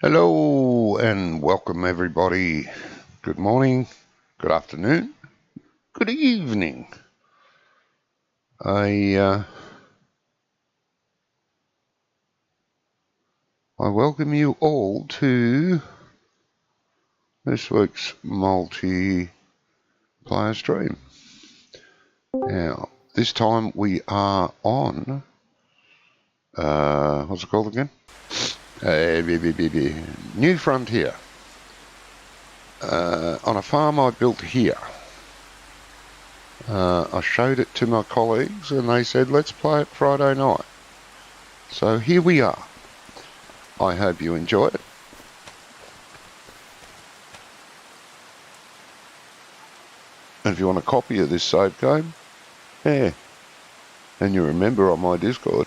Hello and welcome everybody. Good morning, good afternoon, good evening. I welcome you all to this week's multiplayer stream. Now, this time we are on, what's it called again? New Frontier. On a farm I built here. I showed it to my colleagues and they said, let's play it Friday night. So here we are. I hope you enjoy it. And if you want a copy of this save game, yeah, and you're a member on my Discord,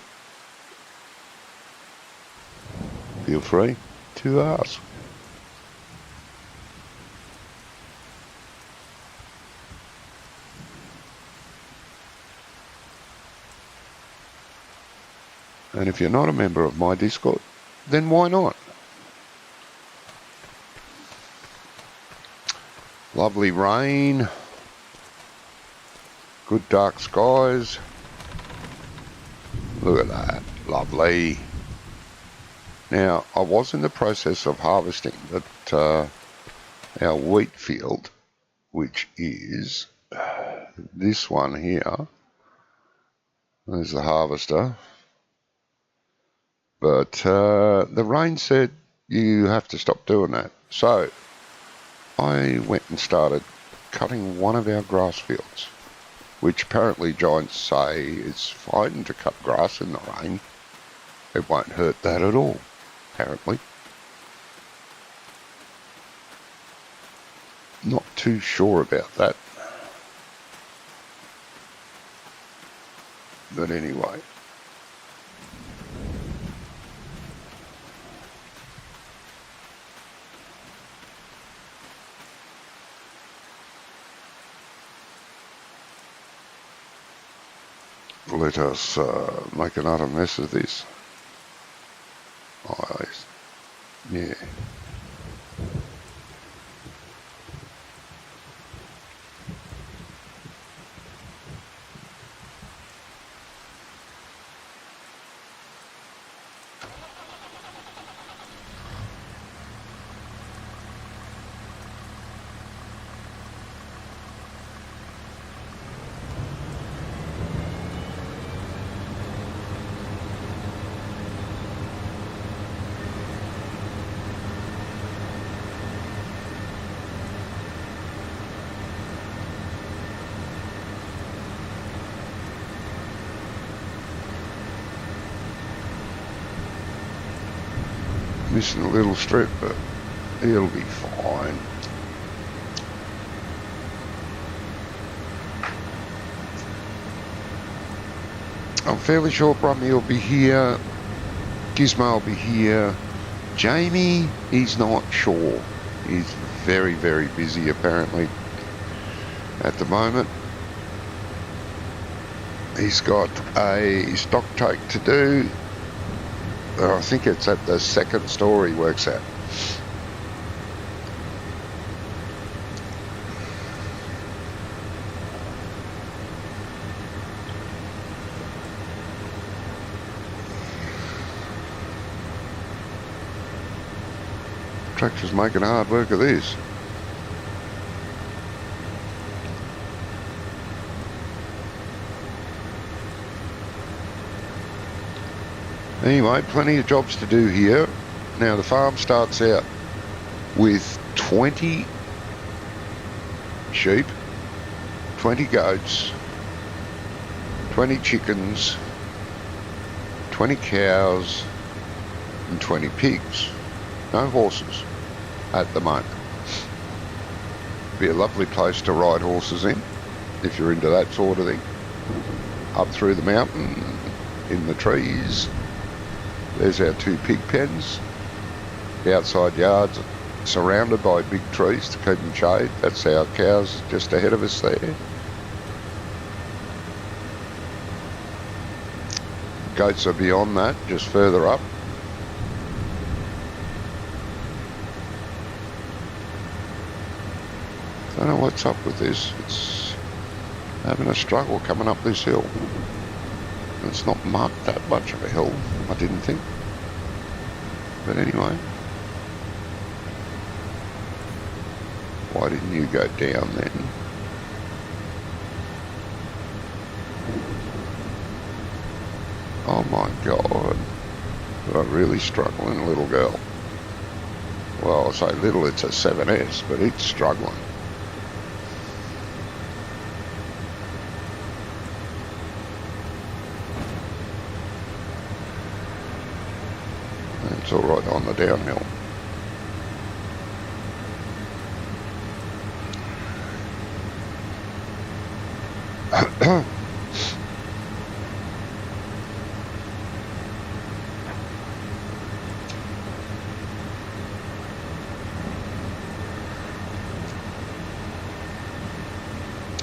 feel free to ask. And if you're not a member of my Discord, then why not? Lovely rain, good dark skies. Look at that, lovely. Now, I was in the process of harvesting our wheat field, which is this one here. There's the harvester. But the rain said you have to stop doing that. So I went and started cutting one of our grass fields, which apparently giants say it's fine to cut grass in the rain. It won't hurt that at all, apparently. Not too sure about that. But anyway. Let us make another mess of this. Yeah. Missing a little strip, but it'll be fine. I'm fairly sure Brummy will be here, Gizmo will be here. Jamie, he's not sure. He's very, very busy apparently at the moment. He's got a stock take to do. I think it's at the second store he works at. Tractor's making hard work of this. Anyway, plenty of jobs to do here. Now the farm starts out with 20 sheep, 20 goats, 20 chickens, 20 cows and 20 pigs. No horses at the moment. Be a lovely place to ride horses in if you're into that sort of thing. Up through the mountain, in the trees. There's our 2 pig pens. The outside yards surrounded by big trees to keep them shade. That's our cows just ahead of us there. Goats are beyond that, just further up. Don't know what's up with this. It's having a struggle coming up this hill. It's not marked that much of a hill, I didn't think. But anyway. Why didn't you go down then? Oh my God. We're really struggling, little girl. Well, I say little, it's a 7S, but it's struggling. It's all right on the downhill.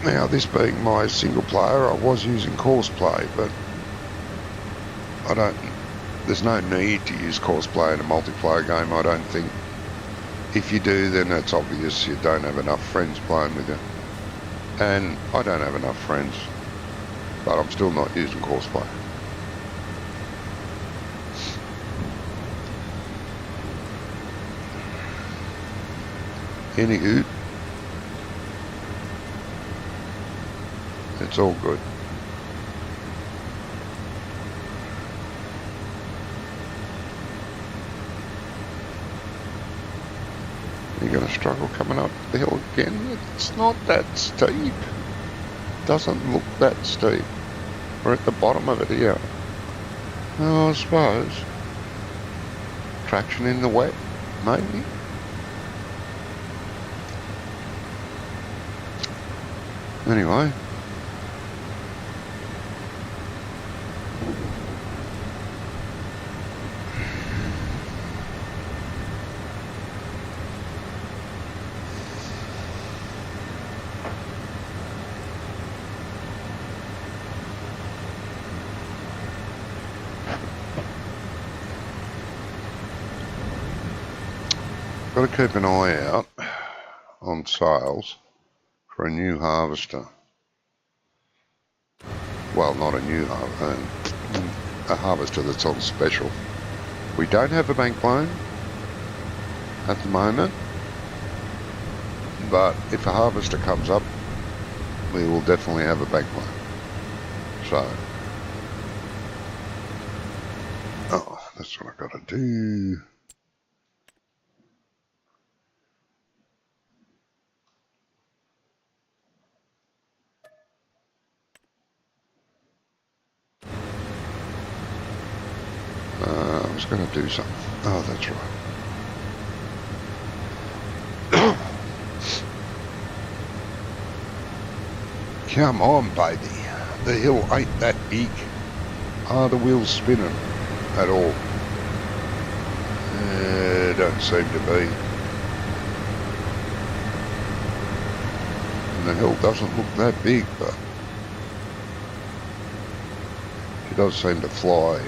Now, this being my single player, I was using course play, but there's no need to use course play in a multiplayer game, I don't think. If you do, then it's obvious you don't have enough friends playing with you. And I don't have enough friends, but I'm still not using course play. Anywho, it's all good. You're going to struggle coming up the hill again. It's not that steep. Doesn't look that steep. We're at the bottom of it here. Oh, I suppose. Traction in the wet, maybe. Anyway. Got to keep an eye out on sales for a new harvester. Well, not a new harvester, a harvester that's on special. We don't have a bank loan at the moment, but if a harvester comes up, we will definitely have a bank loan. So, oh, that's what I've got to do. I was going to do something. Oh, that's right. Come on, baby. The hill ain't that big. Are the wheels spinning at all? Don't seem to be. And the hill doesn't look that big, but she does seem to fly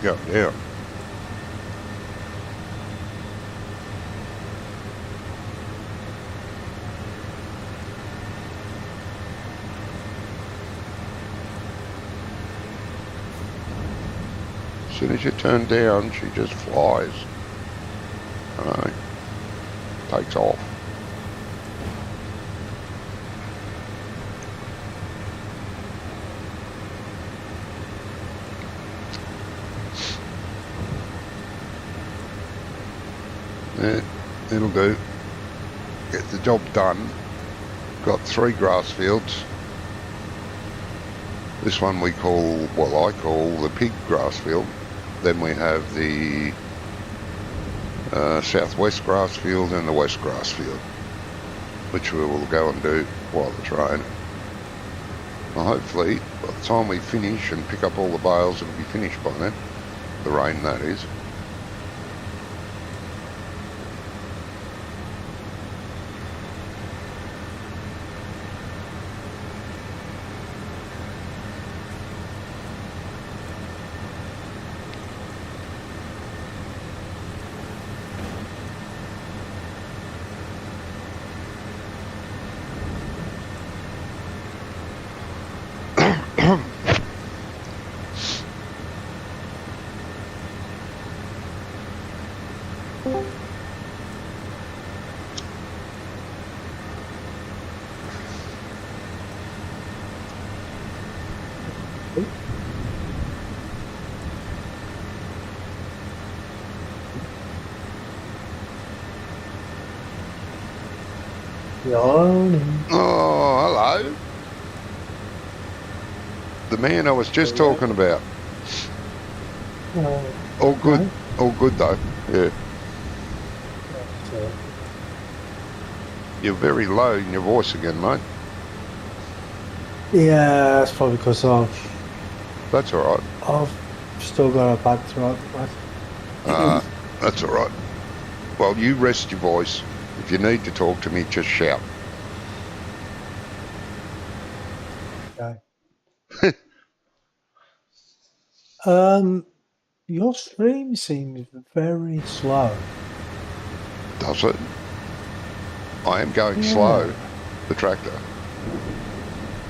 going down. As soon as you turn down, she just flies. Takes off. Yeah, it'll do. Get the job done. Got 3 grass fields. This one we call, well, I call the pig grass field. Then we have the southwest grass field and the west grass field, which we will go and do while it's raining. Well, hopefully, by the time we finish and pick up all the bales, it'll be finished by then. The rain, that is. Yawning. Oh, hello. The man I was just talking about. All good. Okay. All good, though. Yeah. So, You're very low in your voice again, mate. yeah, that's probably because That's all right. I've still got a bad throat, but That's all right. Well, you rest your voice. If you need to talk to me, just shout. okay. Your stream seems very slow. Does it? I am going slow. The tractor.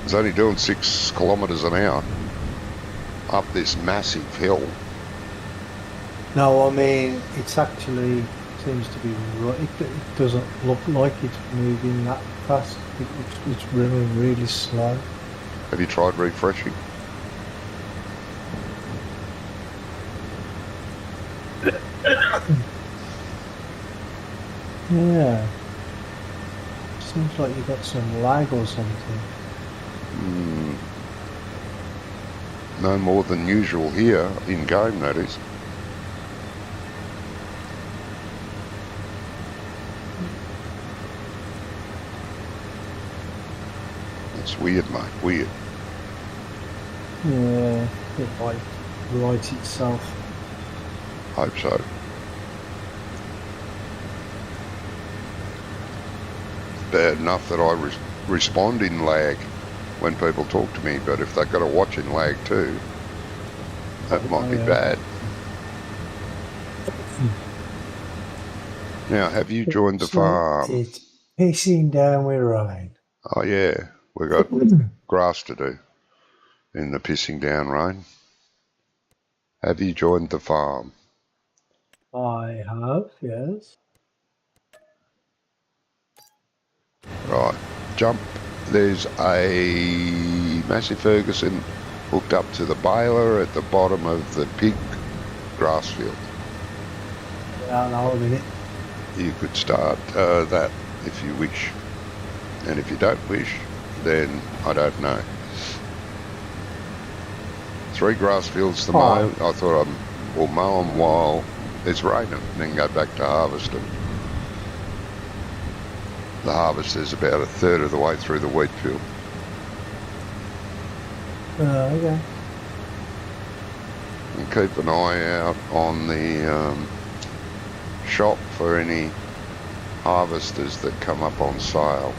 It's only doing 6 kilometres an hour up this massive hill. No, I mean, it's actually seems to be right. It doesn't look like it's moving that fast. It's running really slow. Have you tried refreshing? Yeah. Seems like you got some lag or something. No more than usual here, in game that is. It's weird, mate, weird. Yeah, it might right itself. Hope so. Bad enough that I respond in lag when people talk to me, but if they've got to watch in lag too, that might be bad. Now, have you joined the farm? It's pissing down with rain. Oh yeah, we've got grass to do in the pissing down rain. Have you joined the farm? I have, yes. Right, jump. There's a Massey Ferguson hooked up to the baler at the bottom of the pig grass field. Yeah, no, a minute. You could start that if you wish. And if you don't wish, then I don't know. 3 grass fields to mow. I thought we'll mow them while it's raining and then go back to harvest them. The harvest is about 1/3 of the way through the wheat field. Okay. And keep an eye out on the shop for any harvesters that come up on sale.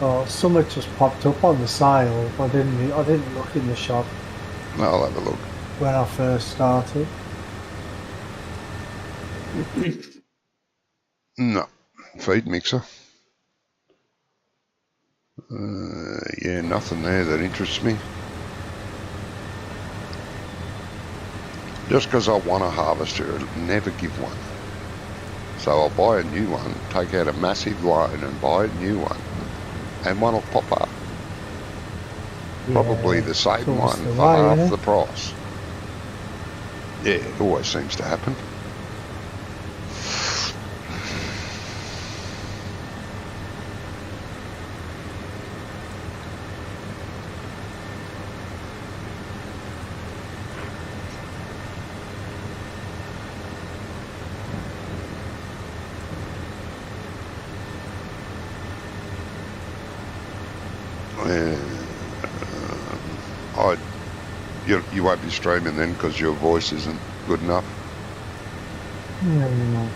Oh, something just popped up on the sale. I didn't look in the shop I'll have a look. when I first started. No, feed mixer. Yeah, nothing there that interests me. Just because I want a harvester, it'll never give one. So I'll buy a new one, take out a massive loan and buy a new one, and one will pop up. Probably the same one for half the price. Yeah, it always seems to happen. You won't be streaming then because your voice isn't good enough. No.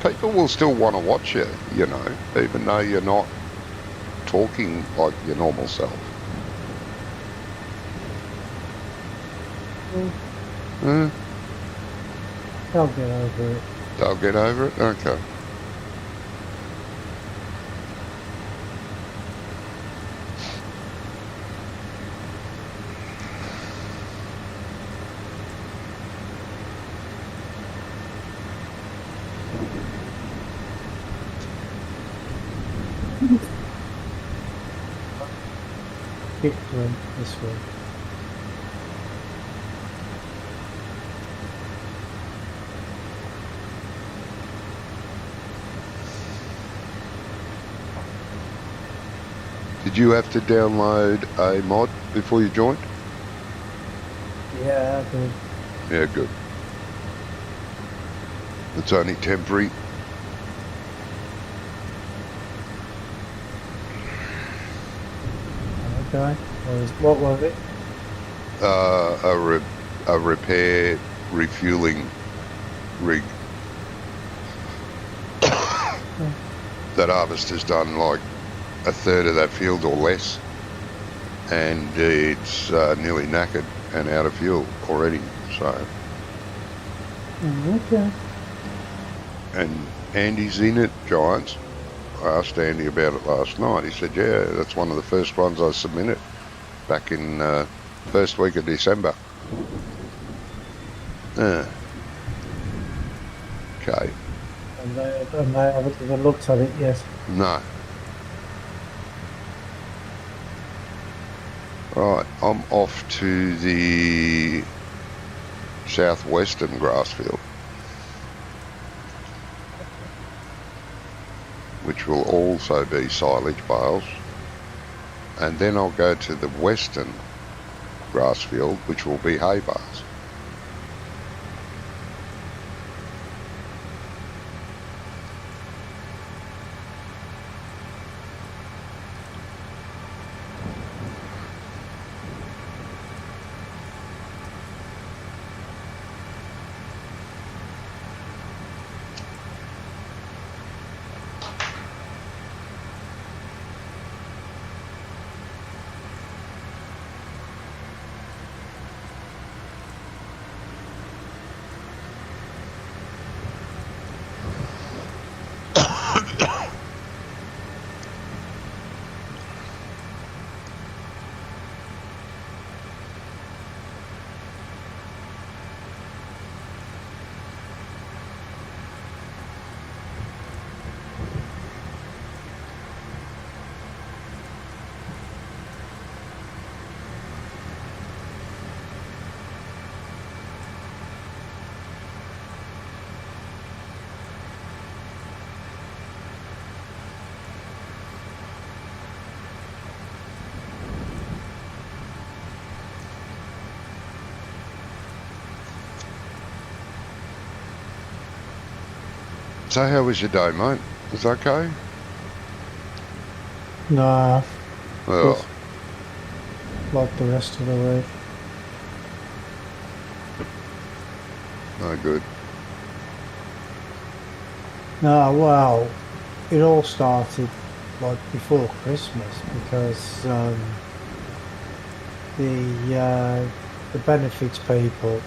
People will still want to watch you, you know, even though you're not talking like your normal self. They'll get over it. They'll get over it? Okay. pit run this week. Did you have to download a mod before you joined? Yeah, I did. Yeah, good. It's only temporary. Okay. What was it? A repair refueling rig. That harvester's done like a third of that field or less, and it's nearly knackered and out of fuel already. So, Okay. and Andy's in it, Giants. I asked Andy about it last night. He said, yeah, that's one of the first ones I submitted back in first week of December. Okay. And they haven't even looked at it yet. No. Right, I'm off to the southwestern grass field, which will also be silage bales, and then I'll go to the western grass field, which will be hay bales. So how was your day, mate? Was it okay? Nah, Well, just like the rest of the week. no good. No, well, it all started like before Christmas because the benefits people,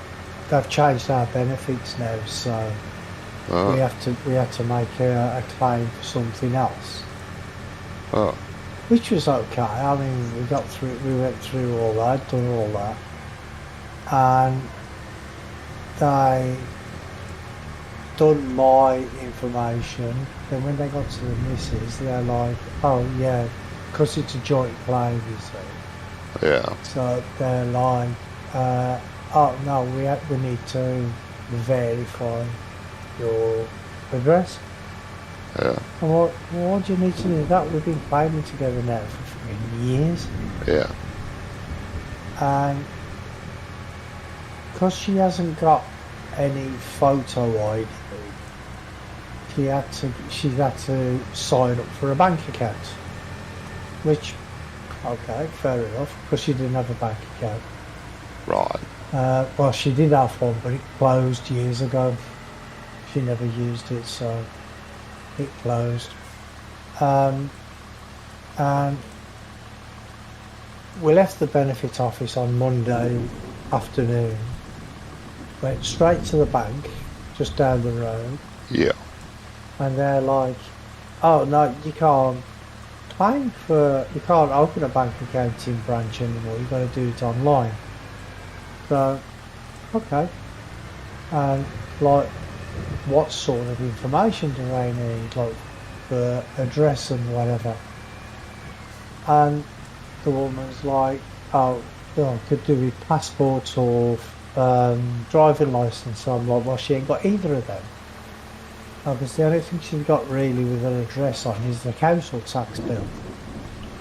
they've changed our benefits now, so Oh, we had to make a claim for something else, oh, which was okay. I mean, we went through all that, done all that, and they done my information. Then when they got to the missus, they're like, oh yeah, because it's a joint claim, you see. yeah, So they're like, oh no, we need to verify your address. yeah, And why do you need to do that? We've been claiming together now for 3 years. yeah, And because she hasn't got any photo ID, she had to sign up for a bank account. Which, okay, fair enough, because she didn't have a bank account. right, Well, she did have one, but it closed years ago. She never used it, so it closed. And we left the benefit office on Monday afternoon, went straight to the bank, just down the road, yeah, and they're like, oh no, you can't open a bank account in branch anymore, you've got to do it online. So, okay. And like, what sort of information do they need, like the address and whatever? And the woman's like, oh, could do with passports or driving license. So I'm like, well, she ain't got either of them. Because the only thing she's got really with her address on is the council tax bill.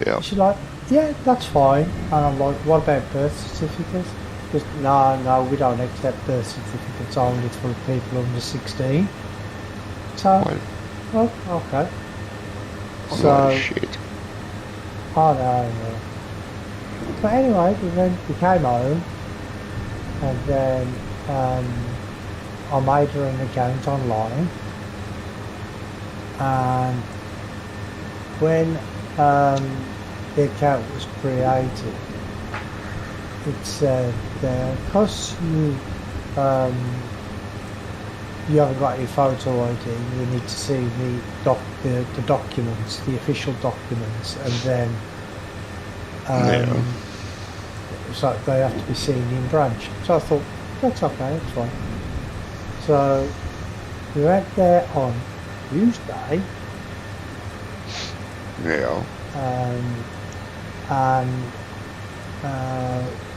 Yeah. She's like, yeah, that's fine. And I'm like, what about birth certificates? Because no, we don't accept birth certificates only for people under 16. So, Wait, oh, okay. I'm So, like shit. oh no. But anyway, we came home and then I made her an account online. And when the account was created, it said, because you haven't got any photo ID, you need to see the documents, the official documents, and then Yeah. so they have to be seen in branch. So I thought, that's okay, that's fine. So we went there on Tuesday, Yeah. and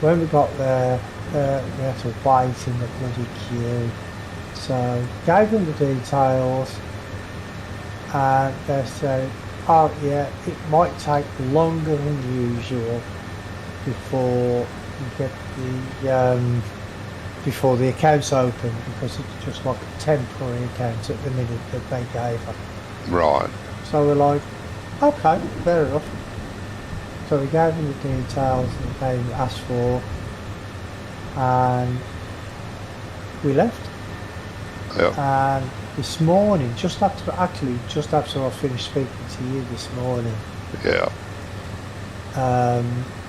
when we got there, we had to wait in the bloody queue. So gave them the details, and they said, "Oh yeah, it might take longer than usual before you get before the account's open, because it's just like a temporary account at the minute that they gave her." Right. So we're like, okay, fair enough. So we gave them the details that they asked for, and we left. Yeah. And this morning, just after I finished speaking to you this morning, Yeah.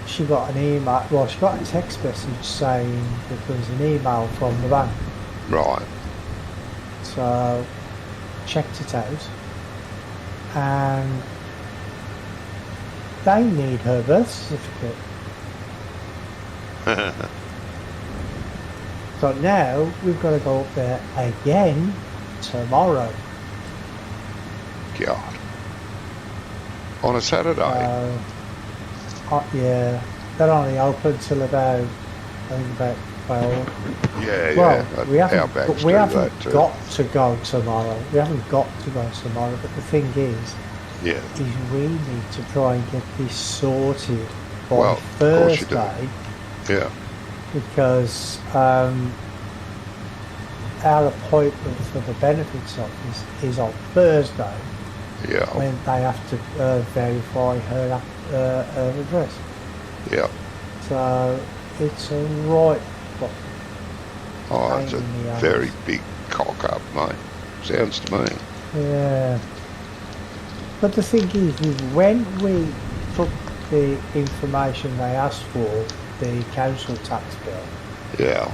she got an email. Well, she got a text message saying that there was an email from the bank. Right. So checked it out, and they need her birth certificate. So now we've got to go up there again tomorrow. God. On a Saturday. Yeah, they're only open till about, I think about 12. Yeah, Well, yeah. we Our haven't, banks but we do haven't that too. got to go tomorrow. We haven't got to go tomorrow. But the thing is Yeah. we need to try and get this sorted by Well, of course you do. Thursday, Yeah. because our appointment for the benefits office is on Thursday, Yeah. when they have to verify her address. Yeah. So it's a right Oh, it's a pain in the very arse. big cock up, mate. Sounds to me. Yeah. But the thing is when we took the information they asked for, the council tax bill, Yeah.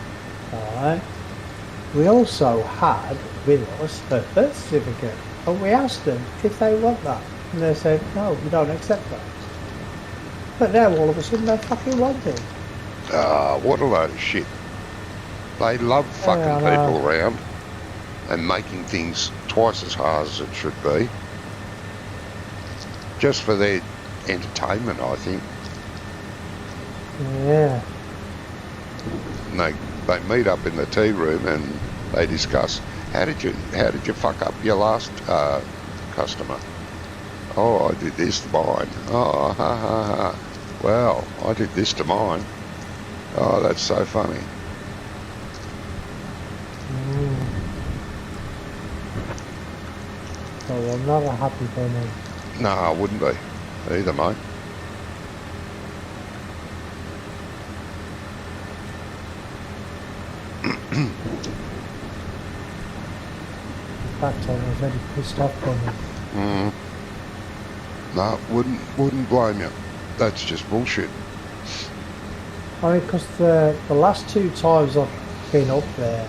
right, we also had with us her birth certificate. And we asked them if they want that. And they said, no, we don't accept that. But now all of a sudden they fucking want it. What a load of shit. They love fucking Yeah, I know. people around and making things twice as hard as it should be. Just for their entertainment, I think. Yeah. And they meet up in the tea room and they discuss, how did you fuck up your last customer? Oh, I did this to mine. Oh, ha ha ha. Well, I did this to mine. Oh, that's so funny. So I'm not a happy bunny. No, I wouldn't be either, mate. In fact, I was very pissed off bunny. Mm. No, wouldn't blame you. That's just bullshit. I mean, because the last two times I've been up there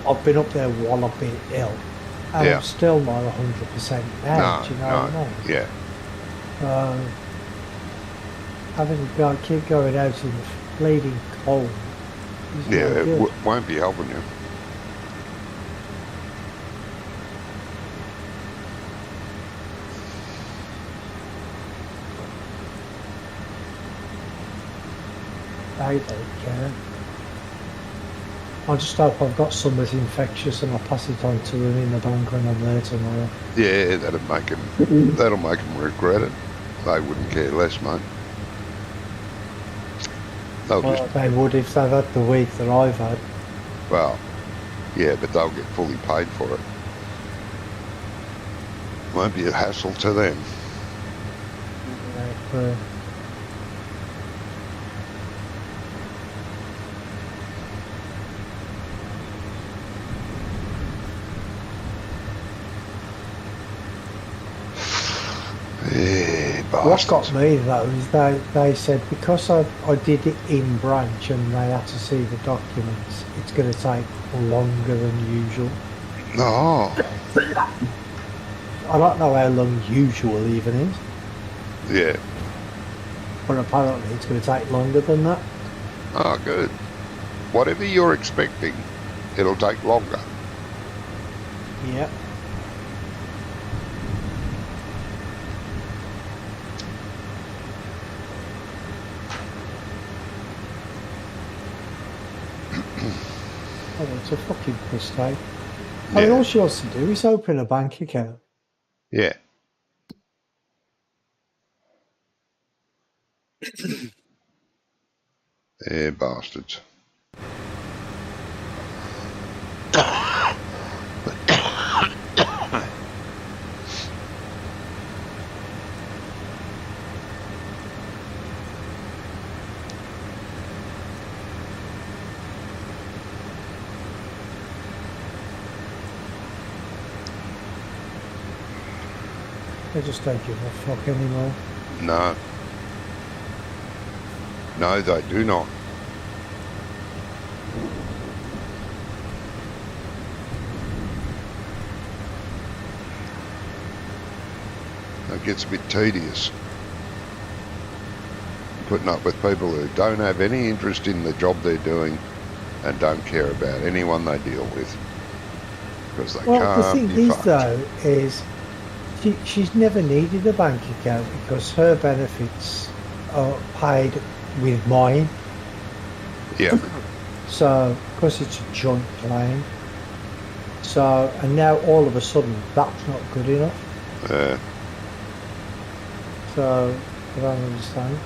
while I've been ill. And Yeah. I'm still not 100% now, do you know what I mean? Yeah. Having to keep going out in the bleeding cold is Yeah, no it good. won't be helping you. They don't care. I just hope I've got something infectious and I'll pass it on to them in the bank when I'm there tomorrow. Yeah, that'll make them regret it. They wouldn't care less, mate. They'll Well, just, they would if they've had the week that I've had. well, yeah, but they'll get fully paid for it. Won't be a hassle to them. Yeah, Yeah, what got bastards. me though is they said because I did it in branch and they had to see the documents, it's going to take longer than usual. Oh, I don't know how long usual even is, yeah. but apparently it's going to take longer than that. Oh, good. Whatever you're expecting, it'll take longer. Yeah. Oh, it's a fucking mistake. I mean, all she wants to do is open a bank account. Yeah. Yeah, bastards. They just don't give a fuck anymore. No. No, they do not. It gets a bit tedious putting up with people who don't have any interest in the job they're doing and don't care about anyone they deal with because they Well, the can't thing be is, fucked. though, is she's never needed a bank account because her benefits are paid with mine. Yeah. So, because it's a joint claim. So, and now all of a sudden, that's not good enough. So, I don't understand.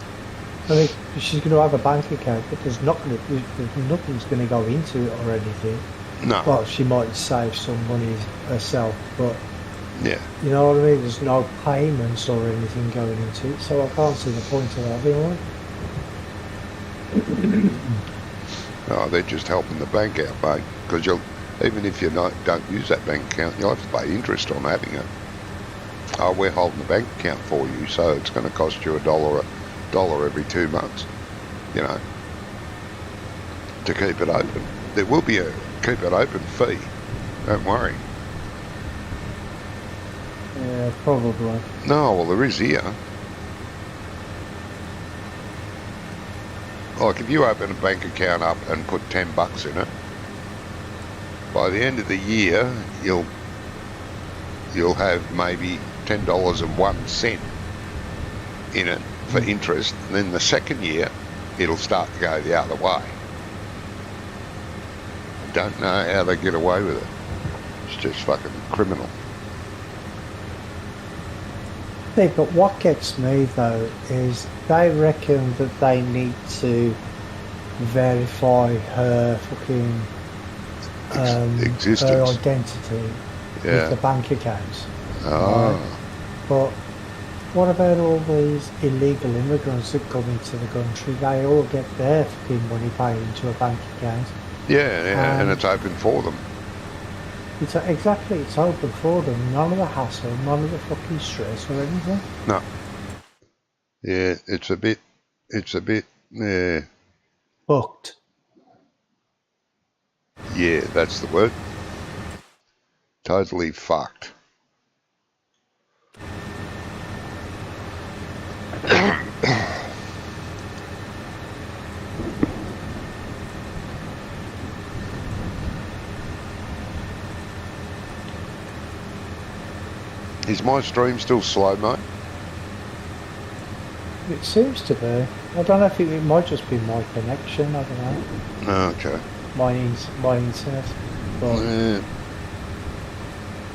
I mean, she's going to have a bank account, but there's nothing's going to go into it or anything. No. Well, she might save some money herself, but Yeah. you know what I mean? There's no payments or anything going into it, so I can't see the point of having one. Oh, they're just helping the bank out, mate. Because even if you don't use that bank account, you'll have to pay interest on having it. Oh, we're holding the bank account for you, so it's going to cost you $1 every 2 months, you know, to keep it open. There will be a keep it open fee. Don't worry. Yeah, probably. No, well, there is here. Like if you open a bank account up and put $10 in it, by the end of the year you'll have maybe $10.01 in it for interest, and then the second year it'll start to go the other way. Don't know how they get away with it. It's just fucking criminal. Yeah, but what gets me though is they reckon that they need to verify her fucking her Existence. identity Yeah. with the bank accounts. Oh. Right? But what about all these illegal immigrants that come into the country? They all get their fucking money paid into a bank account. Yeah, and it's open for them. It's exactly, it's open for them. None of the hassle, none of the fucking stress or anything. No. Yeah, it's a bit, yeah, Booked. yeah, that's the word. Totally fucked. Is my stream still slow, mate? It seems to be. I don't know if it might just be my connection. I don't know. Okay. My internet. But Yeah,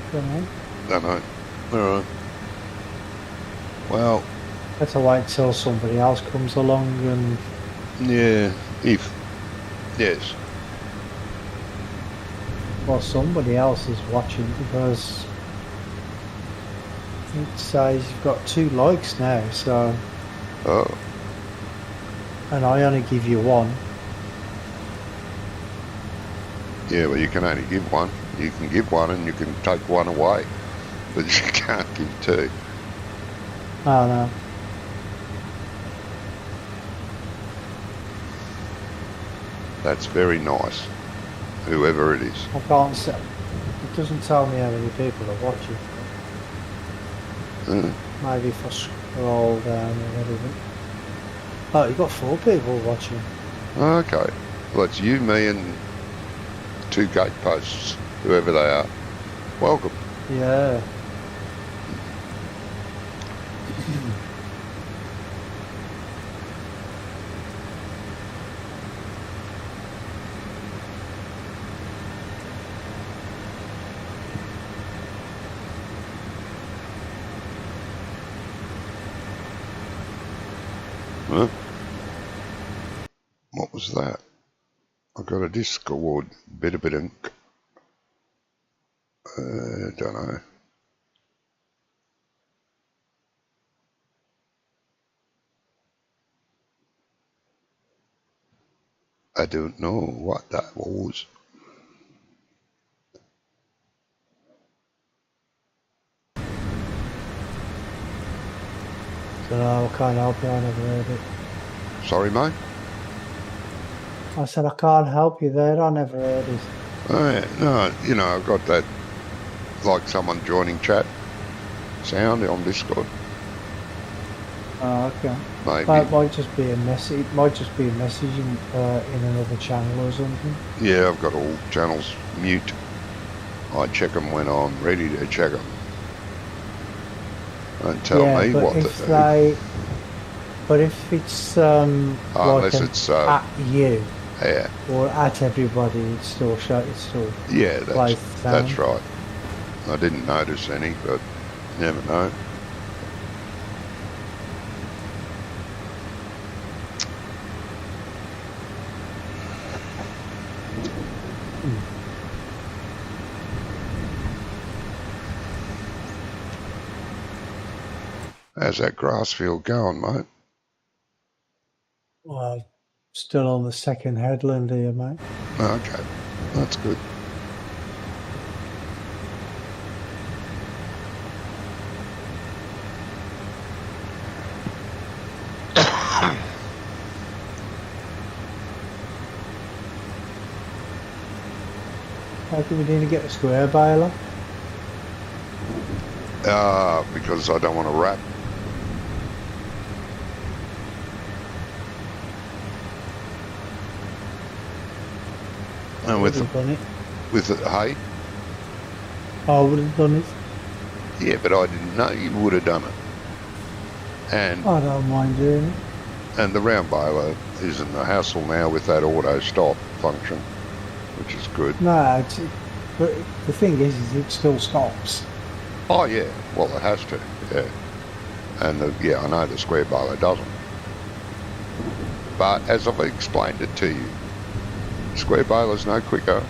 I don't know. don't know. All right. Well, Have to wait till somebody else comes along and yeah, if. Yes. well, somebody else is watching because it says you've got 2 likes now. So, Oh, and I only give you 1. yeah, well, you can only give one. You can give one and you can take one away, but you can't give 2. Oh no. That's very nice, whoever it is. I can't say. It doesn't tell me how many people are watching. Mm. Maybe if I scroll down a little bit. Oh, you've got 4 people watching. Okay. Well, it's you, me, and 2 gateposts, whoever they are. Welcome. Yeah. Huh? What was that? I got a Discord bit of ink. Don't know. I don't know what that was. So no, I can't help you. I never heard it. Sorry, mate? I said I can't help you there. I never heard it. Oh, yeah. No, you know, I've got that, like someone joining chat sound on Discord. Oh, okay. Maybe. That might just be a message. It might just be a message in another channel or something. Yeah, I've got all channels mute. I check them when I'm ready to check them. And tell me but what to if do. but if it's like Unless it's at you yeah, or at everybody, it's still It's still yeah, plays the sound. that's right. I didn't notice any, but you never know. How's that grass field going, mate? Well, still on the second headland here, mate. Okay, that's good. How come we didn't get a square baler? Because I don't want to wrap. And with done it. hay? I would have done it. Yeah, but I didn't know you would have done it. And I don't mind doing it. and the round baler isn't a hassle now with that auto stop function, which is good. No, but the thing is it still stops. Oh yeah, well it has to, yeah. And I know the square baler doesn't. But as I've explained it to you, square baler's no quicker.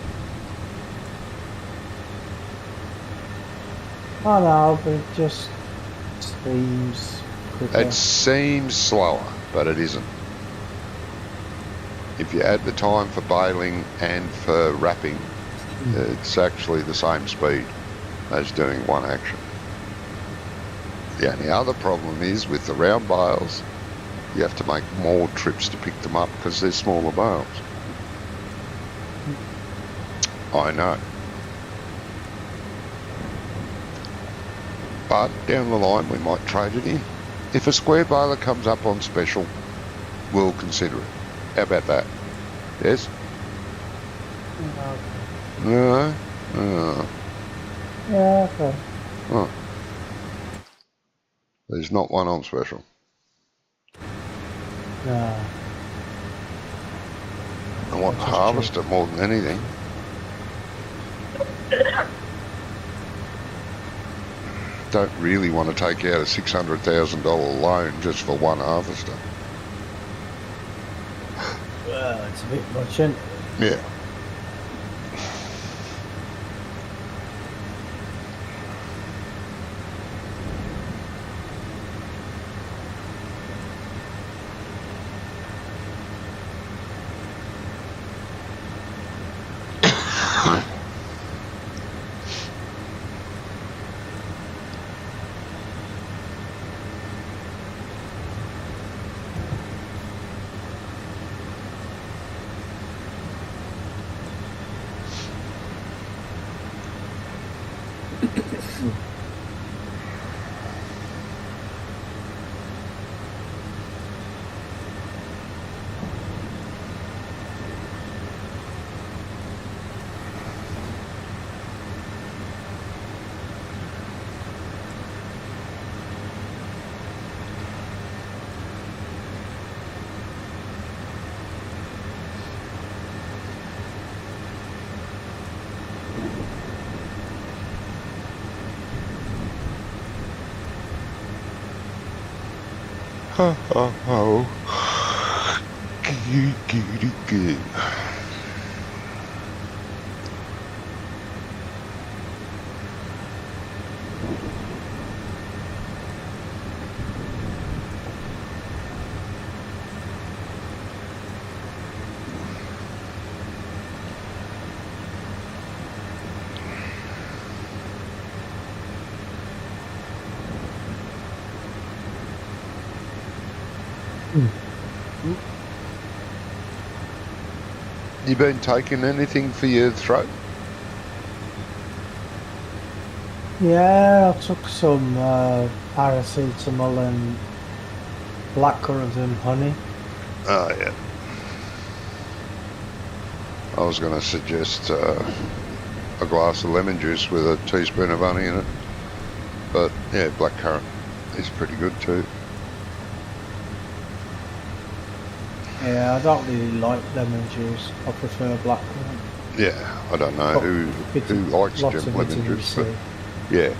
I know, but it just seems quicker. It seems slower, but it isn't. If you add the time for baling and for wrapping, it's actually the same speed as doing one action. The only other problem is with the round bales, you have to make more trips to pick them up because they're smaller bales. I know. But down the line we might trade it in. If a square baler comes up on special, we'll consider it. How about that? Yes? No? Yeah, okay. Oh. There's not one on special. No, I want to just harvest cheap. it more than anything. Don't really want to take out a $600,000 loan just for one harvester. Well, it's a bit much, isn't it? Yeah. Oh. Good. You been taking anything for your throat? Yeah, I took some paracetamol and blackcurrant and honey. Oh, yeah. I was going to suggest a glass of lemon juice with a teaspoon of honey in it. But, yeah, blackcurrant is pretty good too. Yeah, I don't really like lemon juice. I prefer blackcurrant. Yeah, I don't know who likes Lots of lemon vitamin juice, C. but yeah.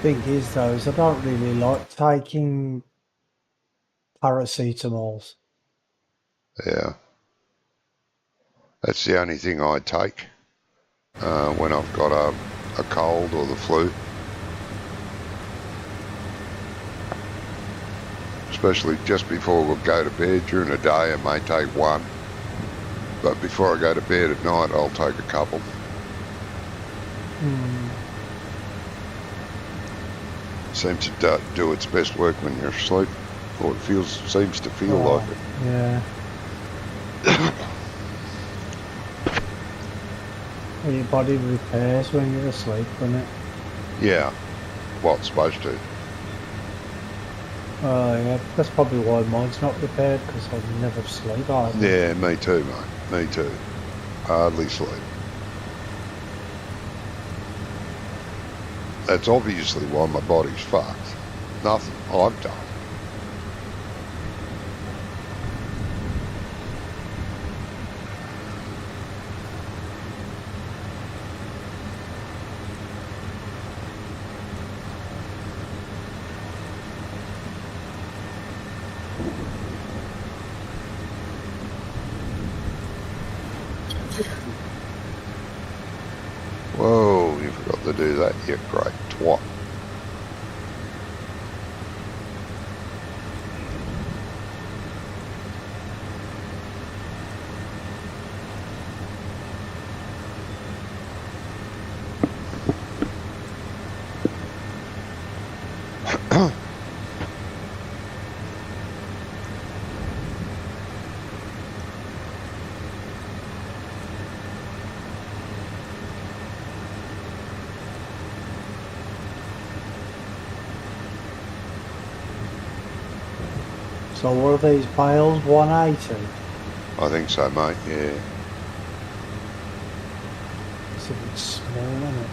Thing is, though, is I don't really like taking paracetamols. Yeah, that's the only thing I take when I've got a cold or the flu. Especially just before I go to bed. During the day I may take one, but before I go to bed at night I'll take a couple. Seems to do its best work when you're asleep, or it seems to feel like it. Yeah. Well, your body repairs when you're asleep, doesn't it? Yeah, well, it's supposed to. Oh, yeah. That's probably why mine's not repaired, because I never sleep either. Yeah, me too, mate. Me too. Hardly sleep. That's obviously why my body's fucked. Nothing I've done. Whoa, you forgot to do that, you great twat. So what are these bales? 180? I think so, mate, yeah. It's a bit small, isn't it?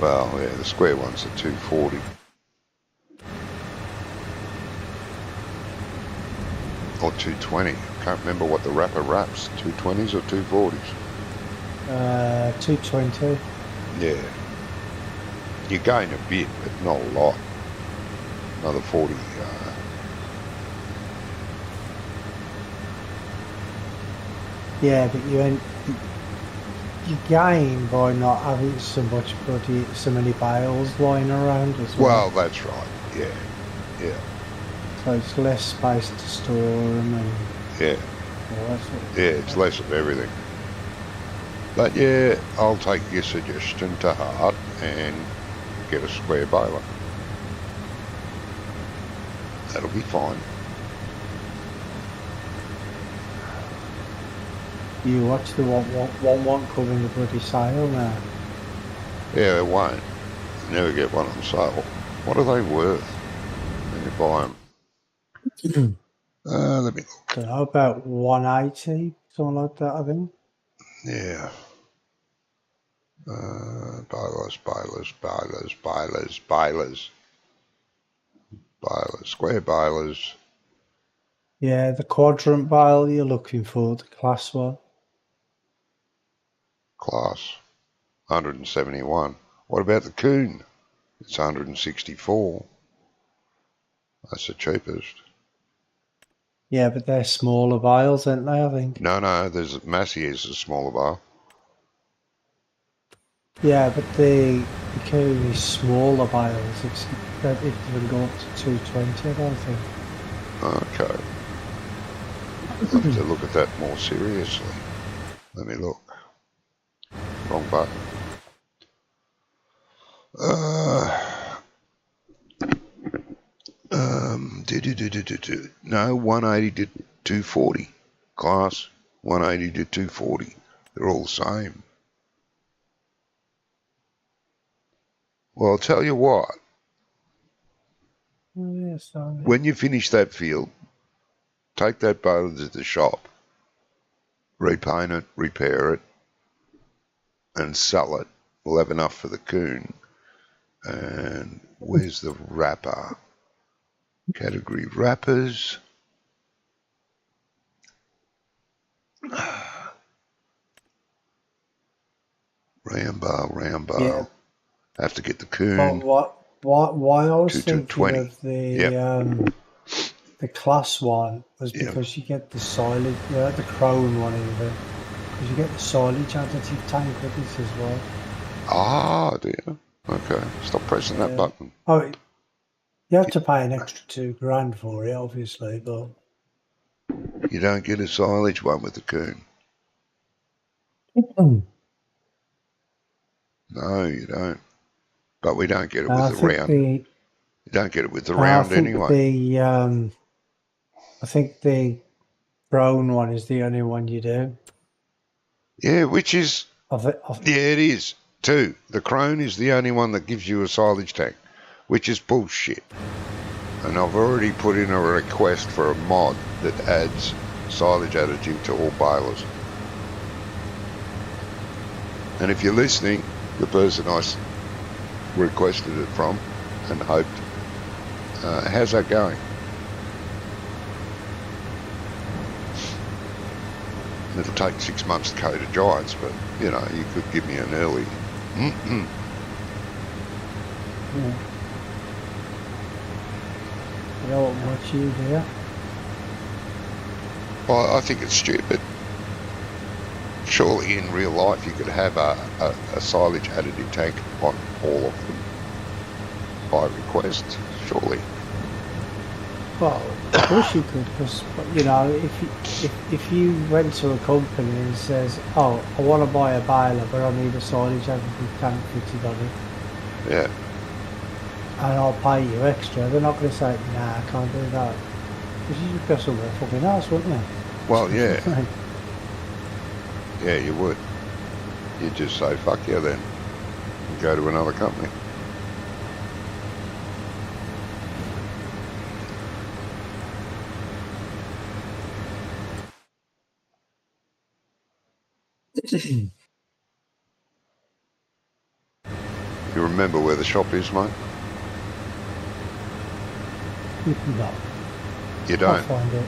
Well, yeah, the square ones are 240. Or 220. Can't remember what the wrapper wraps. 220s or 240s? 220. Yeah. You gain a bit, but not a lot. Another 40. Yeah, but you gain by not having so many bales lying around as Well, well. that's right. Yeah. Yeah. So it's less space to store them and Yeah. all that sort of Yeah, it's less of everything. But yeah, I'll take your suggestion to heart and get a square baler. That'll be fine. You watch the one coming the bloody sale now. Yeah, it won't. You never get one on sale. What are they worth when you buy them? Let me look. Don't know, about 180, something like that, I think. Yeah. Balers, square balers. Yeah, the quadrant bale you're looking for, the class one. Class, 171. What about the coon? It's 164. That's the cheapest. Yeah, but they're smaller bales, aren't they, I think? No, there's Massey's a smaller bar. Yeah, but the coon is smaller bales. It can go up to 220, I don't think. Okay. I'll have to look at that more seriously. Let me look. Wrong button. No, 180 to 240. Class, 180 to 240. They're all the same. Well, I'll tell you what. Oh, yeah, sorry. When you finish that field, take that boat to the shop, repaint it, repair it, and sell it. We'll have enough for the coon. And where's the wrapper? Category wrappers. Round Yeah, bar. Have to get the but coon. why I was to thinking 20. of Yep. the class one was Yep. because you get the silage, the chrome one even, because you get the silage additive tank with it as well. Ah, dear. Okay. Stop pressing that button. Oh, you have to pay an extra £2,000 for it, obviously, but You don't get a silage one with the coon. No, you don't. But we don't get it with I the think round. You don't get it with the and I round think anyway. I think the brown one is the only one you do. Yeah, which is, Of it, yeah, it is too. The crone is the only one that gives you a silage tank, which is bullshit. And I've already put in a request for a mod that adds silage additive to all balers. And if you're listening, the person I requested it from and hoped, how's that going? It'll take 6 months to coat a Giants, but, you know, you could give me an early. Yeah. You know what much you do? Well, I think it's stupid. Surely in real life you could have a silage additive tank on all of them by request, surely. Well, of course you could, because you know, if you went to a company and says, "Oh, I want to buy a baler, but I need a silage additive tank fitted on it," Yeah. and I'll pay you extra, they're not going to say, "Nah, I can't do that," because you just go somewhere fucking else, wouldn't you? Well, yeah. Yeah, you would. You'd just say, fuck yeah then, and go to another company. You remember where the shop is, mate? No, You I'll don't? find it.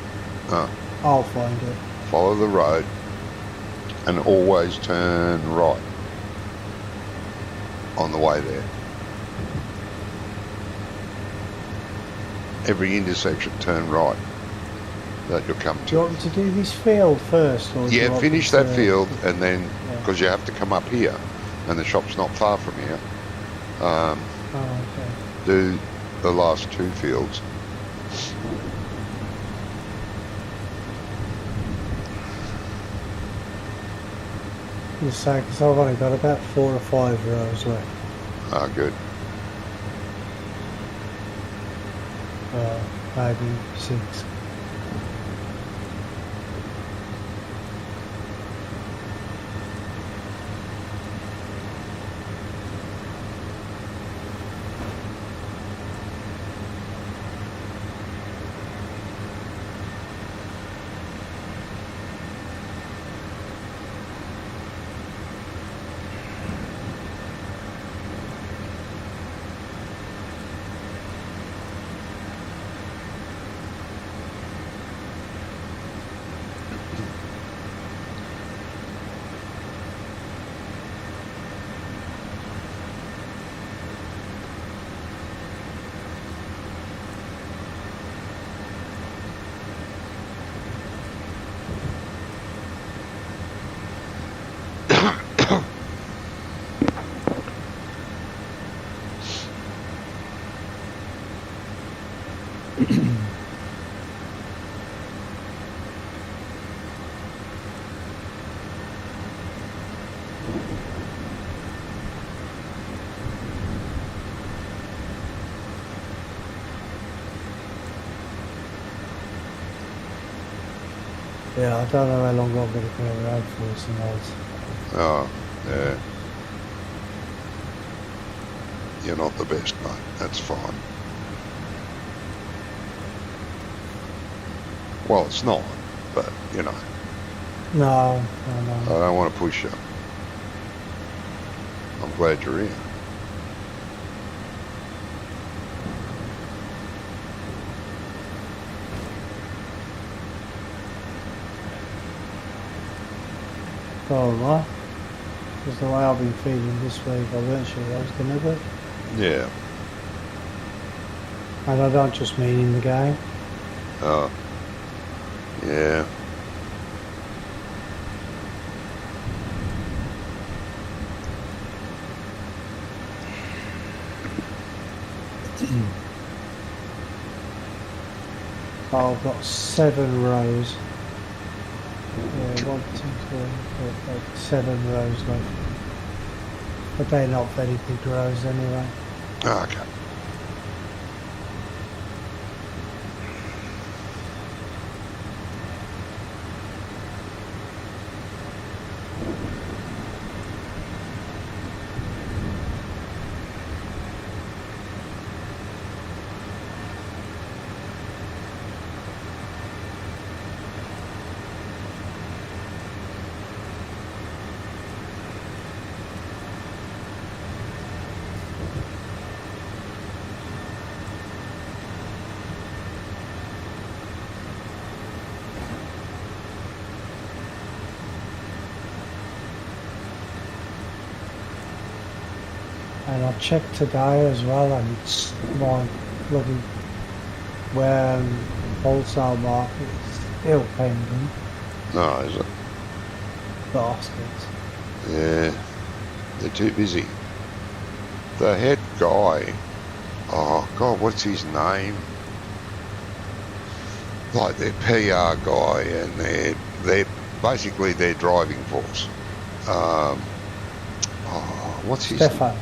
Oh. I'll find it. Follow the road and always turn right on the way there. Every intersection, turn right that you'll come Do you to. want me to do this field first? Or do you Yeah, want me finish that to- field and then, Yeah. because you have to come up here and the shop's not far from here, Oh, okay. do the last two fields. You say, because I've only got about 4 or 5 rows left. Ah, good. Maybe 6. Yeah, I don't know how long I'm going to be around for tonight. Oh, yeah. You're not the best, mate. That's fine. Well, it's not, but, you know, No. I don't want to push you. I'm glad you're here. Alright. Because the way I've been feeling this week, I weren't sure I was going to be. Yeah. And I don't just mean in the game. Oh. Yeah. I've got 7 rows. Yeah, 1, 2, 3, 4, 5, 7 rows left. But they're not very big rows anyway. Okay. And I checked today as well, and it's my bloody wholesale market is still pending. No, is it? Bastards. Yeah. They're too busy. The head guy, oh God, what's his name? Like their PR guy, and they're basically their driving force. What's his name? Stefan.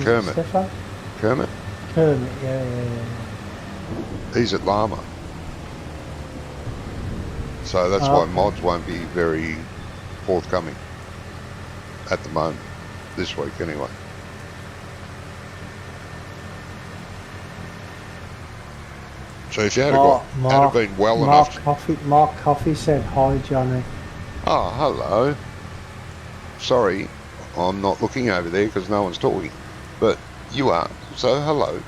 Kermit. Stefan? Kermit? Kermit, yeah. He's at Llama. So that's why mods won't be very forthcoming at the moment, this week anyway. So if you had been well enough... Mark Coffey said, "Hi, Johnny." Oh, hello. sorry, I'm not looking over there because no one's talking. But you are. So hello.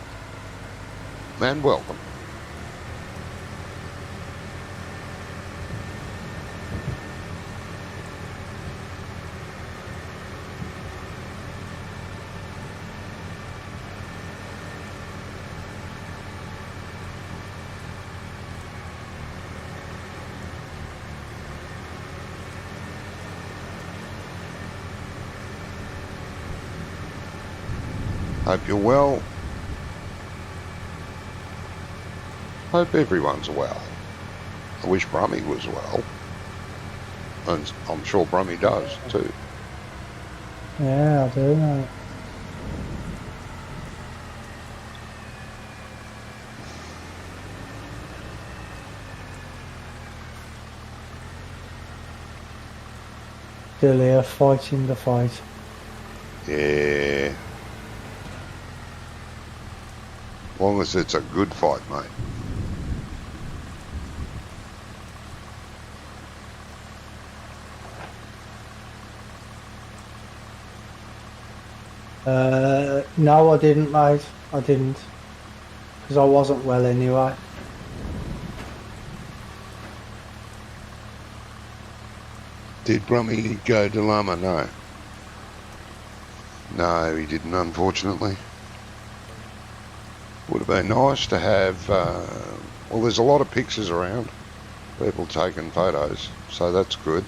And welcome. Hope you're well. Hope everyone's well. I wish Brummy was well. And I'm sure Brummy does too. Yeah, I do know. Still here fighting the fight. Yeah. As long as it's a good fight, mate. No, I didn't, mate. I didn't. Because I wasn't well anyway. Did Brummy go to Lama? No. No, he didn't, unfortunately. Would have been nice to have, well, there's a lot of pictures around. People taking photos, so that's good.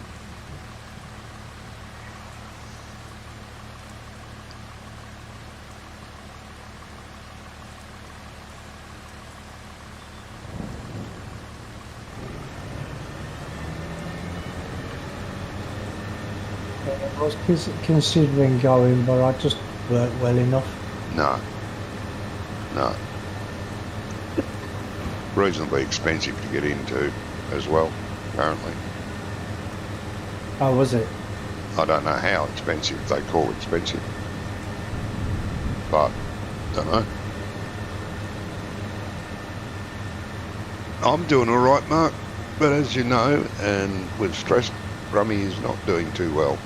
I was considering going, but I just weren't well enough. No. No. Reasonably expensive to get into as well, apparently. Oh, was it? I don't know how expensive they call expensive. But, don't know. I'm doing all right, Mark. But as you know, and with stress, Brummy is not doing too well.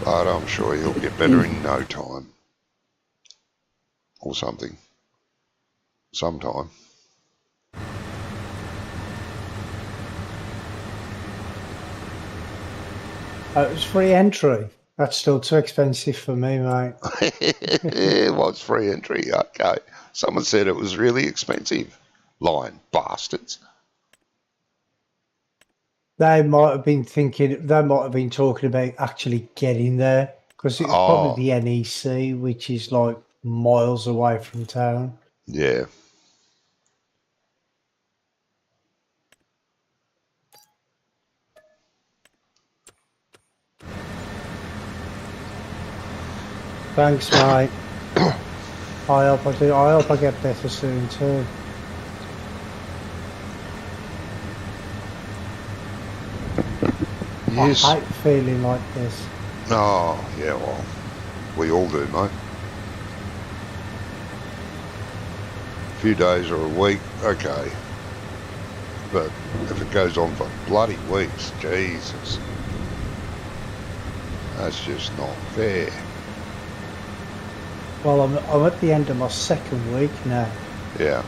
But I'm sure he'll get better in no time. Or something. Sometime. It was free entry. That's still too expensive for me, mate. It was free entry, okay. Someone said it was really expensive. Lying bastards. They might have been talking about actually getting there. Because it's probably Oh, the NEC, which is like miles away from town. yeah. Thanks, mate. I hope I get better soon too. Yes. I hate feeling like this. Oh, yeah, well, we all do, mate. A few days or a week, okay. But if it goes on for bloody weeks, Jesus. That's just not fair. Well, I'm at the end of my second week now, Yeah.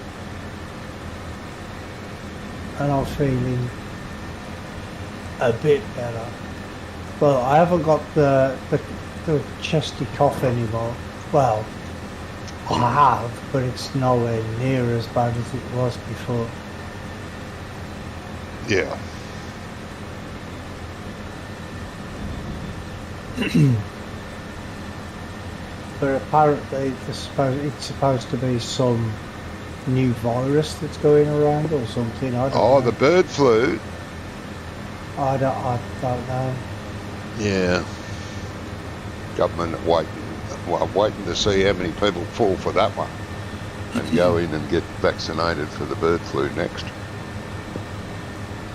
and I'm feeling a bit better. Well, I haven't got the chesty cough anymore. Well, I have, but it's nowhere near as bad as it was before. Yeah. But apparently it's supposed to be some new virus that's going around or something. I don't know. Oh, the bird flu. I don't know. Yeah. Government waiting to see how many people fall for that one and go in and get vaccinated for the bird flu next.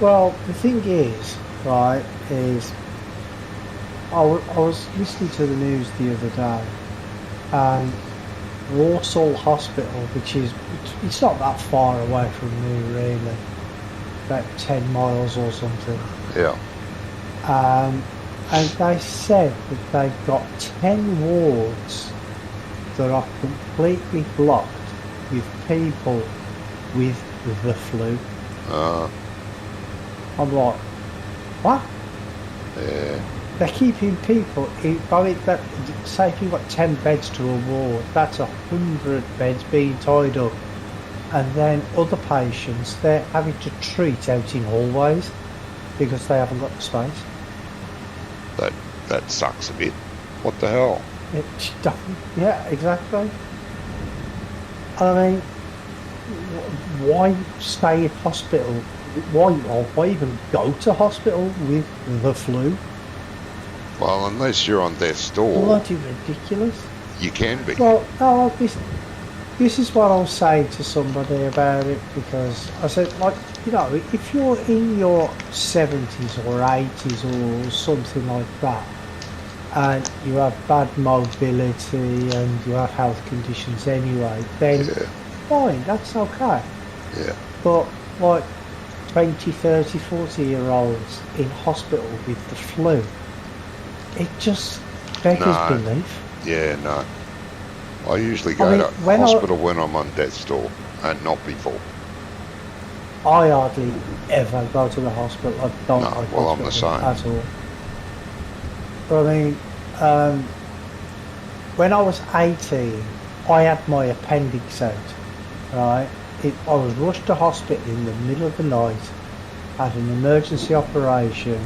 Well, the thing is, right, is I was listening to the news the other day, and Walsall Hospital, which is it's not that far away from me really, about 10 miles or something. Yeah. And they said that they've got 10 wards that are completely blocked with people with the flu. I'm like, what? Yeah. They're keeping people in, I mean, say if you've got 10 beds to a ward, that's 100 beds being tied up. And then other patients, they're having to treat out in hallways because they haven't got the space. That sucks a bit. What the hell? Yeah, exactly. I mean, why stay in hospital? Why even go to hospital with the flu? Well, unless you're on death's door, Bloody ridiculous. you can be. Well, no, this is what I was saying to somebody about it, because I said, like, you know, if you're in your 70s or 80s or something like that, and you have bad mobility and you have health conditions anyway, then fine, that's okay. Yeah. But like 20, 30, 40-year-olds in hospital with the flu, it just beggars belief. Yeah, no. I usually go to hospital when I'm on death's door and not before. I hardly ever go to the hospital. I don't No, well, I'm the same. At all. But I mean, when I was 18, I had my appendix out, right? I was rushed to hospital in the middle of the night, had an emergency operation,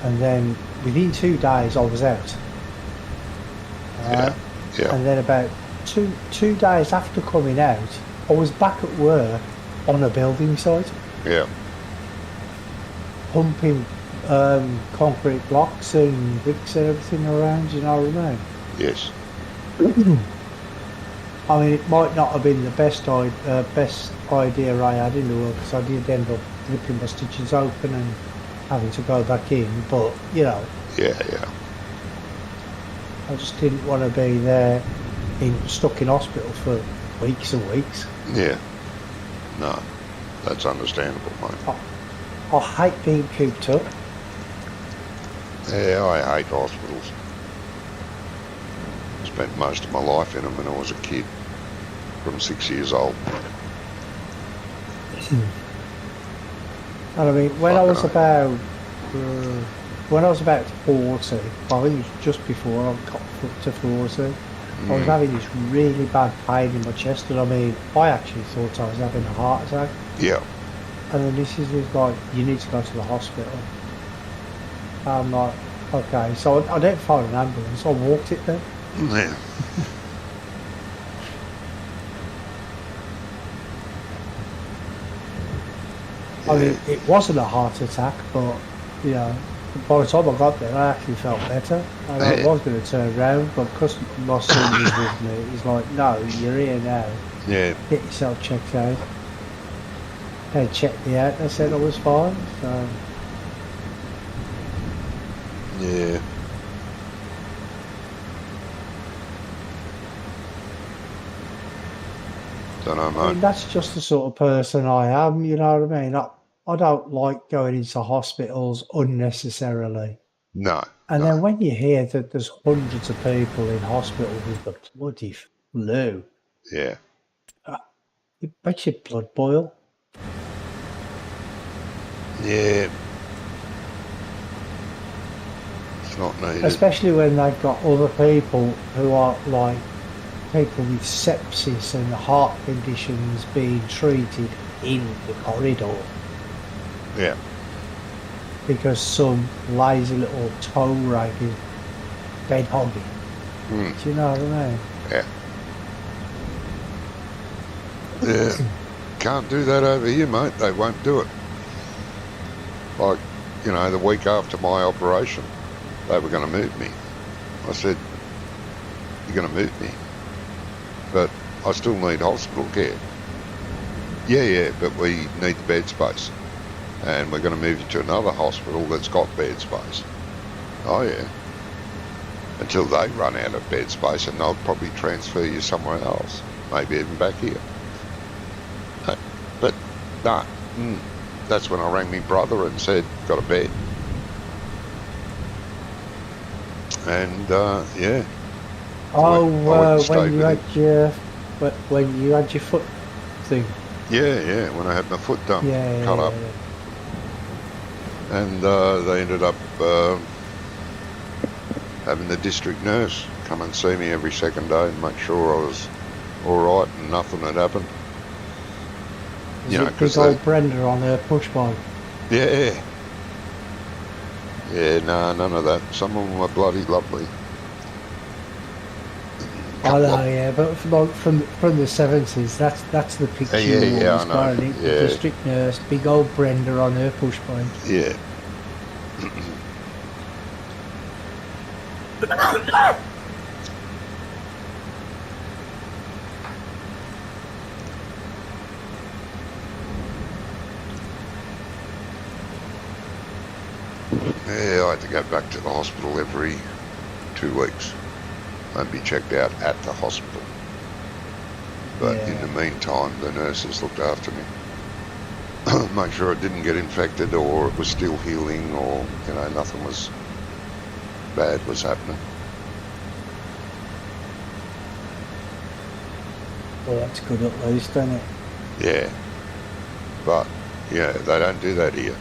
and then within 2 days I was out. Yeah. And then about two days after coming out, I was back at work on a building site. Yeah. Pumping concrete blocks and bricks and everything around, you know what I mean? Yes. I mean, it might not have been the best idea I had in the world, because I did end up ripping my stitches open and having to go back in, but, you know. Yeah. I just didn't want to be there stuck in hospital for weeks and weeks. Yeah. No, that's understandable, mate. I hate being cooped up. Yeah, I hate hospitals. Spent most of my life in them when I was a kid, from 6 years old. And I mean, when I was about 40, I think it was just before I got to 40, I was having this really bad pain in my chest, and I mean, I actually thought I was having a heart attack. Yeah. And then this is like, you need to go to the hospital. I'm like, okay, so I didn't phone an ambulance, I walked it there. Yeah. I mean, it wasn't a heart attack, but, you know, by the time I got there, I actually felt better. And I was going to turn around, but because my son was with me, he's like, no, you're here now. Yeah. Get yourself checked out. They checked me out, they said I was fine, so... Yeah. Don't know, mate. I mean, that's just the sort of person I am, you know what I mean? I don't like going into hospitals unnecessarily. No. And then when you hear that there's hundreds of people in hospital with the bloody flu, yeah, it makes your blood boil. Yeah. It's not needed. Especially when they've got other people who are like people with sepsis and heart conditions being treated in the corridor. Yeah. Because some lazy little toe rag is bed hogging. Do you know what I mean? Yeah. Yeah. Can't do that over here, mate. They won't do it. Like, you know, the week after my operation, they were going to move me. I said, you're going to move me? But I still need hospital care. Yeah, but we need the bed space. And we're going to move you to another hospital that's got bed space. Oh, yeah. until they run out of bed space, and they'll probably transfer you somewhere else, maybe even back here. But no, that's when I rang my brother and said, got a bed. And yeah. Oh, when you had your foot thing. Yeah, when I had my foot done, cut up. And they ended up having the district nurse come and see me every second day and make sure I was all right and nothing had happened. Is it big old Brenda on her push bike? Yeah. Yeah, no, none of that. Some of them were bloody lovely. I know, yeah, but from the 70s, that's the picture you always got, the district nurse, big old Brenda on her push bike. Yeah. Yeah, I had to go back to the hospital every 2 weeks and be checked out at the hospital. But in the meantime, the nurses looked after me. Make sure it didn't get infected or it was still healing or, nothing was bad was happening. Well, that's good at least, isn't it? Yeah. But, they don't do that here.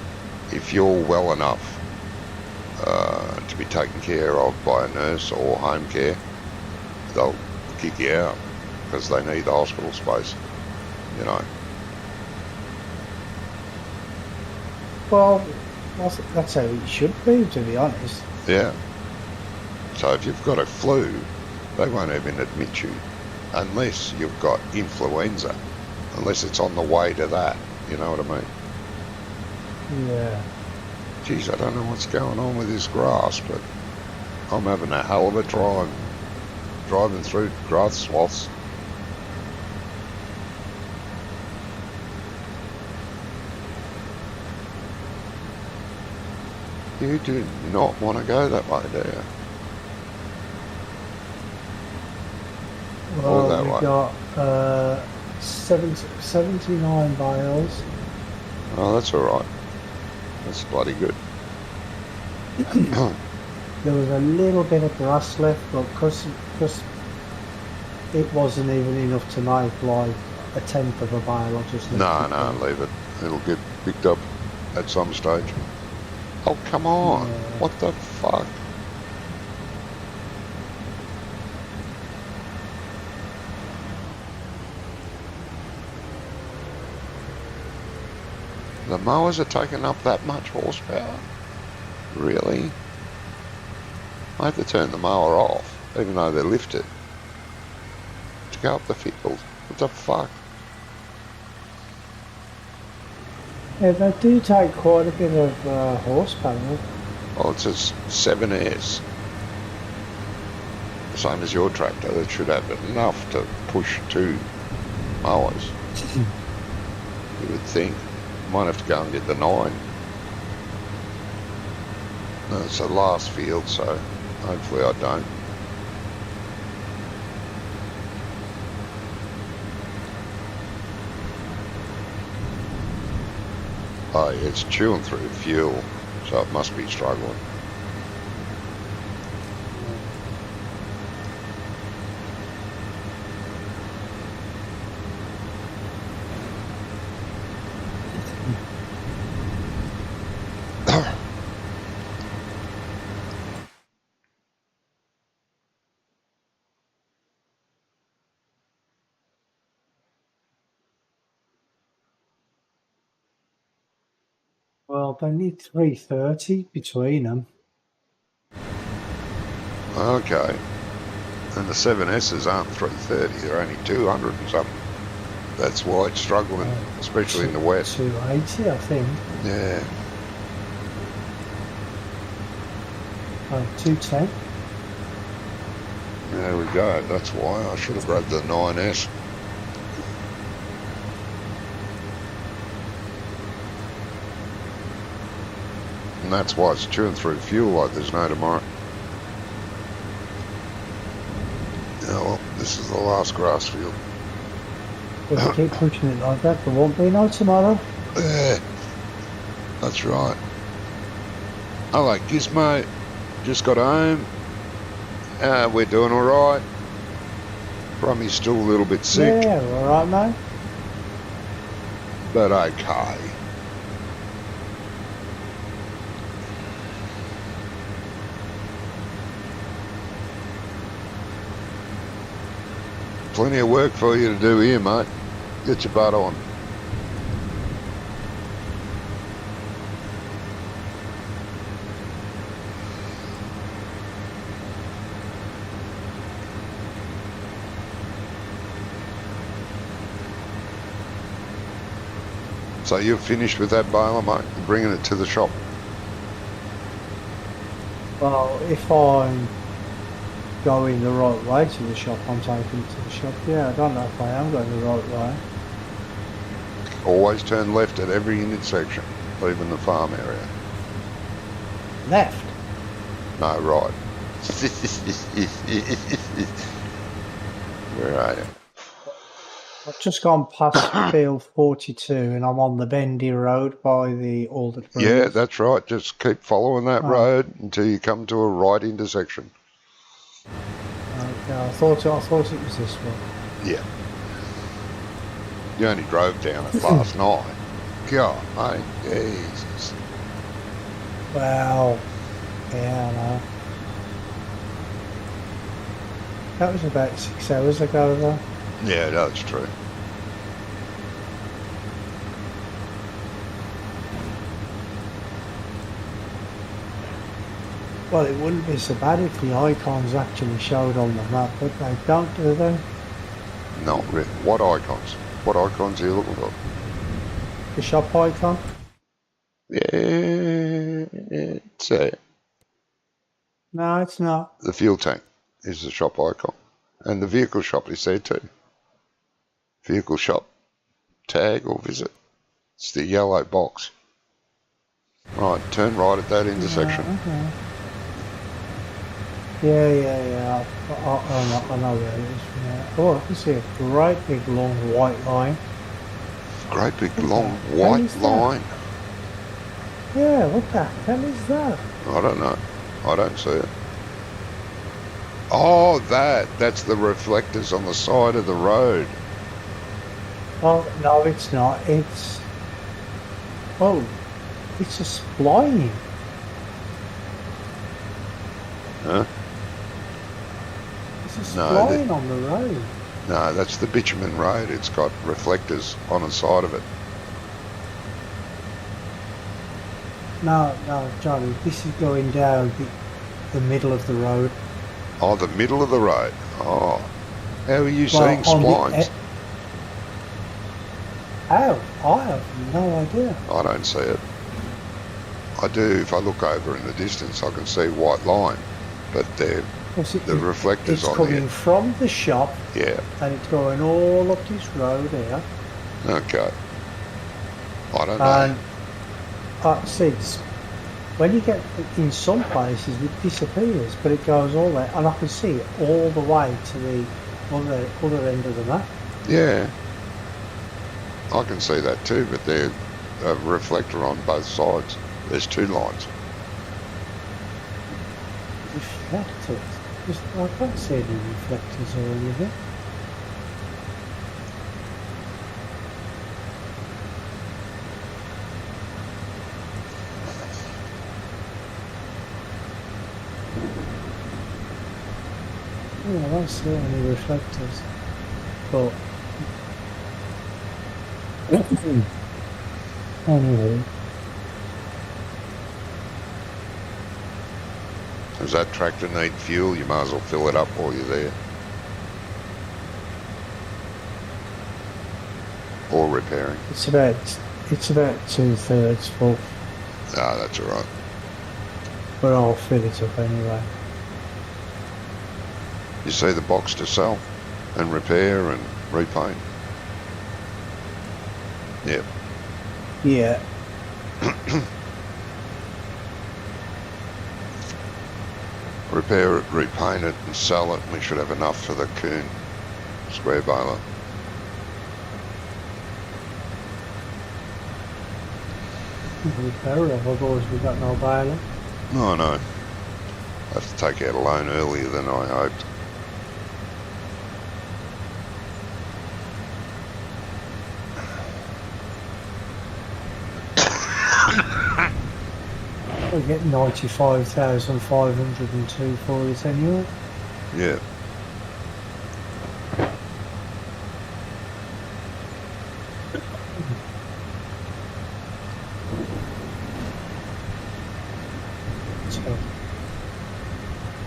If you're well enough to be taken care of by a nurse or home care, they'll kick you out because they need the hospital space, Well, that's how it should be, to be honest. Yeah. So if you've got a flu, they won't even admit you unless you've got influenza, unless it's on the way to that, you know what I mean? Yeah. Geez, I don't know what's going on with this grass, but I'm having a hell of a time driving through grass swaths. You do not want to go that way, do you? Well, we've got 79 bales. Oh, that's all right. That's bloody good. There was a little bit of grass left, but because it wasn't even enough to make like a tenth of a bale, I just left No, leave it. It'll get picked up at some stage. Oh, come on. Yeah. What the fuck? The mowers are taking up that much horsepower? Really? I have to turn the mower off, even though they're lifted, to go up the field. What the fuck? Yeah, they do take quite a bit of horsepower. Well, it's a 7S. Same as your tractor. That should have enough to push 2 mowers. You would think. Might have to go and get the 9. No, it's the last field, so hopefully I don't. Oh, yeah, it's chewing through fuel, so it must be struggling. Well, they need 330 between them. Okay. And the 7S's aren't 330, they're only 200 and something. That's why it's struggling, especially in the wet. 280, I think. Yeah. 210. There we go. That's why I should have grabbed the 9S. And that's why it's chewing through fuel like there's no tomorrow. this is the last grass field. If you keep pushing it like that, there won't be no tomorrow. Yeah, that's right. Hello, Gizmo. Just got home. We're doing all right. Brummy's still a little bit sick, Yeah, all right, mate. but okay. Plenty of work for you to do here, mate. Get your butt on. So you're finished with that baler, mate? You're bringing it to the shop? Well, if I'm going the right way to the shop, I'm taking it to the shop. Yeah, I don't know if I am going the right way. Always turn left at every intersection, leaving the farm area. Left? No, right. Where are you? I've just gone past field 42 and I'm on the bendy road by the Alder Breeze. Yeah, that's right. Just keep following that Oh. road until you come to a right intersection. Okay, I thought it was this one. Yeah. You only drove down it last night. God, mate, Jesus. Well, yeah, I know. That was about 6 hours ago, though. Yeah, that's true. Well, it wouldn't be so bad if the icons actually showed on the map, but they don't, do they? Not really. What icons? What icons are you looking for? The shop icon? Yeah, it's No, it's not. the fuel tank is the shop icon. And the vehicle shop is there too. Vehicle shop. Tag or visit. It's the yellow box. Right, turn right at that intersection. Yeah, okay. Yeah. I know where it is. Yeah. Oh, I can see a great big long white line. Great big What long the hell white is that? line. Yeah, what the hell is that? I don't know. I don't see it. Oh, that's the reflectors on the side of the road. Oh, no, it's not. It's a spline. Huh? It's a No, spline on the road. No, that's the bitumen road. It's got reflectors on the side of it. No, Johnny, this is going down the middle of the road. Oh, the middle of the road. Oh. How are you Well, seeing on the splines? How? I have no idea. I don't see it. I do. If I look over in the distance, I can see white line. But they're the reflectors It's on coming there. from the shop Yeah. and it's going all up this road here. Okay. I don't know. And see, when you get in some places it disappears, but it goes all there, and I can see it all the way to the other end of the map. Yeah. I can see that too, but they're a reflector on both sides. There's two lines. Reflectors? I can't see any reflectors or anything. Yeah, I don't see any reflectors. But anyway, Does that tractor need fuel? You might as well fill it up while you're there. Or repairing. it's about 2/3 full, Ah, that's all right. but I'll fill it up anyway. You see the box to sell and repair and repaint? Yep. Yeah. Repair it, repaint it and sell it, and we should have enough for the coon square baler. We better have, otherwise we got no baler. No, no. I have to take out a loan earlier than I hoped. We get 95,502 for it anyway. Yeah.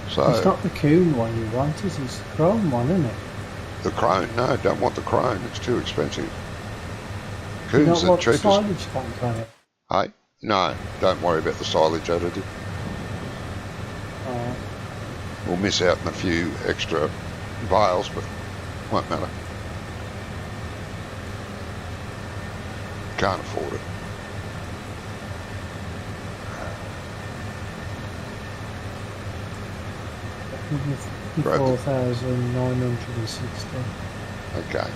So it's not the Coon one you want, it's the Chrome one, isn't it? the Crone, no, don't want the Crone, it's too expensive. You Coon's don't the want cheapest. silage tank on it. Hey, no, don't worry about the silage additive. We'll miss out on a few extra bales, but won't matter. Can't afford it. Right. 54,960. Okay.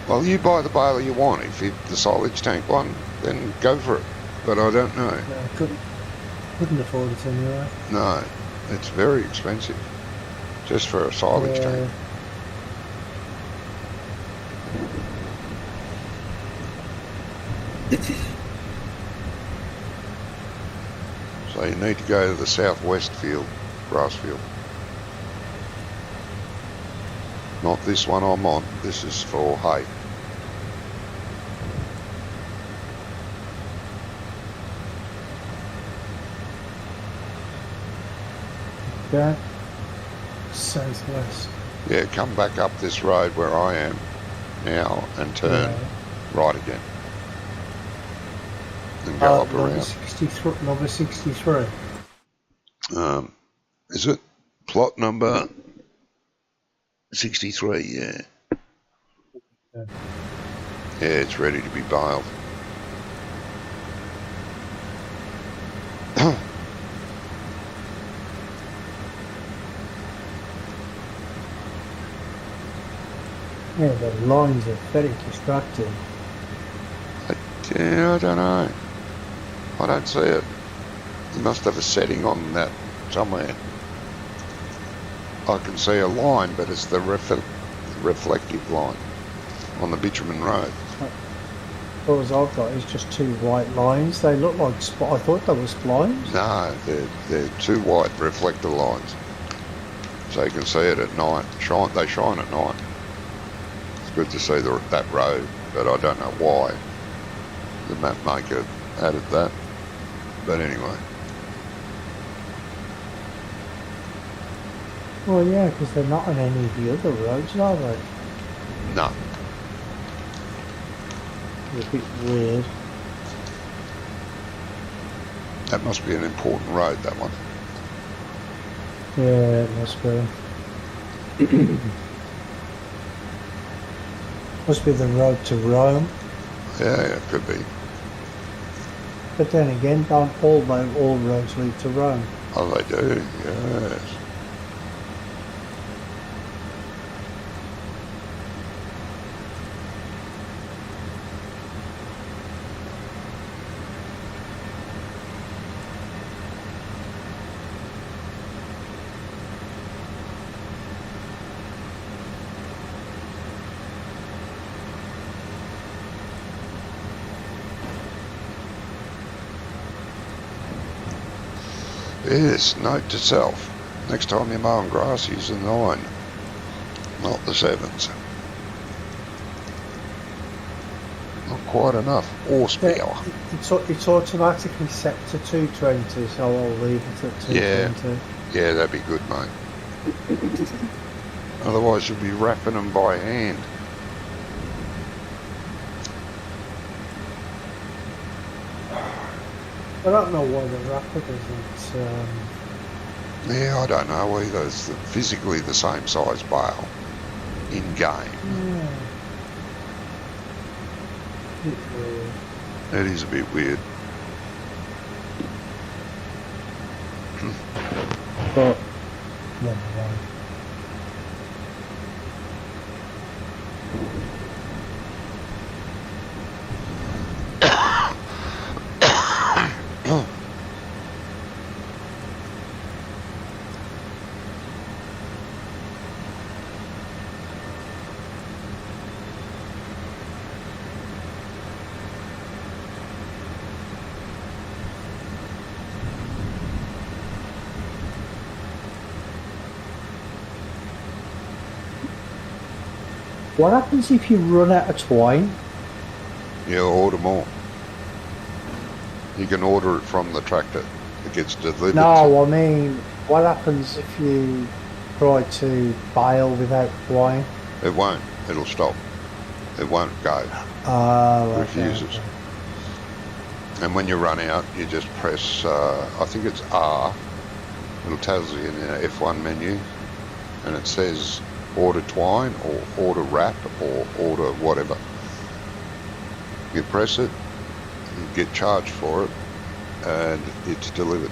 Well, you buy the baler you want. If you the silage tank one, then go for it. But I don't know. Yeah, I couldn't afford it anyway. No, it's very expensive. Just for a silage tank. So you need to go to the southwest field, grass field. Not this one I'm on. This is for hay. Yeah. Southwest. Yeah, come back up this road where I am now and turn right again. And go up around. 63, number 63. Is it plot number 63? Yeah. Yeah, it's ready to be baled. Yeah, the lines are very distracting. Yeah, I don't know. I don't see it. You must have a setting on that somewhere. I can see a line, but it's the reflective line on the bitumen road. All I've got is just two white lines. They look like I thought they were splines. No, they're two white reflector lines. So you can see it at night. They shine at night. It's good to see that road, but I don't know why the map maker added that. But anyway. Well, yeah, because they're not on any of the other roads, are they? No. It's a bit weird. That must be an important road, that one. Yeah, it must be. Must be the road to Rome. Yeah, it could be. But then again, don't all roads lead to Rome? Oh, they do, yes. Yes, note to self. Next time you're mowing grass, use the 9, not the 7s. Not quite enough horsepower. Yeah, it's automatically set to 220, so I'll leave it at 220. Yeah, that'd be good, mate. Otherwise you'll be wrapping them by hand. I don't know why the Rapid isn't. Yeah, I don't know either. It's physically the same size bale in game. Yeah. Bit weird. It is a bit weird. But Never mind. What happens if you run out of twine? You order more. You can order it from the tractor. It gets delivered. No, I mean, what happens if you try to bale without twine? It won't. It'll stop. It won't go. Oh, It refuses. Okay. And when you run out, you just press, I think it's R. It'll tell you in the F1 menu. And it says order twine or order wrap or order whatever. You press it, you get charged for it, and it's delivered.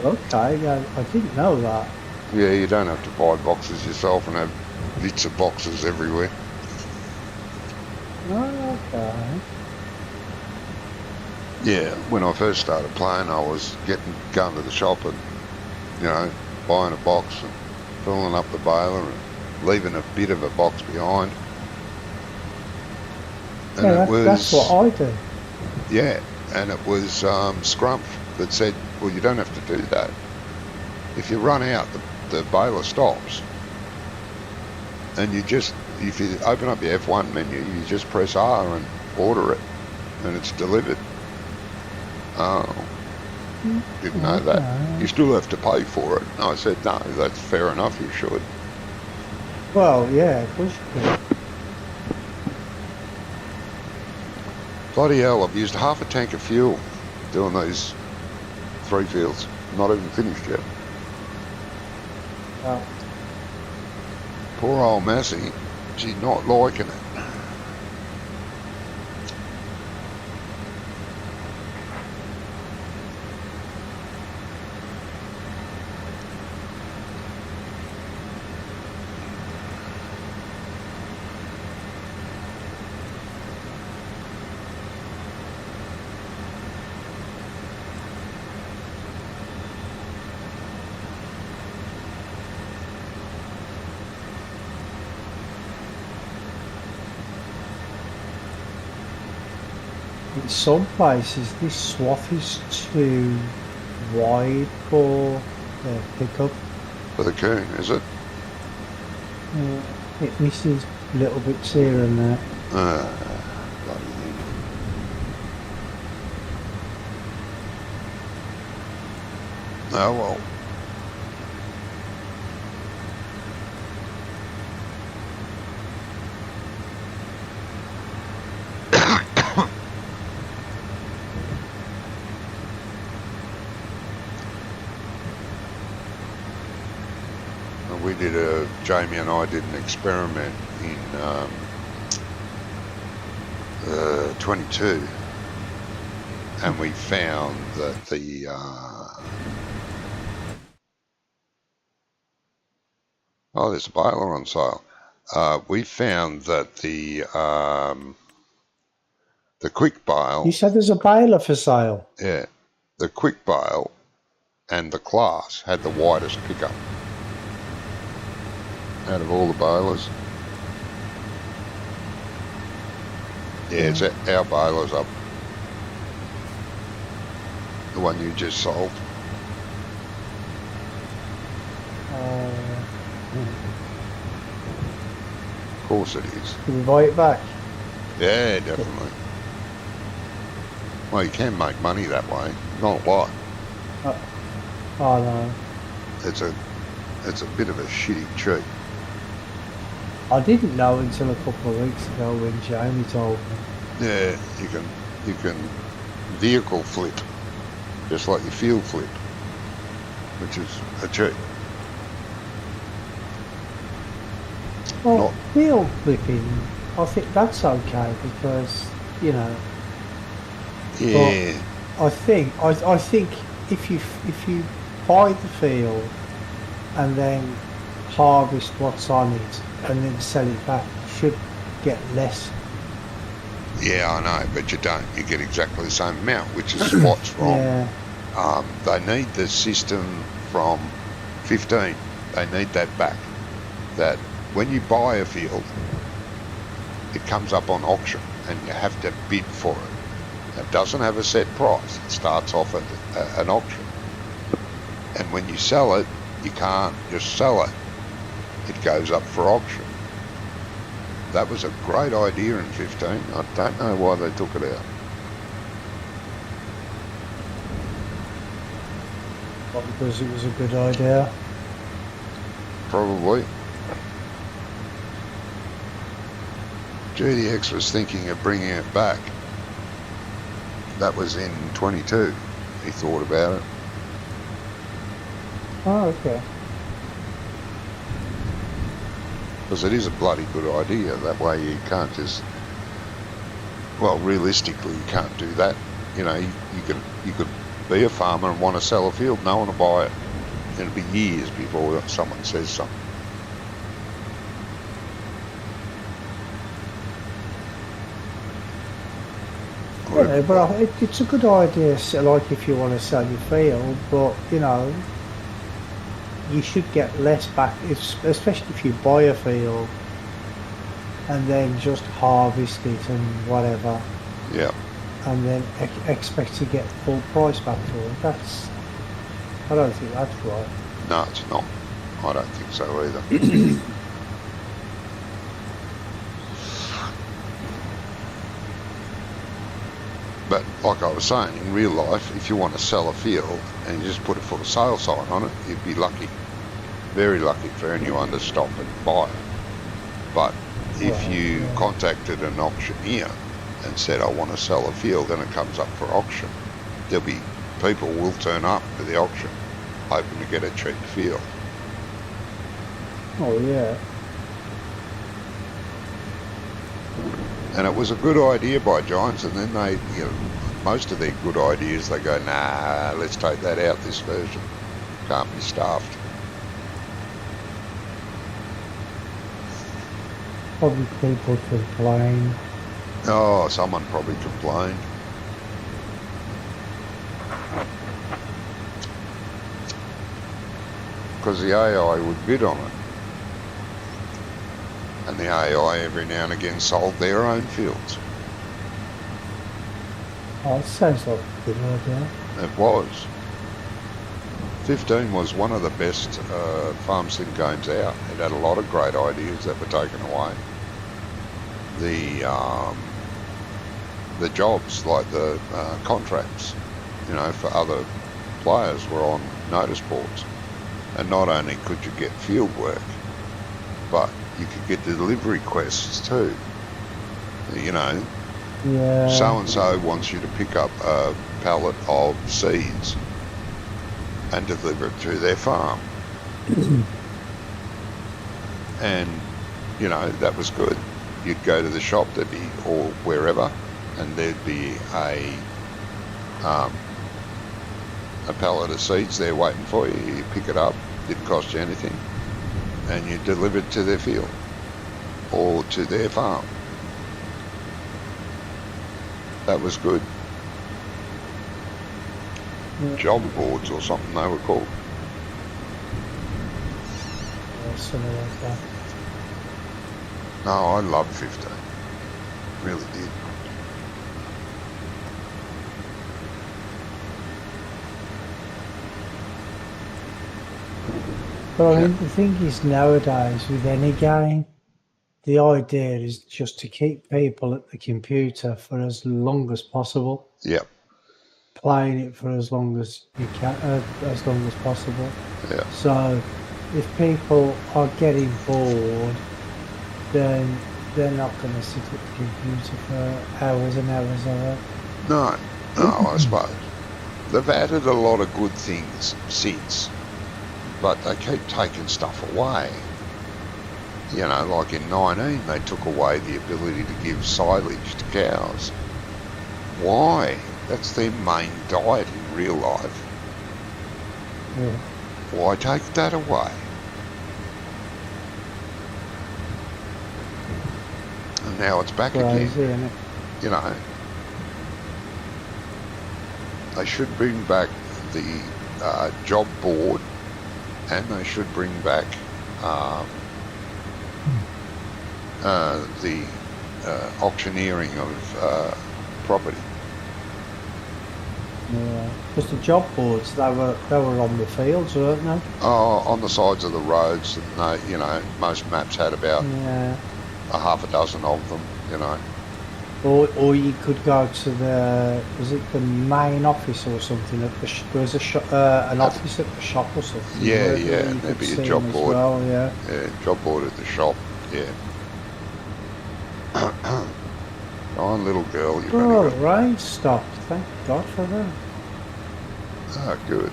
Okay, I didn't know that. Yeah, you don't have to buy boxes yourself and have bits of boxes everywhere. Oh, okay. Yeah, when I first started playing, I was going to the shop and, buying a box and filling up the baler and leaving a bit of a box behind. And Yeah, it was, that's what I do. Yeah, and it was Scrumph that said, well, you don't have to do that. If you run out, the baler stops. And if you open up your F1 menu, you just press R and order it, and it's delivered. Oh, didn't know that. You still have to pay for it. And I said, no, that's fair enough, you should. Well, yeah, of course you could. Bloody hell, I've used half a tank of fuel doing these 3 fields. Not even finished yet. Oh. Poor old Massey, she's not liking it. In some places, this swath is too wide for the pickup. For the coon, is it? It misses little bits here and there. Bloody thing. Oh well. Jamie and I did an experiment in 22, and we found that the there's a baler on sale. We found that the quick bale. You said there's a baler for sale. Yeah, the quick bale and the class had the widest pickup out of all the balers. Yeah, it's our baler's up. The one you just sold. Of course it is. Can we buy it back? Yeah, definitely. Well, you can make money that way. Not a lot. Oh no. It's a bit of a shitty treat. I didn't know until a couple of weeks ago when Jamie told me. Yeah, you can vehicle flip, just like your field flip, which is a treat. Well, field flipping, I think that's okay because, Yeah. But I think if you buy the field and then harvest what's on it and then sell it back, you should get less. Yeah, I know, but you don't. You get exactly the same amount, which is what's wrong. Yeah. They need the system from 15. They need that back. That when you buy a field, it comes up on auction and you have to bid for it. It doesn't have a set price. It starts off at an auction. And when you sell it, you can't just sell it. It goes up for auction. That was a great idea in 15. I don't know why they took it out. Not because it was a good idea. Probably. GDX was thinking of bringing it back. That was in 22. He thought about it. Oh, okay. Because it is a bloody good idea. That way you can't just... Well, realistically, you can't do that. You know, you could be a farmer and want to sell a field. No one will buy it. It'll be years before someone says something. Yeah, but it's a good idea, like if you want to sell your field, but you know, you should get less back, especially if you buy a field and then just harvest it and whatever. Yeah. And then expect to get full price back for it. I don't think that's right. No, it's not. I don't think so either. But like I was saying, in real life, if you want to sell a field and you just put a for sale sign on it, you'd be lucky. Very lucky for anyone to stop and buy it. But if you contacted an auctioneer and said, I want to sell a field, and it comes up for auction, there'll be people will turn up to the auction hoping to get a cheap field. Oh yeah. And it was a good idea by Giants, and then they, you know, most of their good ideas, they go, nah, let's take that out, this version. Can't be staffed. Probably people complain. Oh, someone probably complained. Because the AI would bid on it. And the AI every now and again sold their own fields. Oh, it sounds like a good idea. It was. 15 was one of the best farm sim games out. It had a lot of great ideas that were taken away. The jobs, like the contracts, you know, for other players were on notice boards. And not only could you get field work, but you could get delivery quests too. You know, Yeah. so-and-so wants you to pick up a pallet of seeds and deliver it to their farm. And, you know, that was good. You'd go to the shop, there'd be, or wherever, and there'd be a pallet of seeds there waiting for you. You pick it up, didn't cost you anything, and you deliver it to their field or to their farm. That was good. Yeah. Job boards or something they were called. Yeah, something like that. No, I loved 15. Really did. But I mean, the thing is nowadays with any game, the idea is just to keep people at the computer for as long as possible, Yep. playing it for as long as you can, as long as possible. Yeah. So if people are getting bored, then they're not going to sit at the computer for hours and hours of it. No, I suppose. They've added a lot of good things since, but they keep taking stuff away. You know, like in 19, they took away the ability to give silage to cows. Why? That's their main diet in real life. Yeah. Why take that away? And now it's back Crazy, again. isn't it? You know, they should bring back the job board, and they should bring back the auctioneering of property. Yeah. Because the job boards, they were on the fields, weren't they? Oh, on the sides of the roads, and they, you know, most maps had about a half a dozen of them. You know. Or you could go to was it the main office or something? There was an office at the shop or something. Yeah, where yeah, you there'd could be a see job them as board. well, yeah. Yeah, job board at the shop. Yeah. Go on, little girl, you've only got... rain stopped. Thank God for that. Oh, good.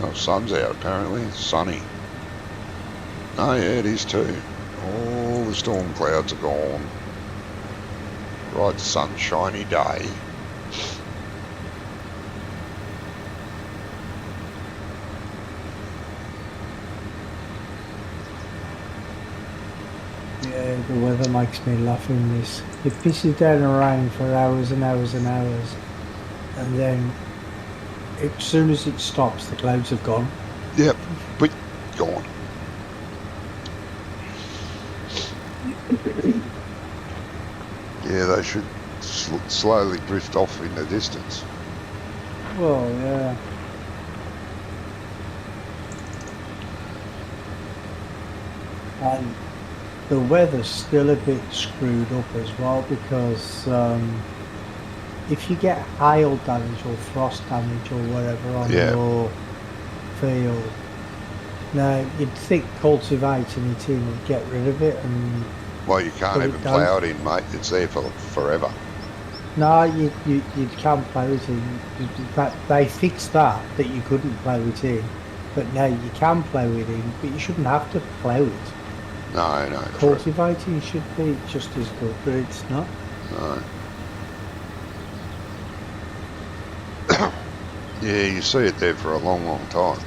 Oh, sun's out apparently. It's sunny. Oh, yeah, it is too. All the storm clouds are gone. Bright sunshiny day. Yeah, the weather makes me laugh in this. It pisses down and rain for hours and hours and hours. And then, as soon as it stops, the clouds have gone. Yep, but gone. Yeah, they should slowly drift off in the distance. Well, yeah. And the weather's still a bit screwed up as well, because if you get hail damage or frost damage or whatever on your field, now you'd think cultivating it in would get rid of it. And well, you can't even plough it in, mate. It's there for forever. No, you can plough it in. They fixed that you couldn't plough it in, but now you can plough it in, but you shouldn't have to plough it. No. Cultivating should be just as good, but it's not. No. Yeah, you see it there for a long, long time.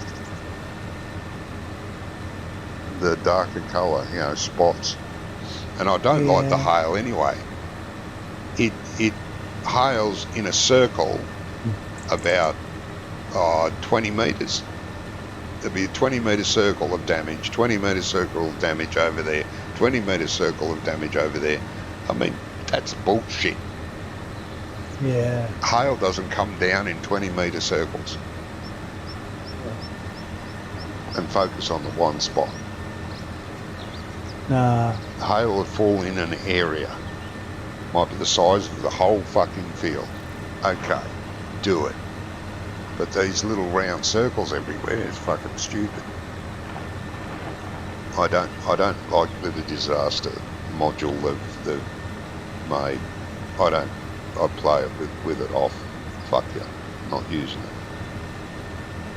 The darker colour, you know, spots. And I don't like the hail anyway. It hails in a circle about 20 metres. There'll be a 20-metre circle of damage, 20-metre circle of damage over there, 20-metre circle of damage over there. I mean, that's bullshit. Yeah. Hail doesn't come down in 20-metre circles and focus on the one spot. Nah. Hail will fall in an area. Might be the size of the whole fucking field. Okay, do it. But these little round circles everywhere is fucking stupid. I don't like the disaster module they've made. I play it with it off. Fuck you, not using it.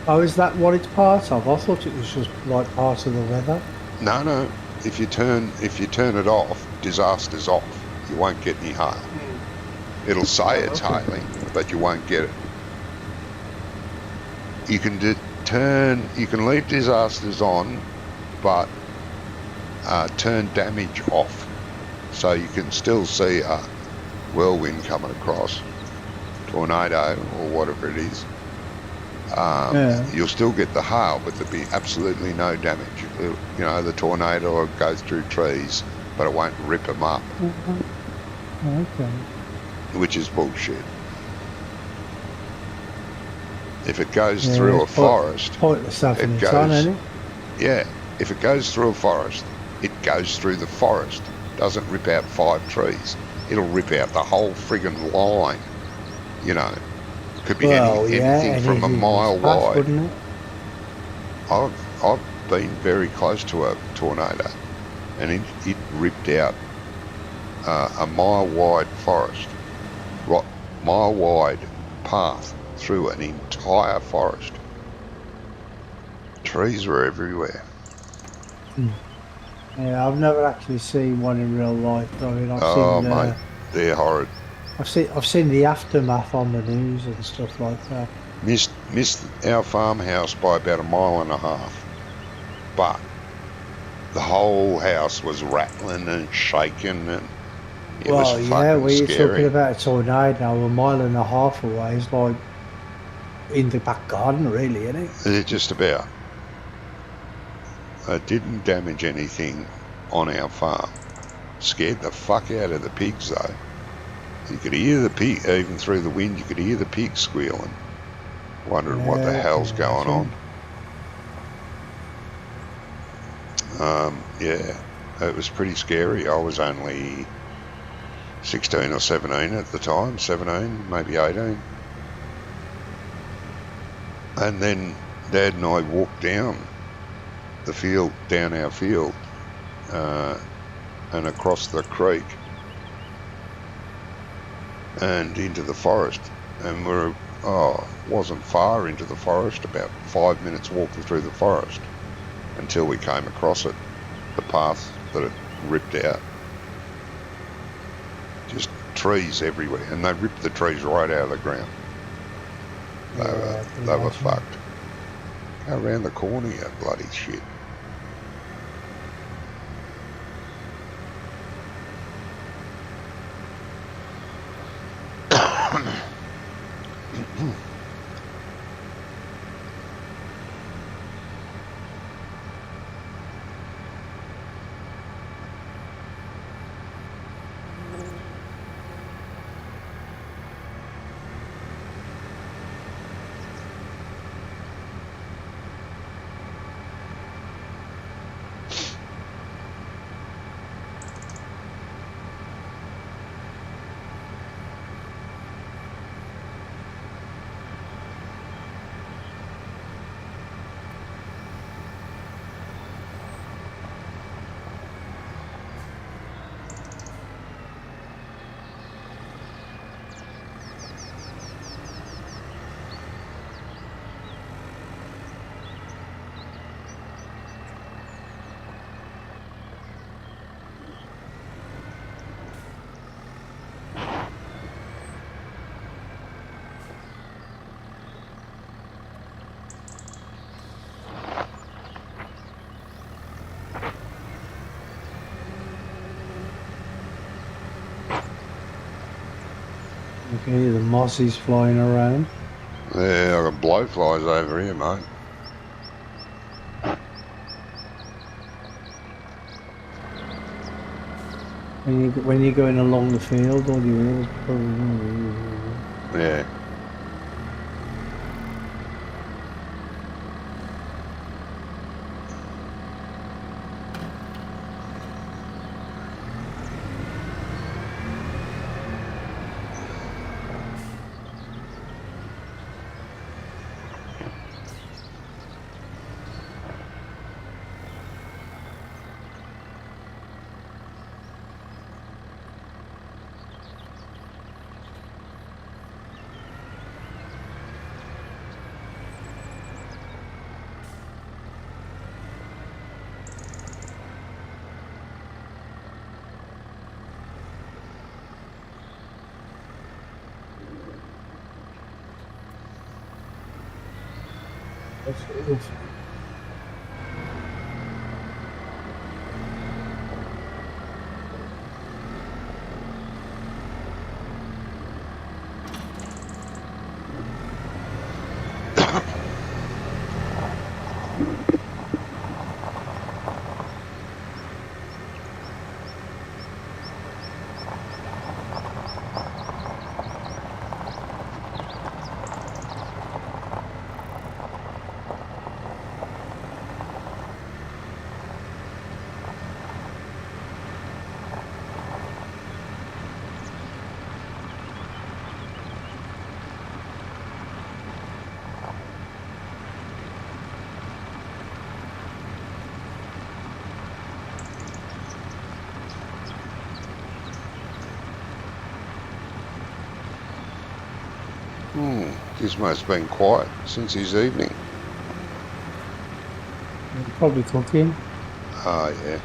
Oh, is that what it's part of? I thought it was just like part of the weather. No. If you turn it off, disaster's off. You won't get any hail. It'll say it's hailing, but you won't get it. You can you can leave disasters on, but turn damage off, so you can still see a whirlwind coming across, tornado or whatever it is. You'll still get the hail, but there'll be absolutely no damage. You know, the tornado will go through trees, but it won't rip them up. Okay. Which is bullshit. If it goes through a forest, pointless having it on, isn't it? Yeah, if it goes through a forest, it goes through the forest. Doesn't rip out 5 trees. It'll rip out the whole friggin' line. You know, could be anything from a mile wide. Wouldn't it? I've been very close to a tornado, and it ripped out a mile wide forest, mile wide path through an entire forest. Trees were everywhere. Yeah, I've never actually seen one in real life. I mean, I've Oh, seen, mate, they're horrid. I've seen the aftermath on the news and stuff like that. Missed our farmhouse by about 1.5 miles, but the whole house was rattling and shaking, and it was Well, yeah, fucking where you're talking scary. about a tornado 1.5 miles away is like in the back garden, really, isn't it? Just about. It didn't damage anything on our farm. Scared the fuck out of the pigs, though. You could hear the pig, even through the wind, you could hear the pigs squealing, wondering what the Yeah, I can hell's going imagine. on. Yeah, it was pretty scary. I was only 16 or 17 at the time, 17, maybe 18. And then Dad and I walked down the field, down our field, and across the creek and into the forest. And wasn't far into the forest, about 5 minutes walking through the forest until we came across it, the path that it ripped out. Just trees everywhere, and they ripped the trees right out of the ground. Yeah, I can They were imagine. fucked. Go around the corner, you bloody shit. You can hear the mozzies flying around. Yeah, I got blowflies over here, mate. When you're going along the field, all you hear is Yeah. Gizmo's been quiet since his evening. probably cooking. Oh, yeah.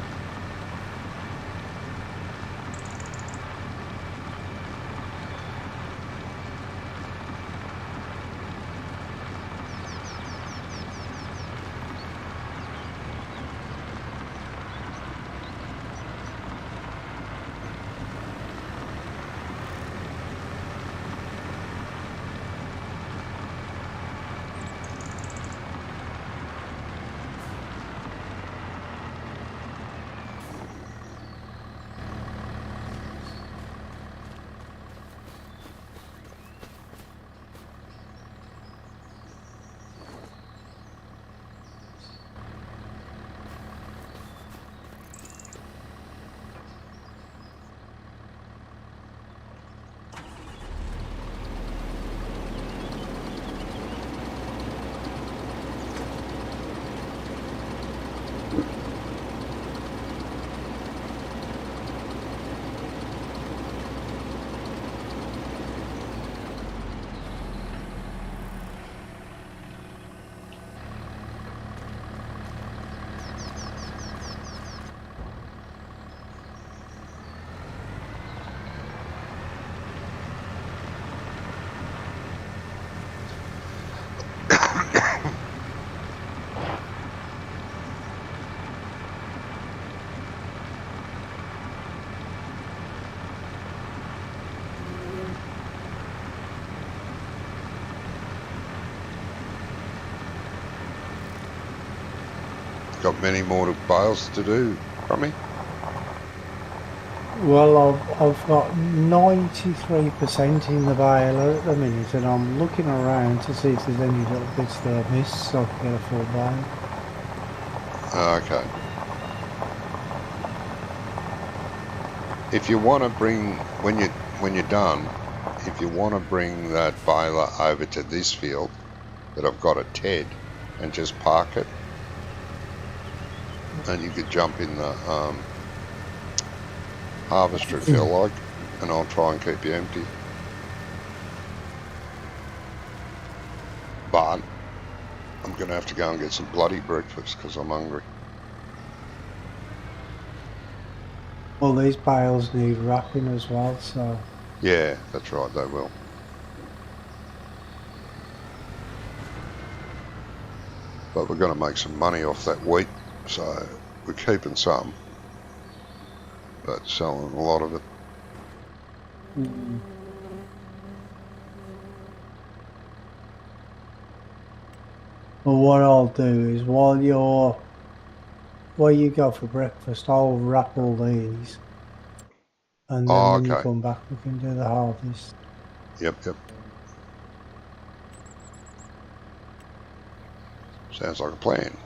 Got many more bales to do, Crummy? Well, I've got 93% in the baler at the minute, and I'm looking around to see if there's any little bits that I missed so I can get a full bale. Okay. If you want to bring, when you're done, if you want to bring that baler over to this field that I've got at Ted and just park it, and you could jump in the harvester if you like, and I'll try and keep you empty. But I'm going to have to go and get some bloody breakfast because I'm hungry. Well, these bales need wrapping as well, so Yeah, that's right, they will. But we're going to make some money off that wheat, so we're keeping some, but selling a lot of it. Well, what I'll do is while you go for breakfast, I'll wrap all these, and then Oh, when you okay. come back, we can do the harvest. Yep. Sounds like a plan.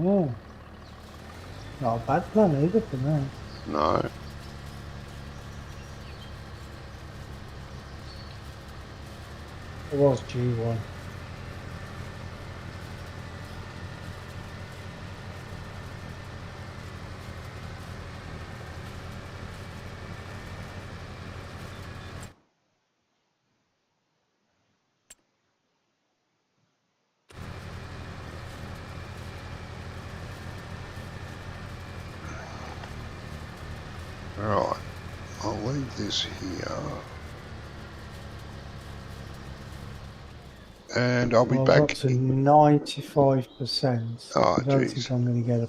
Yeah, not a bad plan either for me. No. It was G1. Alright, I'll leave this here. And I'll be Well, I've got back. to 95%. Oh, I don't think geez. I'm going to get a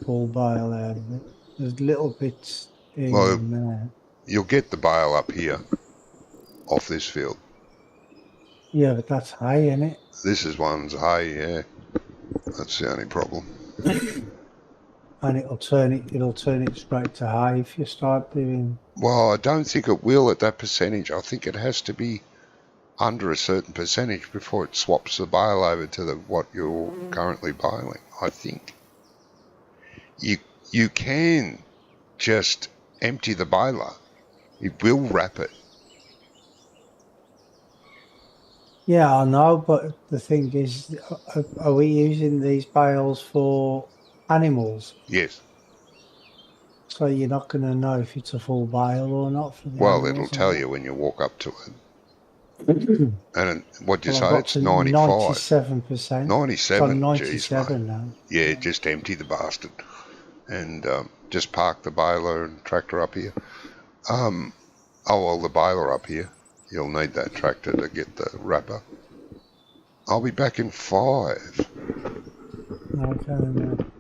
full bale out of it. There's little bits here Well, and there. you'll get the bale up here off this field. Yeah, but that's hay, isn't it? This is one's hay, yeah. That's the only problem. And it'll turn it straight to hay if you start doing. Well, I don't think it will at that percentage. I think it has to be under a certain percentage before it swaps the bale over to what you're currently baling. I think you can just empty the baler. It will wrap it. Yeah, I know, but the thing is, are we using these bales for animals? Yes. So you're not going to know if it's a full bale or not for the Well, it'll animals, tell are you when you walk up to it. you? And what you Well, I've say, got it's to 95. 97%. It's on 97, geez, mate. 97 now. Yeah, just empty the bastard and just park the baler and tractor up here. The baler up here. You'll need that tractor to get the wrapper. I'll be back in 5. Okay, then.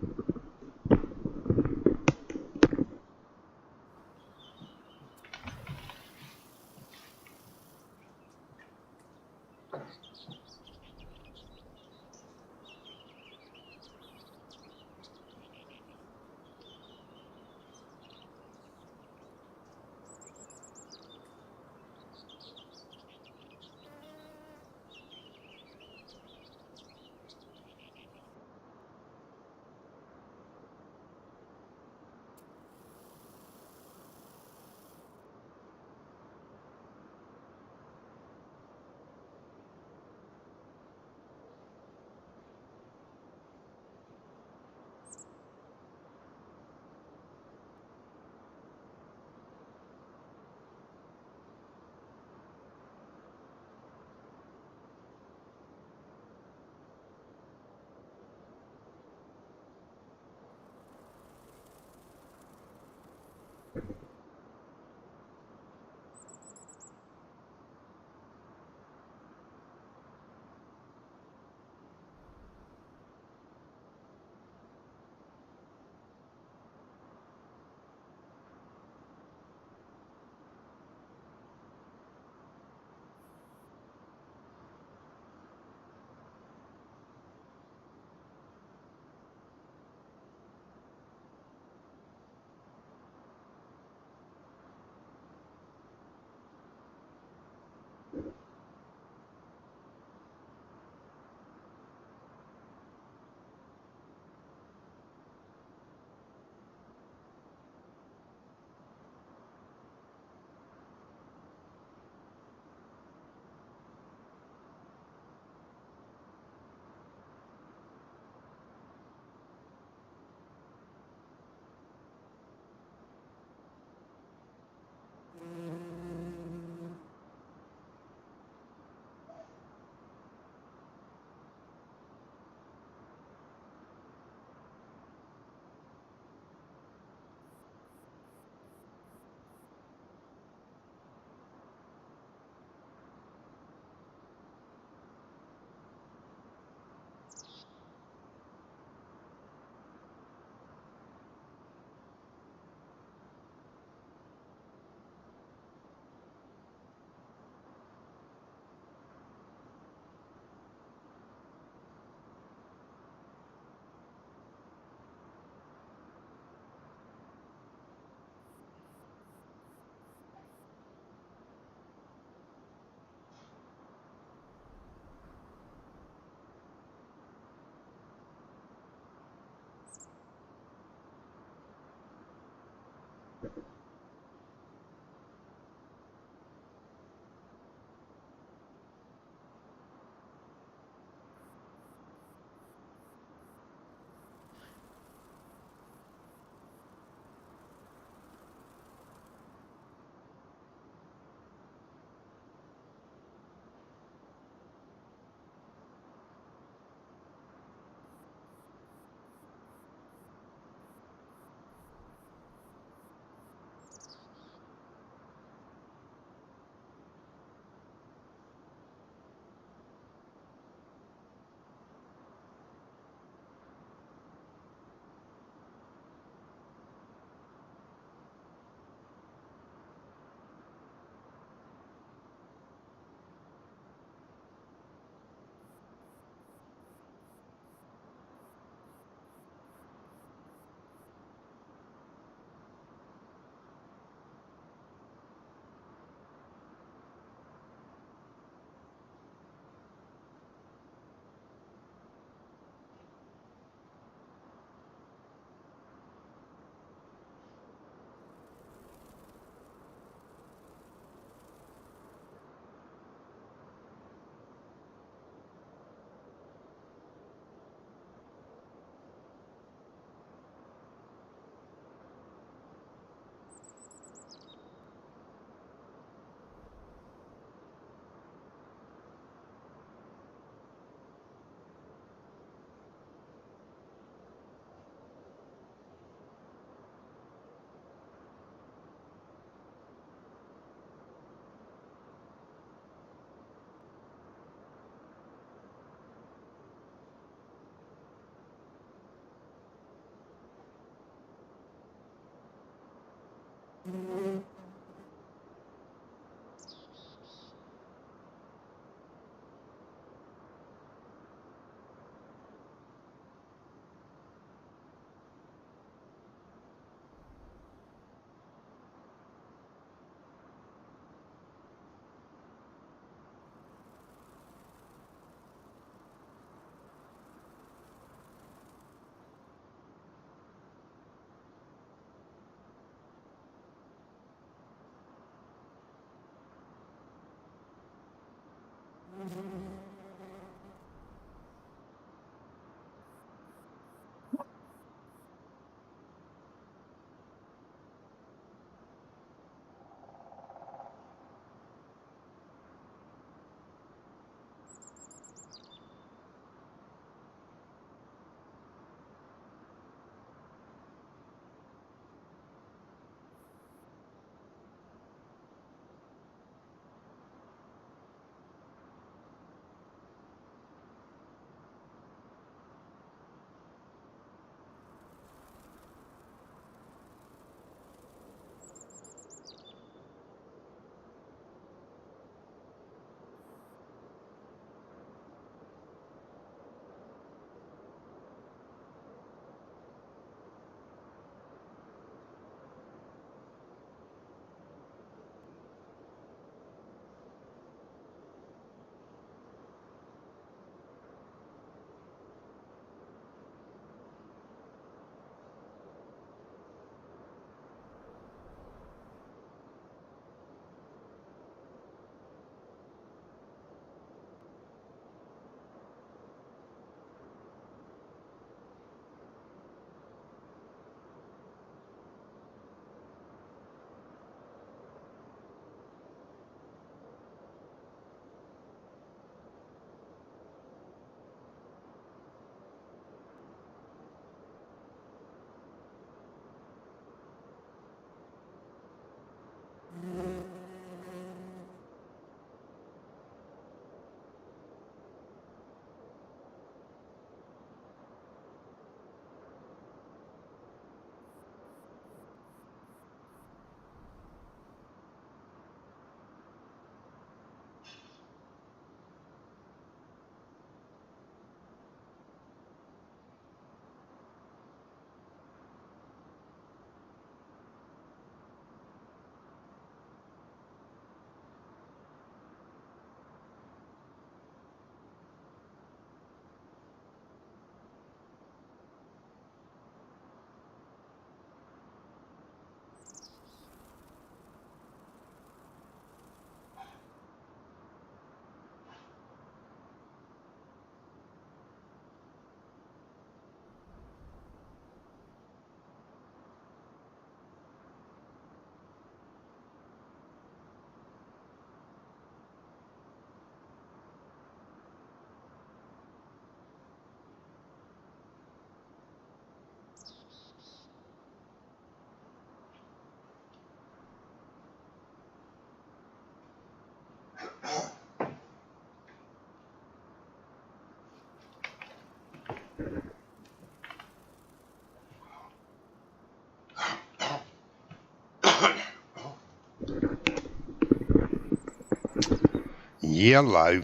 yellow.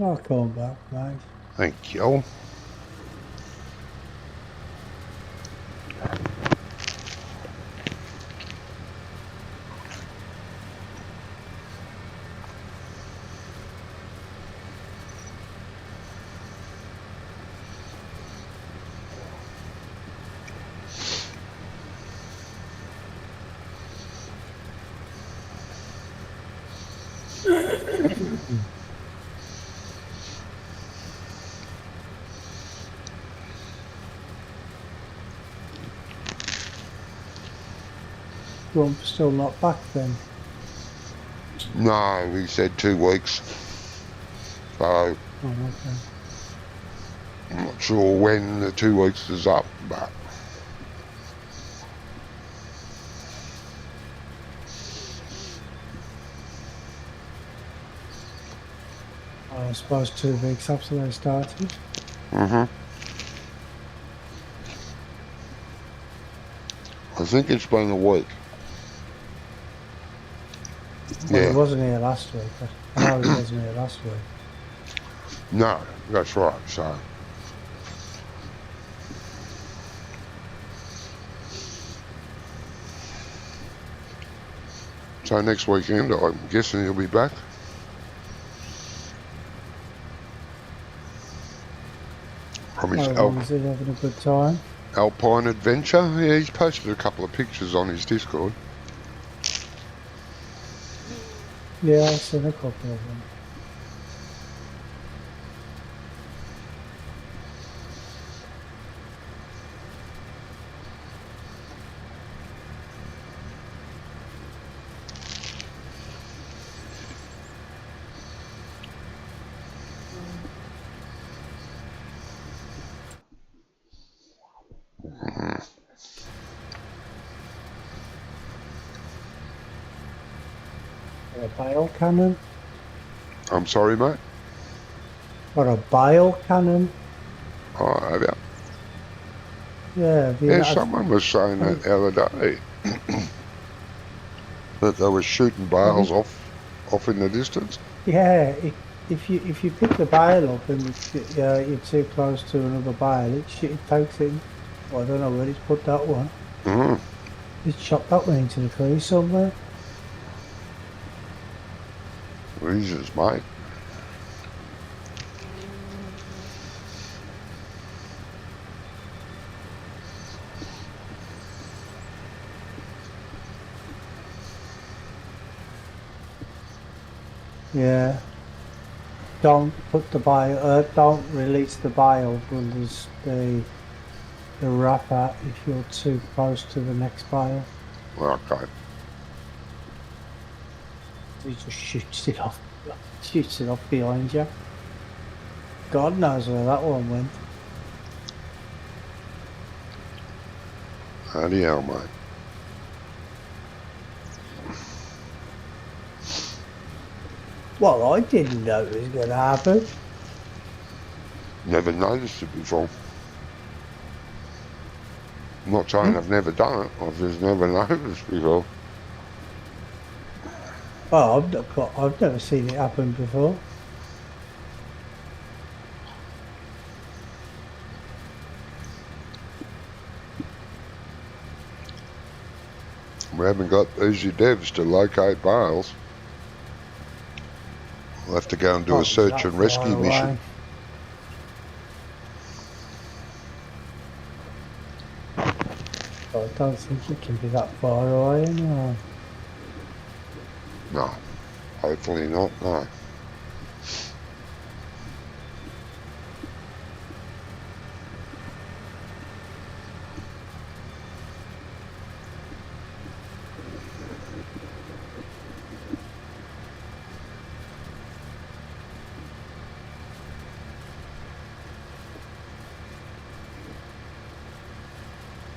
I'll come back, mate. Thank you. Grump's still not back then. No, he said 2 weeks. So Oh, okay. I'm not sure when the 2 weeks is up, but I suppose 2 weeks after they started. I think it's been a week. Well, Yeah. he wasn't here last week. I know he wasn't here last week. No, that's right. So next weekend, I'm guessing he'll be back. From his How long is he having a good time? Alpine adventure. Yeah, he's posted a couple of pictures on his Discord. Yeah, I've seen a couple of them. A bile cannon? I'm sorry, mate. Or a bile cannon? Oh, have you? Yeah, Yeah, someone was saying that the other day. That they were shooting bales off in the distance. Yeah, if you pick the bile up and you're too close to another bile, it takes it. Well, I don't know where it's put that one. It's chopped that one into the tree somewhere. Jesus, mate. Yeah. Don't put the bile. Don't release the bile when there's the wrapper if you're too close to the next bile. Okay. He just shoots it off. Shoots it off behind you. God knows where that one went. Bloody hell, mate. Well, I didn't know it was going to happen. Never noticed it before. I'm not saying I've never done it. I've just never noticed before. Well, I've never seen it happen before. We haven't got easy devs to locate bales. We'll have to go and do a search and rescue mission. I don't think it can be that far away anyway. No, hopefully not, no.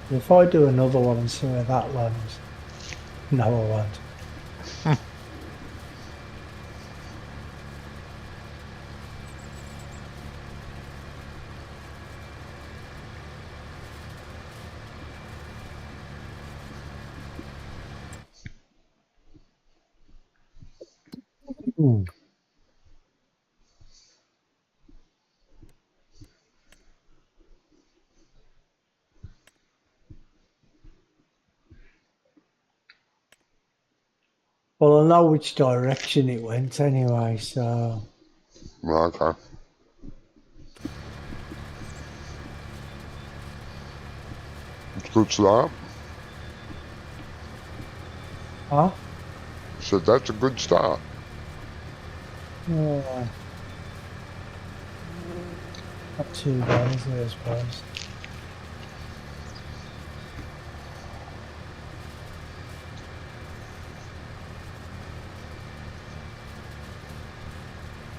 If I do another one and see where that lands, no, I won't. Hmm. Well, I know which direction it went anyway, so Okay. It's a good start. huh? So that's a good start. Yeah, not too bad, is it? I suppose.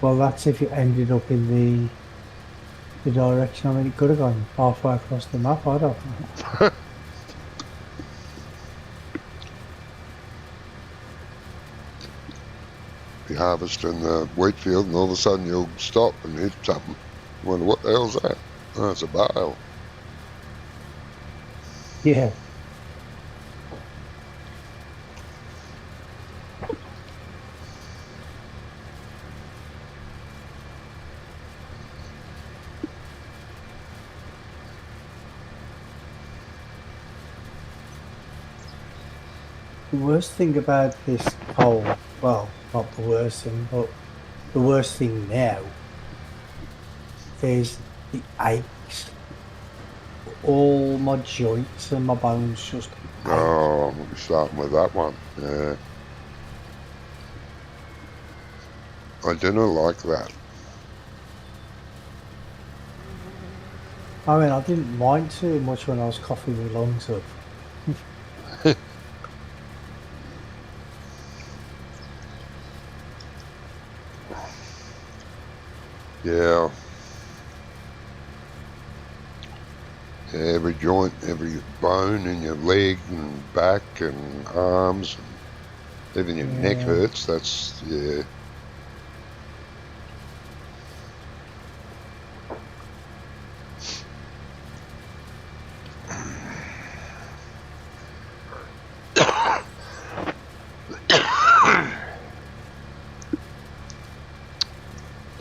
Well, that's if it ended up in the direction. I mean, it could have gone halfway across the map. I don't know. Be harvesting the wheat field and all of a sudden you'll stop and hit something. Wonder what the hell's that? Oh, it's a bale. Yeah. The worst thing about this cold, well, not the worst thing, but the worst thing now is the aches. All my joints and my bones just ache. Oh, we'll be starting with that one. Yeah. I didn't like that. I mean, I didn't mind too much when I was coughing my lungs up. Yeah. Every joint, every bone in your leg and back and arms, and even your neck Yeah. hurts. That's, yeah.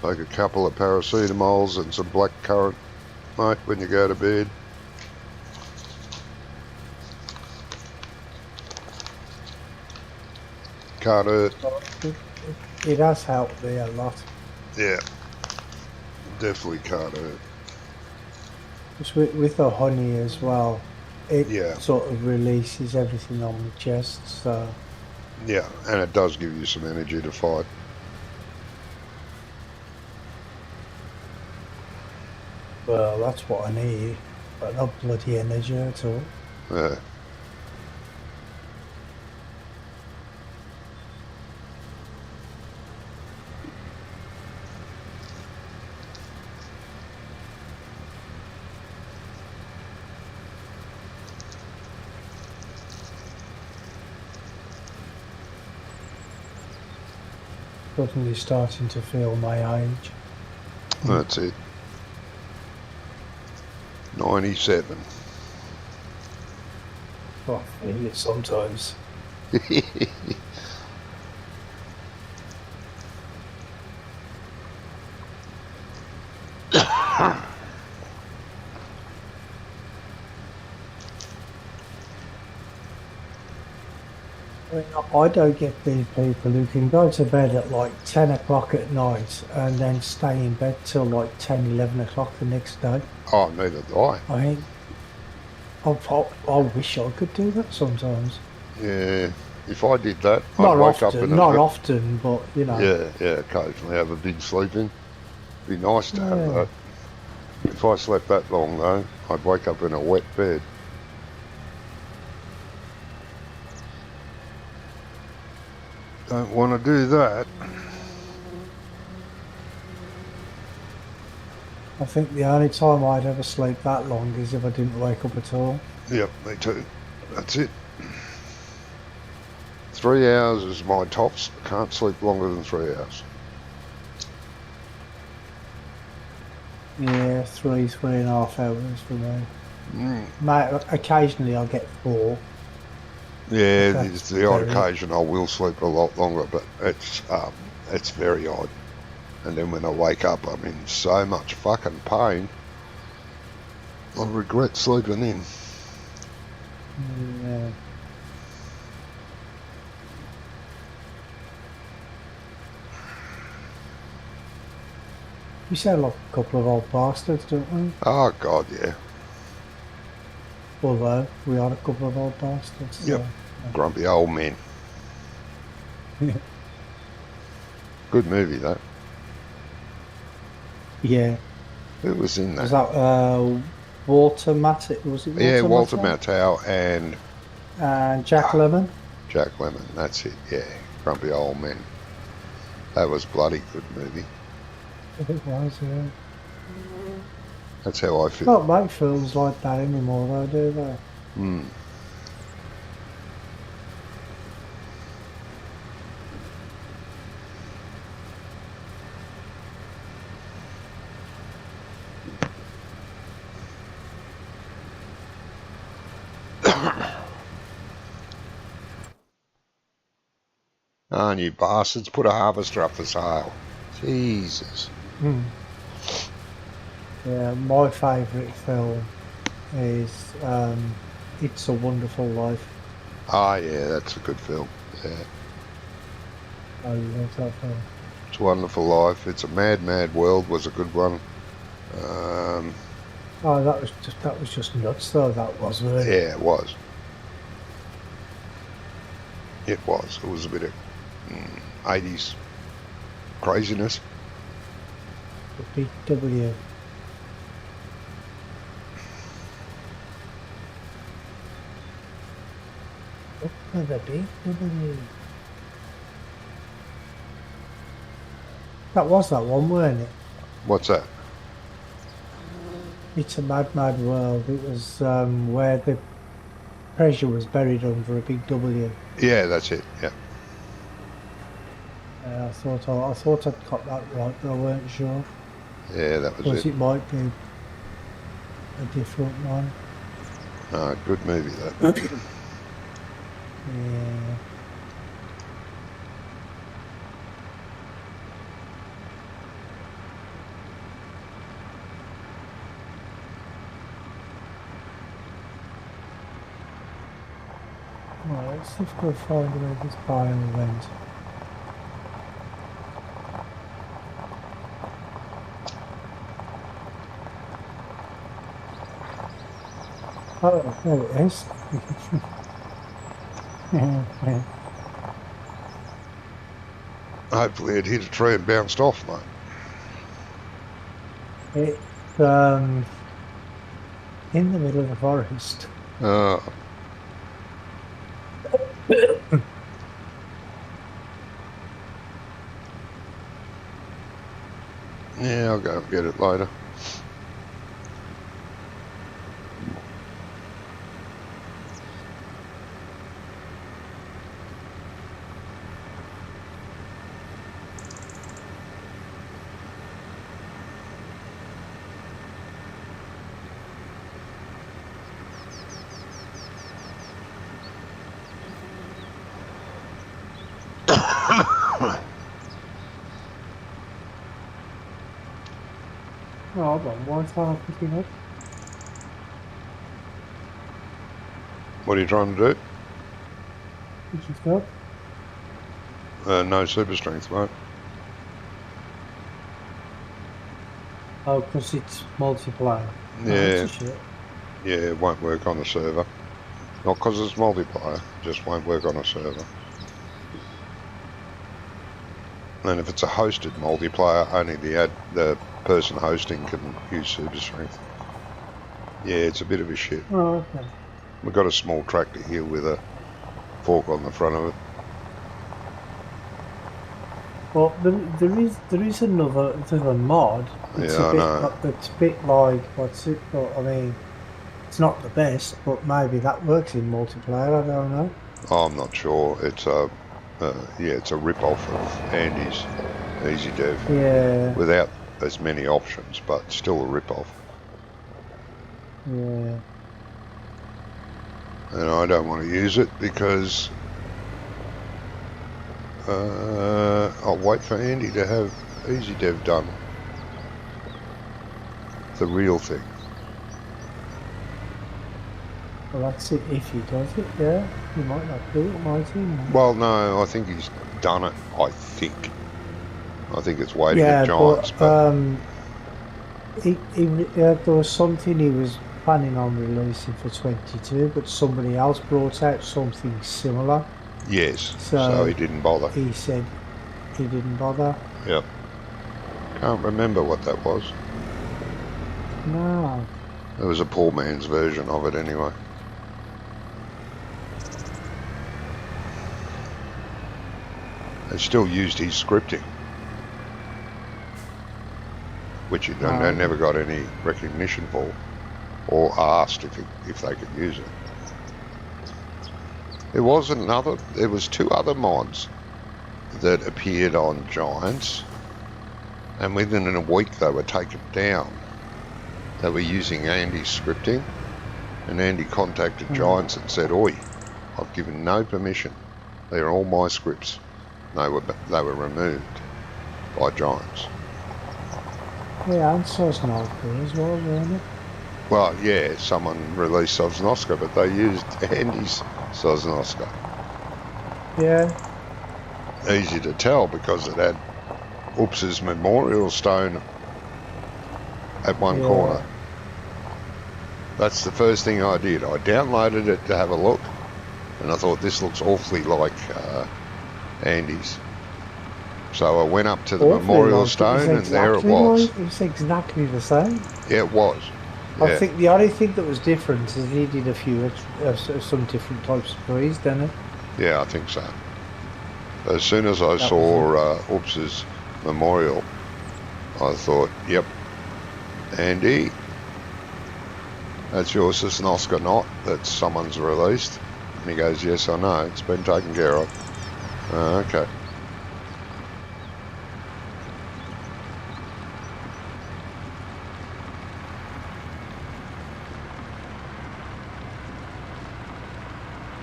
Take a couple of paracetamols and some black currant, mate, when you go to bed. Can't hurt. It has helped me a lot. Yeah, definitely can't hurt. Just with the honey as well, it Yeah, sort of releases everything on my chest. So, yeah, and it does give you some energy to fight. well, that's what I need. But not bloody energy at all. Yeah. Suddenly starting to feel my age. That's it. 97. Oh, I feel it sometimes. I mean, I don't get these people who can go to bed at like 10 o'clock at night and then stay in bed till like 10, 11 o'clock the next day. Oh, neither do I. I mean, I wish I could do that sometimes. Yeah, if I did that, I'd Not wake up in often, a not often, but yeah, yeah, occasionally have a big sleep in. Be nice to have yeah. that. If I slept that long though, I'd wake up in a wet bed. Don't want to do that. I think the only time I'd ever sleep that long is if I didn't wake up at all. Yep, me too. That's it. 3 hours is my tops. Can't sleep longer than 3 hours. Yeah, 3.5 hours for me. Mm. Mate, occasionally I'll get 4. Yeah, But it's that's the odd very, occasion I will sleep a lot longer, but it's It's very odd. And then when I wake up, I'm in so much fucking pain. I regret sleeping in. Yeah. We sound like a couple of old bastards, don't we? Oh, God, yeah. Although we are a couple of old bastards. So, Yep. Grumpy old men. Good movie, though. yeah. Who was in Was that? that Walter Matthau? Was it Walter Yeah, Walter Matthau? Matthau and And Jack Lemmon? Jack Lemmon. That's it, yeah. Grumpy old men. That was bloody good movie. It was, yeah. That's how I feel. Don't make films like that anymore, though, do they? Hmm. Oh, you bastards, put a harvester up for sale. Jesus. Yeah, my favourite film is It's a Wonderful Life. Oh, yeah, that's a good film. Yeah. I love that film. It's a Wonderful Life. It's a Mad, Mad World was a good one. Oh, that was just nuts, though. That was, wasn't it? Yeah, it was. It was. It was a bit of 80s craziness. The Big W. Look for the Big W. That was that one, weren't it? What's that? It's a Mad, Mad World. It was where the treasure was buried under a big W. Yeah, that's it. Yeah. I thought I'd got that right, but I weren't sure. Yeah, that was Because it. it might be a different one. Good movie, that. Yeah. Right, let's see if we can find where this bio went. Oh, there it is. Hopefully it hit a tree and bounced off, mate. It's in the middle of the forest. Yeah, I'll go and get it later. Oh, but why start picking up? What are you trying to do? Picking stuff? No super strength, mate. Oh, because it's multiplayer. Yeah. Oh, that's a shit. Yeah, it won't work on the server. Not because it's multiplayer, just won't work on a server. And if it's a hosted multiplayer, only the person hosting can use super strength. Yeah, it's a bit of a shit. Oh, okay. We've got a small tractor here with a fork on the front of it. Well, there is another mod. It's Yeah, a I bit know. it's a bit like what's it? But I mean, it's not the best, but maybe that works in multiplayer. I don't know. Oh, I'm not sure. It's a it's a rip-off of Andy's Easy Dev Yeah, without as many options, but still a rip-off. yeah. And I don't want to use it because I'll wait for Andy to have Easy Dev done. The real thing. Well, that's it. If he does it, yeah, he might not do it, might he? Well, no, I think he's done it. I think it's waiting at Yeah, Giants, but there was something he was planning on releasing for 22, but somebody else brought out something similar. yes, so So he didn't bother. he said he didn't bother. Yep. Can't remember what that was. No. It was a poor man's version of it anyway. They still used his scripting, which they never got any recognition for, or asked if they could use it. There was two other mods that appeared on Giants, and within a week they were taken down. They were using Andy's scripting, and Andy contacted Giants and said, "Oi, I've given no permission. They're all my scripts." They were removed by Giants. Yeah, and Sosnoka as well, weren't it? Well, yeah, someone released Sosnoska, but they used Andy's Sosnoska. Yeah. Easy to tell because it had Oops's memorial stone at one corner. That's the first thing I did. I downloaded it to have a look, and I thought this looks awfully like Andy's. So I went up to the memorial stone, and there it was. It was exactly the same. Yeah, it was. Yeah. I think the only thing that was different is he did a few some different types of trees, didn't he? Yeah, I think so. As soon as I saw Oops's memorial, I thought, yep, Andy, that's your Sosnoska knot that someone's released. And he goes, yes, I know, it's been taken care of. Okay.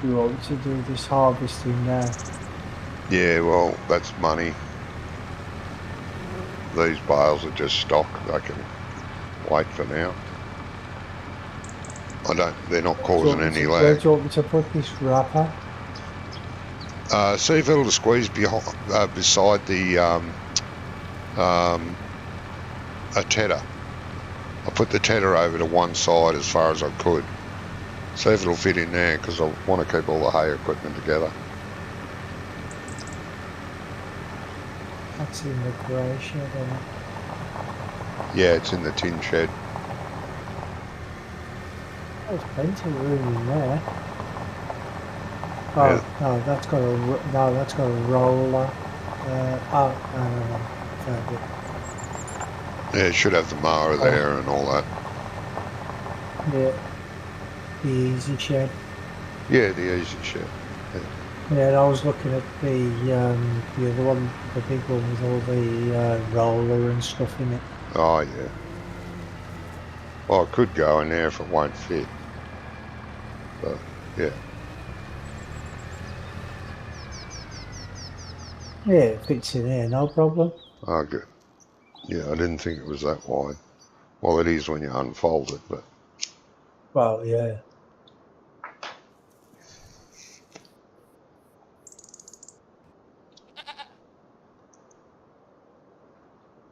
You want to do this harvesting now? Yeah, well, that's money. These bales are just stock. They can wait for now. They're not causing any lag. Where do you want me to put this wrapper? See if it'll squeeze beside the a tedder. I put the tedder over to one side as far as I could. See if it'll fit in there, because I want to keep all the hay equipment together. That's in the grey shed, isn't it? Yeah, it's in the tin shed. There's plenty of room in there. Oh, Yeah. no, that's got a roller. No. Found it. Yeah, it should have the mower there and all that. Yeah. The easy shed. Yeah, the easy shed. Yeah, and I was looking at the other one, the big one with all the roller and stuff in it. Oh, yeah. Well, it could go in there if it won't fit. But, yeah. Yeah, it fits in there, no problem. Oh, good. Yeah, I didn't think it was that wide. Well, it is when you unfold it, but... Well, yeah.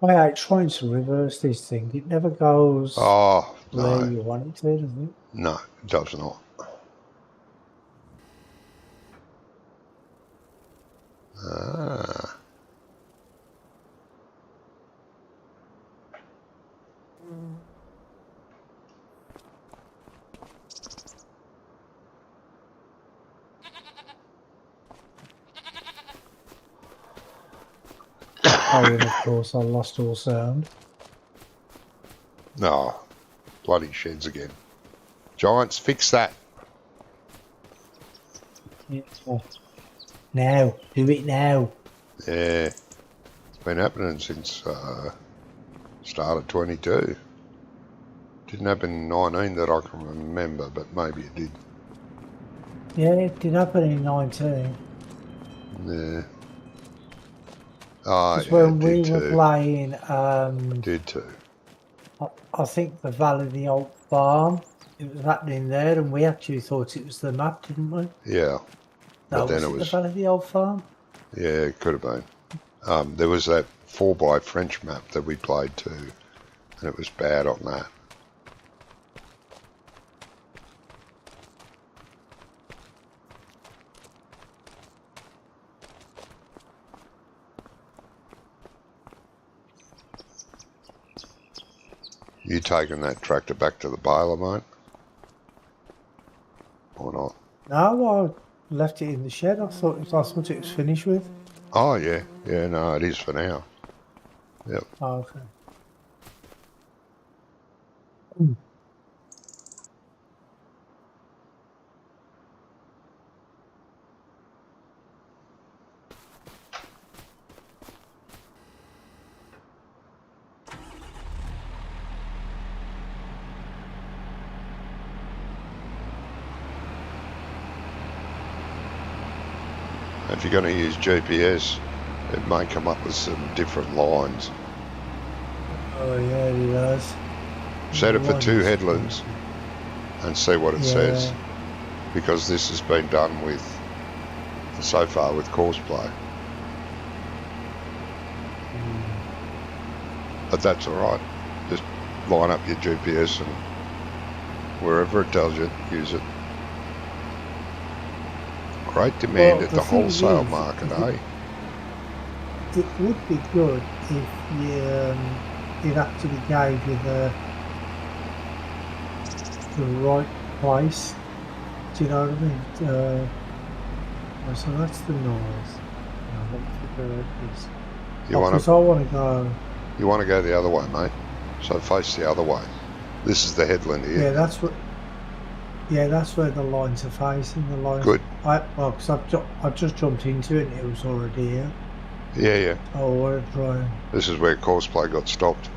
I hate trying to reverse this thing. It never goes where you want it to, does it? No, it does not. Ah. Oh, and of course I lost all sound. No, bloody sheds again. Giants, fix that. Yeah. Now, do it now. Yeah, it's been happening since start of 22. Didn't happen in 19 that I can remember, but maybe it did. Yeah, it did happen in 19. Yeah. Oh, Because yeah, when we did were too. playing, Did too. I think the Valley of the Old Farm, it was happening there, and we actually thought it was the map, didn't we? Yeah. No, But then was it it the was, Valley of the Old Farm? yeah, it could have been. There was that 4 by French map that we played too, and it was bad on that. You taking that tractor back to the baler, mate? Or not? No, I left it in the shed. I thought it was finished with. Oh, yeah. Yeah, no, it is for now. Yep. Oh, okay. Mm. If you're going to use GPS, it may come up with some different lines. Oh yeah, it does. Set it for Line 2 is headlands and see what it says, because this has been done with, so far, with Courseplay. But that's all right. Just line up your GPS and wherever it tells you, use it. Great demand Well, at the the thing wholesale is, market, eh? it would be good if it actually gave you the right place. Do you know what I mean? So that's the noise. Now, let me figure out this. You want Because to I want to go. you want to go the other way, mate. So face the other way. This is the headland here. Yeah, that's what. Yeah, that's where the lines are facing. The lines. Good. Well, because I've just jumped into it and it was already here. Yeah, yeah. Oh, what a try. This is where Courseplay got stopped.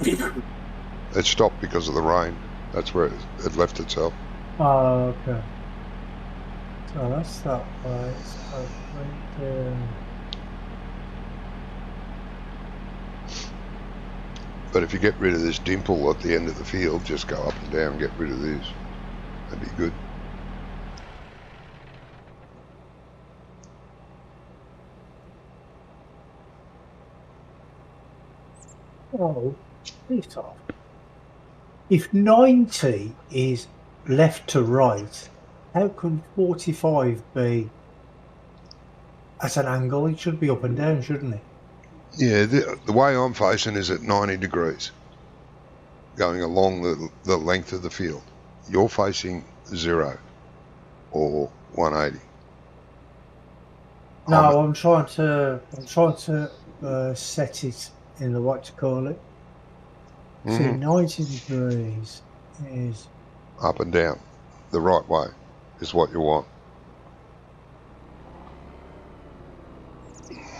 It stopped because of the rain. That's where it left itself. Oh, okay. So that's that way. So right there. But if you get rid of this dimple at the end of the field, just go up and down and get rid of this. That'd be good. Oh, piss off. If 90 is left to right, how can 45 be at an angle? It should be up and down, shouldn't it? Yeah, the way I'm facing is at 90 degrees, going along the length of the field. You're facing 0 or 180. No, I'm trying to set it in the what to call it. See, Mm-hmm. 90 degrees is Up and down, the right way, is what you want.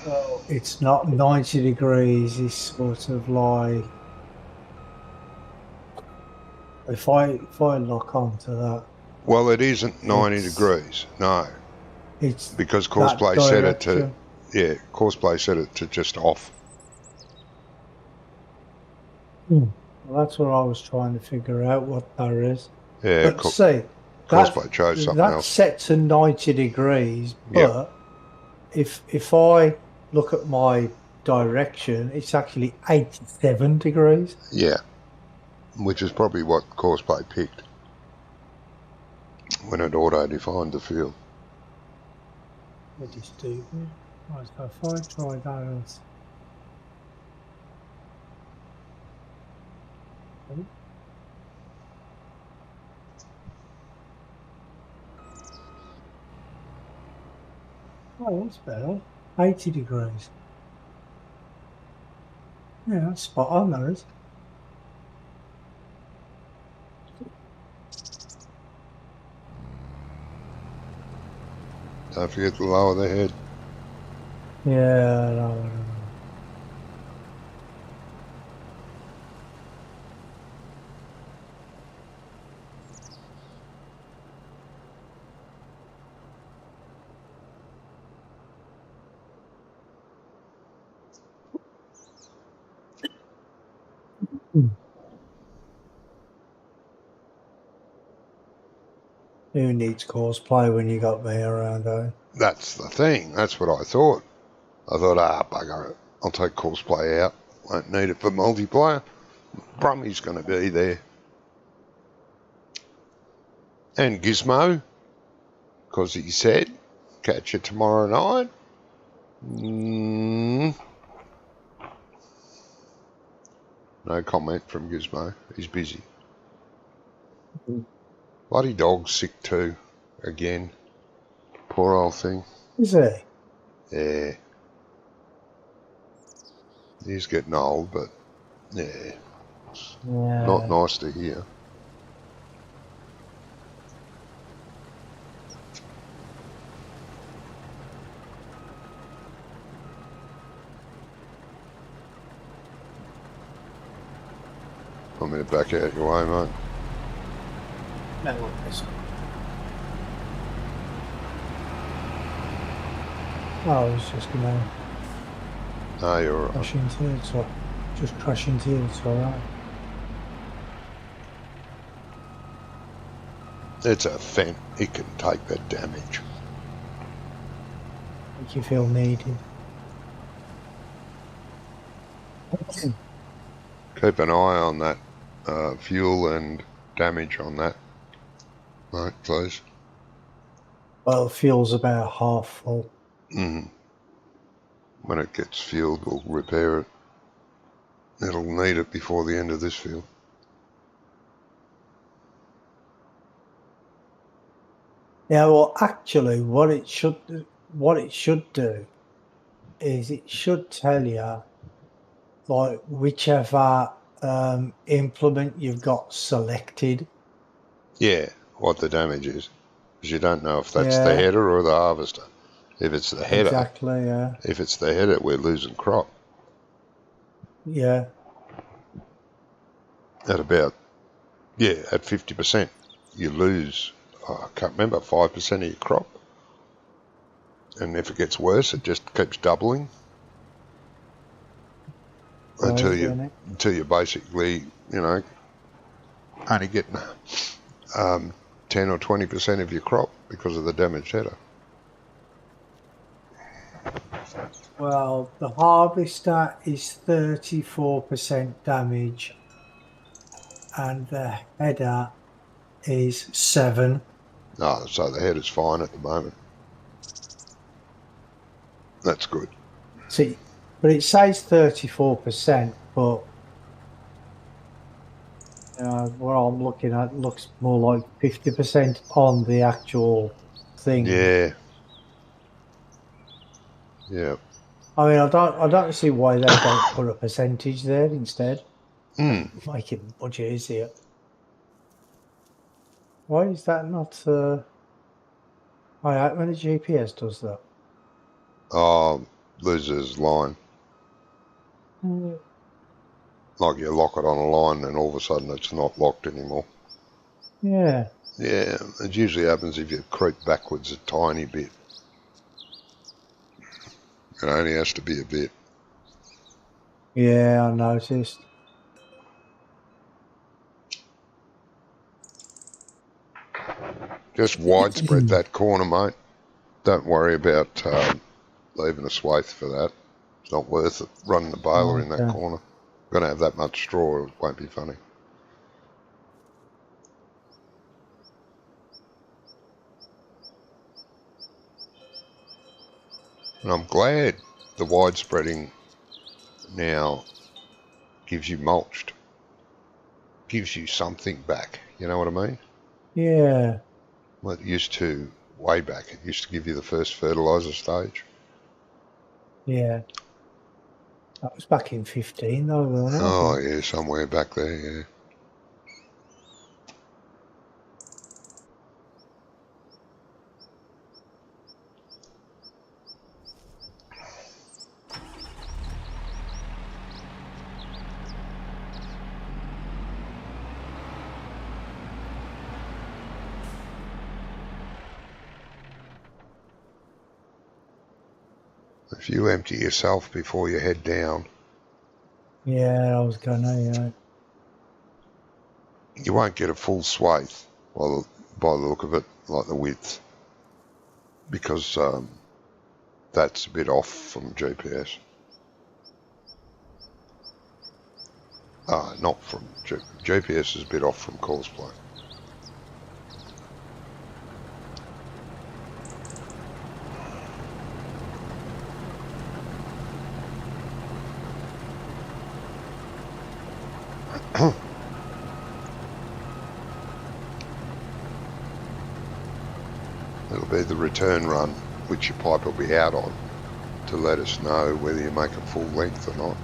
well, it's not 90 degrees. It's sort of like if I lock onto that, Well, it isn't 90 it's degrees, no, it's because that Courseplay set it to, direction. yeah, Courseplay set it to just off. Well, that's what I was trying to figure out what that is. Yeah, But see, Courseplay chose something that's else. set to 90 degrees, Yep, but if I look at my direction, it's actually 87 degrees. yeah, which is probably what Courseplay picked when it auto-defined the field. Pretty stupid. Right, so if I try that as oh, that's better. 80 degrees. Yeah, that's spot on, that is. Don't forget to lower the head. Yeah, no. Who needs cosplay when you got me around, eh? That's the thing. That's what I thought. I thought, bugger it. I'll take cosplay out. Won't need it for multiplayer. Brummy's going to be there. And Gizmo, because he said, catch you tomorrow night. No comment from Gizmo. He's busy. Bloody dog's sick too. Again. Poor old thing. Is he? Yeah. He's getting old, but yeah. Not nice to hear. I'm going to back out your way, mate. No worries. I was just gonna No, you're all right. crash into it, so just crash into it, it's alright. It's a Fent. It can take that damage. Make you feel needed. Keep an eye on that fuel and damage on that, mate, please. Well, fuel's about half full. When it gets fueled, we'll repair it. It'll need it before the end of this field. Yeah, well, actually, what it should do is it should tell you, like, whichever implement you've got selected. Yeah, what the damage is. Because you don't know if that's the Yeah. header or the harvester. If it's the header, Exactly, yeah. if it's the header, we're losing crop. Yeah. At about, at 50%, you lose, I can't remember, 5% of your crop. And if it gets worse, it just keeps doubling. Until you basically, only getting 10 or 20% of your crop because of the damaged header. Well, the harvester is 34% damage and the header is 7. Oh, so the header's fine at the moment. That's good. See, but it says 34%, but what I'm looking at looks more like 50% on the actual thing. Yeah. Yeah. I mean, I don't see why they don't put a percentage there instead. Make it much easier. Why is that not? Oh, yeah, when the GPS does that. Oh, loses line. Like you lock it on a line and all of a sudden it's not locked anymore. Yeah. Yeah, it usually happens if you creep backwards a tiny bit. It only has to be a bit. Yeah, I noticed. Just widespread that corner, mate. Don't worry about leaving a swathe for that. It's not worth it running the baler in that corner. Going to have that much straw, it won't be funny. And I'm glad the widespreading now gives you mulched. Gives you something back. You know what I mean? Yeah. Well, it used to, way back, it used to give you the first fertiliser stage. Yeah. That was back in 15 though, wasn't it? Oh, yeah, somewhere back there, yeah. If you empty yourself before you head down. Yeah, I was gonna, yeah. You won't get a full swathe by the look of it. like the width, because that's a bit off from GPS. Not from GPS is a bit off from course play. It'll be the return run, which your pipe will be out on, to let us know whether you make a full length or not.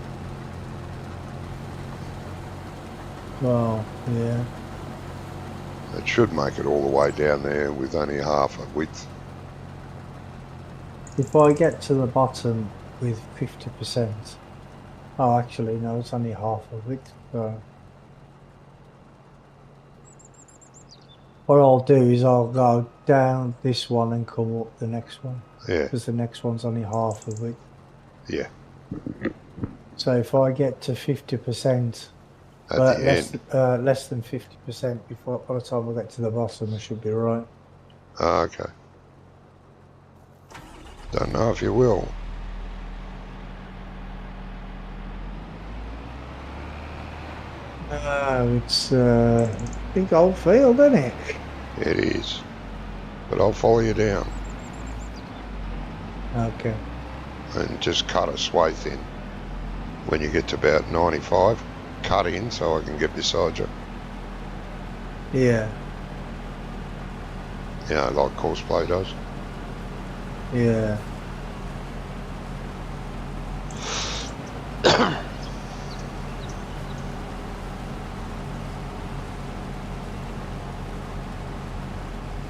Well, yeah. It should make it all the way down there with only half a width. If I get to the bottom with 50%, oh, actually, no, it's only half of it. So what I'll do is I'll go down this one and come up the next one. Yeah. Because the next one's only half of it. Yeah. So if I get to 50%, At the less than 50% before by the time I get to the bottom, I should be right. Okay. Don't know if you will. No, it's a big old field, isn't it? It is. But I'll follow you down Okay. and just cut a swathe in. When you get to about 95, cut in so I can get beside you. Yeah. You know, like course play does. Yeah.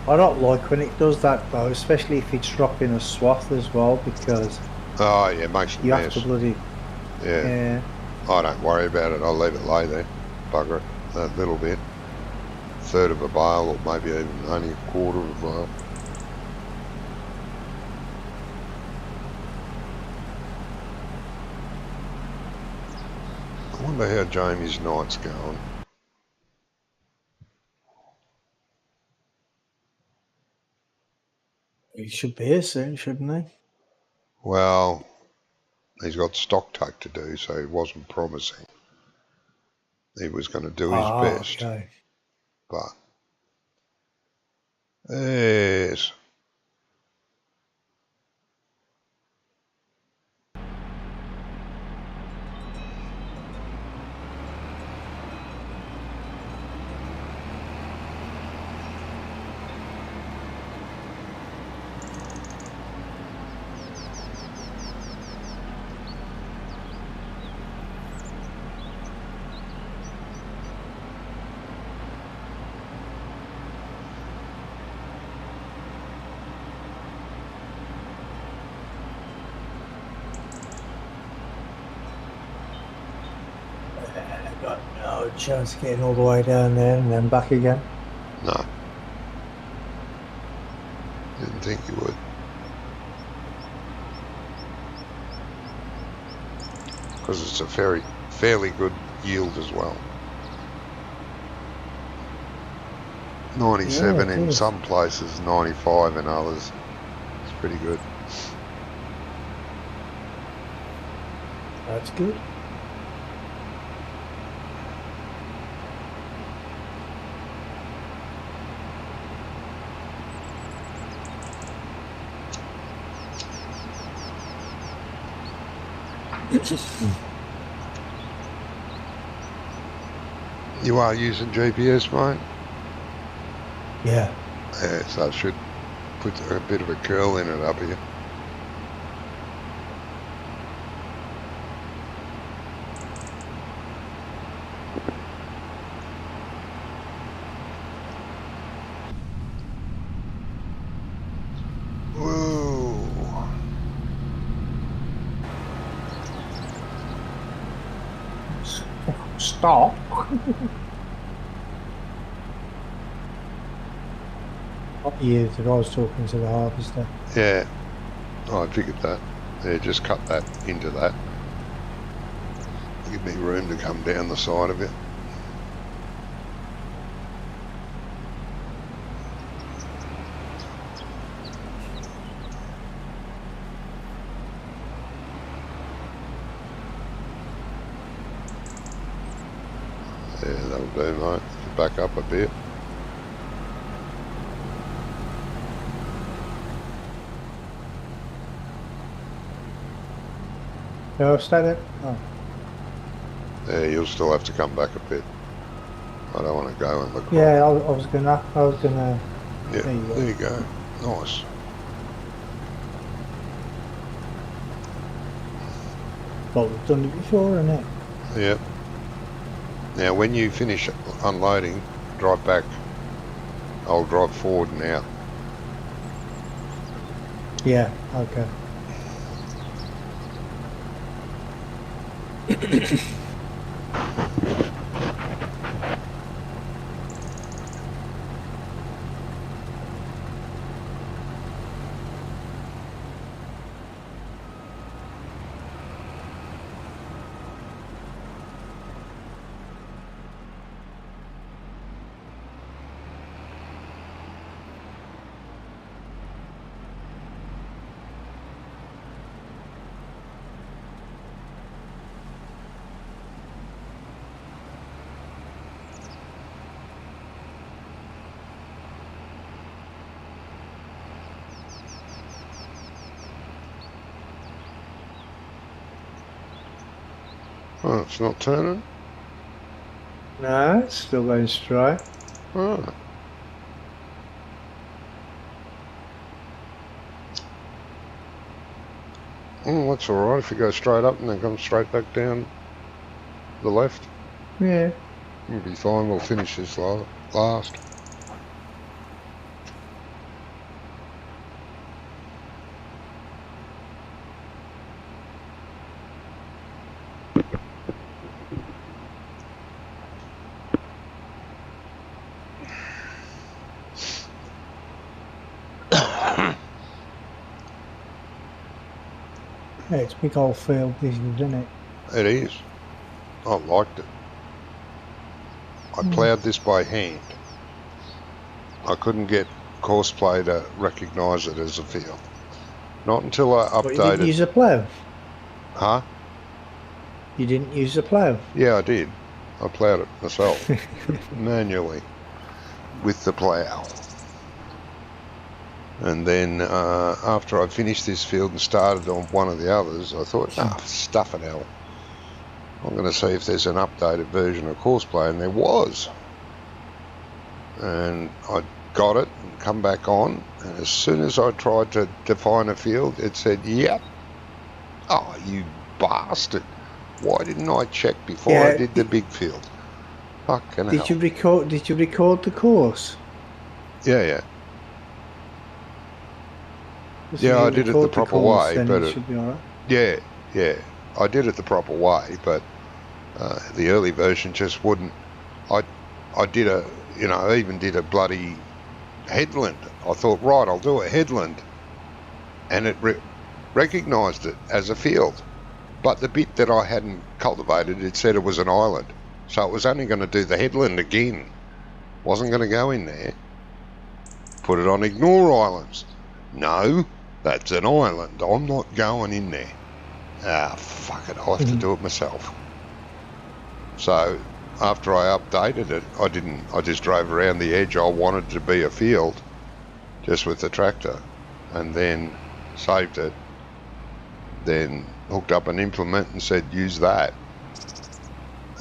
I don't like when it does that though, especially if it's dropping a swath as well, because Oh yeah, it makes a you mess. have to bloody Yeah. I don't worry about it. I'll leave it lay there. Bugger it. That little bit. Third of a bale, or maybe even only a quarter of a bale. I wonder how Jamie's night's going. He should be here soon, shouldn't he? Well, he's got stock take to do, so he wasn't promising. He was going to do his best. Okay. But, yes. I got no chance of getting all the way down there and then back again. No. Didn't think you would. Because it's a fairly good yield as well. 97 in some places, 95 in others. It's pretty good. That's good. You are using GPS, mate? Yeah. Yeah, so I should put a bit of a curl in it up here. Whoa. Stop. Yeah, the guy was talking to the harvester. Yeah, I figured that. Yeah, just cut that into that. Give me room to come down the side of it. that'll do, mate. Back up a bit. No, stay there. Oh. Yeah, you'll still have to come back a bit. I don't want to go in the crop. Yeah, I was gonna. Yeah, There you go. Nice. Well, we've done it before, isn't it? Yep. Now, when you finish unloading, drive back. I'll drive forward now. Yeah. Okay. Oh, it's not turning? No, it's still going straight. Oh. Oh, that's alright if you go straight up and then come straight back down the left. Yeah. We'll be fine, we'll finish this last. Yeah, it's big old field, this is, isn't it? It is. I liked it. I ploughed this by hand. I couldn't get Courseplay to recognise it as a field. Not until I updated. But you didn't use a plough? Huh? You didn't use a plough? Yeah, I did. I ploughed it myself, manually, with the plough. And then after I finished this field and started on one of the others, I thought, stuff it, hell. I'm going to see if there's an updated version of Courseplay, and there was. And I got it and come back on, and as soon as I tried to define a field, it said, yep. Oh, you bastard. Why didn't I check before I did the big field? Fucking hell. Did you record the course? Yeah. Yeah, I did it the proper way, but it should be all right. Yeah, I did it the proper way, but the early version just wouldn't. I even did a bloody headland. I thought, right, I'll do a headland, and it recognised it as a field, but the bit that I hadn't cultivated, it said it was an island, so it was only going to do the headland again. Wasn't going to go in there. Put it on ignore islands. No. That's an island. I'm not going in there. Fuck it. I'll have to do it myself. So after I updated it, I just drove around the edge. I wanted to be a field just with the tractor, and then saved it, then hooked up an implement and said use that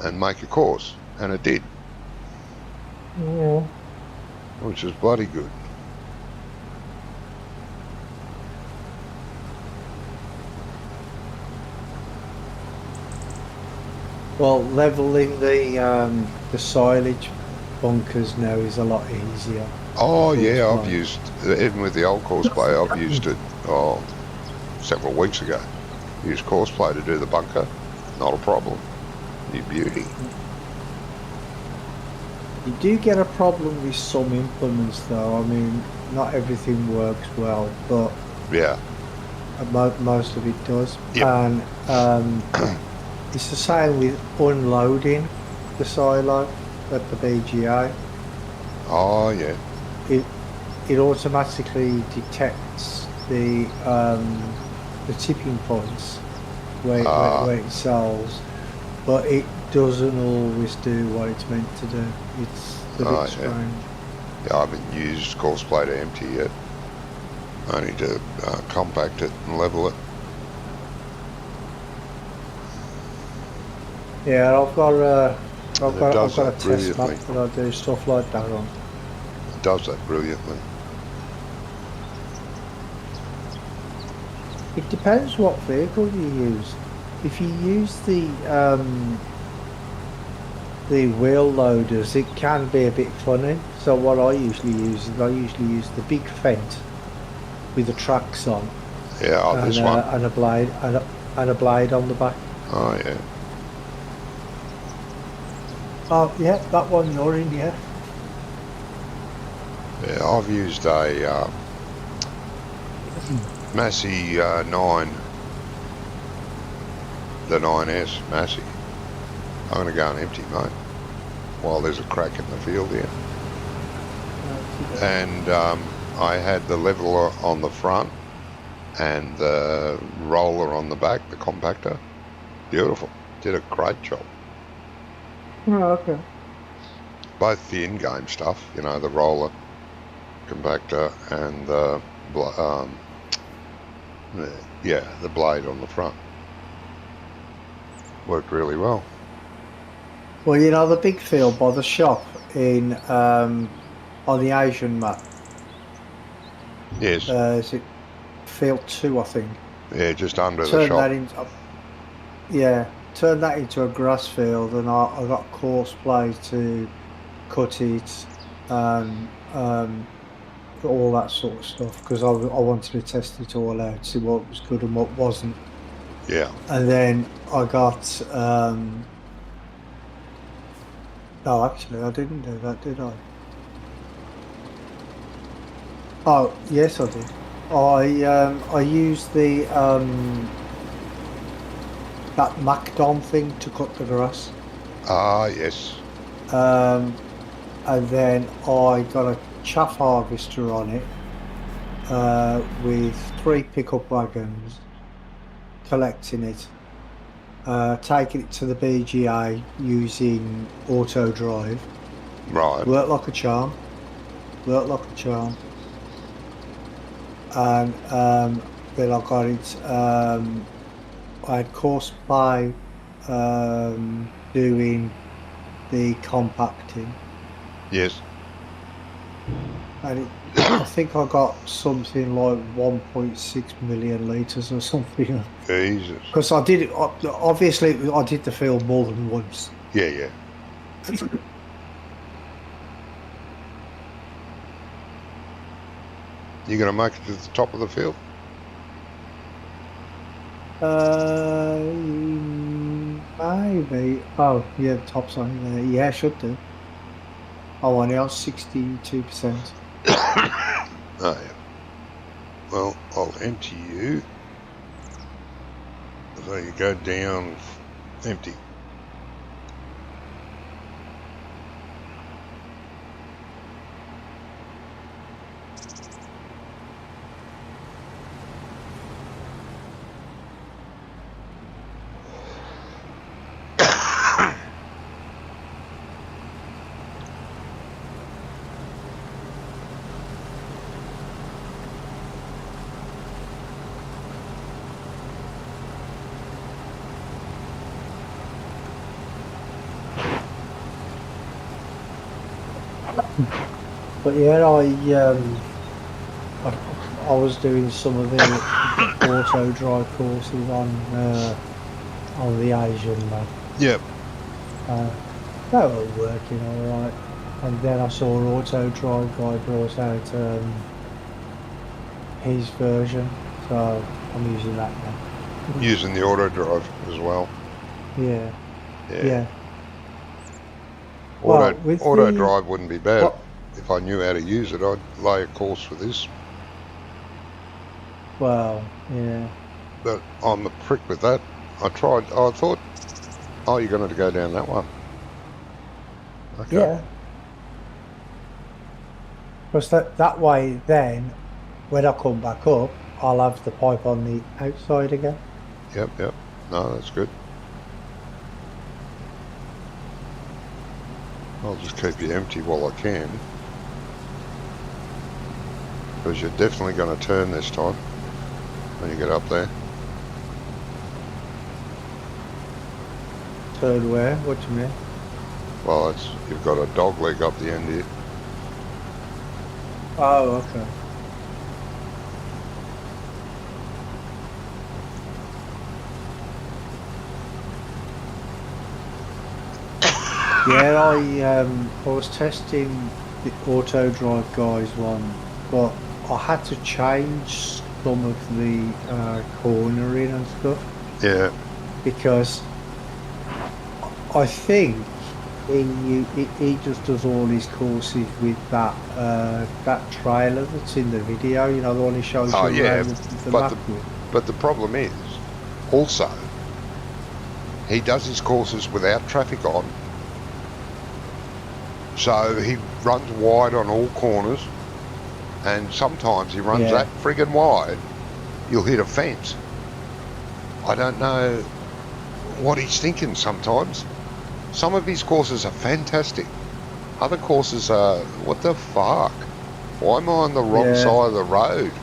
and make a course, and it did. Yeah. Which is bloody good. Well, leveling the silage bunkers now is a lot easier. Oh yeah, I've used, even with the old Courseplay, I've used it several weeks ago. Used Courseplay to do the bunker, not a problem. You beauty. You do get a problem with some implements though. I mean, not everything works well, but yeah, most of it does. Yep. And it's the same with unloading the silo at the BGA. Oh yeah. It automatically detects the tipping points where it sells, but it doesn't always do what it's meant to do. It's a Oh, bit yeah. strange. Yeah, I haven't used course plate empty yet. I need to compact it and level it. Yeah, And it does I've got a that test map brilliantly. that I do stuff like that on. It does that brilliantly. It depends what vehicle you use. If you use the wheel loaders, it can be a bit funny. So what I usually use is the big Fent with the tracks on Yeah, oh, this one. and a blade and a blade on the back. Oh, yeah. Oh yeah, that one you're in, yeah. Yeah, I've used a Massey 9, the 9S Massey. I'm going to go and empty, mate, while there's a crack in the field here. And I had the leveler on the front and the roller on the back, the compactor. Beautiful. Did a great job. Oh, okay. Both the in-game stuff, you know, the roller, compactor, and the the blade on the front worked really well. Well, you know the big field by the shop in on the Asian map. Yes. Is it field 2, I think? Yeah, just under the Turn shop. that into turn that into a grass field, and I got course play to cut it and all that sort of stuff because I wanted to test it all out, see what was good and what wasn't. Yeah. And then I got no, actually I didn't do that, did I? Oh yes, I did. I used the that MacDon thing to cut the grass. Ah, yes. And then I got a chaff harvester on it with 3 pickup wagons, collecting it, taking it to the BGA using auto drive. Right. Worked like a charm. Worked like a charm. And then I got it. I had course play doing the compacting. Yes. And I think I got something like 1.6 million litres or something. Jesus. Because I did it, obviously I did the field more than once. Yeah, yeah. You going to make it to the top of the field? Maybe. Oh, yeah, the top's on there. Yeah, I should do. Oh, and else 62%. Oh, yeah. Well, I'll empty you. So you go down empty. But yeah, I was doing some of the auto drive courses on the Asian map. Yep. They were working all right. And then I saw an auto drive guy brought out his version, so I'm using that now. Using the auto drive as well. Yeah. Yeah. Yeah. Auto, Well, with auto the- drive wouldn't be bad. What- If I knew how to use it, I'd lay a course for this. Well, yeah. But I'm a prick with that. I thought, oh, you're going to go down that one. Okay. Yeah. Because that way then, when I come back up, I'll have the pipe on the outside again. Yep, yep. No, that's good. I'll just keep you empty while I can. Because you're definitely going to turn this time when you get up there. Turn where? What do you mean? Well, you've got a dog leg up the end here. Oh, okay. Yeah, I was testing the auto drive guys one, but I had to change some of the cornering and stuff Yeah. because I think he just does all his courses with that trailer that's in the video. You know, the one he shows Oh, you yeah. around the But map with. but the problem is, also, he does his courses without traffic on. So he runs wide on all corners, and sometimes he runs that friggin' wide, you'll hit a fence. I don't know what he's thinking sometimes. Some of his courses are fantastic. Other courses are, what the fuck? Why am I on the wrong side of the road?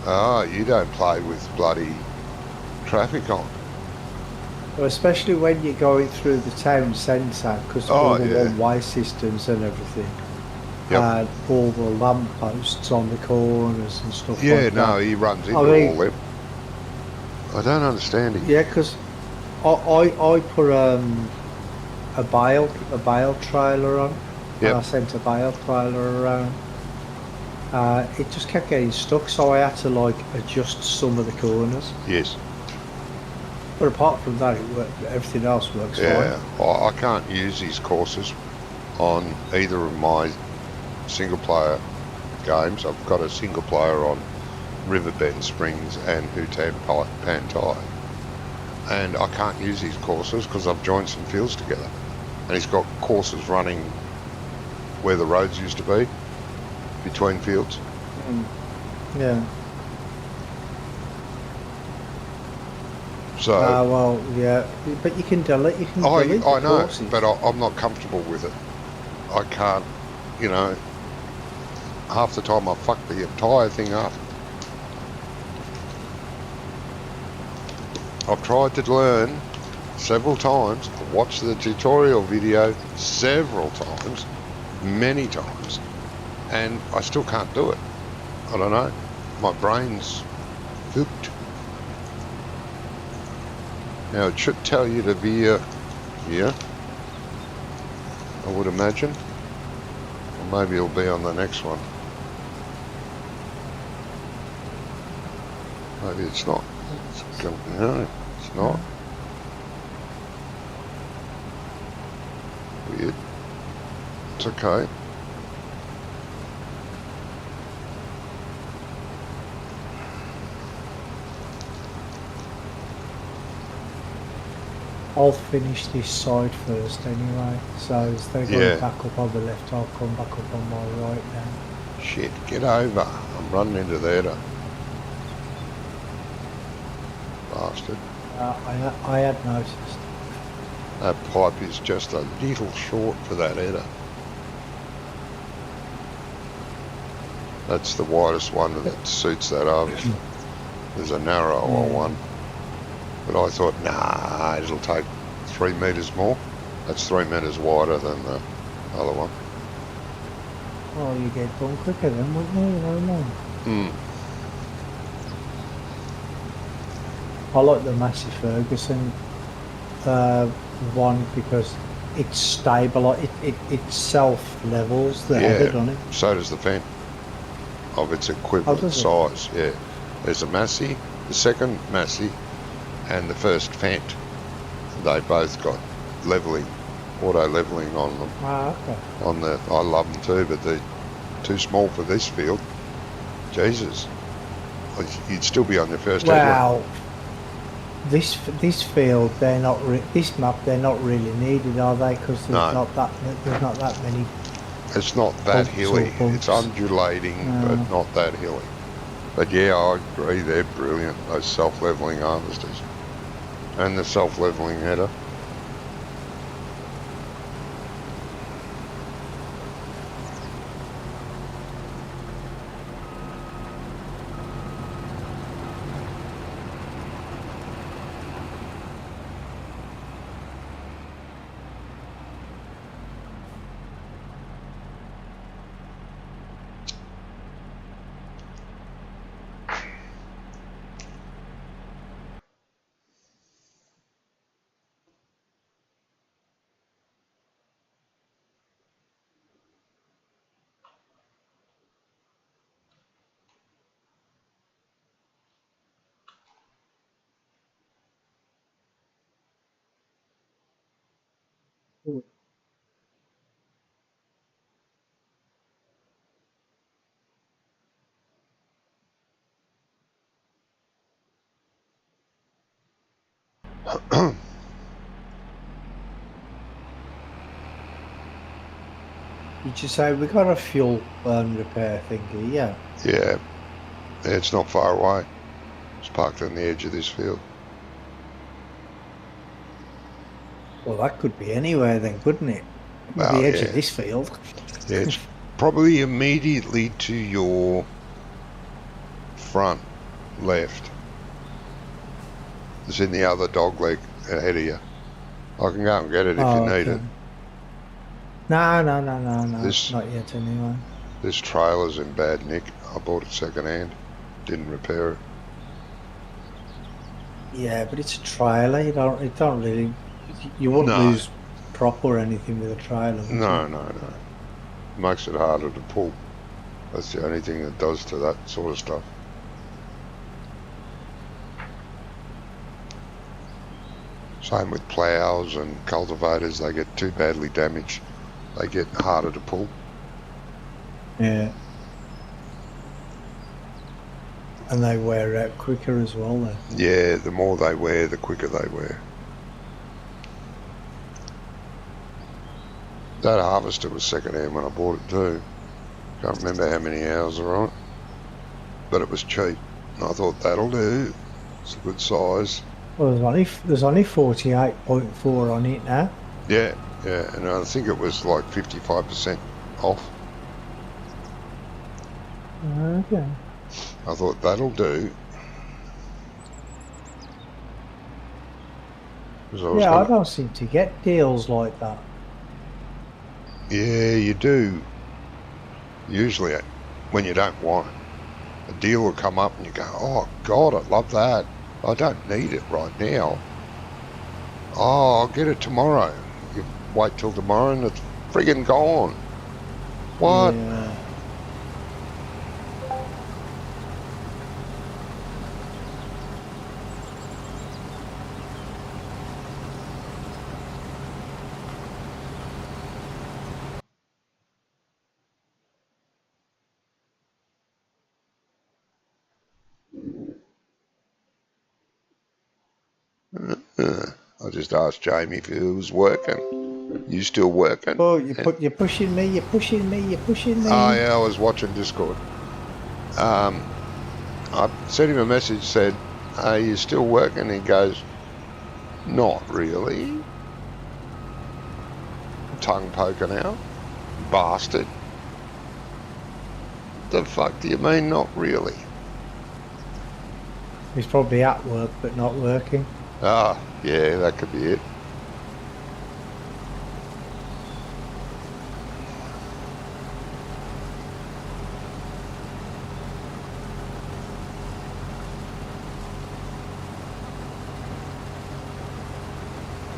Oh, you don't play with bloody traffic on. Well, especially when you're going through the town centre, because all the one-way systems and everything, and all the lampposts on the corners and stuff like that. Yeah, no, he runs into all them. I don't understand it. Yeah, because I put a bale trailer on, and I sent a bale trailer around. It just kept getting stuck, so I had to like adjust some of the corners. Yes. But apart from that, it worked. Everything else works fine. Yeah, I can't use these courses on either of my single-player games. I've got a single-player on Riverbend Springs and Hutan Pantai, and I can't use these courses because I've joined some fields together. And he's got courses running where the roads used to be, between fields. Yeah. So. Well, yeah, but you can delete. You can delete I know, courses. but I'm not comfortable with it. I can't, you know. Half the time I fuck the entire thing up. I've tried to learn several times. I've watched the tutorial video several times, many times, and I still can't do it. I don't know. My brain's hooked. Now it should tell you to veer here, I would imagine. Or maybe it'll be on the next one. Maybe it's not. No, it's not. Weird. It's okay. I'll finish this side first anyway, so instead of going back up on the left, I'll come back up on my right now. Shit, get over. I'm running into there. Bastard. I had noticed. That pipe is just a little short for that header. That's the widest one that suits that harvest. There's a narrower one. But I thought, nah, it'll take 3 metres more. That's 3 metres wider than the other one. Well, you get done quicker then, wouldn't you? You know what I mean? I like the Massey Ferguson one because it's stable. It self-levels the header, doesn't it? So does the Fendt of its equivalent size. Yeah, there's a Massey, the second Massey, and the first Fendt. They both got leveling, auto leveling on them. Okay. On the, I love them too, but they're too small for this field. Jesus, you'd still be on your first. Well, this field, they're not this map. They're not really needed, are they? Because there's not that many. It's not that hilly. It's undulating, but not that hilly. But yeah, I agree. They're brilliant. Those self-leveling harvesters. And the self-leveling header. Did you say we got a fuel burn repair thingy? Yeah. Yeah, it's not far away. It's parked on the edge of this field. Well, that could be anywhere then, couldn't it? Well, The edge yeah. of this field. Yeah, it's probably immediately to your front left. It's in the other dog leg ahead of you. I can go and get it if you need it. No. This Not yet anyway. this trailer's in bad nick. I bought it second hand. Didn't repair it. Yeah, but it's a trailer. You don't really. You wouldn't No. lose prop or anything with a trailer. Would No. you? Makes it harder to pull. That's the only thing it does to that sort of stuff. Same with ploughs and cultivators. They get too badly damaged. They get harder to pull. Yeah. And they wear out quicker as well then. Yeah, the more they wear, the quicker they wear. That harvester was second hand when I bought it too. Can't remember how many hours are on it, but it was cheap. And I thought that'll do. It's a good size. Well, there's only 48.4 on it now. Yeah, and I think it was like 55% off. Okay. I thought that'll do. I don't seem to get deals like that. Yeah, you do. Usually when you don't want it. A deal will come up and you go, oh God, I love that. I don't need it right now. Oh, I'll get it tomorrow. You wait till tomorrow and it's friggin' gone. What? Yeah. I just asked Jamie if he was working. You still working? Oh, you're pushing me. You're pushing me. Oh yeah, I was watching Discord. I sent him a message, said, are you still working? He goes, not really. Tongue poking out. Bastard. The fuck do you mean not really? He's probably at work but not working. Ah, yeah, that could be it.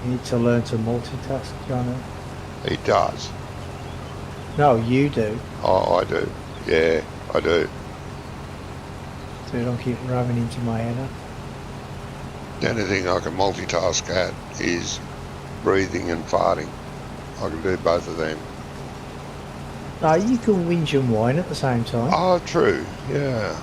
You need to learn to multitask, Johnny. He does. No, you do. Oh, I do. Yeah, I do. So you don't keep ramming into my head. The only thing I can multitask at is breathing and farting. I can do both of them. No, you can whinge and whine at the same time. Oh, true. Yeah.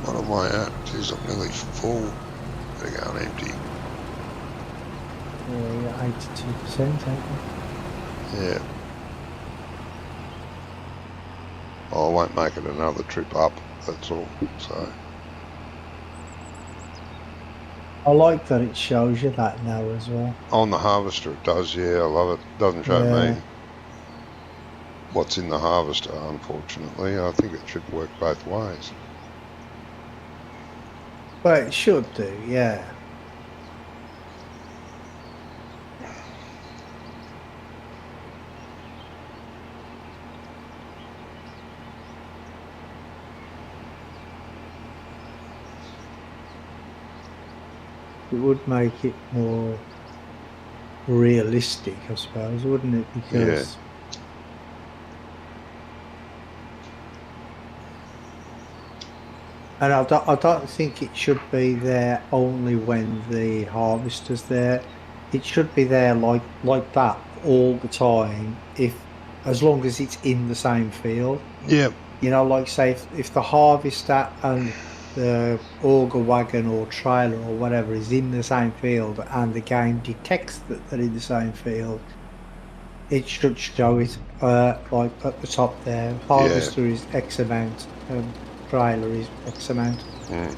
What am I at? Jeez, I'm nearly full. Gotta go and empty. Yeah, you're 82%, ain't you? Yeah. Oh, I won't make it another trip up, that's all. So I like that it shows you that now as well. on the harvester it does, yeah, I love it. Doesn't show me what's in the harvester, unfortunately. I think it should work both ways. Well, it should do, yeah. It would make it more realistic, I suppose, wouldn't it? Yeah, Because, and I don't think it should be there only when the harvester's there. It should be there like that all the time, if as long as it's in the same field. yeah, You know, like say if the harvester and the auger wagon or trailer or whatever is in the same field and the game detects that they're in the same field, it should show it like at the top there. yeah. Harvester is X amount and trailer is X amount. Mm.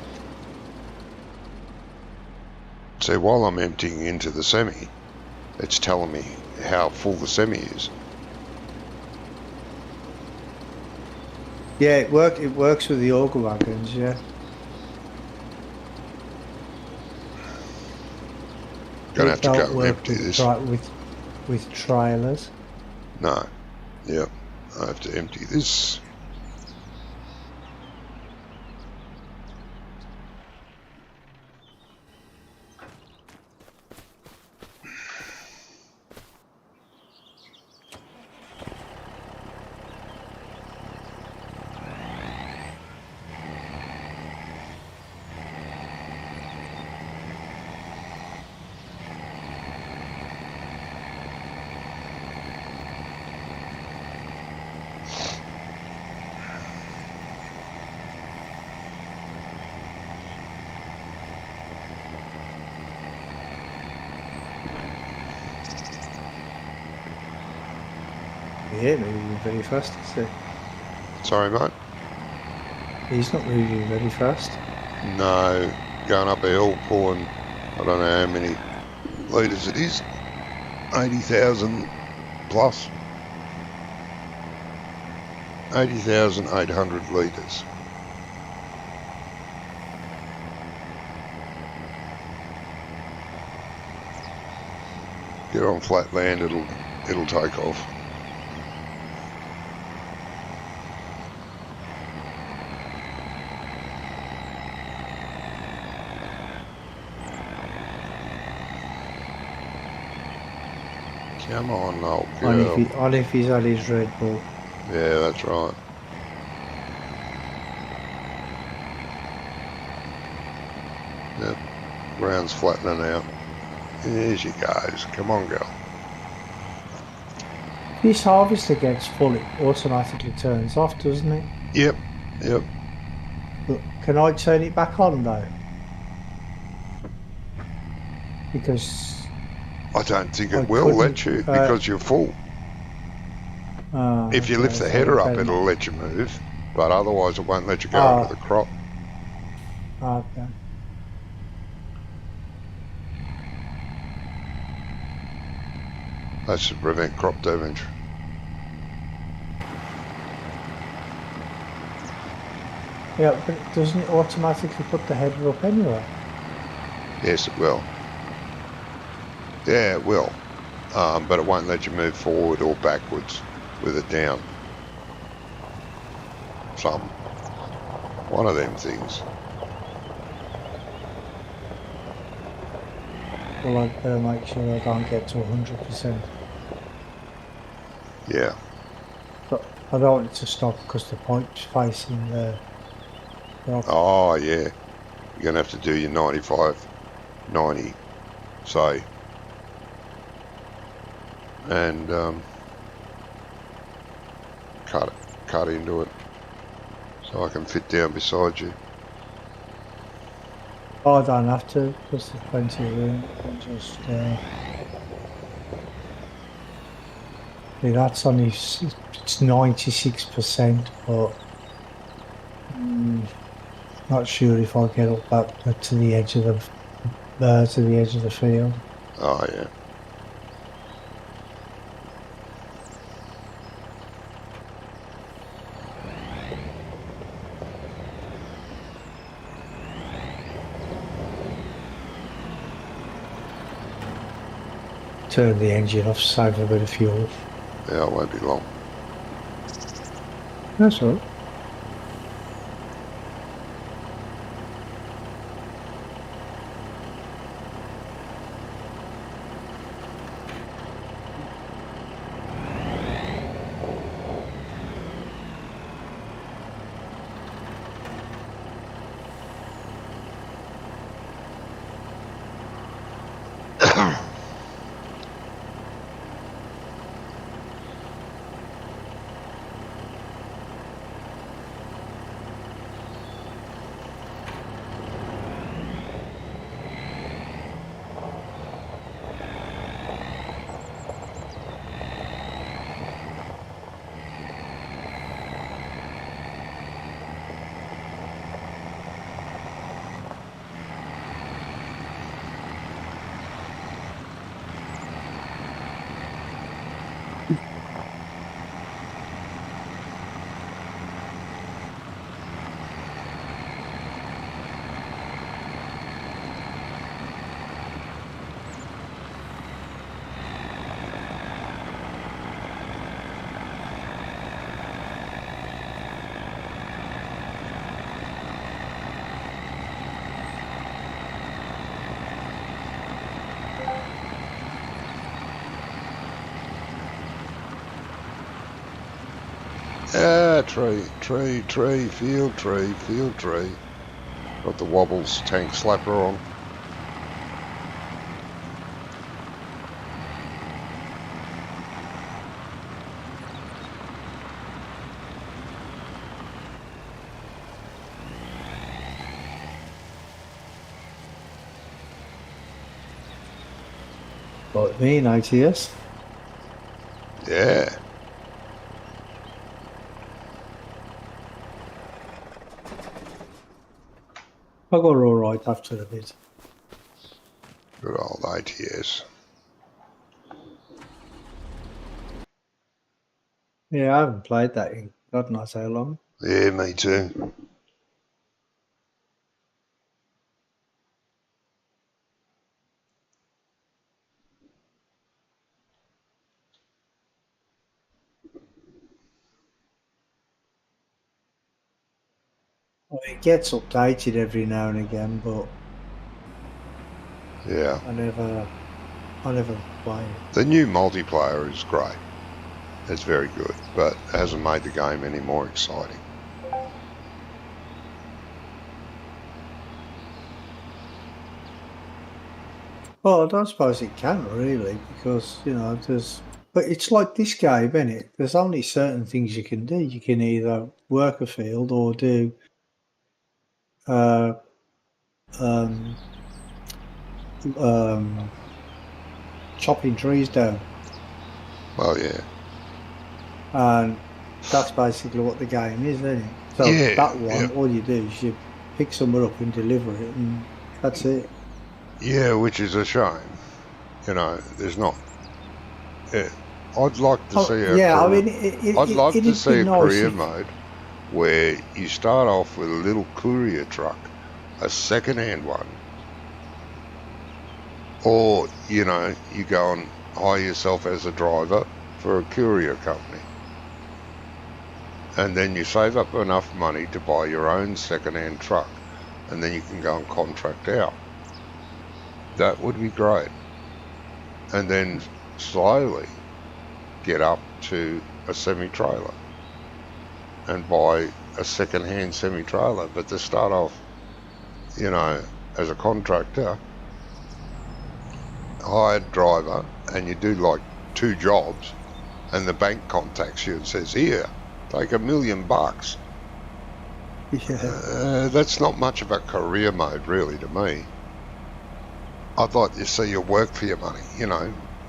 So while I'm emptying into the semi, it's telling me how full the semi is. Yeah, it works with the auger wagons, yeah. Gonna It have to don't go and work empty with this. with trailers. No. Yep. I have to empty this. Yeah, moving very fast, is he? Sorry, mate. He's not moving very fast. No. Going up a hill, pulling, I don't know how many litres it is. 80,000 plus. 80,800 litres. Get on flat land, it'll take off. Come on, old girl. On if he's had his Red Bull. Yeah, that's right. Yep. Ground's flattening out. There she goes. Come on, girl. This harvester gets full, it automatically turns off, doesn't it? Yep. Yep. But can I turn it back on though? Because I don't think I it will couldn't. let you because you're full. If you Okay, lift the so header up, then- it'll let you move, but otherwise it won't let you go Ah. into the crop. Okay. That's to prevent crop damage. Yeah, but doesn't it automatically put the header up anyway? Yes, it will. Yeah, it will. But it won't let you move forward or backwards with it down. One of them things. Well, I better make sure I don't get to 100%. Yeah. But I don't want it to stop because the point's facing the rock. Oh, yeah. You're going to have to do your 95, 90, say. And cut into it so I can fit down beside you. Oh, I don't have to because there's plenty of room. I'll just see, that's only it's 96%, but not sure if I'll get up back to the edge of the field. Oh, yeah. Turn the engine off, save a bit of fuel. Yeah, it won't be long. That's all right. Tree, field tree. Got the wobbles tank slapper on. Like me in ATS. Yeah. I got all right after a bit. Good old ATS. Yeah, I haven't played that in God knows how long. Yeah, me too. Well, it gets updated every now and again, but Yeah. I never play it. The new multiplayer is great. It's very good, but it hasn't made the game any more exciting. Well, I don't suppose it can really, because there's. But it's like this game, isn't it? There's only certain things you can do. You can either work a field or do uh, um, chopping trees down, Well, yeah. and that's basically what the game is, isn't it? So Yeah, that one, yeah. all you do is you pick someone up and deliver it, and that's it. Yeah, which is a shame. There's not. Yeah. I'd like to see a Yeah, I career. mean, I'd love to it'd be see a nice career if. mode where you start off with a little courier truck, a second-hand one, or you go and hire yourself as a driver for a courier company, and then you save up enough money to buy your own second-hand truck, and then you can go and contract out. That would be great. And then slowly get up to a semi-trailer and buy a second-hand semi-trailer. But to start off, as a contractor, hired driver, and you do like 2 jobs, and the bank contacts you and says, here, take $1 million. Yeah. That's not much of a career mode, really, to me. I'd like to see you work for your money,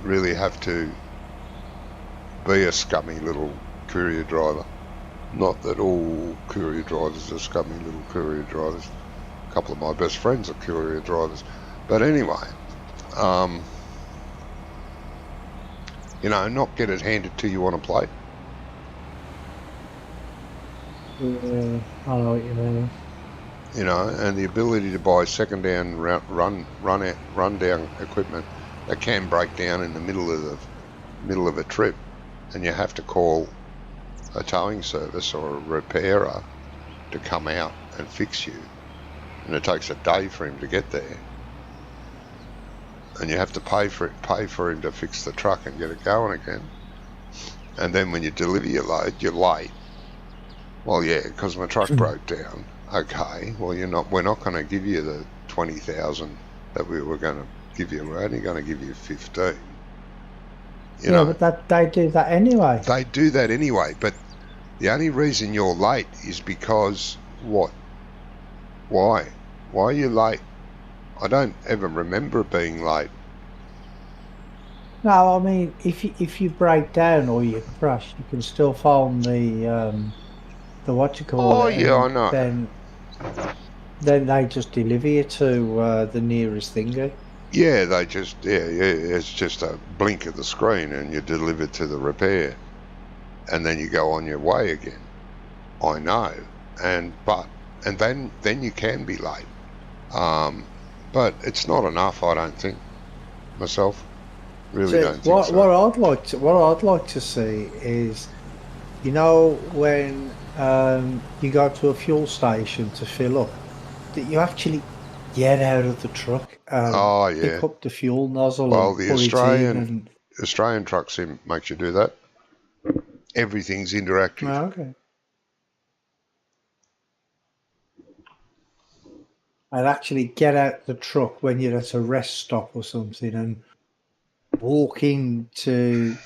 really have to be a scummy little courier driver. Not that all courier drivers are scummy little courier drivers. A couple of my best friends are courier drivers. But anyway, not get it handed to you on a plate. Yeah, I know what you mean. And the ability to buy second-hand run-down equipment that can break down in the middle of a trip, and you have to call a towing service or a repairer to come out and fix you, and it takes a day for him to get there, and you have to pay for him to fix the truck and get it going again, and then when you deliver your load, you're late. Well, yeah, because my truck broke down. Okay, well we're not going to give you the 20,000 that we were going to we're only going to give you 15. You Yeah, know, but that they do that anyway. they do that anyway, but the only reason you're late is because what? Why? Why are you late? I don't ever remember being late. No, I mean, if you break down or you crash, you can still phone the what you call Oh, it, yeah, I and know. then they just deliver you to the nearest thingy. Yeah, they just, it's just a blink of the screen and you're delivered to the repair and then you go on your way again. I know. And then you can be late. Um, but it's not enough, I don't think, myself. Really So don't think so. what I'd like to see is, you know, when you go to a fuel station to fill up, that you actually get out of the truck and Oh, pick yeah. up the fuel nozzle Well, and the put it in and Australian truck sim makes you do that. Everything's interactive. oh, okay. And actually get out the truck when you're at a rest stop or something and walk into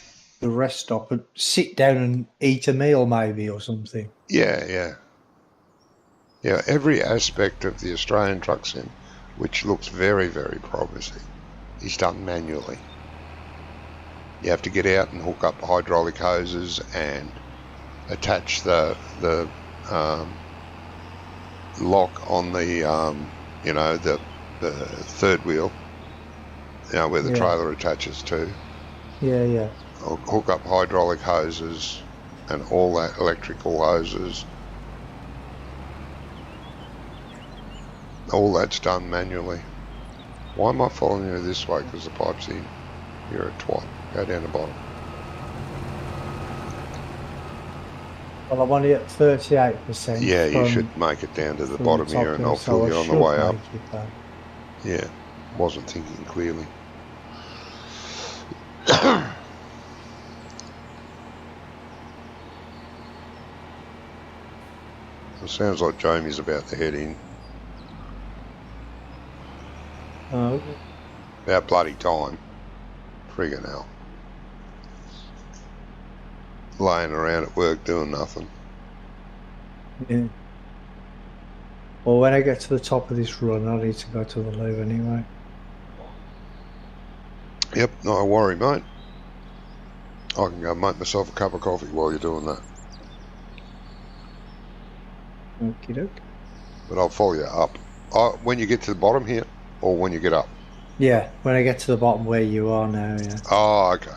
the rest stop and sit down and eat a meal maybe or something. Yeah, yeah. Yeah, every aspect of the Australian truck sim, which looks very, very promising, is done manually. You have to get out and hook up hydraulic hoses and attach the lock on the third wheel, where the Yeah, trailer attaches to. yeah, yeah. Hook up hydraulic hoses and all that electrical hoses. All that's done manually. Why am I following you this way? Because the pipe's in. You're a twat. Go down the bottom. Well, I'm only at 38% Yeah, you should make it down to the from the bottom here top and here, I'll so fill I you on the should way up. make it back. Yeah, wasn't thinking clearly. It sounds like Jamie's about to head in. Oh, okay. About bloody time. Friggin' hell. Laying around at work doing nothing. Yeah. Well, when I get to the top of this run, I need to go to the loo anyway. Yep, no worry, mate. I can go make myself a cup of coffee while you're doing that. Okie doke. But I'll follow you up. When you get to the bottom here, or when you get up? Yeah, when I get to the bottom where you are now, yeah. Oh, okay.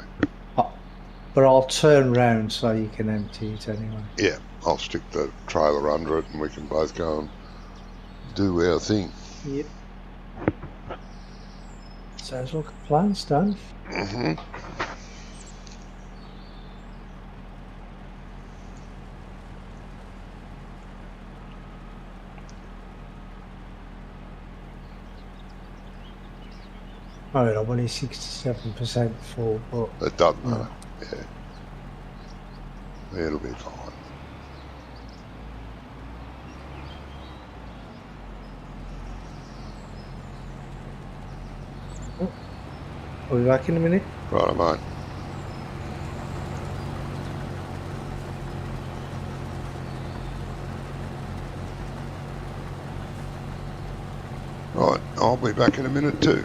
But I'll turn round so you can empty it anyway. Yeah, I'll stick the trailer under it and we can both go and do our thing. Yep. Sounds like a plan, Stan. Mm-hmm. I mean, I'm only 67% full, but It doesn't matter. Yeah. It'll be fine. I'll be back in a minute. Right, mate. Right, I'll be back in a minute too.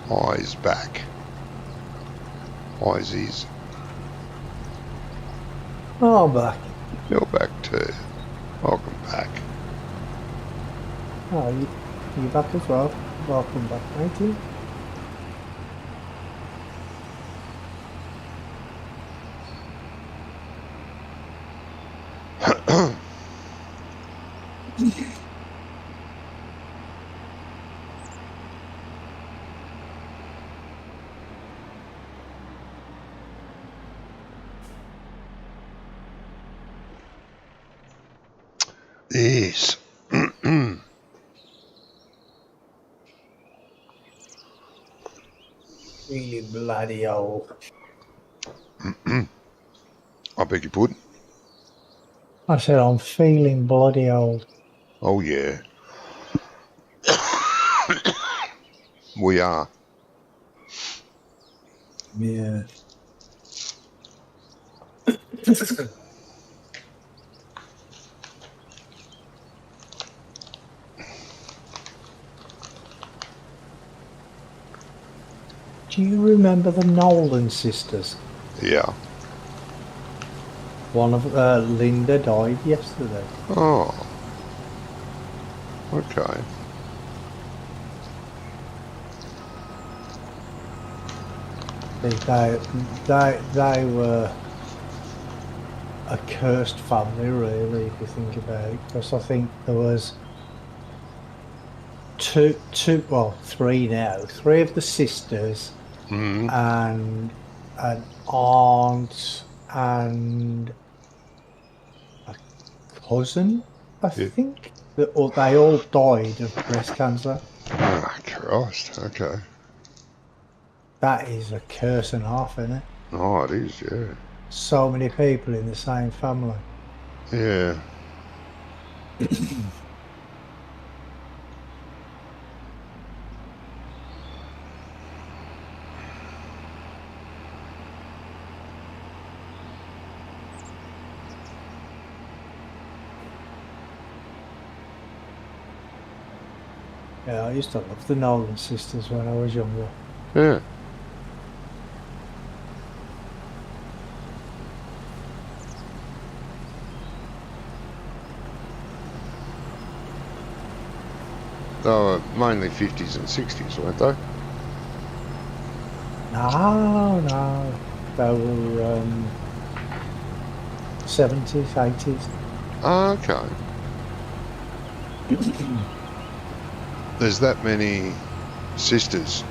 Eyes back. Eyesies. Oh, back. You're back too. Welcome back. Oh, you back as well. Welcome back, matey. Yes. Really bloody old. I beg your pardon? I said I'm feeling bloody old. Oh, yeah. We are. Yeah. Do you remember the Nolan sisters? Yeah. One of Linda died yesterday. Oh. Okay. They were a cursed family, really, if you think about it. Because I think there was three now. Three of the sisters Mm. and an aunt and a cousin, I Yeah. think. They all died of breast cancer. Oh, Christ. Okay. That is a curse and a half, isn't it? Oh, it is, yeah. So many people in the same family. Yeah. Yeah, I used to love the Nolan sisters when I was younger. Yeah. They were mainly 50s and 60s, weren't they? No. They were 70s, 80s. Okay. There's that many sisters,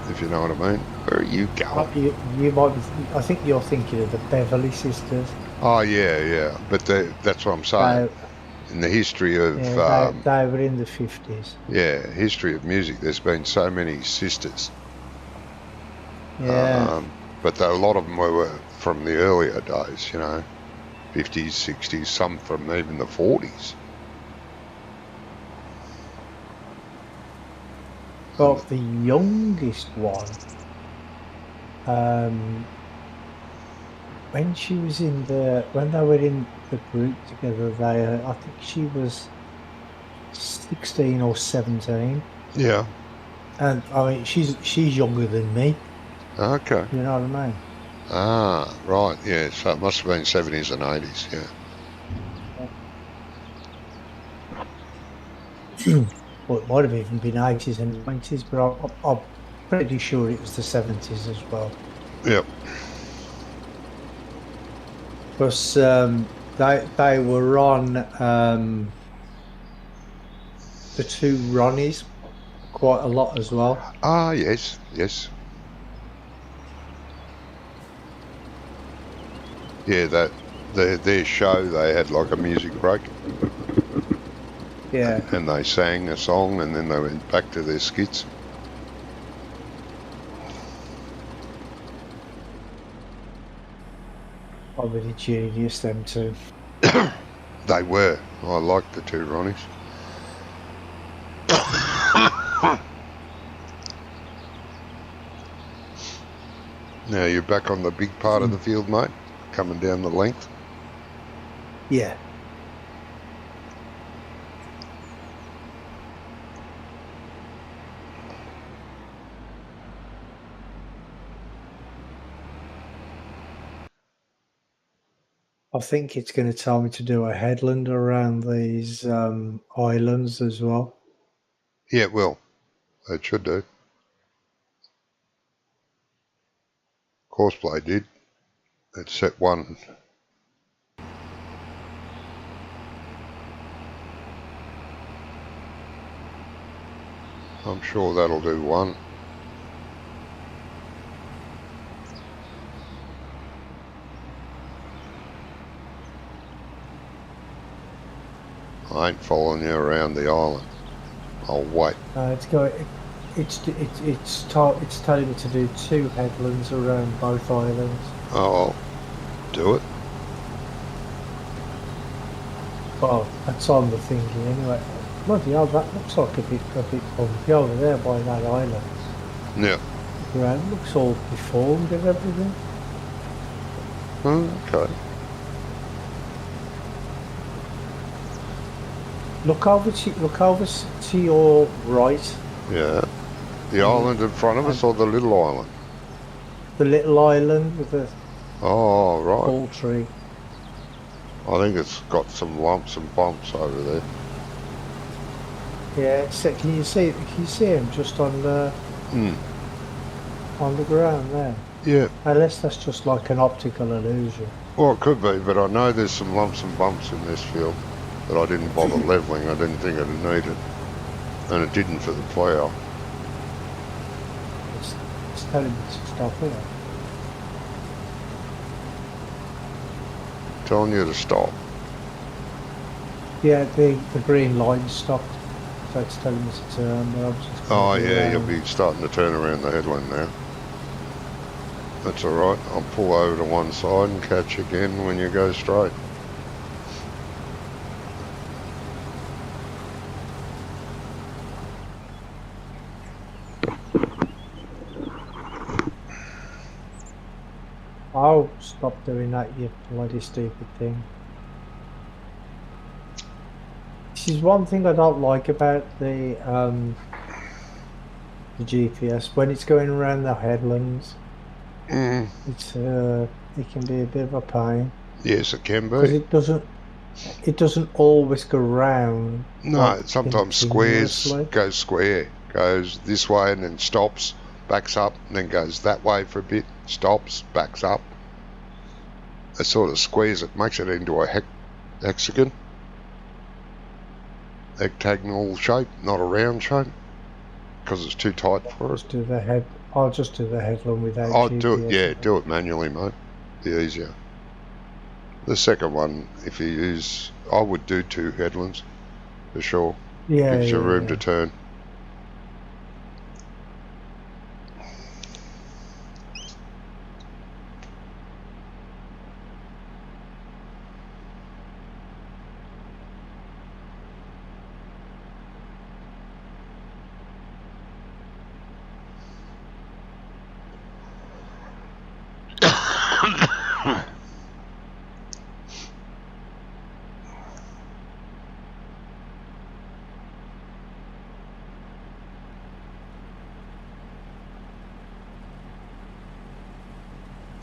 if you know what I mean. Where are you going? You might be, I think you're thinking of the Beverly sisters. Oh, yeah. But that's what I'm saying. In the history of, They were in the 50s. history of music, there's been so many sisters. Yeah. But a lot of them were from the earlier days, 50s, 60s, some from even the 40s. Well, the youngest one, when they were in the group together, I think she was 16 or 17. Yeah. And I mean, she's younger than me. Okay. You know what I mean? Ah, right. Yeah. So it must have been 70s and 80s. Yeah. Well, it might have even been 80s and 90s, but I'm pretty sure it was the 70s as well. Yep. Because they were on the two Ronnies quite a lot as well. Ah, yes. Yeah, their show, they had like a music break. Yeah. And they sang a song and then they went back to their skits. Probably genius, them two. They were. I liked the two Ronnies. Now you're back on the big part of the field, mate, coming down the length. Yeah. I think it's going to tell me to do a headland around these islands as well. Yeah, it will. It should do. Courseplay did. It set one. I'm sure that'll do one. I ain't following you around the island. I'll wait. It's going. It's telling me to do 2 headlands around both islands. Oh, I'll do it. Well, that's on the thinking anyway. Bloody hell, that looks like a bit bumpy over there by that island. Yeah. The ground looks all deformed and everything. Okay. Look over to your right. Yeah. The island in front of us or the little island? The little island with the Oh, right. tall tree. I think it's got some lumps and bumps over there. Yeah, so can you see him just on the ground there? Yeah. Unless that's just like an optical illusion. Well, it could be, but I know there's some lumps and bumps in this field that I didn't bother levelling. I didn't think it'd need it. And it didn't for the plough. It's telling me to stop here. Telling you to stop. Yeah, the green line stopped. So it's telling me to turn. But I'm just Oh, yeah, you'll be starting to turn around the headland now. That's alright. I'll pull over to one side and catch again when you go straight. Oh, stop doing that, you bloody stupid thing. This is one thing I don't like about the GPS. When it's going around the headlands, it can be a bit of a pain. Yes, it can Because be. it doesn't always go round. No, like, sometimes squares goes square, goes this way and then stops, backs up, and then goes that way for a bit, stops, backs up. It sort of squares it, makes it into a hexagon, octagonal shape, not a round shape, because it's too tight for it. I'll just do the headland without I'll GPS. do it, yeah, do it manually, mate. Be easier. The second one, if you use, I would do 2 headlands, for sure. Yeah, Gives you room yeah. to turn.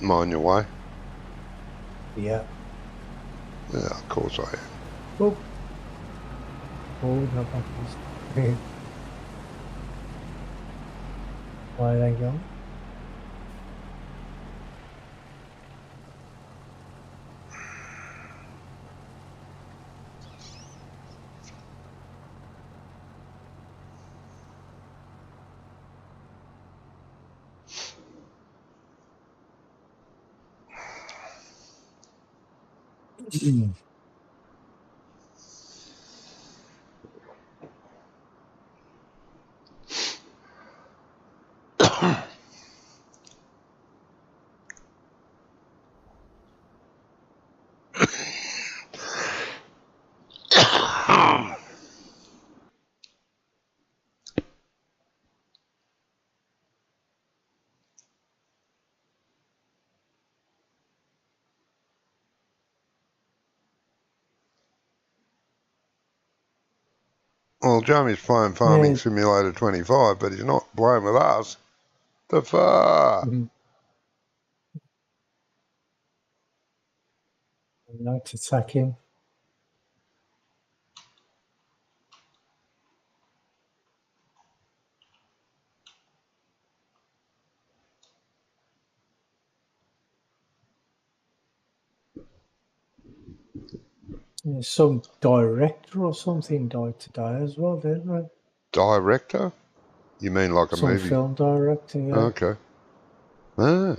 Mind your way. Yeah. Yeah, of course I am. Oh. Oh, no, that Why they go? Well, Jamie's playing Farming Simulator 25, but he's not playing with us. The fuck? Night attacking. Yeah, some director or something died today as well, didn't they? Director? You mean like a Some movie? film director, yeah. Okay. Ah.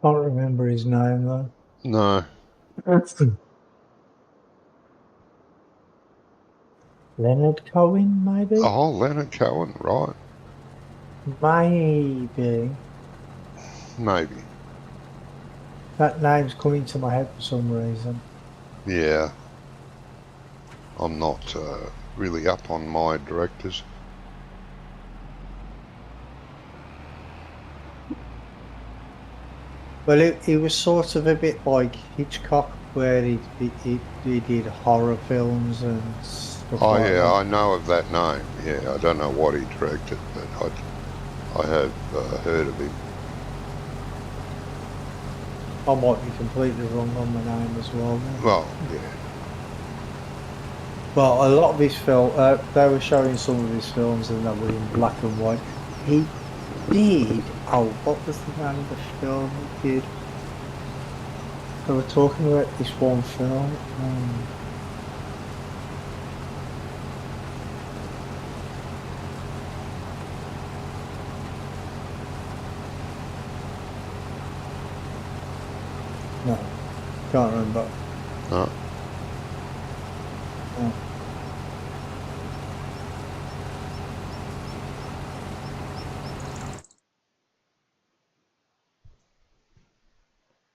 Can't remember his name though. No. Leonard Cohen, maybe? Oh, Leonard Cohen, right. Maybe. Maybe. That name's coming to my head for some reason. Yeah. I'm not really up on my directors. Well, it was sort of a bit like Hitchcock, where he did horror films and stuff Oh, like yeah, that. I know of that name. Yeah, I don't know what he directed, but I have heard of him. I might be completely wrong on the name as well. Well, yeah. Well, a lot of his film, they were showing some of his films and they were in black and white. He did. Oh, what was the name of the film he did? They were talking about this one film. No, can't remember. No. No.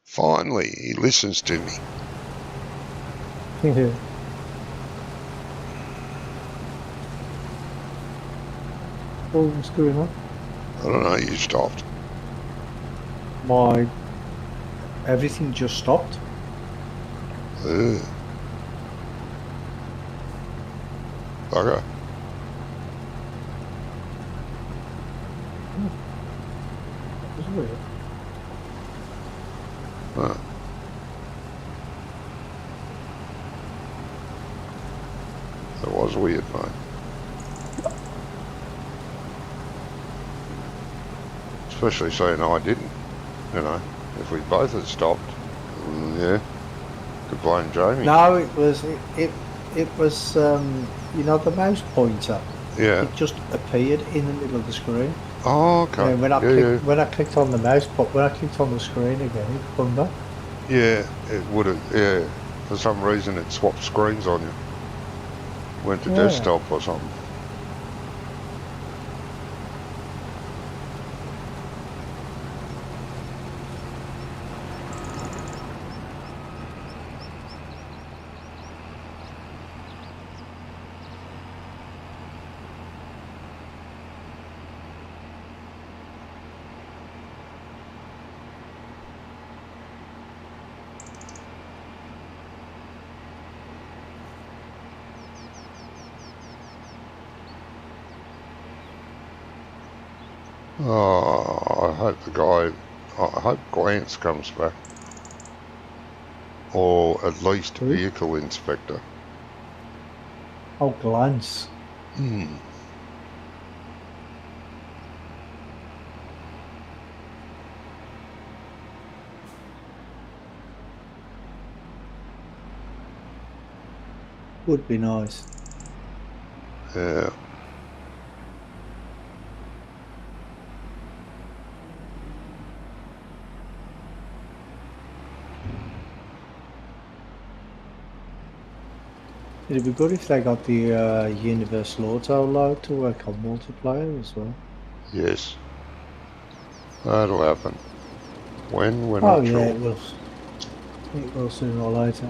Finally, he listens to me. What was going on? I don't know, you stopped. Everything just stopped. Ugh. Bugger. It was weird. Huh. That was weird, mate. Especially saying I didn't, you know. If we both had stopped, yeah, could blame Jamie. No, it was you know, the mouse pointer. Yeah. It just appeared in the middle of the screen. Oh, okay. And when I clicked on the mouse, but when I clicked on the screen again, it come back. Yeah, it would have, yeah. For some reason it swapped screens on you. Went to desktop or something. Oh, I hope Glance comes back. Or at least Who? vehicle inspector. Oh, Glance. Hmm. Would be nice. Yeah. It'd be good if they got the Universal Auto load to work on multiplayer as well. Yes. That'll happen. When we're Oh not yeah, sure. it will. It will sooner or later.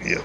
Yep.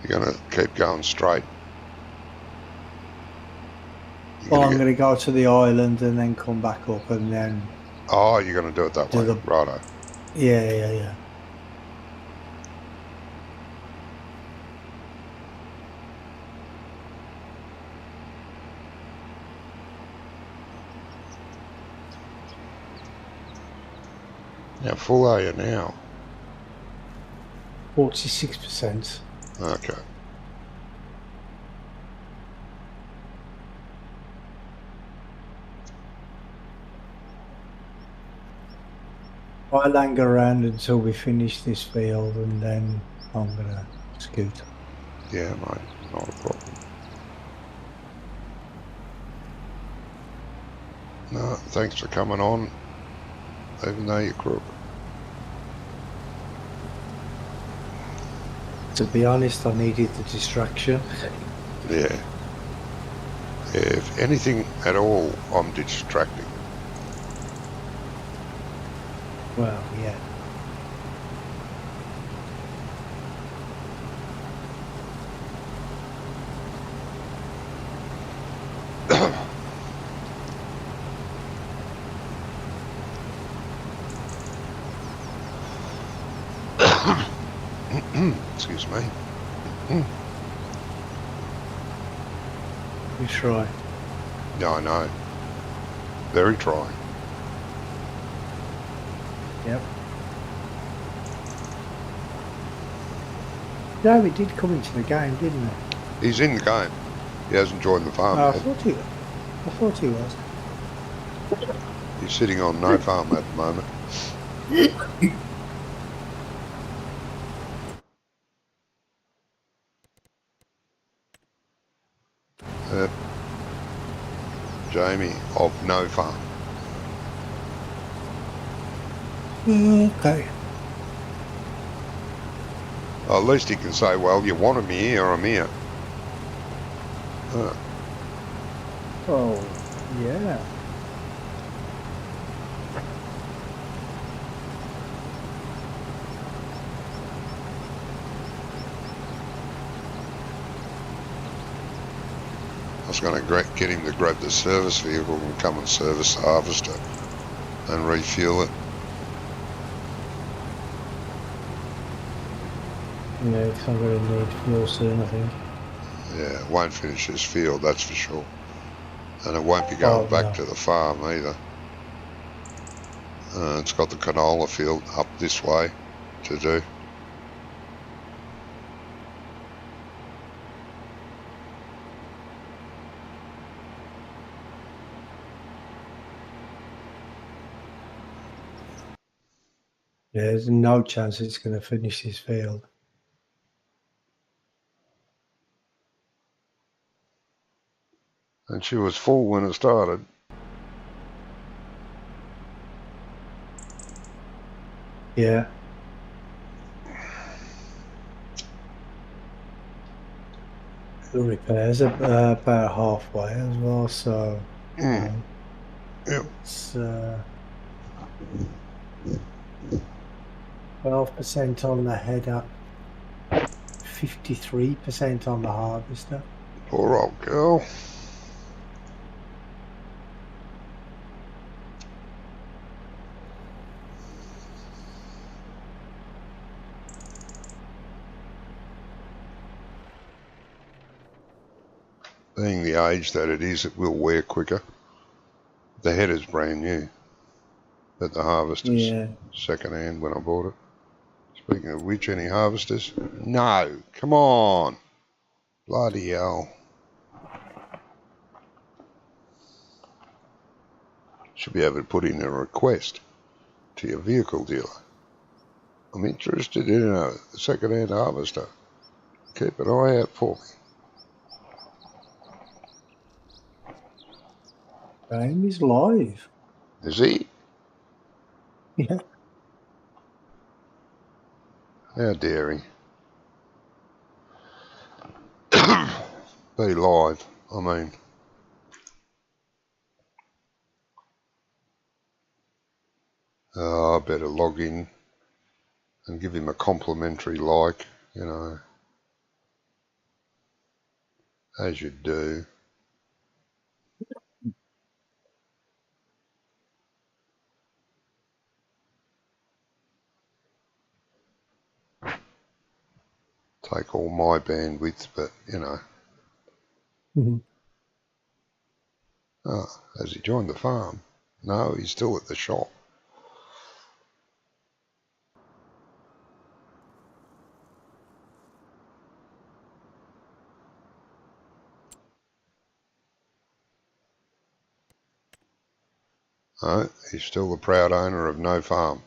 You're going to keep going straight. Well, I'm going to go to the island and then come back up and then Oh, you're going to do it that do way. the... Righto. Yeah. How full are you now? 46%. Okay. I'll hang around until we finish this field and then I'm going to scoot. Yeah, mate. Not a problem. No, thanks for coming on, even though you're crook. To be honest, I needed the distraction. Yeah. If anything at all, I'm distracting. Well, yeah. Excuse me. You try. Yeah, I know. Very trying. Yep. David did come into the game, didn't he? He's in the game. He hasn't joined the farm I yet. thought he was. He's sitting on no farm at the moment. Jamie of no farm. Okay. Well, at least he can say, well, you wanted me here, I'm here. Oh, yeah. I was going to get him to grab the service vehicle and come and service the harvester and refuel it. Yeah, because I'm going to need fuel soon, I think. Yeah, it won't finish this field, that's for sure. And it won't be going back to the farm either. It's got the canola field up this way to do. Yeah, there's no chance it's going to finish this field. And she was full when it started. Yeah. The repairs are about halfway as well, so Yep. it's 12% on the header, 53% on the harvester. Poor old girl. Being the age that it is, it will wear quicker. The header's brand new, but the harvester's second hand when I bought it. Speaking of which, any harvesters? No, come on. Bloody hell. Should be able to put in a request to your vehicle dealer. I'm interested in a second hand harvester. Keep an eye out for me. Game is live. Is he? Yeah. How dare he? Be live, I mean. I better log in and give him a complimentary like, you know. As you do. Take all my bandwidth, but, you know. Mhm. Oh, has he joined the farm? No, he's still at the shop. No, he's still the proud owner of no farm.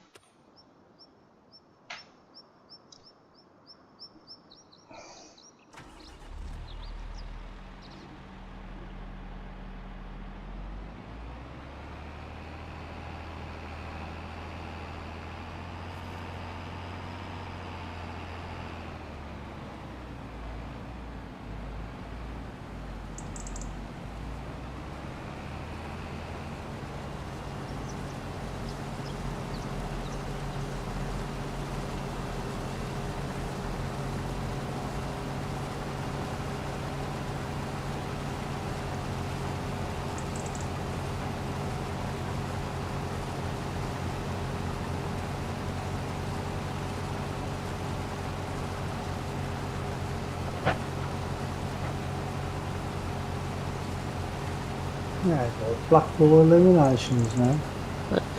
Yeah, got Blackpool Illuminations now.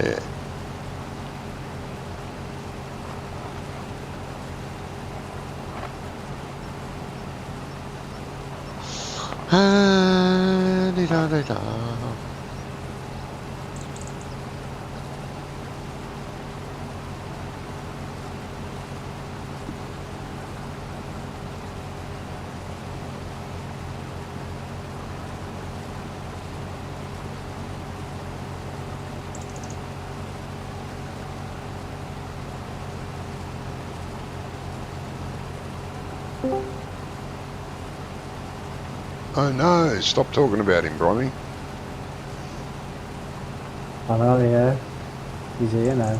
Yeah. Da-da-da-da. Oh no, stop talking about him, Bronny. I know, yeah. He's here now.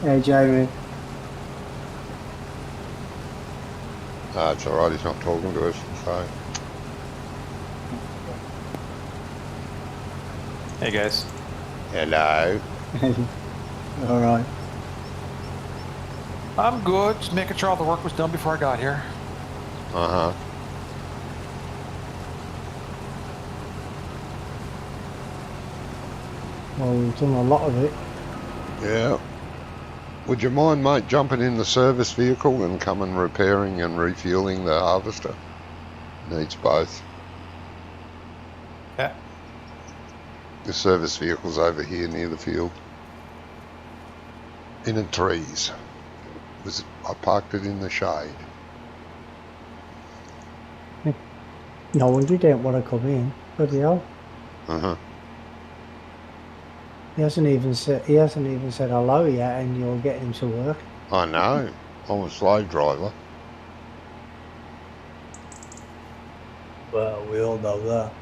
Hey, Jamie. It's alright, he's not talking to us, so. Hey guys. Hello. All right. I'm good. Just making sure all the work was done before I got here. Uh-huh. Well, we've done a lot of it. Yeah. Would you mind, mate, jumping in the service vehicle and coming repairing and refueling the harvester? Needs both. Yeah. The service vehicle's over here near the field. In the trees. I parked it in the shade. No wonder he didn't want to come in. Bloody hell. Uh-huh. He hasn't even said hello yet, and you're getting him to work. I know. I'm a slave driver. Well, we all know that.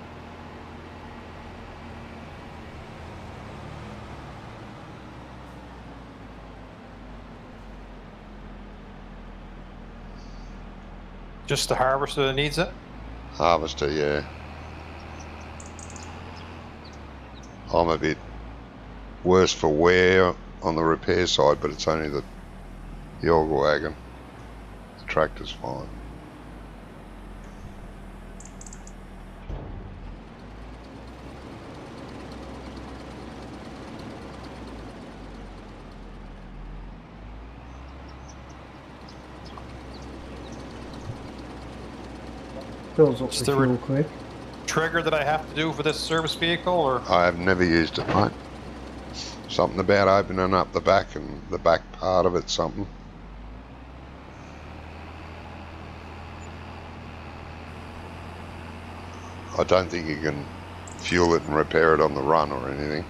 Just the harvester that needs it. Harvester, yeah. I'm a bit worse for wear on the repair side, but it's only the auger wagon. The tractor's fine. Fills up Is the there fuel a quick. trigger that I have to do for this service vehicle, or I have never used it, mate. Something about opening up the back and the back part of it, something. I don't think you can fuel it and repair it on the run or anything.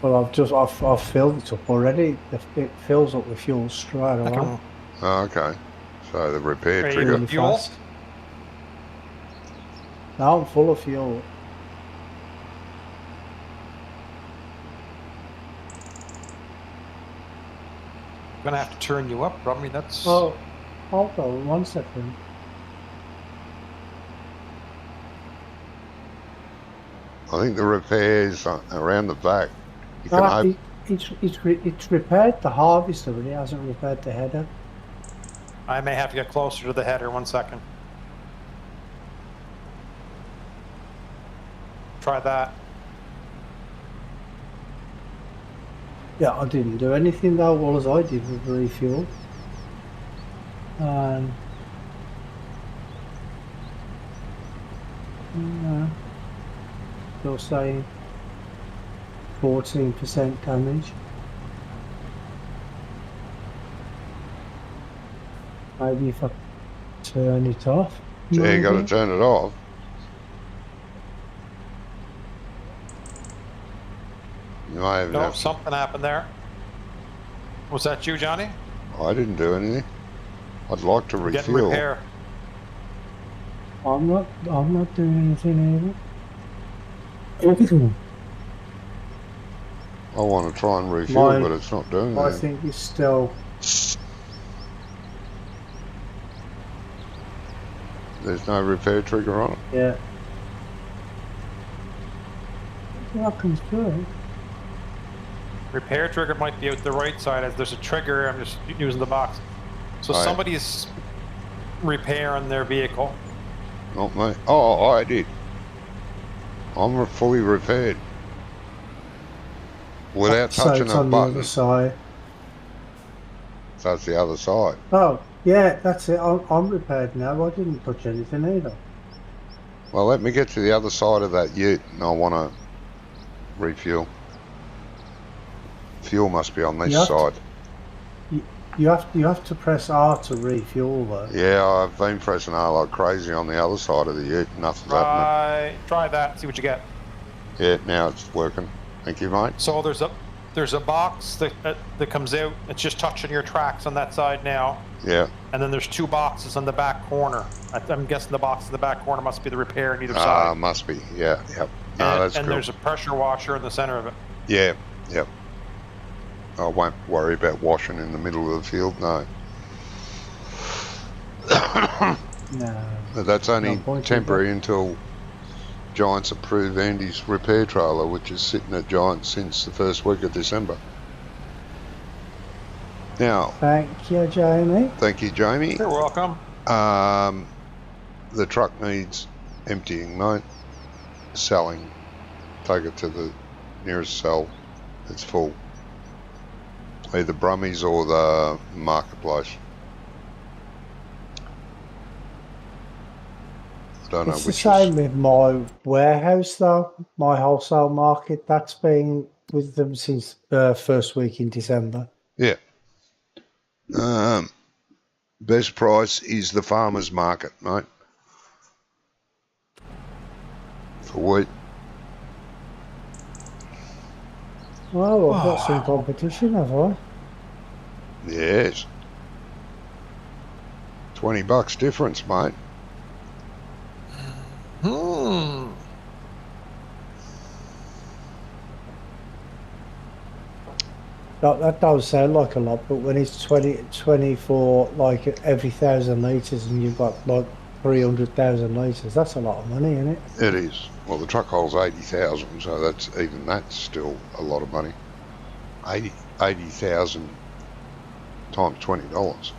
Well, I've filled it up already. It fills up with fuel straight I away. can Oh, okay. So the repair Are you trigger. Really fuel? fast. Now I'm full of fuel. I'm gonna have to turn you up, Robbie. That's Well, hold on 1 second. I think the repairs are around the back. You can Ah, open. it's repaired the harvester, but it hasn't repaired the header. I may have to get closer to the header. 1 second. Try that. Yeah, I didn't do anything though. All as I did was refuel. And you're saying 14% damage. Maybe if I turn it off. So you got to maybe? turn it off. You may have No, enough. something happened there. Was that you, Johnny? I didn't do anything. I'd like to Getting refuel. repair. I'm not doing anything either. I want to try and refuel, My- but it's not doing I anything. think it's still. There's no repair trigger on it. Yeah. That comes through. Repair trigger might be out the right side as there's a trigger. I'm just using the box. So Right. somebody's repairing their vehicle. Not me. Oh, I did. I'm fully repaired. Without So touching it's a on the button. other side. So it's the other side. Oh, yeah, that's it. I'm repaired now. I didn't touch anything either. Well, let me get to the other side of that ute and I want to refuel. Fuel must be on this You have to- side. You have to press R to refuel though. Yeah, I've been pressing R like crazy on the other side of the ute. Nothing's happening. Try that. See what you get. Yeah, now it's working. Thank you, mate. So there's a box that comes out. It's just touching your tracks on that side now. Yeah. And then there's 2 boxes on the back corner. I'm guessing the box in the back corner must be the repair on either side. Must be. Yeah, yep. No, that's and cool. there's a pressure washer in the center of it. Yeah, yep. I won't worry about washing in the middle of the field, no. No. But that's only No point in temporary until Giants approve Andy's repair trailer, which is sitting at Giants since the first week of December. Now, Thank you, Jamie. thank you, Jamie. You're welcome. The truck needs emptying, mate. Selling. Take it to the nearest cell. It's full. Either Brummies or the marketplace. I don't know It's the which same with my warehouse though. My wholesale market. That's been with them since first week in December. Yeah. Best price is the farmer's market, mate. For wheat. Well, I've got some competition, have I? Yes. $20 difference, mate. That does sound like a lot, but when it's 20 for like every 1,000 litres and you've got like 300,000 litres, that's a lot of money, isn't it? It is. Well, the truck holds 80,000, so that's still a lot of money. 80,000 times $20.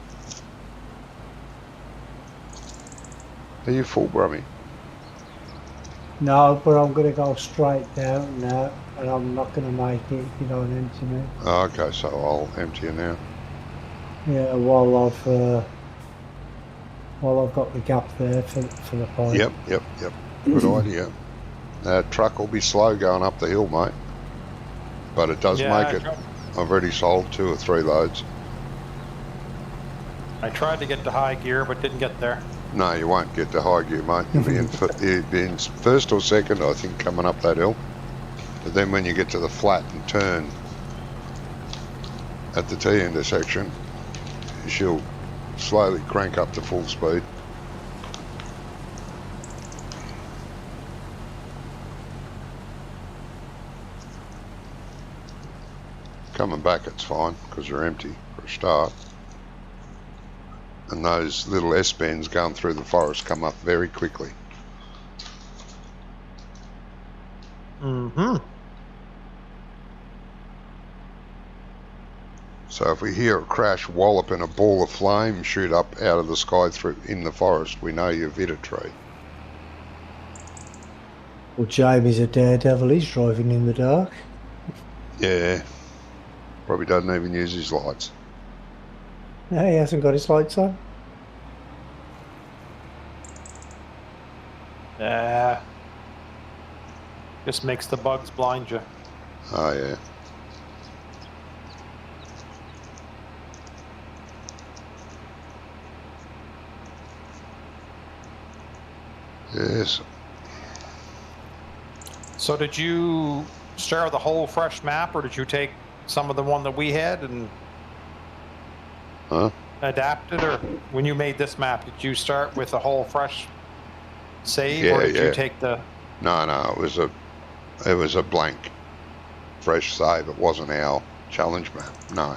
Are you full, Brummy? No, but I'm going to go straight down now, and I'm not going to make it if you don't empty me. Oh, okay, so I'll empty you now. Yeah, while I've got the gap there for the pipe. Yep. Good idea. That truck will be slow going up the hill, mate. But it does Yeah, make it. I've already sold 2 or 3 loads. I tried to get to high gear, but didn't get there. No, you won't get to high gear, mate. You'll be in first or second, I think, coming up that hill. But then when you get to the flat and turn at the T intersection, she'll slowly crank up to full speed. Coming back, it's fine because you're empty for a start. And those little S-bends going through the forest come up very quickly. Mm-hmm. So if we hear a crash wallop and a ball of flame shoot up out of the sky through in the forest, we know you've hit a tree. Well, Jamie's a daredevil. He's driving in the dark. Yeah. Probably doesn't even use his lights. No, he hasn't got his lights on. Just makes the bugs blind you. Oh, yeah. Yes. So did you start with a whole fresh map, or did you take some of the one that we had and Huh? adapt it? Or when you made this map, did you start with a whole fresh save, Yeah, or did yeah. you take the... No, it was a blank, fresh save. It wasn't our challenge map. No.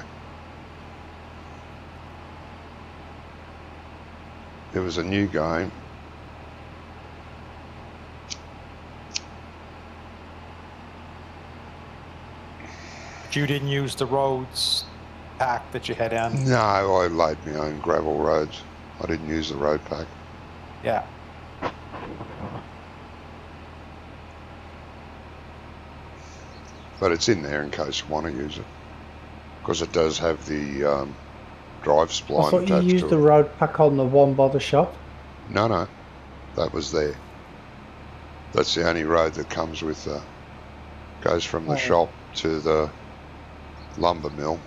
It was a new game. You didn't use the roads pack that you had in? No, I laid my own gravel roads. I didn't use the road pack. Yeah. But it's in there in case you want to use it. Because it does have the drive I spline thought you attached used to the it. road pack on the one by the shop. No. That was there. That's the only road that comes with goes from the shop to the lumber mill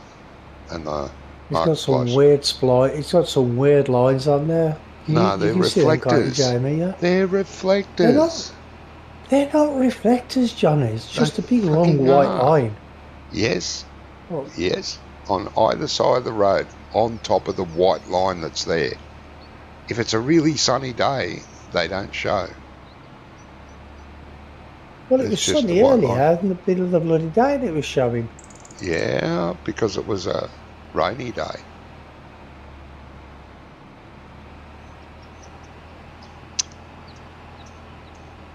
and the It's got some marketplace. weird spline. It's got some weird lines on there. No, You they're can see them, can't you, reflectors. Jamie? Yeah? They're reflectors. They're not reflectors, Johnny. It's just a big long fucking white are. line. Yes. Well, Yes. On either side of the road, on top of the white line that's there. If it's a really sunny day, they don't show. well, it It's was just sunny a white earlier line. in the middle of the bloody day and it was showing. Yeah, because it was a rainy day.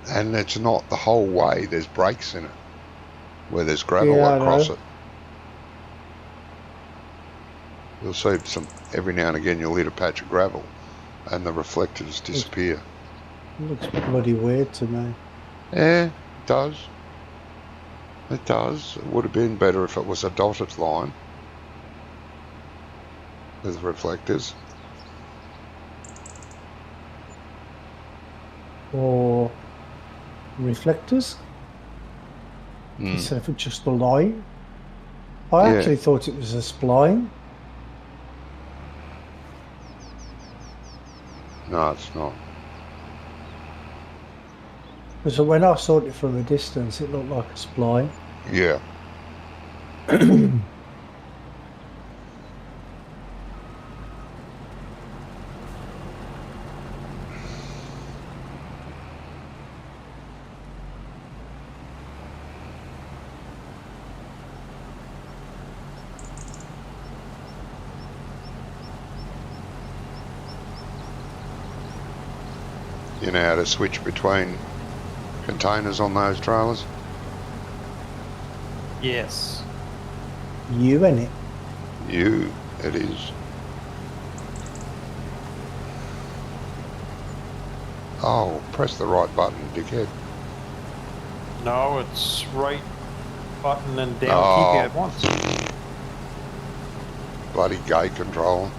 And it's not the whole way. There's breaks in it where there's gravel Yeah, I across know. it. You'll see some, every now and again you'll hit a patch of gravel and the reflectors disappear. It looks bloody weird to me. Yeah, it does. It does. It would have been better if it was a dotted line with reflectors. Or reflectors instead of just a line. I Yeah. actually thought it was a spline. No, it's not. Because when I saw it from a distance, it looked like a spline. Yeah. You know how to switch between containers on those trailers? Yes. You in it. It is. Oh, press the right button, dickhead. No, it's right button and down Oh. keypad at once. Bloody gate control.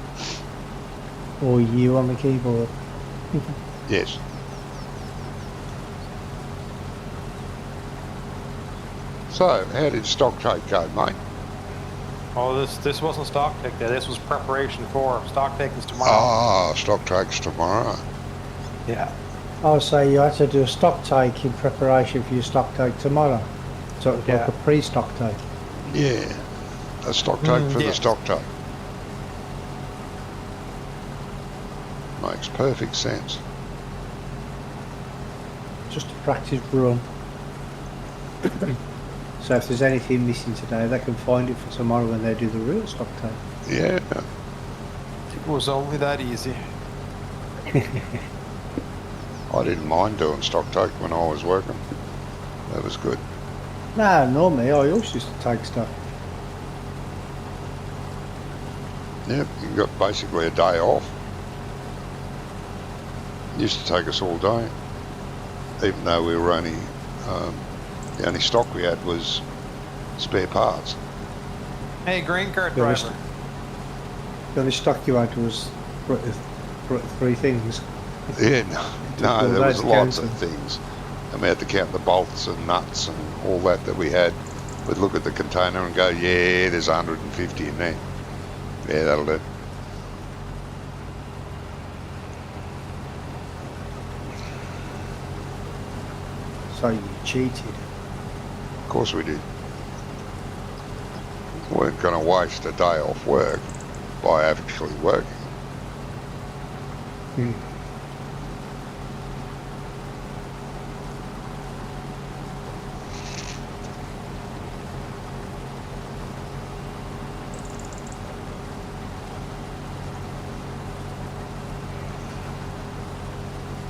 Or you on the keyboard. Yes. So, how did stock take go, mate? Oh, this wasn't stock take day. This was preparation for stock taking's tomorrow. Ah, stock takes tomorrow. Yeah. I'll say you had to do a stock take in preparation for your stock take tomorrow. So it's like Yeah. a pre-stock take. Yeah. A stock take for the yes. stock take. Makes perfect sense. Just a practice run. So if there's anything missing today, they can find it for tomorrow when they do the real stock take. Yeah. It was only that easy. I didn't mind doing stock take when I was working. That was good. Nah, not me. I always used to take stuff. Yep, you got basically a day off. It used to take us all day, even though we were only the only stock we had was spare parts. Hey, grain cart Yeah, we driver. The only stock you had was three things. Yeah, no, there was lots of Count them. things, and we had to count the bolts and nuts and all that we had. We'd look at the container and go, yeah, there's 150 in there. Yeah, that'll do. So you cheated. Of course we did. We weren't going to waste a day off work by actually working. Hmm.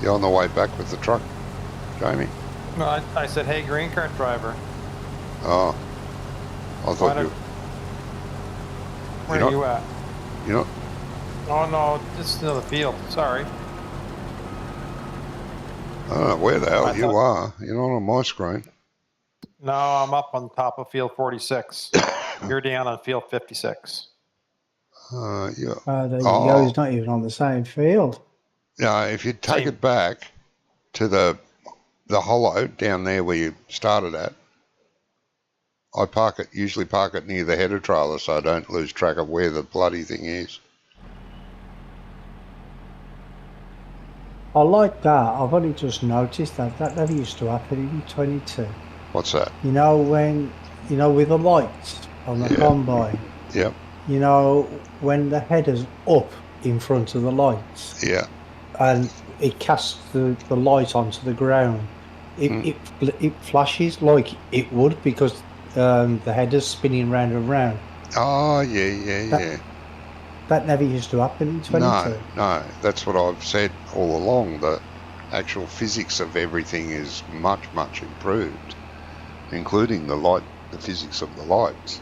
You're on the way back with the truck, Jamie? No, I said, hey, grain cart driver. Oh, I thought you... Where You're are you at? You know, Oh, no, this is another field. Sorry. I don't know where the hell I you thought- are. You're not on my screen. No, I'm up on top of field 46. You're down on field 56. Yeah. There you Oh. go. He's not even on the same field. Yeah, if you take Same. it back to the hollow down there where you started at, I usually park it near the header trailer so I don't lose track of where the bloody thing is. I like that. I've only just noticed that. That never used to happen in 22. What's that? You know when, with the lights on the Yeah. combine, Yep. when the header's up in front of the lights Yeah. and it casts the light onto the ground, it flashes like it would because the header's spinning round and round. Oh, yeah. That never used to happen in 22. No. That's what I've said all along. The actual physics of everything is much, much improved, including the physics of the lights.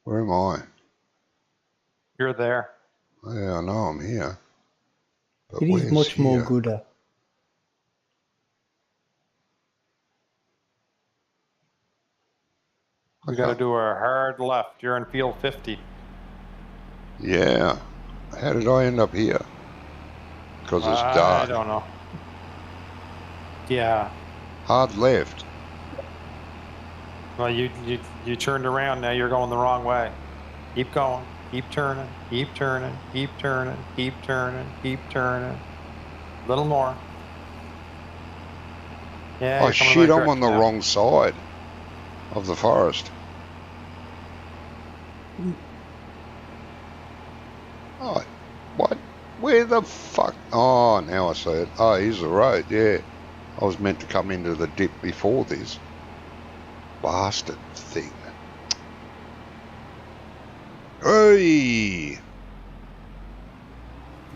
Where am I? You're there. Yeah, I know I'm here. But It is where's much more here? gooder. We got to do a hard left. You're in field 50. Yeah. How did I end up here? Because it's I dark. don't know. Yeah. Hard left. Well, you turned around. Now you're going the wrong way. Keep going. Keep turning. Keep turning. Keep turning. Keep turning. Keep turning. A little more. Yeah. Oh you're coming shit, the I'm right on the direction now. wrong side of the forest. Oh, what? Where the fuck? Oh, now I see it. Oh, here's the road, yeah. I was meant to come into the dip before this. Bastard thing. Hey!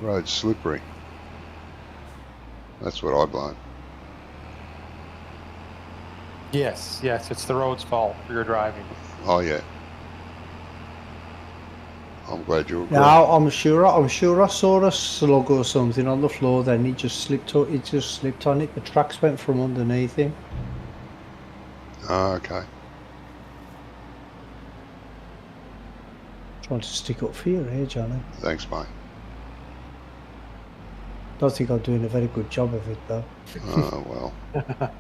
Road's slippery. That's what I blame. Yes. It's the road's fault for your driving. Oh, yeah. I'm glad you agree. Now I'm sure I saw a slug or something on the floor. Then he just slipped on it. The tracks went from underneath him. Oh, okay. Trying to stick up for you here, Johnny. Thanks, mate. Don't think I'm doing a very good job of it though. Oh, well.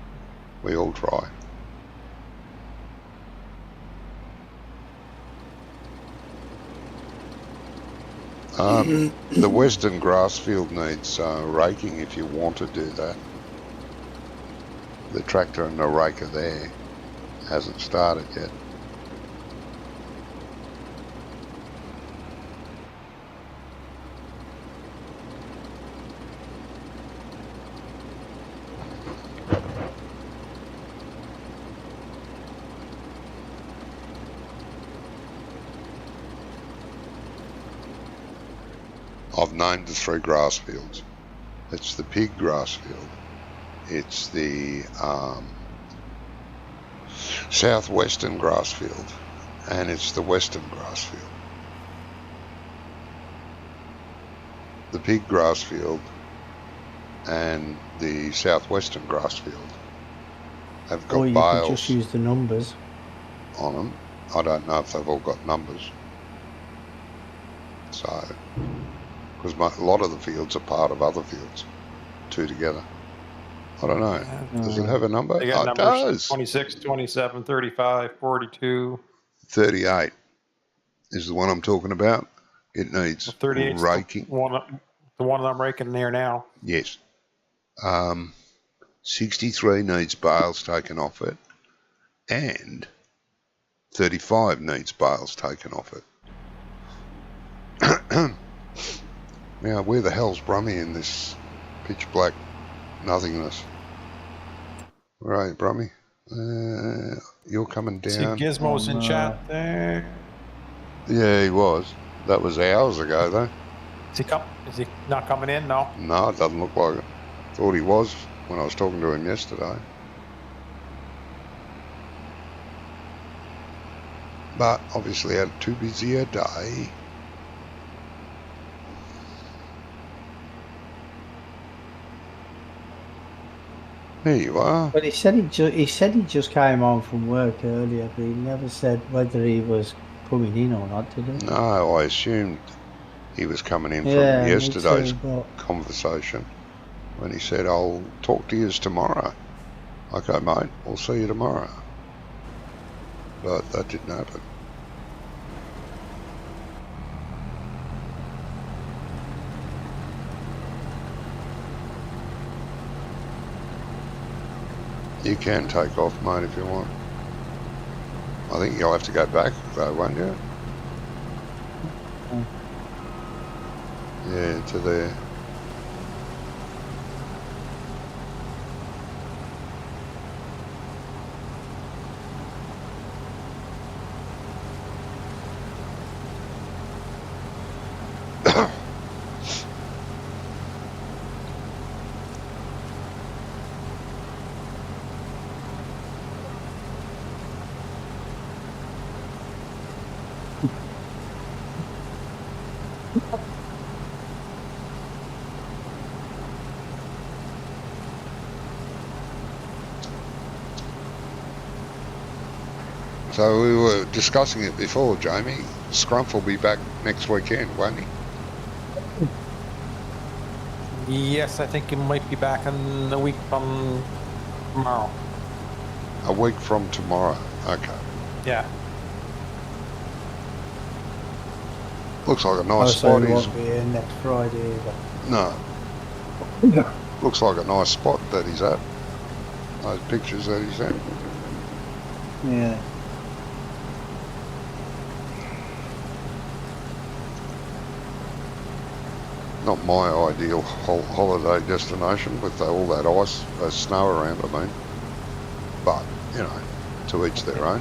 We all try. The western grass field needs raking if you want to do that. The tractor and the raker there hasn't started yet. I've named the 3 grass fields. It's the pig grass field. It's the southwestern grass field, and it's the western grass field. The pig grass field and the southwestern grass field have got Or you bales could just use the numbers. on them. I don't know if they've all got numbers. So, because a lot of the fields are part of other fields, 2 together. I don't know. Does it have a number? They got It numbers does. 26, 27, 35, 42. 38 is the one I'm talking about. It needs 38 raking. the one I'm raking there now. Yes. 63 needs bales taken off it, and 35 needs bales taken off it. Now, where the hell's Brummy in this pitch black nothingness? Where are you, Brummy? You're coming down. See Gizmo's in chat there. Yeah, he was. That was hours ago, though. Is he not coming in? No. No, it doesn't look like it. Thought he was when I was talking to him yesterday. But obviously had too busy a day. There you are. But he said he just came home from work earlier, but he never said whether he was coming in or not, did he? No, I assumed he was coming in from Yeah, yesterday's me too, conversation when he said, I'll talk to you tomorrow. Okay, mate, we'll see you tomorrow. But that didn't happen. You can take off, mate, if you want. I think you'll have to go back, though, won't you? Yeah, to there. So we were discussing it before, Jamie. Scrumph will be back next weekend, won't he? Yes, I think he might be back in a week from tomorrow. A week from tomorrow. Okay. Yeah. Looks like a nice So spot. he won't be here next Friday either. No. Looks like a nice spot that he's at. Those pictures that he sent. Yeah. Not my ideal holiday destination with all that ice, snow around, I mean. But, you know, to each their own.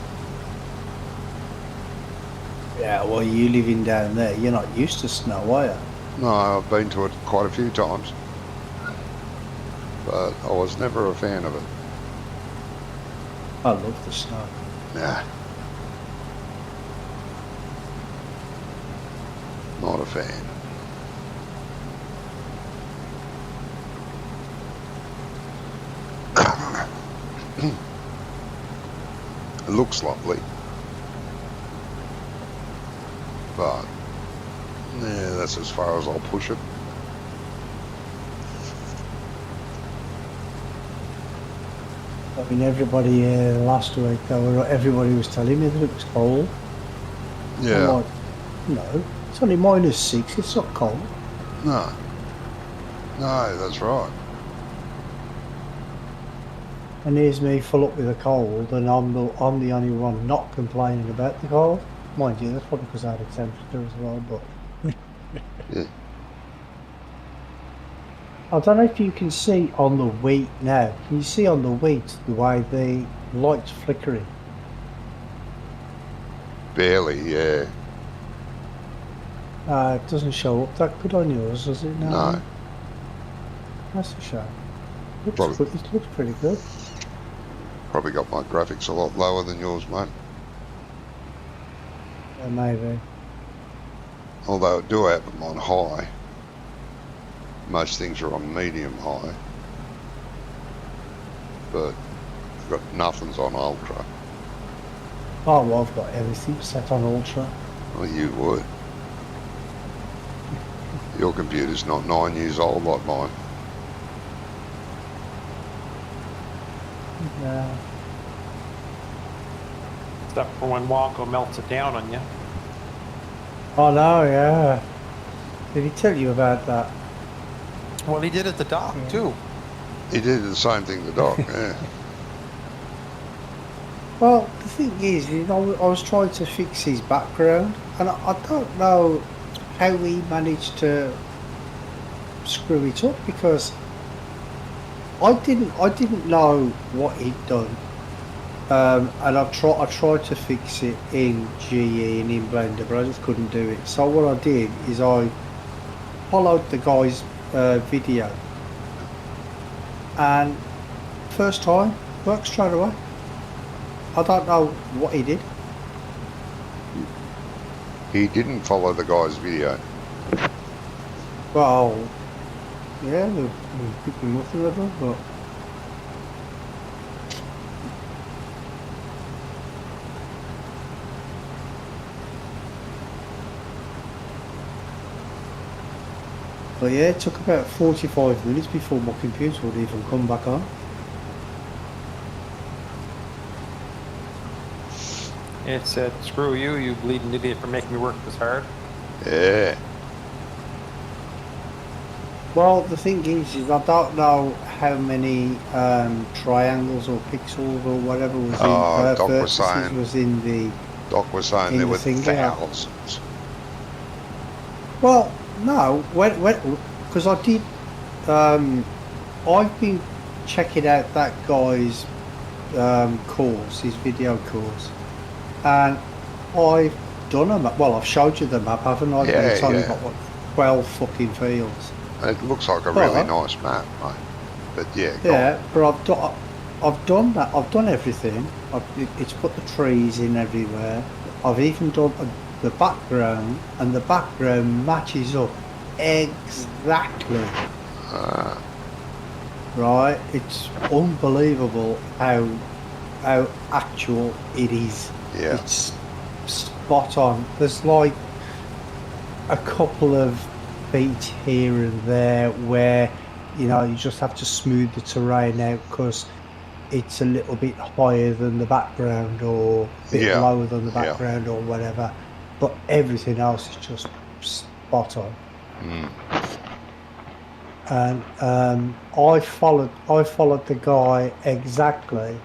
Yeah, well, you living down there, you're not used to snow, are you? No, I've been to it quite a few times. But I was never a fan of it. I love the snow. Nah. Not a fan. It looks lovely. But, yeah, that's as far as I'll push it. I mean, everybody last week, everybody was telling me that it was cold. Yeah. I'm like, no, it's only -6, it's not cold. No. No, that's right. And here's me full up with a cold, and I'm the only one not complaining about the cold. Mind you, that's probably because I had a temperature as well, but... Yeah. I don't know if you can see on the wheat now. Can you see on the wheat the way the light's flickering? Barely, yeah. It doesn't show up that good on yours, does it? No. That's a shame. Looks Probably, good. It looks pretty good. probably got my graphics a lot lower than yours, mate. Yeah, maybe. Although I do have them on high. Most things are on medium high. But I've got nothing's on ultra. Oh, well, I've got everything set on ultra. Well, you would. Your computer's not 9 years old like mine. Yeah. Except for when Wonko melts it down on you. Oh no, yeah. Did he tell you about that? Well, he did at the dock, too. He did the same thing to Doc, yeah. Well, the thing is, you know, I was trying to fix his background, and I don't know how he managed to screw it up because I didn't know what he'd done, and I tried to fix it in GE and in Blender, but I just couldn't do it. So what I did is I followed the guy's video, and first time worked straight away. I don't know what he did. He didn't follow the guy's video. Well, yeah, we picked him up a little, but yeah, it took about 45 minutes before my computer would even come back on. It said, screw you, you bleeding idiot, for making me work this hard. Yeah. Well, the thing is I don't know how many triangles or pixels or whatever was in Doc was vertices saying, was in the. Doc was saying in there the were thing, yeah. thousands. Well, no, because I did. I've been checking out that guy's course, his video course, and I've done a map. Well, I've showed you the map, haven't I? Yeah, It's only yeah. got what 12 fucking fields. It looks like a But- really nice map, mate. But yeah, go Yeah, on. but I've done that. I've done everything. It's put the trees in everywhere. I've even done the background, and the background matches up exactly. Right, it's unbelievable how actual it is. Yeah. It's spot on. There's like a couple of feet here and there where you know you just have to smooth the terrain out because it's a little bit higher than the background or a bit Yeah, lower than the yeah. background or whatever. But everything else is just spot on. And I followed the guy exactly,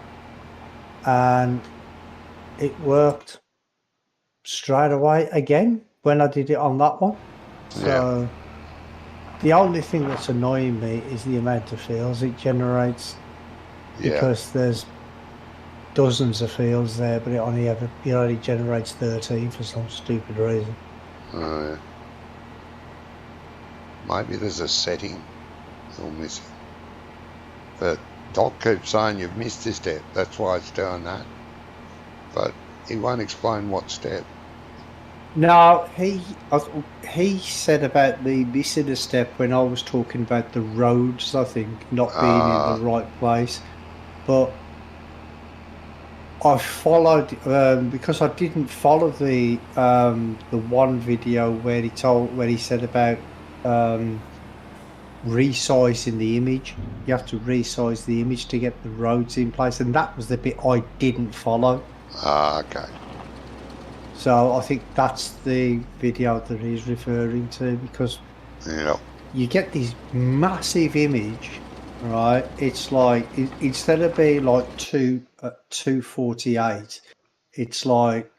and it worked straight away again when I did it on that one. So the only thing that's annoying me is the amount of fields it generates, Yeah. because there's dozens of fields there, but it only generates 13 for some stupid reason. Maybe there's a setting you're missing. But Doc keeps saying you've missed this step. That's why it's doing that. But he won't explain what step. No, he said about me missing a step when I was talking about the roads, I think, not being in the right place. But I followed because I didn't follow the one video where he said about resizing the image. You have to resize the image to get the roads in place, and that was the bit I didn't follow. Okay. So I think that's the video that he's referring to, because Yeah. you get this massive image, right? It's like instead of being like 248, it's like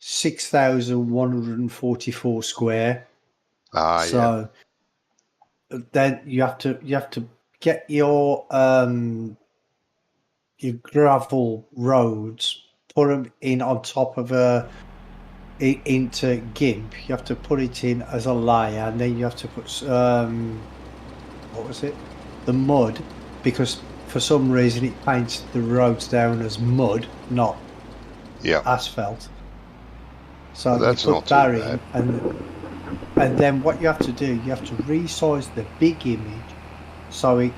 6,144 square. Yeah. So then you have to get your gravel roads, put them in on top of a into GIMP, you have to put it in as a layer, and then you have to put what was it? The mud, because for some reason it paints the roads down as mud, not Yeah. asphalt. So Well, you that's put not too that bad. in, and then what you have to do, you have to resize the big image so it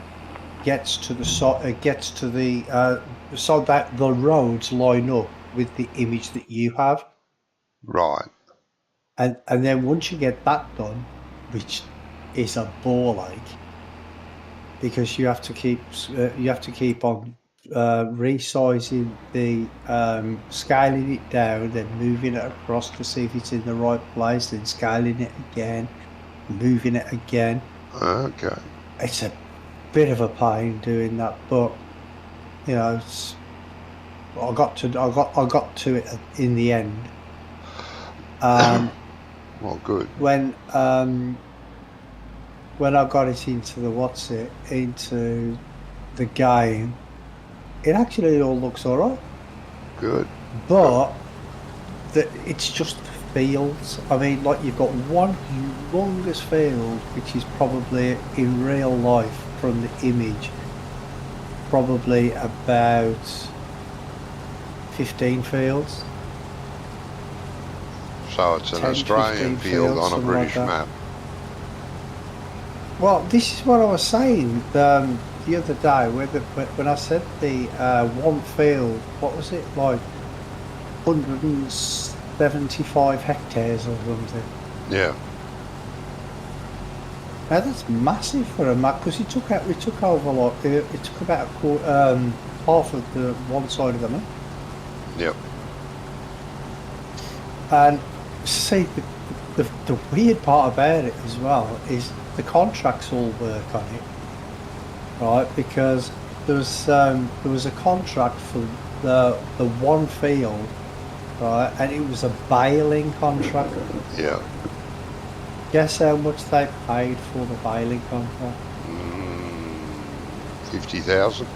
gets to the so that the roads line up with the image that you have. Right. And then once you get that done, which is a ball ache, because you have to keep on resizing the scaling it down, then moving it across to see if it's in the right place, then scaling it again, moving it again. Okay. It's a bit of a pain doing that, but you know, I got to it in the end. And Well, good. when I got it into into the game, it actually all looks all right, Good. Good. but it's just the fields. I mean, like you've got one humongous field, which is probably in real life from the image, probably about 15 fields, So it's an 10, Australian 15 field fields, on a something like British that. map. Well, this is what I was saying the other day, when I said the one field, what was it, like 175 hectares or something. Yeah. Now that's massive for a map, because we took over like it took about half of the one side of the map. Yep. And see, the weird part about it as well is the contracts all work on it, right? Because there was a contract for the one field, right, and it was a baling contract. Yeah. Guess how much they paid for the baling contract? 50,000.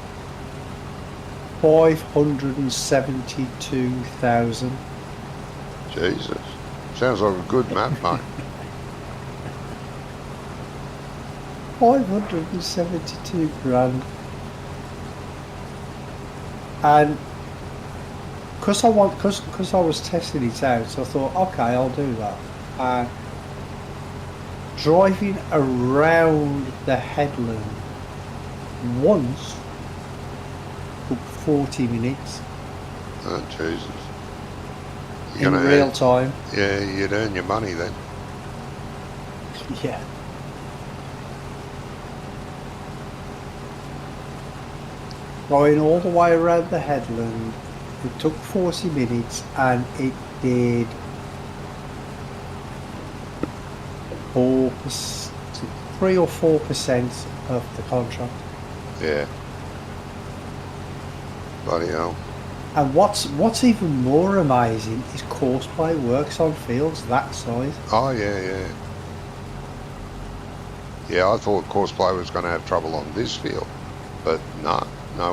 572,000. Jesus. Sounds like a good map, mate. 572 grand. And because I was testing it out, so I thought, okay, I'll do that. And driving around the headland once took 40 minutes Oh, Jesus. in real time. Yeah, you'd earn your money then. Yeah. Going all the way around the headland, it took 40 minutes, and it did 3 or 4% of the contract. Yeah. Bloody hell. And what's even more amazing is Courseplay works on fields that size. Oh, yeah. Yeah, I thought Courseplay was going to have trouble on this field. But no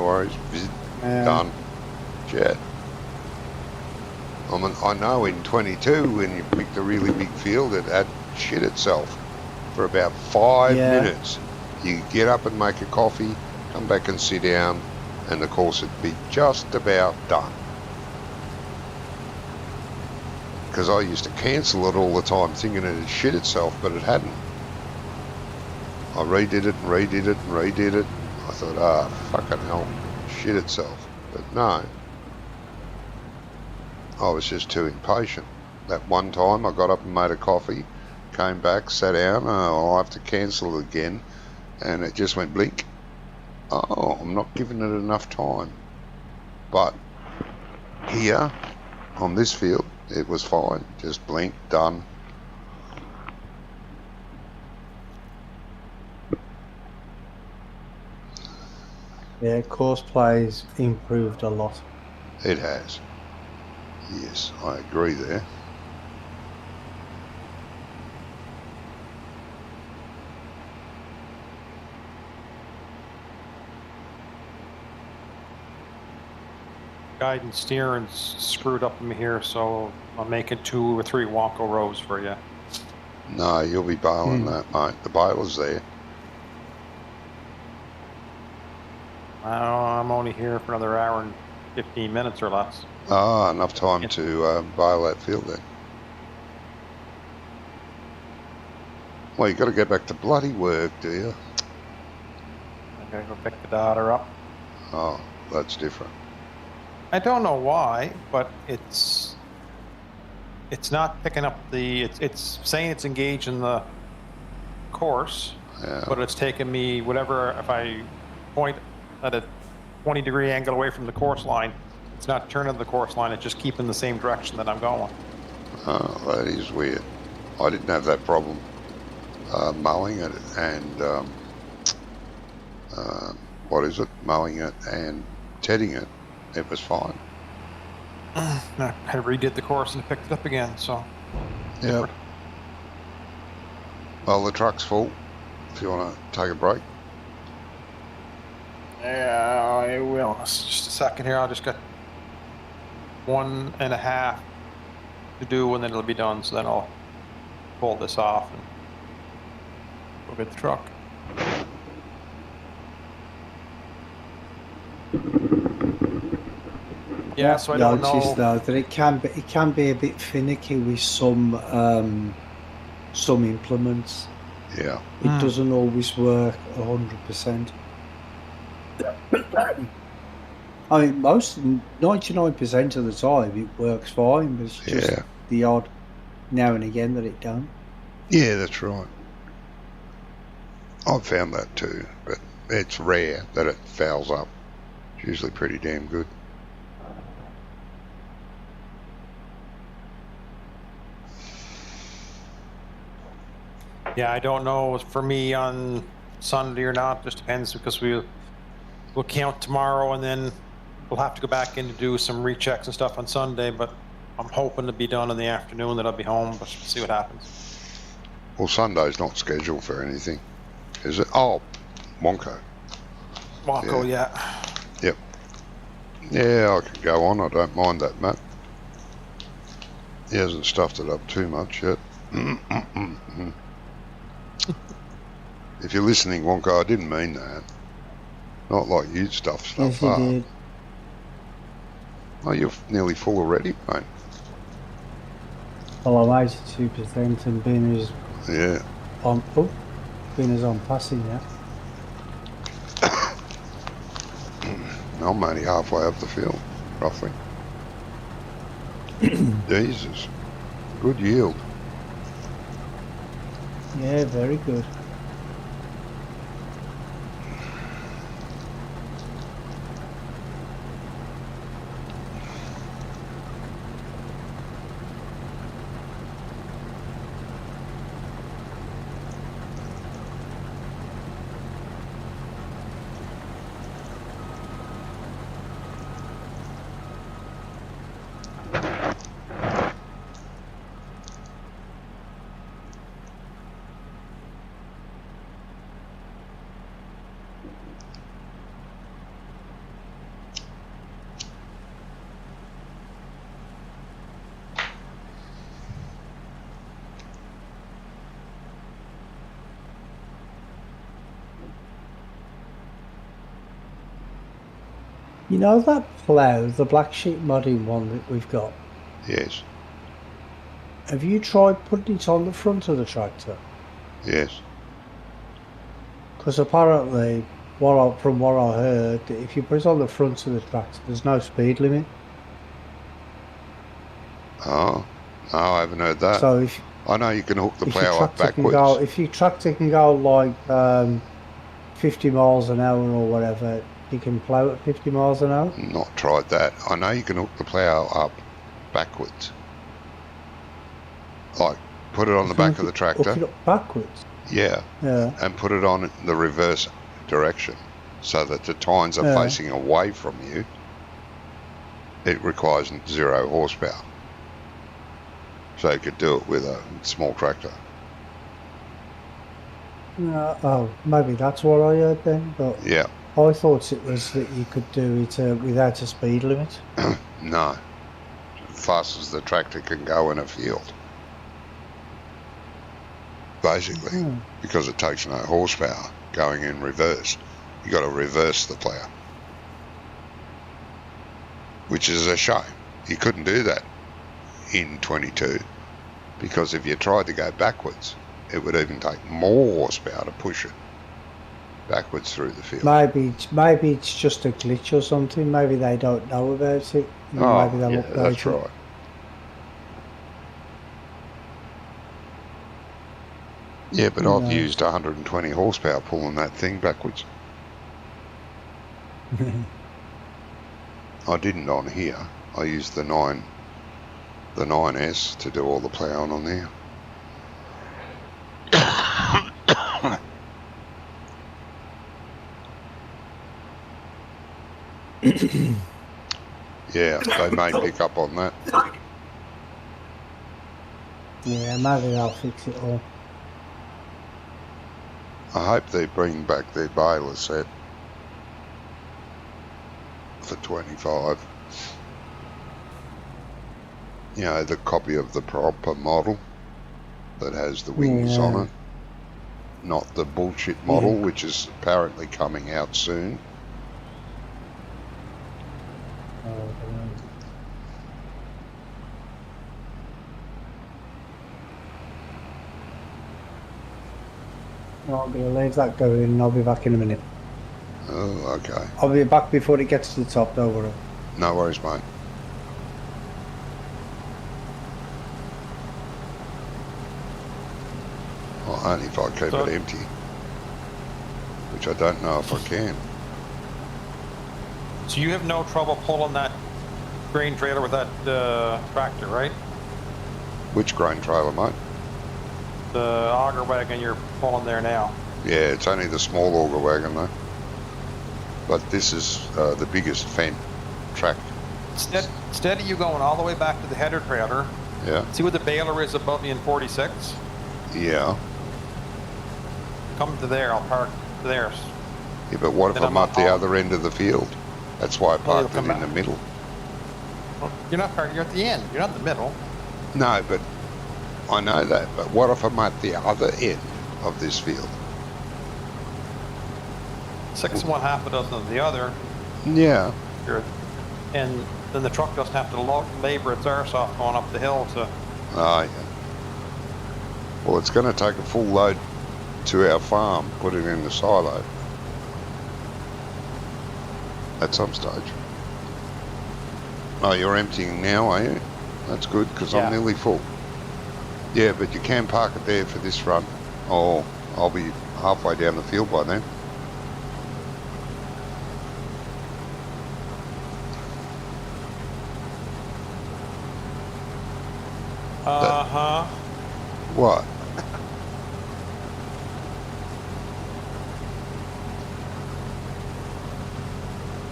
worries. Done. Jet. I know in 22, when you picked a really big field, it had shit itself for about 5 minutes. You get up and make a coffee, come back and sit down, and the course would be just about done. Because I used to cancel it all the time, thinking it had shit itself, but it hadn't. I redid it and redid it and redid it. I thought, fucking hell, shit itself. But no. I was just too impatient. That one time I got up and made a coffee, came back, sat down, I'll have to cancel it again, and it just went blink. Oh, I'm not giving it enough time. But here, on this field, it was fine. Just blink, done. Yeah, Courseplay's improved a lot. It has. Yes, I agree there. guidance steering's screwed up in here, so I'm making 2 or 3 Wonko rows for you. No, you'll be bailing that, mate. The bailer's there. I'm only here for another hour and 15 minutes or less. Ah, enough time to bail that field then. Well, you got to go back to bloody work, do you? I gotta go pick the daughter up. Oh, that's different. I don't know why, but it's not picking up the. It's saying it's engaged in the course, Yeah. but it's taking me whatever. If I point at a 20-degree angle away from the course line, it's not turning the course line. It's just keeping the same direction that I'm going. Oh, that is weird. I didn't have that problem mowing it and what is it? Mowing it and tedding it. It was fine. I redid the course and picked it up again. So. Yeah. Well, the truck's full. If you want to take a break. Yeah, I will. Just a second here. I'll just get 1.5 to do, and then it'll be done. So then I'll pull this off and go get the truck. Yeah, so I don't know. Though that it can be a bit finicky with some implements. Yeah. It doesn't always work 100%. I mean, 99% of the time it works fine, but it's just the odd now and again that it don't. Yeah, that's right. I've found that too, but it's rare that it fouls up. It's usually pretty damn good. Yeah, I don't know for me on Sunday or not. Just depends because we'll count tomorrow and then we'll have to go back in to do some rechecks and stuff on Sunday. But I'm hoping to be done in the afternoon that I'll be home. But we'll see what happens. Well, Sunday's not scheduled for anything, is it? Oh, Wonko. Wonko, yeah. Yep. Yeah, I could go on. I don't mind that, Matt. He hasn't stuffed it up too much yet. If you're listening, Wonko, I didn't mean that. Not like you stuff Yes, up. you did. Oh, you're nearly full already, mate. Well, I'm 82% and Bina's Yeah. on. Oh, Bina's on passing now. I'm only halfway up the field, roughly. Jesus. Good yield. Yeah, very good. You know that plough, the black sheep modding one that we've got? Yes. Have you tried putting it on the front of the tractor? Yes. Because apparently, from what I heard, if you put it on the front of the tractor, there's no speed limit. Oh, no, I haven't heard that. So if I know you can hook the if your plough up tractor backwards. if your tractor can go like 50 miles an hour or whatever, you can plough at 50 miles an hour. Not tried that. I know you can hook the plough up backwards. Like, put it on the back of the tractor. Hook it up backwards. Yeah. Yeah. And put it on the reverse direction so that the tines are facing away from you. It requires 0 horsepower. So you could do it with a small tractor. Oh, maybe that's what I heard then. But Yeah. I thought it was that you could do it without a speed limit. No, fast as the tractor can go in a field. Basically, because it takes no horsepower going in reverse. You got to reverse the plough, which is a shame. You couldn't do that in 22, because if you tried to go backwards, it would even take more horsepower to push it backwards through the field. Maybe it's just a glitch or something. Maybe they don't know about it. Oh, Maybe they'll yeah, update that's it. right. Yeah, but Who I've knows? used 120 horsepower pulling that thing backwards. I didn't on here. I used the 9S to do all the ploughing on there. Yeah, they may pick up on that. Yeah, maybe they'll fix it all. I hope they bring back their baler set for 25. You know, the copy of the proper model that has the wings on it. Not the bullshit model, which is apparently coming out soon. I'm going to leave that going and I'll be back in a minute. Oh, okay. I'll be back before it gets to the top, don't worry. No worries, mate. Well, only if I keep it empty. Which I don't know if I can. So you have no trouble pulling that grain trailer with that tractor, right? Which grain trailer, mate? The auger wagon you're pulling there now. Yeah, it's only the small auger wagon though. But this is the biggest Fendt tractor. Instead of you going all the way back to the header trailer, Yeah. see where the baler is above me in 46? Yeah. Come to there, I'll park there. Yeah, but what if I'm at the other end of the field? That's why I parked it in the middle. Well, you're not parked, you're at the end. You're not in the middle. No, but I know that. But what if I'm at the other end of this field? 6 and 1/2 a dozen of the other. Yeah. And then the truck doesn't have to labor its arse off going up the hill to... Oh, yeah. Well, it's going to take a full load to our farm, put it in the silo at some stage. Oh, you're emptying now, are you? That's good, because I'm nearly full. Yeah, but you can park it there for this run. Oh, I'll be halfway down the field by then. Uh-huh. What?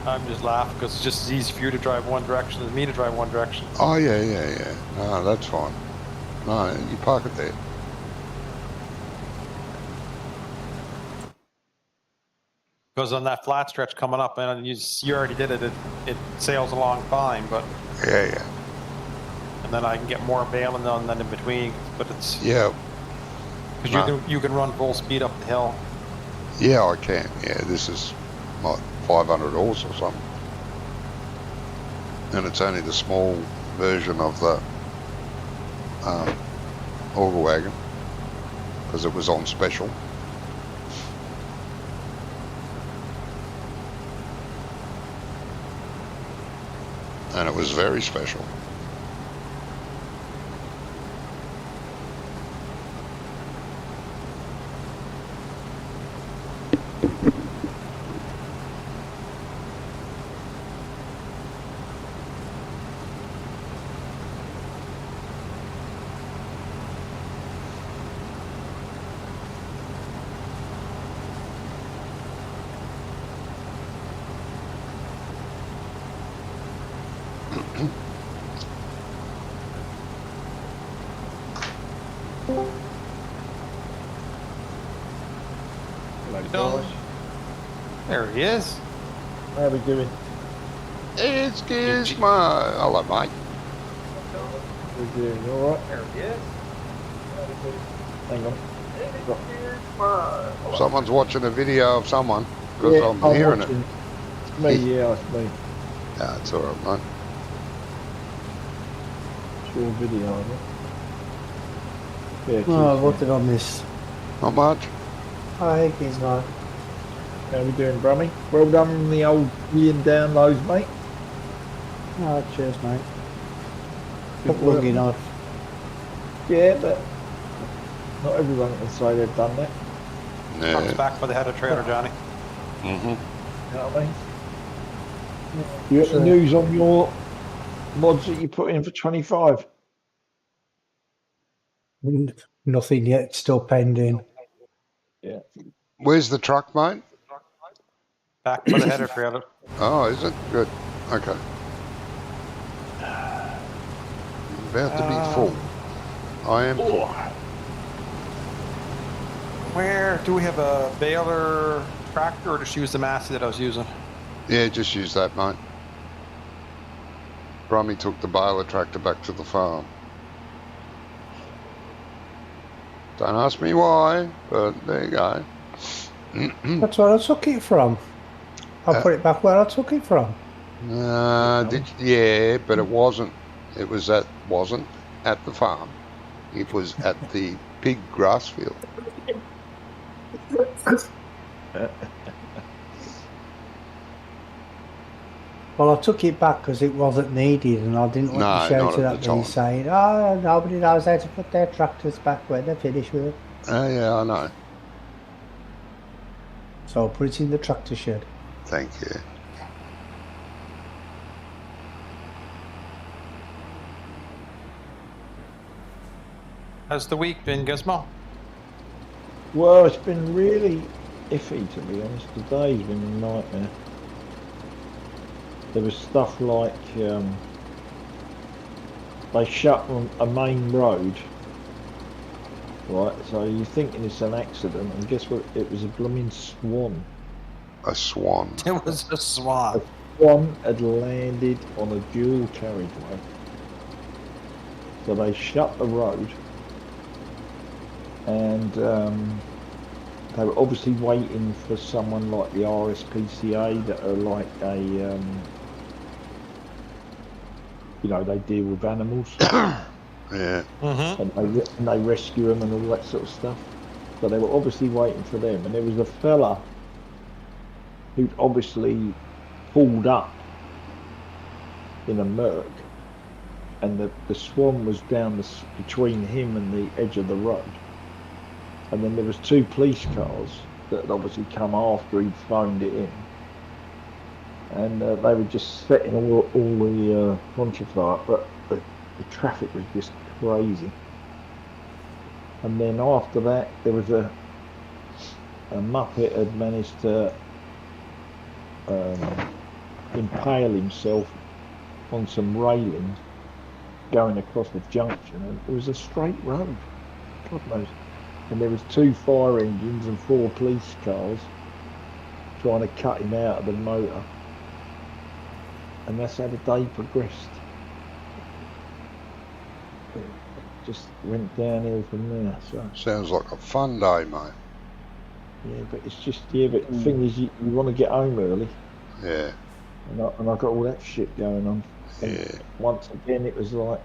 I'm just laughing because it's just as easy for you to drive one direction as me to drive one direction. Oh, yeah. No, that's fine. No, you park it there. Because on that flat stretch coming up, and you already did it, it sails along fine, but... Yeah. And then I can get more bailing on than in between, but it's... Yeah. Because you can run full speed up the hill. Yeah, I can. Yeah, this is like 500 horse or something. And it's only the small version of the auger wagon, because it was on special. And it was very special. Hello, George. There he is. How are we doing? It's Gizmo. Hello, mate. We're doing all right. There he is. Hang on. Someone's watching a video of someone because Yeah, I'm hearing watching. it. It's me, yeah, it's me. Yeah, it's all right, mate. It's your video, isn't it? Yeah, it Oh, is, what yeah. did I miss? Not much. I think he's not. How we doing, Brummy? Well done on the old million downloads, mate. Oh, cheers, mate. Good Not work, long mate. enough. Yeah, but not everyone can say they've done that. Truck's Yeah. back by the head of trailer, Johnny. Mm-hmm. You know what I mean? You got Sure. any news on your mods that you put in for 25? Nothing yet, still pending. Yeah. Where's the truck, mate? Back by the header trailer. Oh, is it? Good. Okay. About to be full. I am full. Where do we have a baler tractor, or just use the Massey that I was using? Yeah, just use that, mate. Brummy took the baler tractor back to the farm. Don't ask me why, but there you go. That's where I took it from. I'll put it back where I took it from. Yeah, but it wasn't. Wasn't at the farm. It was at the pig grass field. Well, I took it back because it wasn't needed, and I didn't want No, you not shouting at at the me time. saying, "Oh, nobody knows how to put their tractors back when they're finished with it." Oh, yeah, I know. So I put it in the tractor shed. Thank you. How's the week been, Gizmo? Well, it's been really iffy, to be honest. Today's been a nightmare. There was stuff like they shut a main road, right? So you're thinking it's an accident, and guess what? It was a blooming swan. A swan. It was a swan. One had landed on a dual carriageway. So they shut the road, and they were obviously waiting for someone like the RSPCA that are like a, you know, they deal with animals Yeah. Mm-hmm. and they rescue them and all that sort of stuff. So they were obviously waiting for them, and there was a fella who'd obviously pulled up in a Merc, and the swan was down between him and the edge of the road. And then there was two police cars that had obviously come after he'd phoned it in, and they were just setting all the contrafire, but the traffic was just crazy. And then after that, there was a Muppet had managed to impale himself on some railings going across the junction, and it was a straight road. God knows. And there was two fire engines and 4 police cars trying to cut him out of the motor. And that's how the day progressed. It just went downhill from there. So Sounds like a fun day, mate. yeah, but it's just but the thing is, you want to get home early, Yeah. and I got all that shit going on. And Yeah. once again, it was like,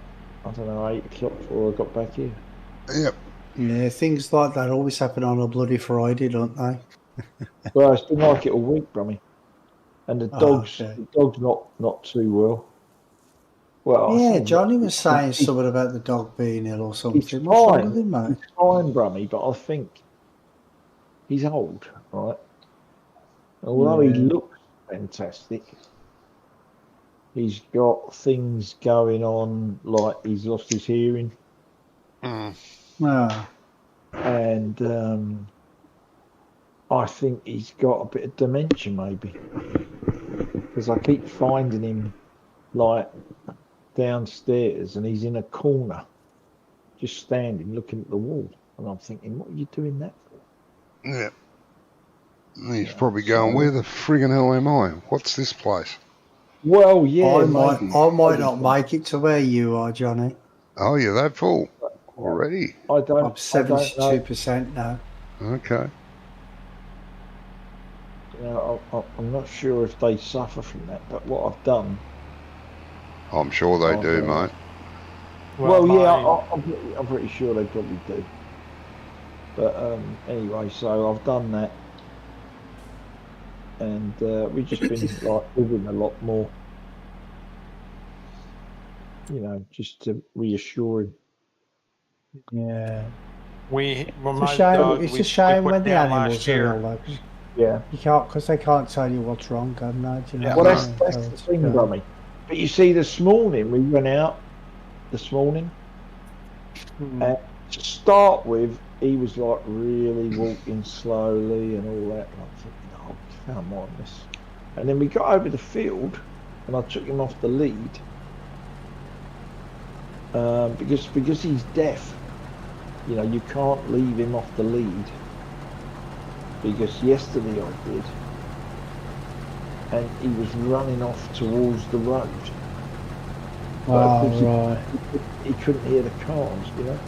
I don't know, 8 o'clock before I got back here. Yep. Yeah, things like that always happen on a bloody Friday, don't they? Well, it's been like it all week, Brummy. And the dog's Okay. not too well. Well, I Yeah, say Johnny was saying he's something about the dog being ill or He's something. What's wrong with fine. him, mate? He's fine, Brummy, but I think he's old, right? Although he Yeah. looks fantastic, he's got things going on, like he's lost his hearing, Ah, and I think he's got a bit of dementia, maybe, because I keep finding him like downstairs, and he's in a corner, just standing looking at the wall, and I'm thinking, what are you doing that for? Yeah. He's probably going, where the friggin' hell am I? What's this place? Well, yeah, I maybe. might not make it to where you are, Johnny. Oh, you're that full already? I I'm don't know. 72% now. Okay. You know, I'm not sure if they suffer from that, but what I've done. I'm sure they do, mate. Well, yeah, my- I'm pretty sure they probably do. But anyway, so I've done that, and we've just been like living a lot more. You know, just to reassure him. Yeah. well, It's a my shame. dog, It's we a shame put when the down animals last are year. ill, though. 'Cause Yeah. you can't, because they can't tell you what's wrong, can they? Do you know Yeah. what Well, I mean? that's So the it's thing, a shame. Brummy. But you see, this morning we went out. This morning, and to start with, he was like really walking slowly and all that. And I'm thinking, oh, come on, this. And then we got over the field, and I took him off the lead because he's deaf. You know, you can't leave him off the lead. Because yesterday I did, and he was running off towards the road. But of course he couldn't hear the cars, you know.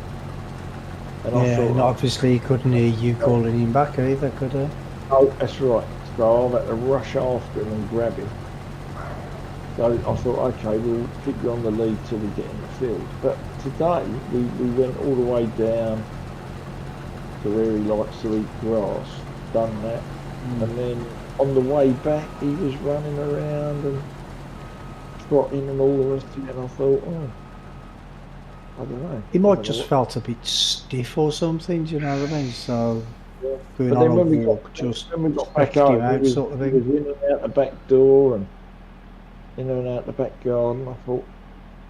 And I Yeah, thought, and obviously he couldn't hear you calling him back either, could he? oh, that's right. So I had to rush after him and grab him. So I thought, okay, we'll keep you on the lead till we get in the field. But today we went all the way down to where he likes to eat grass, done that, and then on the way back he was running around and trotting and all the rest of it. And I thought, oh, I don't know. He I might don't know just what- felt a bit stiff or something, do you know what I mean? So Yeah. going But on then a when we walk just got back stretched him home, out, sort of he thing. was in and out the back door and in and out the back garden. I thought,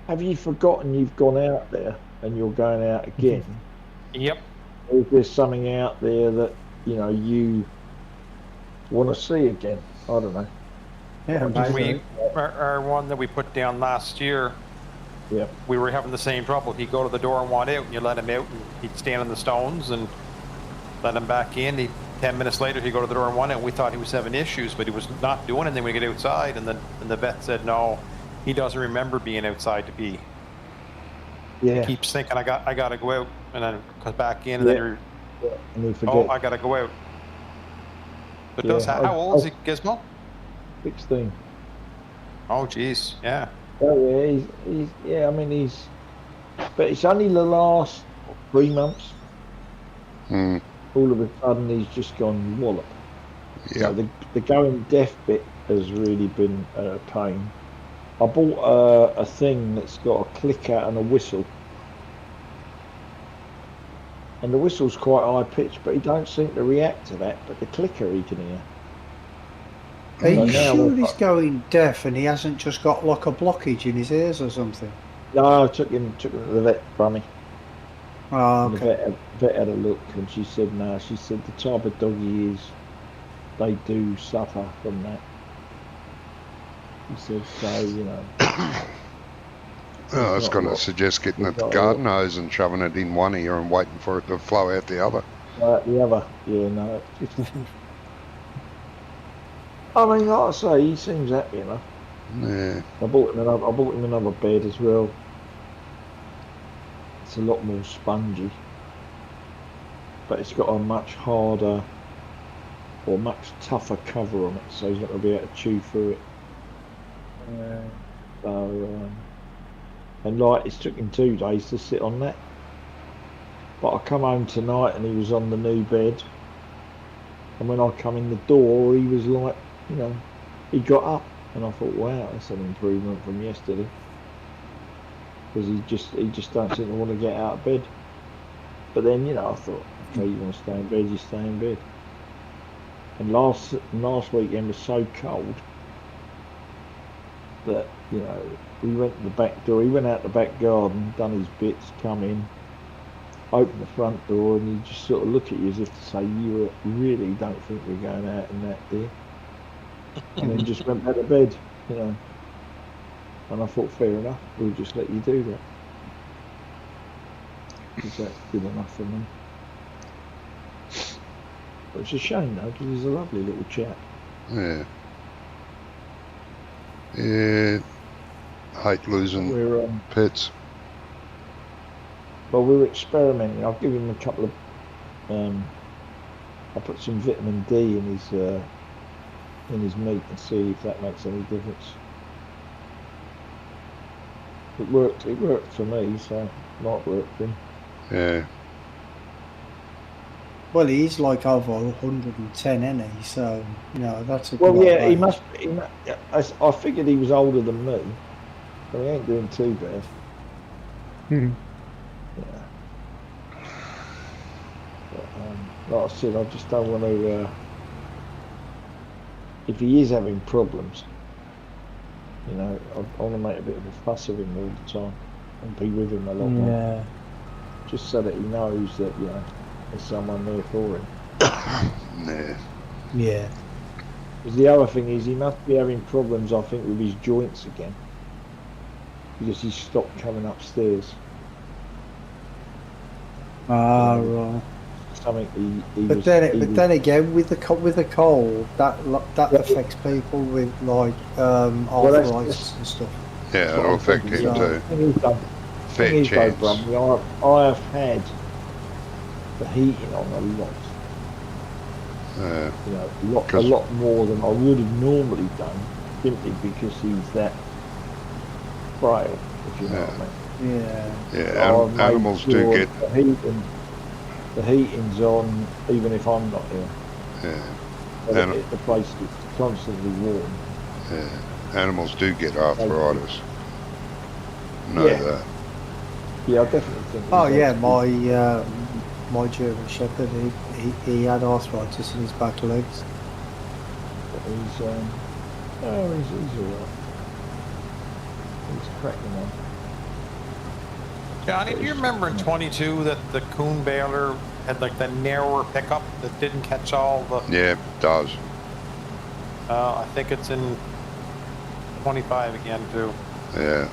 have you forgotten you've gone out there and you're going out again? Yep. Or is there something out there that, you know, you want to see again? I don't know. Yeah, maybe. Our one that we put down last year, Yeah. we were having the same trouble. He'd go to the door and want out, and you let him out, and he'd stand on the stones and let him back in. 10 minutes later, he'd go to the door and want out. And we thought he was having issues, but he was not doing anything when we get outside. And the vet said, no, he doesn't remember being outside to pee. Yeah. He keeps thinking, I got to go out, and then comes back in, and then And we forget. oh, I got to go out. But does how old is he, Gizmo? 16. Oh, geez, yeah. Oh yeah, he's yeah. I mean but it's only the last 3 months. Hmm. All of a sudden he's just gone wallop. Yeah. You know, the going deaf bit has really been a pain. I bought a thing that's got a clicker and a whistle, and the whistle's quite high pitched, but he don't seem to react to that. But the clicker he can hear. Are you now sure we've he's going deaf and he hasn't just got like a blockage in his ears or something? No, I took him to the vet, Brummy. Oh, And okay. the vet had a look, and she said, no. She said the type of dog he is, they do suffer from that. He said, so, you know. Oh, I was going to suggest getting at the garden hose and shoving it in one ear and waiting for it to flow out the other. The other, yeah, no. I mean, like I say, he seems happy enough. Yeah. I bought him another bed as well. It's a lot more spongy, but it's got a much harder or much tougher cover on it, so he's not going to be able to chew through it. So, and like, it's took him 2 days to sit on that. But I come home tonight and he was on the new bed, and when I come in the door, he was like, you know, he got up, and I thought, wow, that's an improvement from yesterday. Because he just don't seem to want to get out of bed. But then, you know, I thought, okay, you want to stay in bed, you stay in bed. And last weekend was so cold that, you know, we went to the back door. He went out the back garden, done his bits, come in, opened the front door, and he just sort of look at you as if to say, you really don't think we're going out in that, do you? And then just went back to bed, you know. And I thought, fair enough, we'll just let you do that. Because that's good enough for me. But it's a shame though, because he's a lovely little chap. Yeah. Yeah. Hate losing We're pets. well, we were experimenting. I'll give him a couple of. I put some vitamin D in his meat and see if that makes any difference. It worked. It worked for me, so might work for him. Yeah. Well, he's like over 110, isn't he? So, you know, that's a Well, good yeah, old age. I figured he was older than me, but he ain't doing too bad. Yeah. But, like I said, I just don't want to. If he is having problems, you know, I want to make a bit of a fuss of him all the time and be with him a lot more, Yeah. just so that he knows that, you know, there's someone there for him. Yeah. Yeah. Because the other thing is, he must be having problems, I think, with his joints again, because he stopped coming upstairs. Ah, You know, right. something he But was. then again, with the cold, that Yeah, affects people with like well, arthritis and stuff. Yeah, that's what it'll I'm affect thinking. him So, too. Thing Fair is, though, chance. Brumley, I have had the heating on a lot. Yeah. You know, a 'Cause- lot more than I would have normally done, simply because he's that frail, if you know what I mean. yeah. Yeah. I've made Animals do sure get. the heating's on even if I'm not here. Yeah. So And- that the place is constantly warm. Yeah. Animals do get arthritis. Know Yeah. that. Yeah, I definitely think. Oh he's yeah, actually- my German Shepherd, he had arthritis in his back legs. He's all right. He's cracking on. Johnny, do you remember in 22 that the coon baler had like the narrower pickup that didn't catch all the? Yeah, it does. I think it's in 25 again too. Yeah.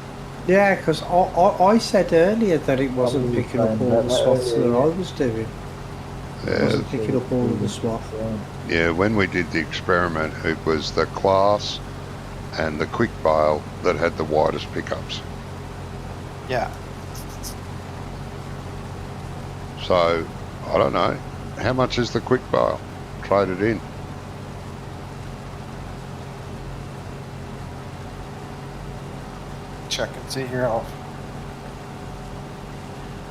Yeah, because I said earlier that it wasn't Somebody picking up saying all that the swaths that earlier, I yeah. was doing. It Yeah. wasn't picking up all of the swath. Yeah. When we did the experiment, it was the class and the quick bale that had the widest pickups. Yeah. So I don't know. How much is the quick bale? Trade it in. Check and see here.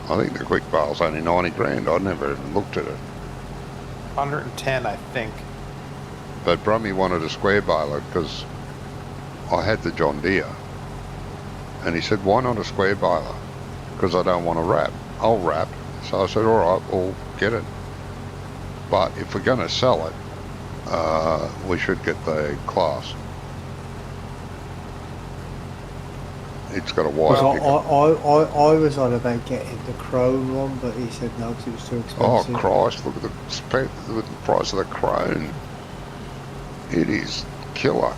I think the quick bale's only 90 grand. I never even looked at it. 110, I think. But Brummy wanted a square baler because I had the John Deere. And he said, why not a square baler? Because I don't want to wrap. I'll wrap. So I said, all right, we'll get it. But if we're going to sell it, we should get the class. It's got a wide Because pickup. I was on about getting the Chrome one, but he said no, 'cause it was too Oh, expensive. Christ, look at the price of the Crone. It is killer.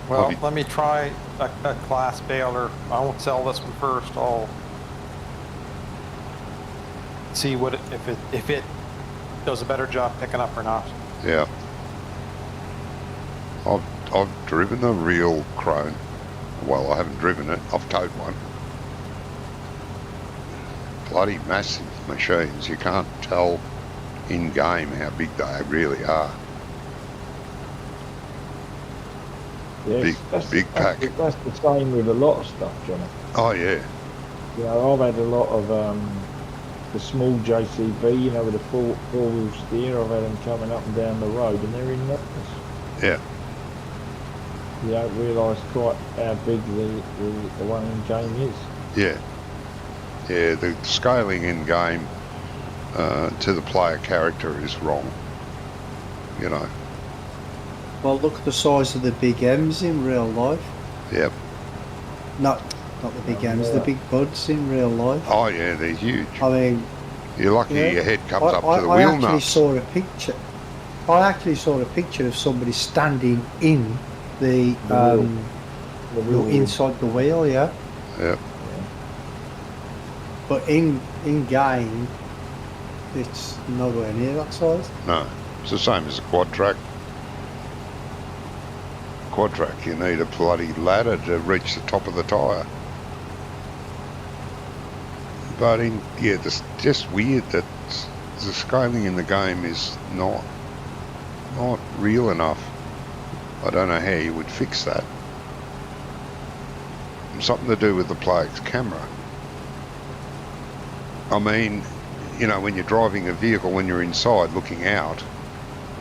Well, Have you- let me try a class baler. I won't sell this one first. I'll see what if it does a better job picking up or not. Yeah. I've driven the real Crone. Well, I haven't driven it. I've towed one. Bloody massive machines. You can't tell in game how big they really are. Yes, Big pack. That's the same with a lot of stuff, Johnny. Oh yeah. You know, I've had a lot of the small JCB, you know, with the four-wheel steer. I've had them coming up and down the road, and they're enormous. Yeah. You don't realise quite how big the one in game is. Yeah. Yeah, the scaling in game to the player character is wrong. You know. Well, look at the size of the big M's in real life. Yep. Not the big M's, the big buds in real life. Oh yeah, they're huge. I mean, You're lucky yeah. your head comes up to the I wheel actually nuts. saw a picture. I actually saw a picture of somebody standing in the inside the wheel, yeah. Yep. But in game, it's nowhere near that size. No, it's the same as a quad track. Quad track, you need a bloody ladder to reach the top of the tyre. But it's just weird that the scaling in the game is not real enough. I don't know how you would fix that. Something to do with the player's camera. I mean, you know, when you're driving a vehicle, when you're inside looking out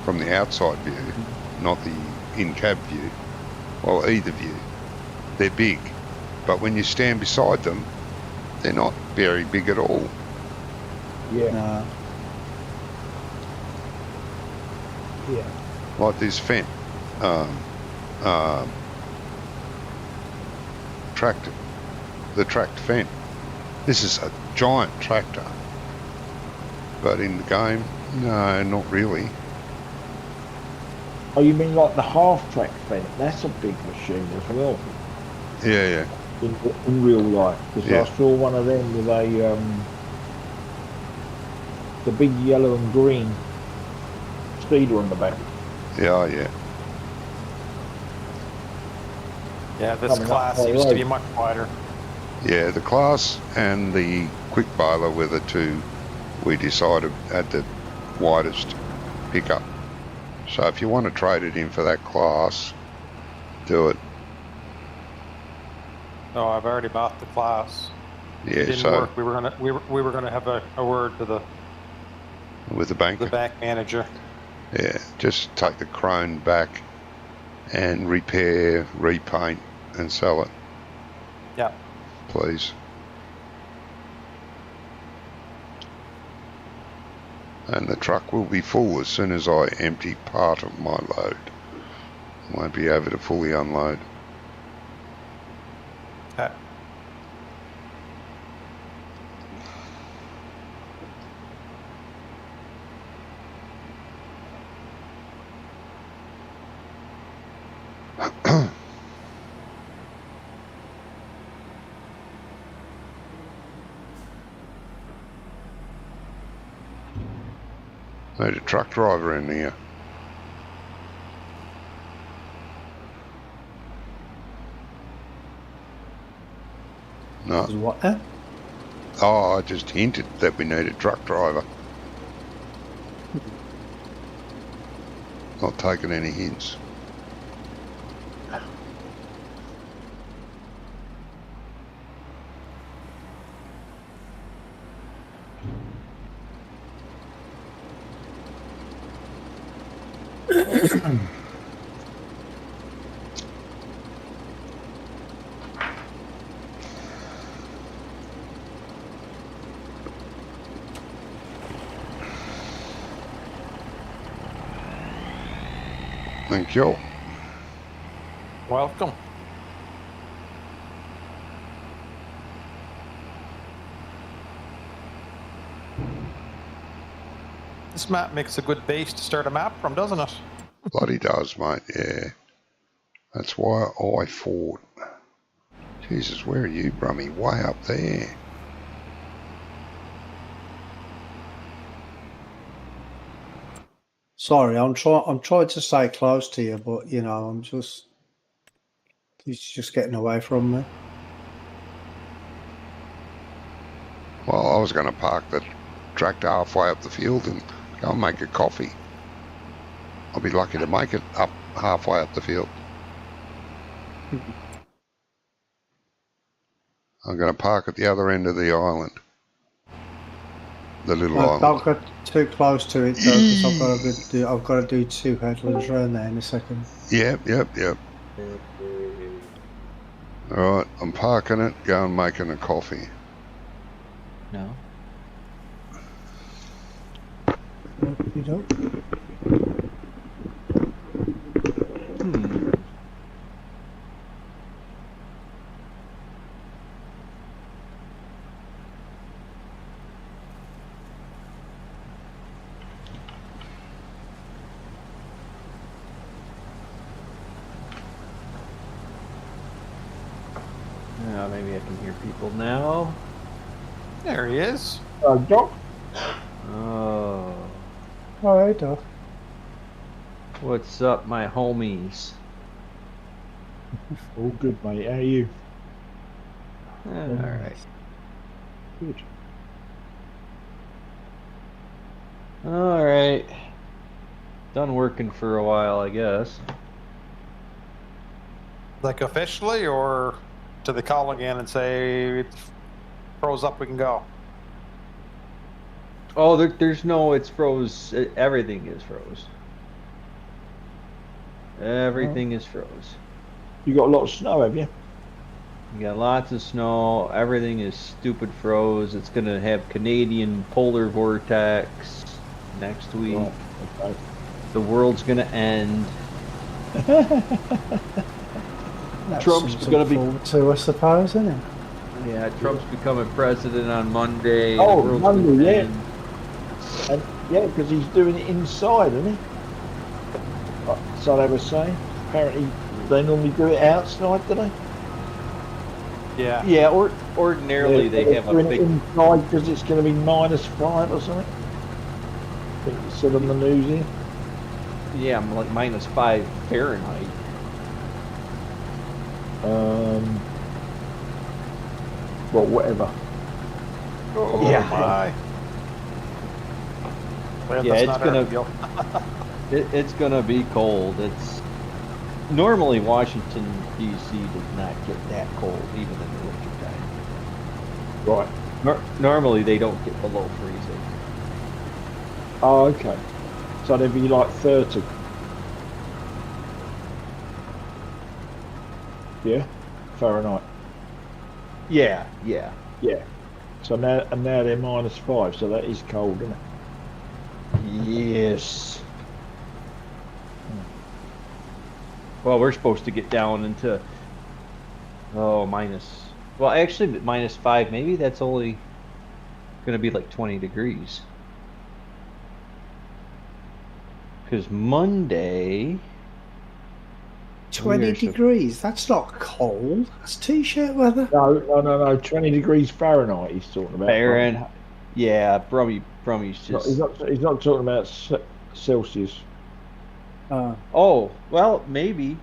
from the outside view, not the in-cab view, or either view, they're big. But when you stand beside them, they're not very big at all. Yeah. No. Yeah. Like this Fendt tractor, the tracked Fendt. This is a giant tractor. But in the game, no, not really. Oh, you mean like the half-track Fendt? That's a big machine as well. Yeah. In real life, because Yeah. I saw one of them with a the big yellow and green speeder on the back. Yeah. Yeah, this Coming up class quite used to right. be much wider. Yeah, the class and the quick baler were the two we decided had the widest pickup. So if you want to trade it in for that class, do it. Oh, I've already bought the class. Yeah, It didn't so work. We were gonna have a word to the with the banker. bank manager. Yeah, just take the Crone back and repair, repaint and sell it, Yeah. please. And the truck will be full as soon as I empty part of my load. Won't be able to fully unload. Okay. Need a truck driver in here. No. Is what now? Oh, I just hinted that we need a truck driver. Not taking any hints. Thank you. Welcome. This map makes a good base to start a map from, doesn't it? Bloody does, mate, yeah. That's why I fought. Jesus, where are you, Brummy? Way up there. Sorry, I'm trying to stay close to you, but you know, he's just getting away from me. Well, I was going to park the tractor halfway up the field and go and make a coffee. I'll be lucky to make it up halfway up the field. I'm going to park at the other end of the island. The little island. Don't get too close to it though, because I've got to do 2 headlands around there in a second. Yep. All right, I'm parking it, going making a coffee. No. You don't? Hmm. Maybe I can hear people now. There he is. Doc? Oh, All right, Doc. what's up, my homies? All good, mate. How are you? All right. Good. All right. Done working for a while, I guess. Like officially, or do they call again and say it's froze up, we can go? Oh, there's no, it's froze. Everything is froze. Everything is froze. You got a lot of snow, have you? You got lots of snow. Everything is stupid froze. It's gonna have Canadian polar vortex next week. Right. Okay. The world's gonna end. That's Trump's something gonna be- forward to, I suppose, isn't it? Yeah, Trump's becoming president on Monday. Oh, the world's Monday, gonna yeah. end. And yeah, because he's doing it inside, isn't he? So they were saying. Apparently, they normally do it outside, do they? Yeah. Yeah, ordinarily they have a doing big. it inside because it's going to be -5 or something. I think you said on the news here. Yeah, like -5 Fahrenheit. Well, whatever. Oh, Yeah. my. Well, Yeah, that's it's not our gonna- deal. It's gonna be cold. It's normally Washington D.C. does not get that cold, even in the wintertime. Right. Normally they don't get below freezing. Oh, okay. So they'd be like 30. Yeah? Fahrenheit. Yeah. Yeah. So now they're -5, so that is cold, isn't it? Yes. Well, we're supposed to get down into minus. Well, actually, -5. Maybe that's only gonna be like 20 degrees. Because Monday. 20 We are so- degrees. That's not cold. That's t-shirt weather. No. 20 degrees Fahrenheit he's talking about. Fahrenheit. Yeah, Brummy's No, just. he's not talking about Celsius. Oh, well, maybe.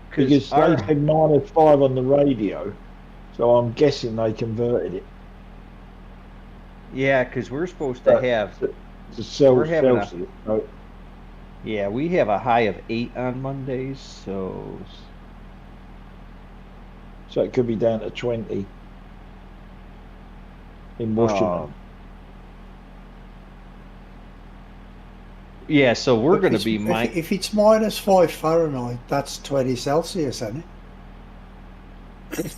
Because they said -5 on the radio, so I'm guessing they converted it Yeah, because we're supposed to have. to We're having a- Celsius. So, Yeah, we have a high of 8 on Mondays, so. so it could be down to 20 in Washington. Yeah, so we're If going to it's- be if it's -5 Fahrenheit, that's 20 Celsius, isn't it?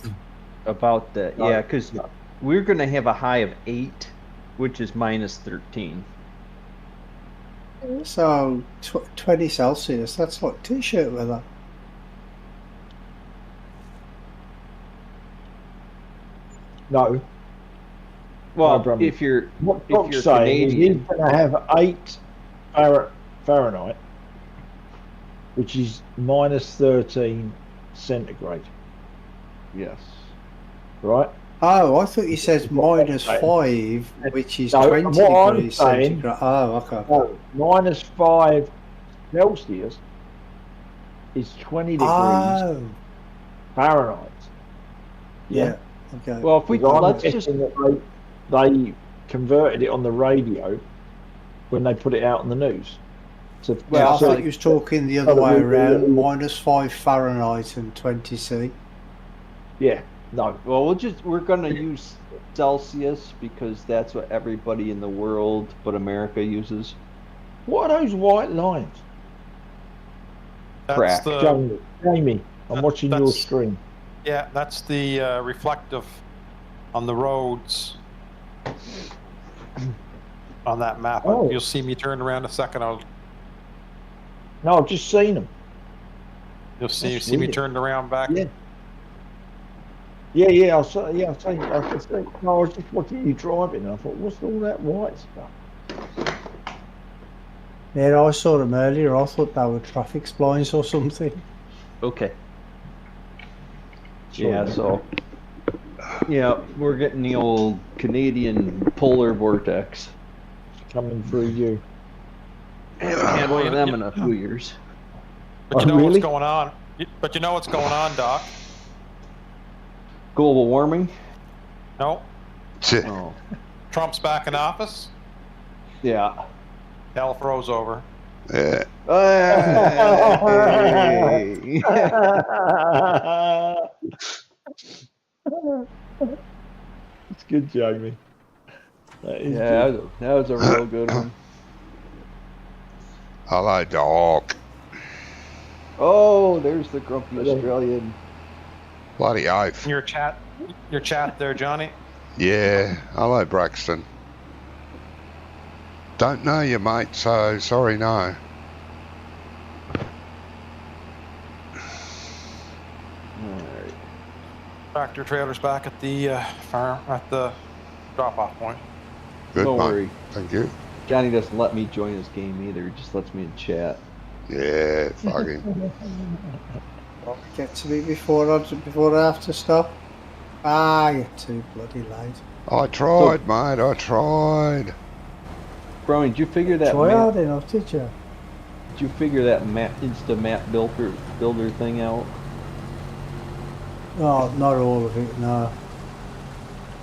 about that. No, Yeah, because no. we're going to have a high of 8, which is -13. So 20 Celsius, that's like t-shirt weather. No. Well, No, Brummy. if you're What if Doc's you're saying is Canadian, he's going to have 8 Fahrenheit, which is -13 centigrade, yes. right? Oh, I thought you said What I'm saying. -5, which is No, 20 what I'm degrees saying- centigrade. Oh, okay. No, -5 Celsius is 20 degrees Oh, Fahrenheit. yeah. Okay. Well, if we Because I'm let's just guessing that they converted it on the radio when they put it out on the news. So, Well, I so- thought you was talking the other so way we- around, -5 Fahrenheit and 20 C. yeah, no, well, we're going to use Celsius because that's what everybody in the world but America uses. what are those white lines? That's Crack. the Jamie, I'm watching your that's- stream. yeah. That's the reflective on the roads on that map. Oh. You'll see me turn around in a second. No, I've just seen them. You'll see That's me weird. turned around back. Yeah. I'll say. No, I was just watching you driving, and I thought, what's all that white stuff? Yeah, I saw them earlier. I thought they were traffic signs or something. Okay. Sorry. Yeah, so yeah, we're getting the old Canadian polar vortex. Coming through you. Haven't had one of them in a few years. But you Oh, know really? what's going on. But you know what's going on, Doc. Global warming? No, Oh, Trump's back in office. yeah. Hell froze over. Yeah. Hey. It's good, Jamie. That is Yeah, good. that was a real good one. Hello, Doc. Oh, there's the grumpy Australian. Bloody oath. Your chat there, Johnny. Yeah. Hello, Braxton. Don't know you, mate, so sorry, no. Alright. Tractor trailer's back at the farm at the drop-off point. Good, Don't mate. worry. Thank you. Johnny doesn't let me join his game either. He just lets me in chat. Yeah, fucking. Well, get to me before I have to stop. Ah, you're too bloody late. I tried, mate. I tried. Brian, did you figure that Try map? hard enough, did you? Did you figure that Insta map builder thing out? No, not all of it, no.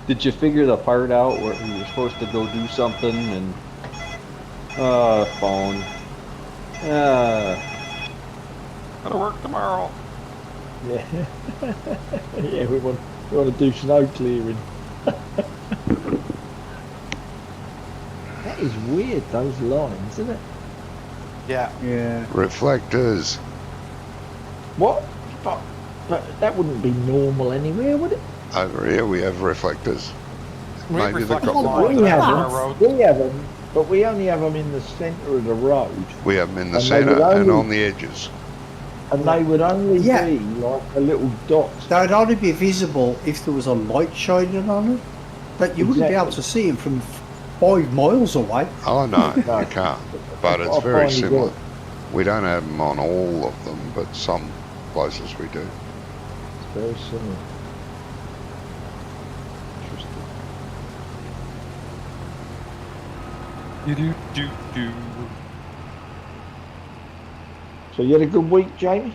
Did you figure the part out where you were supposed to go do something and phone. Gotta work tomorrow. Yeah. Yeah, we want to do snow clearing. That is weird, those lines, isn't it? Yeah. Yeah. Reflectors. What? But that wouldn't be normal anywhere, would it? Over here we have reflectors. We Maybe the reflective couple- lines we on have our them. road. We have them, but we only have them in the centre of the road, We have them in the And they centre would and only- on the edges. and they would only Yeah. be like a little dot. They'd only be visible if there was a light shining on it. But you wouldn't be able to see them from 5 miles away. Oh, no, No. you can't. But it's I very find it similar. good. We don't have them on all of them, but some places we do. It's very similar. Interesting. Do. So you had a good week, Jamie?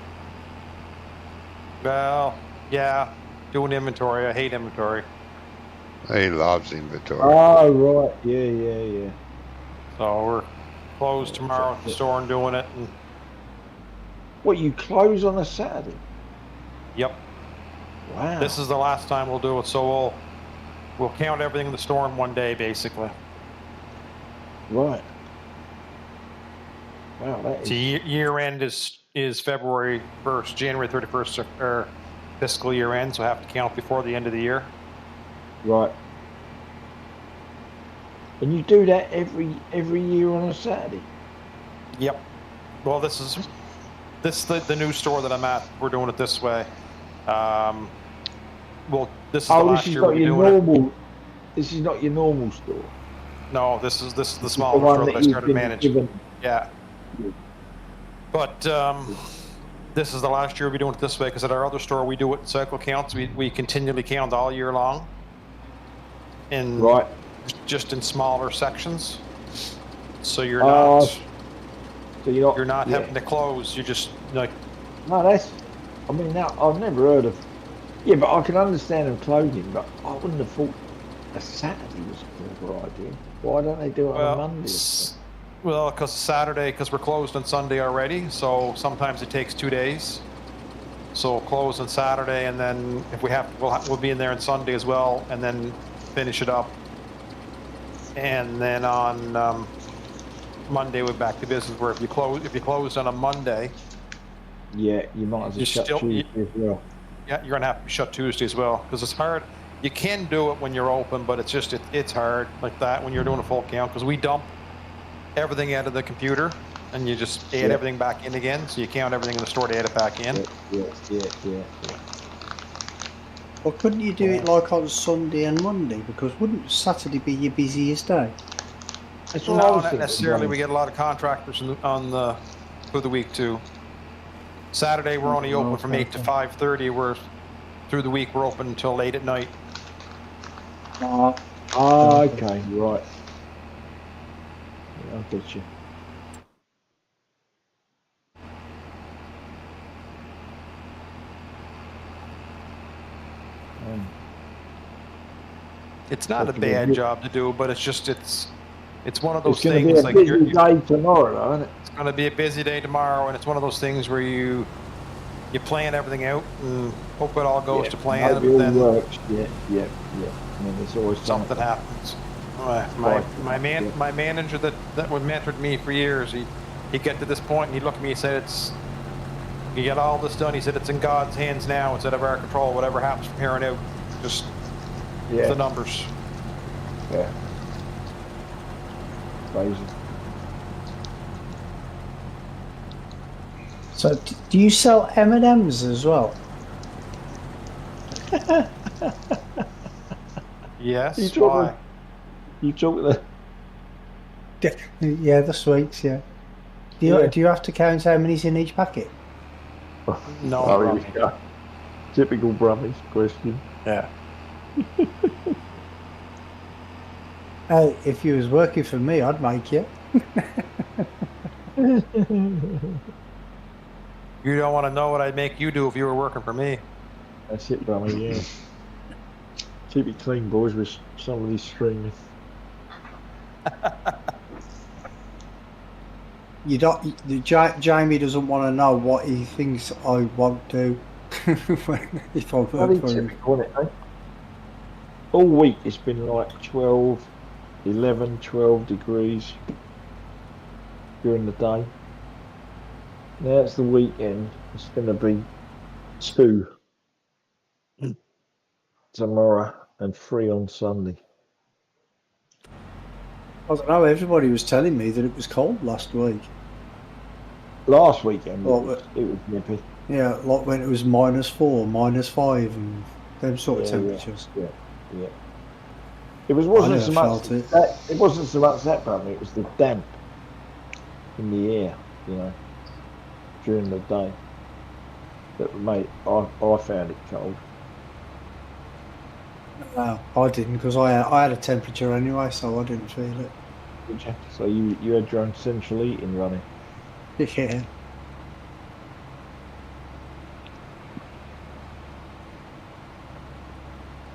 Well, yeah. Doing inventory. I hate inventory. He loves inventory. Oh, right. Yeah. So we're closed tomorrow at the store and doing it. And What, you close on a Saturday? yep, Wow. this is the last time we'll do it. So we'll count everything in the store in one day, basically. Right. Wow, that is... So year end is February 1st, January 31st, or fiscal year end. So I have to count before the end of the year. Right. And you do that every year on a Saturday? Yep. Well, this is the new store that I'm at. We're doing it this way. Well, this is the Oh, last this is year not we're your doing it. normal... This is not your normal store? No, this is the The smaller one store that I you've started been managing. given- Yeah. But this is the last year we'll be doing it this way because at our other store we do it in cycle counts. We continually count all year long. In Right. just in smaller sections. So you're Oh, not So you're not yeah. having to close. You just like No, that's... I mean, now, I've never heard of... Yeah, but I can understand them closing, but I wouldn't have thought a Saturday was a clever idea. Why don't they do it on a Monday? or something? well, because Saturday, because we're closed on Sunday already. So sometimes it takes 2 days. So we'll close on Saturday, and then if we have, we'll be in there on Sunday as well, and then finish it up. And then on Monday we're back to business. Where if you closed on a Monday, Yeah, you might as well You shut still- Tuesday as well. yeah, you're gonna have to be shut Tuesday as well because it's hard. You can do it when you're open, but it's just it's hard like that when you're doing a full count because we dump everything out of the computer and you just add Yeah. everything back in again. So you count everything in the store to add it back in. Yeah. Well, couldn't you do it like on Sunday and Monday? Because wouldn't Saturday be your busiest day? That's what I No, was not thinking, necessarily. James. We get a lot of contractors through the week too. Saturday we're only open from 8 to 5:30. We're through the week we're open until late at night. Ah, okay, right. Yeah, I get you. It's not a Hopefully bad good. job to do, but it's one of It's those going to be things a like busy day tomorrow, though, isn't it? it's going to be a busy day tomorrow, and it's one of those things where you plan everything out and hope it all goes Yeah, to I plan, hope it but all then works. Yeah, yeah, yeah. I mean, there's always something something. happens. Right. My manager that mentored me for years, he get to this point and he looked at me and said, "It's you get all this done." He said, "It's in God's hands now. It's out of our control. Whatever happens from here on out, just Yeah, the numbers." yeah. Crazy. So, do you sell M&Ms as well? Yes. talk Why? You talk the Yeah, the sweets. Yeah. yeah. Do you have to count how many's in each packet? No, Oh, here we Rummy. go. Typical Brummies question. Yeah. Hey, if you was working for me, I'd make you. You don't want to know what I'd make you do if you were working for me. That's it, Brummy, yeah. Keep it clean, boys, with some of these streaming. You don't. Jamie doesn't want to know what he thinks I won't do if I work Bloody for him. typical, isn't it, eh? All week it's been like 12, 11, 12 degrees during the day. Now it's the weekend. It's going to be 2 tomorrow and 3 on Sunday. I don't know. Everybody was telling me that it was cold last week. Last weekend Well, it was nippy. Yeah, like when it was -4, -5, and them sort of Yeah, temperatures. yeah, yeah. It wasn't never so much felt it. that. It wasn't so much that, brother. It was the damp in the air, during the day that made I found it cold. No, I didn't because I had a temperature anyway, so I didn't feel it. Did you? So you had your own central heating running. Yeah.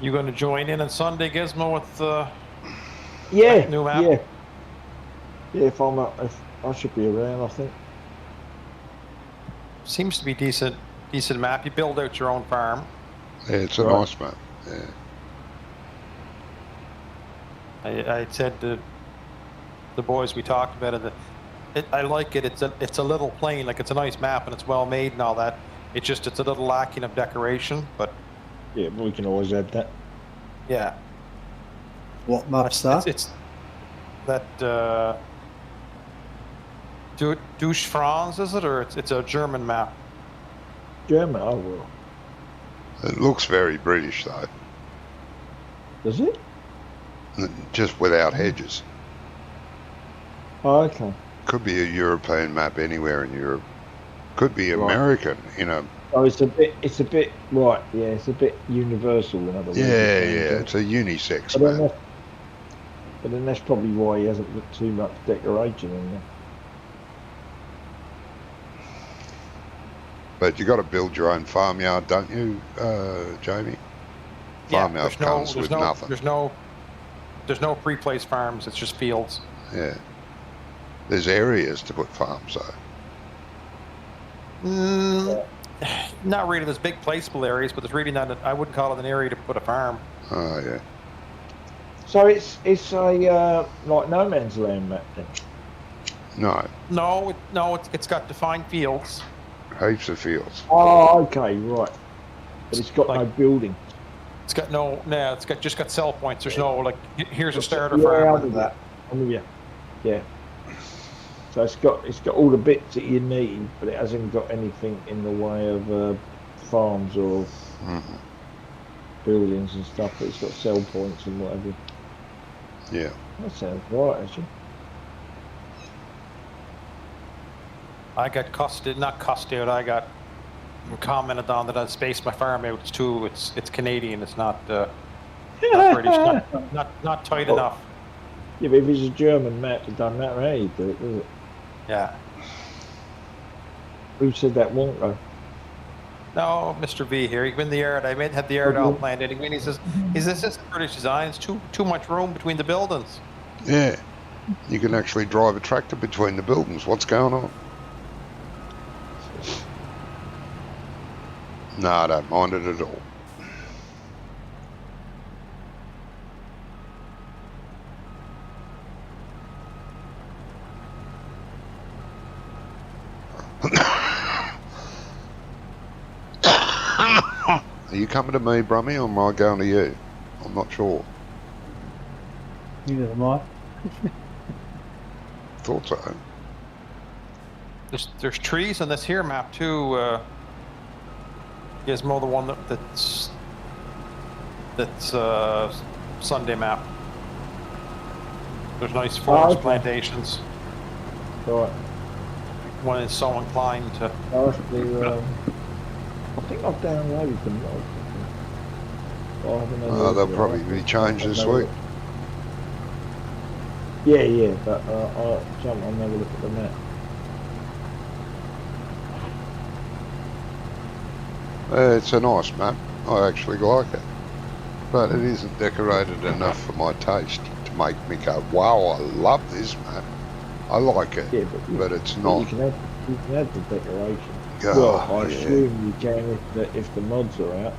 You going to join in on Sunday, Gizmo, with Yeah, new map? yeah, yeah. If I should be around, I think. Seems to be decent map. You build out your own farm. Yeah, it's a Right. nice map. Yeah. I said to the boys we talked about it. I like it. It's a little plain. Like, it's a nice map and it's well made and all that. It's a little lacking of decoration, but Yeah, we can always add that. yeah. What map's that? It's that Douche France, is it, or it's a German map? German, oh well. It looks very British though, Does it? just without hedges. Oh, okay. Could be a European map anywhere in Europe. Could be Right. American, Oh, it's a bit right. Yeah, it's a bit universal in other words. Yeah, it's a unisex But then, map. that's probably why he hasn't put too much decoration in there. But you got to build your own farmyard, don't you, Jamie? Farmyard comes with nothing. There's no pre-placed farms. It's just fields. Yeah. There's areas to put farms though. Not really. There's big placeable areas, but there's really not. I wouldn't call it an area to put a farm. Oh yeah. So it's a like no man's land map then. No, It's got defined fields. heaps of fields. Oh, okay, right. But it's got no Like- building. It's got it's just got sell points. There's no, like, here's a starter Yeah, farm. I'm with that. I'm with you. Yeah. So it's got all the bits that you need, but it hasn't got anything in the way of farms or buildings and stuff. But it's got sell points and whatever. Yeah. That sounds right, actually. I got not cussed out. I got commented on that I spaced my farm out. It's Canadian. It's not Not British, not tight Oh. enough. Yeah, but if it's a German map, it doesn't matter how you do it, does it? Yeah. Who said that won't go? No, Mr. V here. He's been in the yard. I had the yard all planned anyway. And he says, this is British design. It's too much room between the buildings. Yeah. You can actually drive a tractor between the buildings. What's going on? No, I don't mind it at all. Are you coming to me, Brummy, or am I going to you? I'm not sure. Neither am I. Thought so. There's trees on this here map too. Gizmo, the one that's Sunday map. There's nice forest plantations. Right. One is so inclined to. I think I've downloaded them. They'll probably be changed this week. Yeah, but I'll jump on and have a look at the map. It's a nice map. I actually like it. But it isn't decorated enough for my taste to make me go, wow, I love this map. I like it, Yeah, but it's not. You can add the decoration. Oh, well, I yeah. assume you can if the mods are out.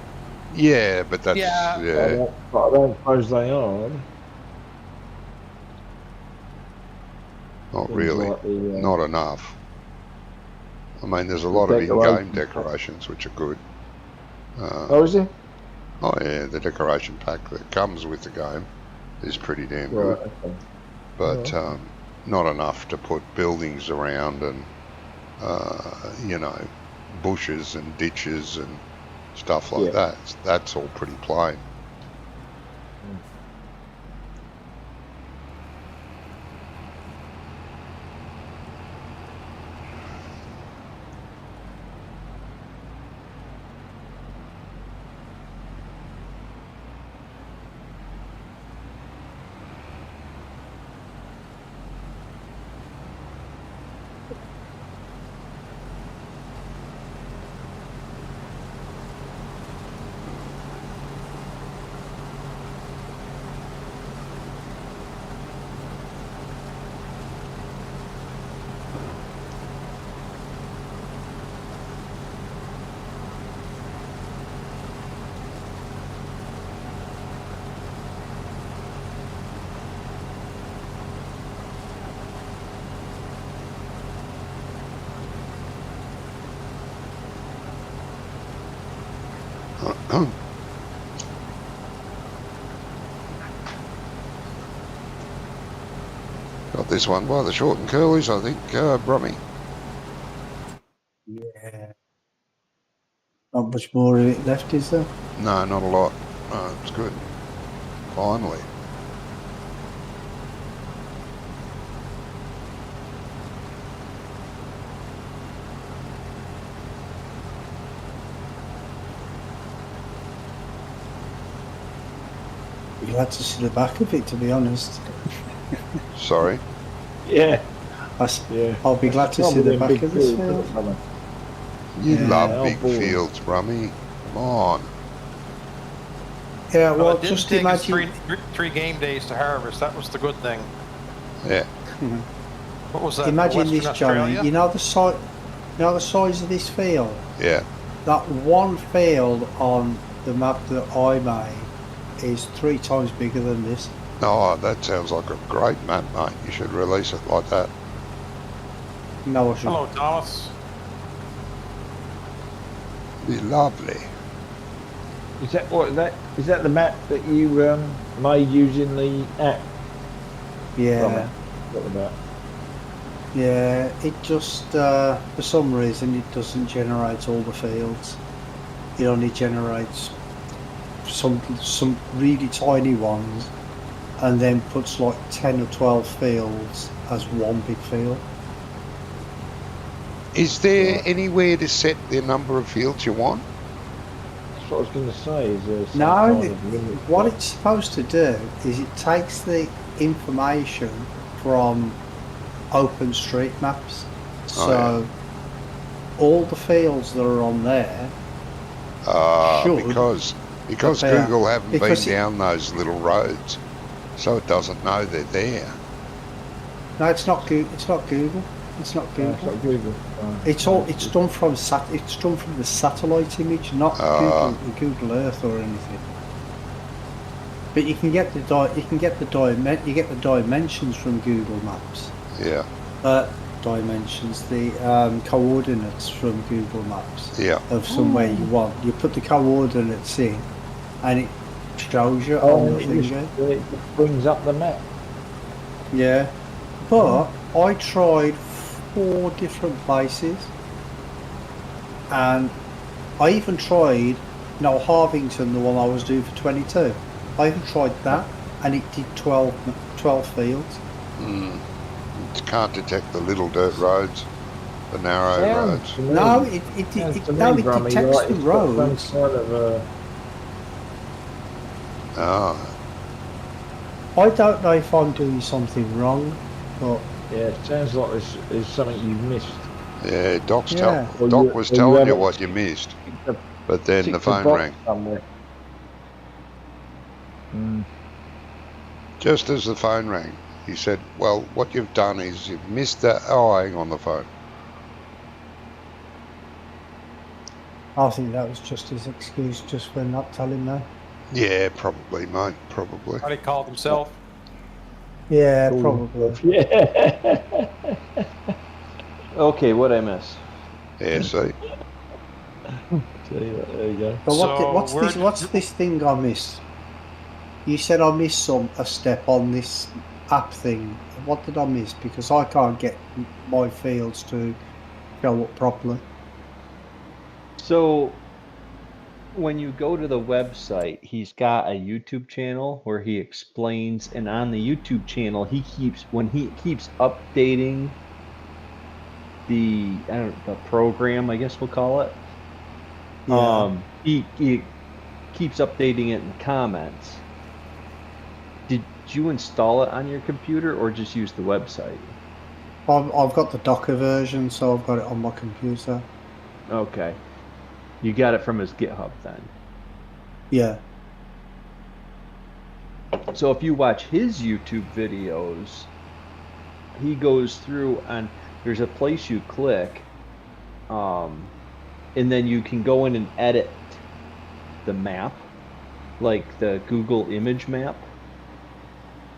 Yeah, but that's... Yeah. But I don't suppose they are. Not Things really. like the, Not enough. I mean, there's a lot of in-game decorations which are good. Oh, is it? Oh yeah, the decoration pack that comes with the game is pretty damn good. Right, okay. But not enough to put buildings around and, you know, bushes and ditches and stuff like that. That's all pretty plain. Got this one by the short and curlies, I think, Brummy. Yeah. Not much more of it left, is there? No, not a lot. No, it's good. Finally. Be glad to see the back of it, to be honest. Sorry. Yeah. I'll be glad to see the back of this field. You Yeah, love big fields, Brummy. Come on. Yeah, well, it didn't just take imagine. us three game days to harvest. That was the good thing. Yeah. What was that? Imagine Western this, Australia? Johnny. You know the size of this field. Yeah. That one field on the map that I made is 3 times bigger than this. Oh, that sounds like a great map, mate. You should release it like that. No, I should. Hello, Thomas. Be lovely. Is that the map that you made using the app? Yeah. What about? Yeah, it just, for some reason, it doesn't generate all the fields. It only generates some really tiny ones, and then puts like 10 or 12 fields as one big field. Is there anywhere to set the number of fields you want? That's what I was going to say. Is there some No, kind of limit? what it's supposed to do is it takes the information from OpenStreetMaps. So all the fields that are on there should because appear. Google haven't Because been down those little roads, so it doesn't know they're there. No, it's not Google. It's not Google. It's not Google. It's not Google. It's all. It's done from It's done from the satellite image, not Google Earth or anything. But you can get the dimensions from Google Maps. Yeah. Dimensions, the coordinates from Google Maps. Yeah. Of somewhere you want. You put the coordinates in, and it shows you on the finger. It brings up the map. Yeah. But I tried 4 different places, and I even tried Harvington, the one I was doing for 22. I even tried that, and it did 12 fields. It can't detect the little dirt roads, the narrow roads. No, it detects the roads. I don't know if I'm doing something wrong, but yeah, it sounds like there's something you've missed. Yeah, Doc was you telling you haven't- what you missed, but then the phone rang. Somewhere. Just as the phone rang, he said, well, what you've done is you've missed that. Oh, hang on the phone. I think that was just his excuse just for not telling me. Yeah, probably, mate, probably. What he called himself. Yeah, probably. Yeah. Okay, what'd I miss? Yeah, see? There you go. But So what's this thing I missed? You said I missed a step on this app thing. What did I miss? Because I can't get my fields to show up properly. So when you go to the website, he's got a YouTube channel where he explains, and on the YouTube channel, he keeps updating the program, I guess we'll call it. Yeah. He keeps updating it in comments. Did you install it on your computer or just use the website? I've got the Docker version, so I've got it on my computer. Okay. You got it from his GitHub then. Yeah. So if you watch his YouTube videos, he goes through and there's a place you click, and then you can go in and edit the map, like the Google image map,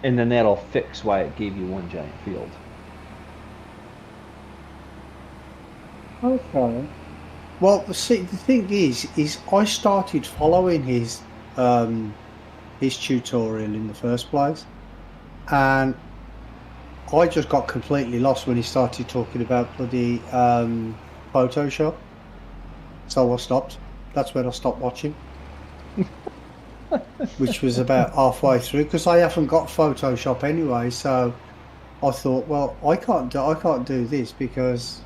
and then that'll fix why it gave you one giant field. Okay. Well, see, the thing is I started following his tutorial in the first place, and I just got completely lost when he started talking about bloody Photoshop. So I stopped. That's when I stopped watching, which was about halfway through, because I haven't got Photoshop anyway. So I thought, well, I can't do this because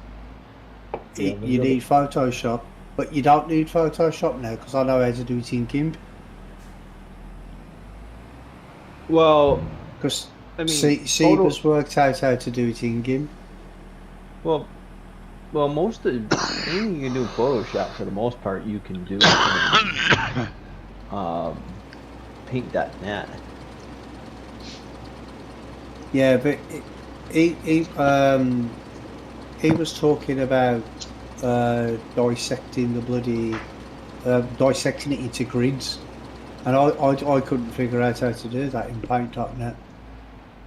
you need Photoshop, but you don't need Photoshop now because I know how to do it in GIMP. Well, Because I mean, Seba's worked out how to do it in GIMP. Well, most of anything you can do in Photoshop, for the most part, you can do Paint.net. Yeah, but he was talking about dissecting the bloody dissecting it into grids, and I couldn't figure out how to do that in Paint.net.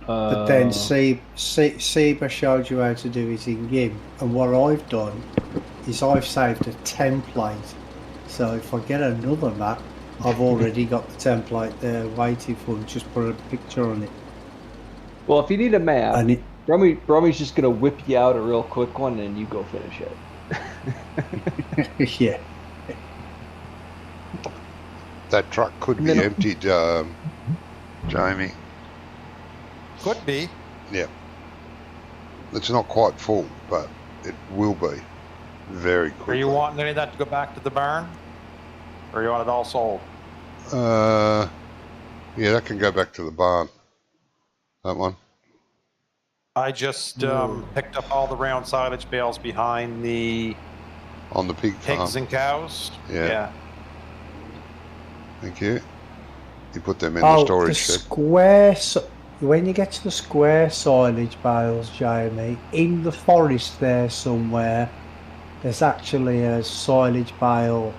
But then Seba showed you how to do it in GIMP, and what I've done is I've saved a template, so if I get another map, I've already got the template there waiting for me. Just put a picture on it. Well, if you need a map, And it, Brumy's just gonna whip you out a real quick one, and you go finish it. yeah. That truck could be emptied, Jamie. Could be. Yeah. It's not quite full, but it will be very quickly. Are you wanting any of that to go back to the barn? Or you want it all sold? Yeah, that can go back to the barn. That one. I just picked up all the round silage bales behind the On the pig farm. pigs and cows. Yeah. Thank you. You put them in the Oh, storage the shed. square. When you get to the square silage bales, Jamie, in the forest there somewhere, there's actually a silage bale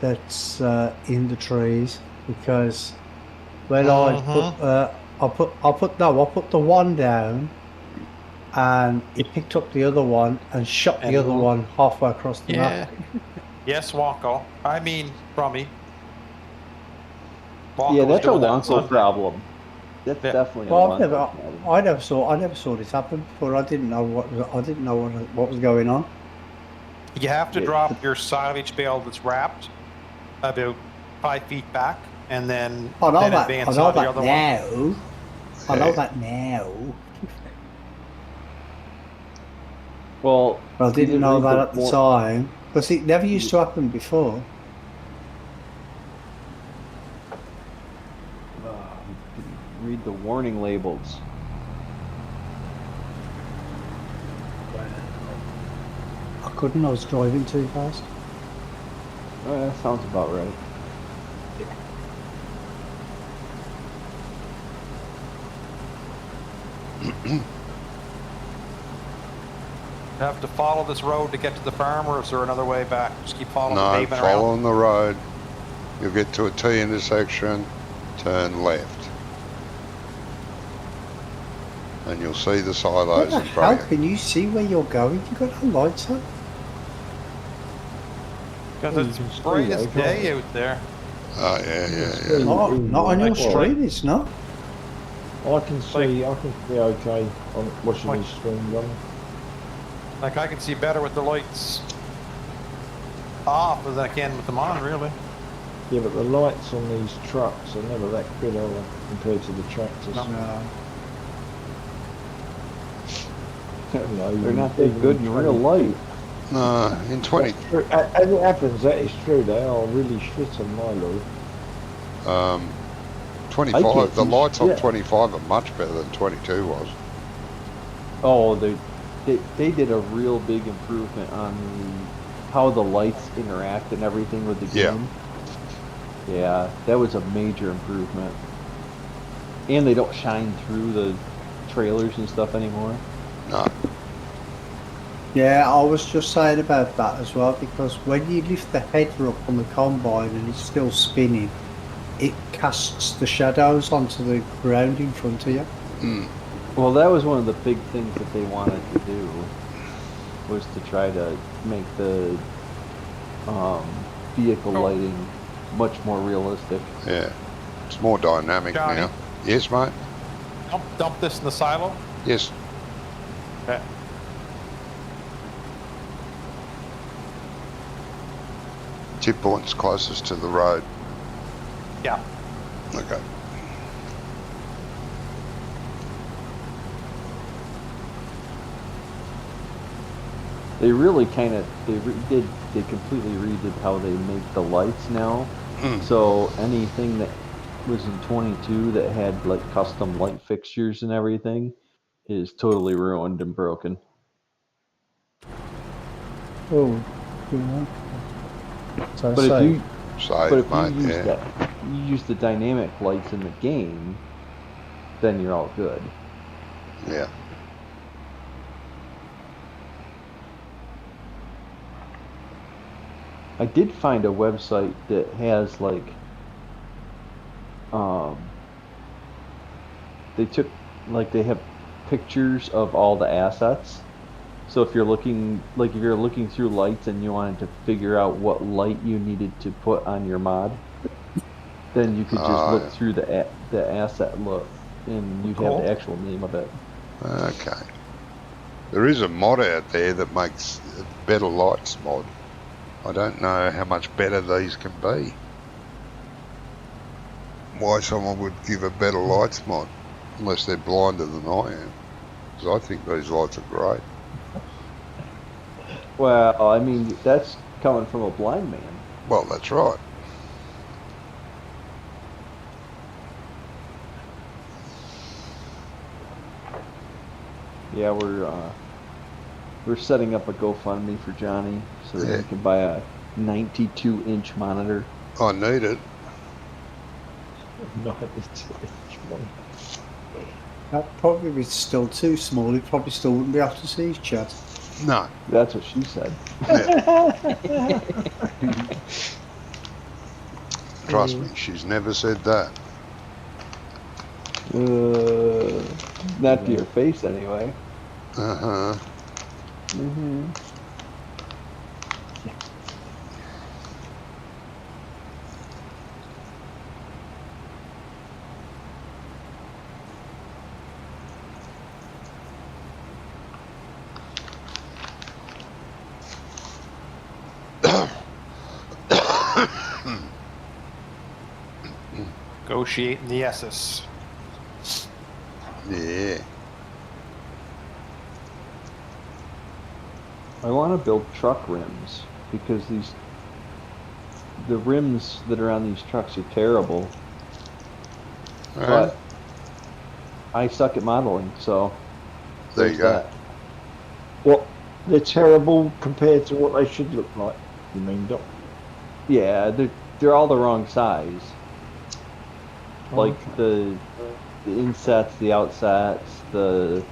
that's in the trees, because when I put the one down, and he picked up the other one and shot the other one halfway across the map. Yes, Wonko. I mean, Brummy. Yeah, Wonko was that's a doing that on Wonko Sunday. problem. That's definitely a Well, Wonko problem. I never saw this happen before. I didn't know what was going on. You have to Yeah, drop your silage bale that's wrapped about 5 feet back, and then I know then that. advance I know on the that other one. now. I know that now. Well, But I you didn't know read that at the time, because it never used to happen before. Read the warning labels. I couldn't. I was driving too fast. That sounds about right. You have to follow this road to get to the farm, or is there another way back? Just keep following the No, pavement around. following the road. You'll get to a T intersection, turn left. And you'll see the What silos the in hell? front of you. Can you see where you're going? You got no lights on? Because it's bright as day out there. Oh, yeah. Not on your street. It's not. I can see okay on watching these streams on. Like, I can see better with the lights off than I can with them on, really. Yeah, but the lights on these trucks are never that good, are they, compared to the tractors? No. They're not that good in real life. No, in 20. That's true. As it happens, that is true. They are really shit on my lorry. 25, the lights on yeah. 25 are much better than 22 was. Oh, they did a real big improvement on how the lights interact and everything with the game. Yeah, that was a major improvement. And they don't shine through the trailers and stuff anymore. No. Yeah, I was just saying about that as well, because when you lift the header up on the combine and it's still spinning, it casts the shadows onto the ground in front of you. Well, that was one of the big things that they wanted to do, was to try to make the vehicle lighting much more realistic. Yeah. It's more dynamic Johnny? now. Yes, mate? Dump this in the silo. Yes. Okay. Tip point's closest to the road. Yeah. Okay. They really kind of they completely redid how they make the lights now. So anything that was in 22 that had like custom light fixtures and everything is totally ruined and broken. Oh, yeah. So But if you Save, mate, use yeah. you use the dynamic lights in the game, then you're all good. Yeah. I did find a website that has like they have pictures of all the assets. So if you're looking through lights and you wanted to figure out what light you needed to put on your mod, then you could just look through the asset look, and you'd have the actual name of it. Okay. There is a mod out there that makes better lights mod. I don't know how much better these can be. Why someone would give a better lights mod, unless they're blinder than I am. Because I think these lights are great. Well, I mean, that's coming from a blind man. Well, that's right. Yeah, we're setting up a GoFundMe for Johnny so that Yeah. he can buy a 92-inch monitor. I need it. 92-inch one. That probably be still too small. He probably still wouldn't be able to see his chat. No. That's what she said. Trust me, she's never said that. Not to your face, anyway. Uh-huh. Mm-hmm. Negotiating the S's. Yeah. I want to build truck rims because the rims that are on these trucks are terrible. But I suck at modeling, so There you there's go. that. What? They're terrible compared to what they should look like. You mean, Doc? Yeah, they're all the wrong size. Like Okay. the insets, the outsets, the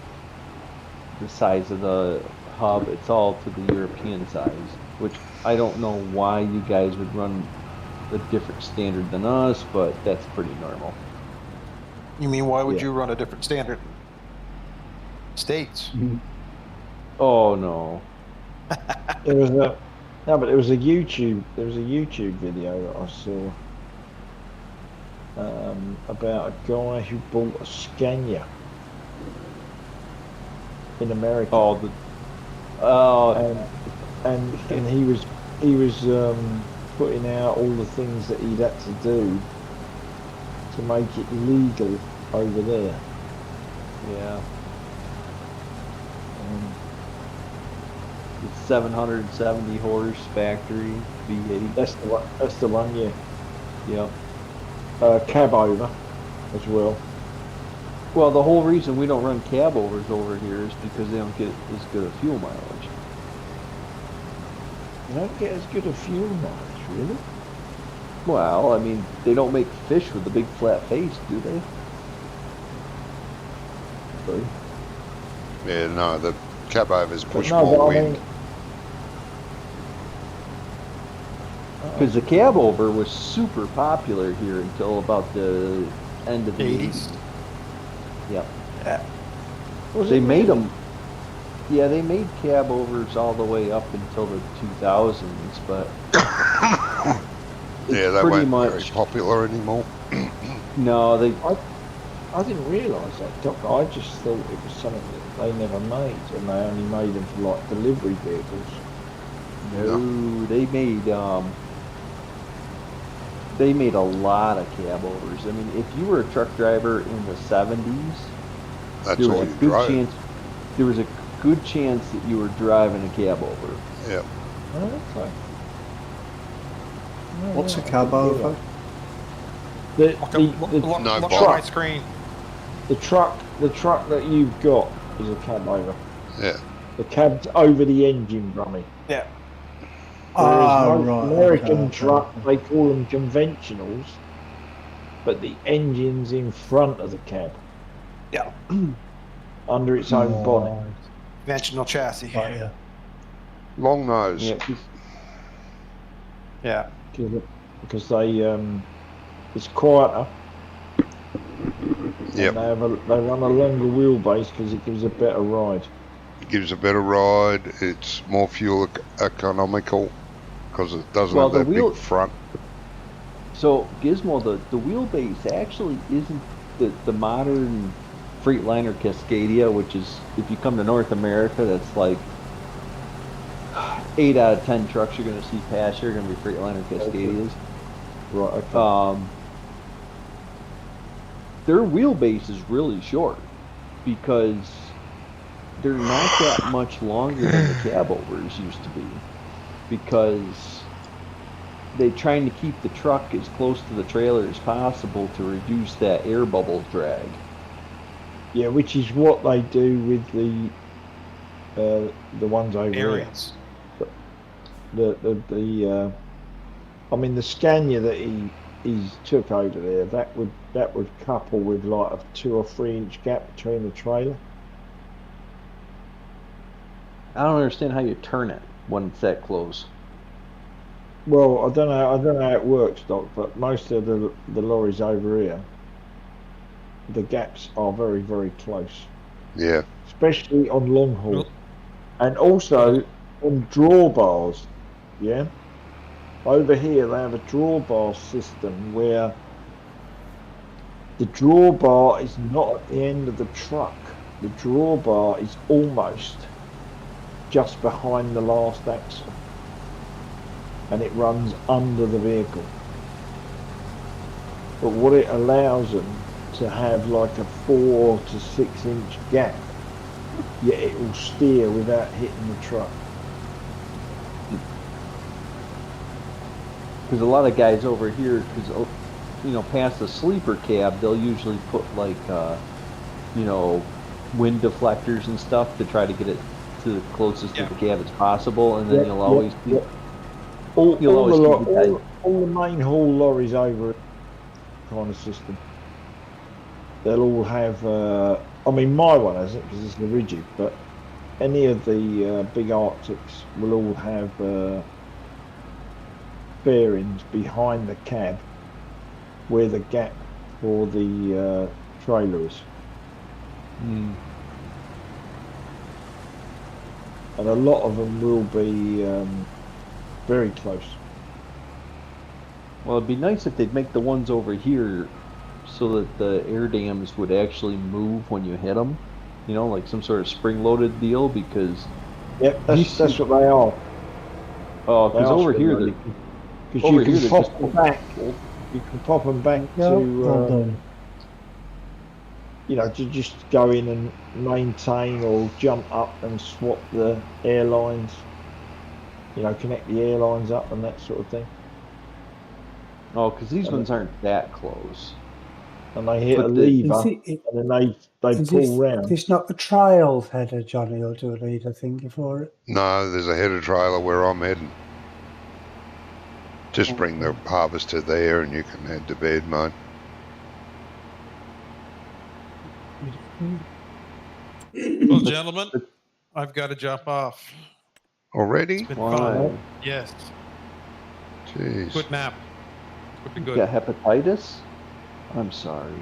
size of the hub, it's all to the European size, which I don't know why you guys would run a different standard than us, but that's pretty normal. You mean why would Yeah. you run a different standard? States. Oh no. There was a no, but there was a YouTube video that I saw about a guy who bought a Scania in America. And he was putting out all the things that he'd had to do to make it legal over there. Yeah. It's 770 horse factory V8. That's the one. That's the one. Yeah. Yep. Cab over as well. Well, the whole reason we don't run cab overs over here is because they don't get as good a fuel mileage. You don't get as good a fuel mileage, really. Well, I mean, they don't make fish with a big flat face, do they? True. Yeah, no, the cab overs But push no, more but I wind. mean, Because the cab over was super popular here until about the end of the 80s. Yep. They made them. Yeah, they made cab overs all the way up until the 2000s, but Yeah, they pretty weren't very much popular anymore. no. I didn't realise that, Doc. I just thought it was something that they never made, and they only made them for like delivery vehicles. No, they made a lot of cab overs. I mean, if you were a truck driver in the 70s, That's there was all a you good drove. chance. There was a good chance that you were driving a cab over. Yeah. Oh, okay. No, What's no, a I cab didn't over? realise. The Look No on bottom. my screen. the truck that you've got is a cab over. Yeah. The cab's over the engine, Brummy. Yeah. Ah, Whereas most right. American okay, truck, okay. they call them conventionals, but the engine's in front of the cab, Yeah. under its own bonnet. Right. Conventional chassis. Right, yeah. Long nose. Yeah, 'cause Yeah. Because they it's quieter. Yep. And they run a longer wheelbase because it gives a better ride. It gives a better ride. It's more fuel economical because it doesn't Well, have the that wheel- big front. So Gizmo, the wheelbase actually isn't the modern Freightliner Cascadia, which is, if you come to North America, that's like 8 out of 10 trucks you're going to see pass here are going to be Freightliner Cascadias. Right. Okay. Their wheelbase is really short because they're not that much longer than the cab overs used to be, because they're trying to keep the truck as close to the trailer as possible to reduce that air bubble drag. Yeah, which is what they do with the ones over Variants. here. I mean, the Scania that he's took over there, that would couple with like a 2 or 3 inch gap between the trailer. I don't understand how you turn it when it's that close. Well, I don't know how it works, Doc, but most of the lorries over here, the gaps are very, very close, Yeah. especially on long haul, Well- and also on drawbars. Yeah, over here they have a drawbar system where the drawbar is not at the end of the truck. The drawbar is almost just behind the last axle, and it runs under the vehicle. But what it allows them to have like a 4 to 6 inch gap, yet it will steer without hitting the truck. Because a lot of guys over here, because past the sleeper cab, they'll usually put like, wind deflectors and stuff to try to get it to the closest to the cab as possible, and then you'll always see. All guys. the main haul lorries over kind of system. They'll all have. I mean, my one hasn't because it's the rigid, but any of the big Arctics will all have bearings behind the cab where the gap for the trailer is. Mm. And a lot of them will be very close. Well, it'd be nice if they'd make the ones over here so that the air dams would actually move when you hit them. Like some sort of spring-loaded deal, because... Yep, that's what they are. Oh, because over here, because you can pop them back. You can pop them back to... to just go in and maintain or jump up and swap the airlines, connect the airlines up and that sort of thing. Oh, because these ones aren't that close. And they hit a lever, and then they pull round. It's not the trials header, Johnny, or do I need a thingy for it? No, there's a header trailer where I'm heading. Just bring the harvester there and you can head to bed, mate. Well, gentlemen, I've got to jump off. Already? It's been Why? fun. Yes. Jeez. Good nap. Would be You good. got hepatitis? I'm sorry.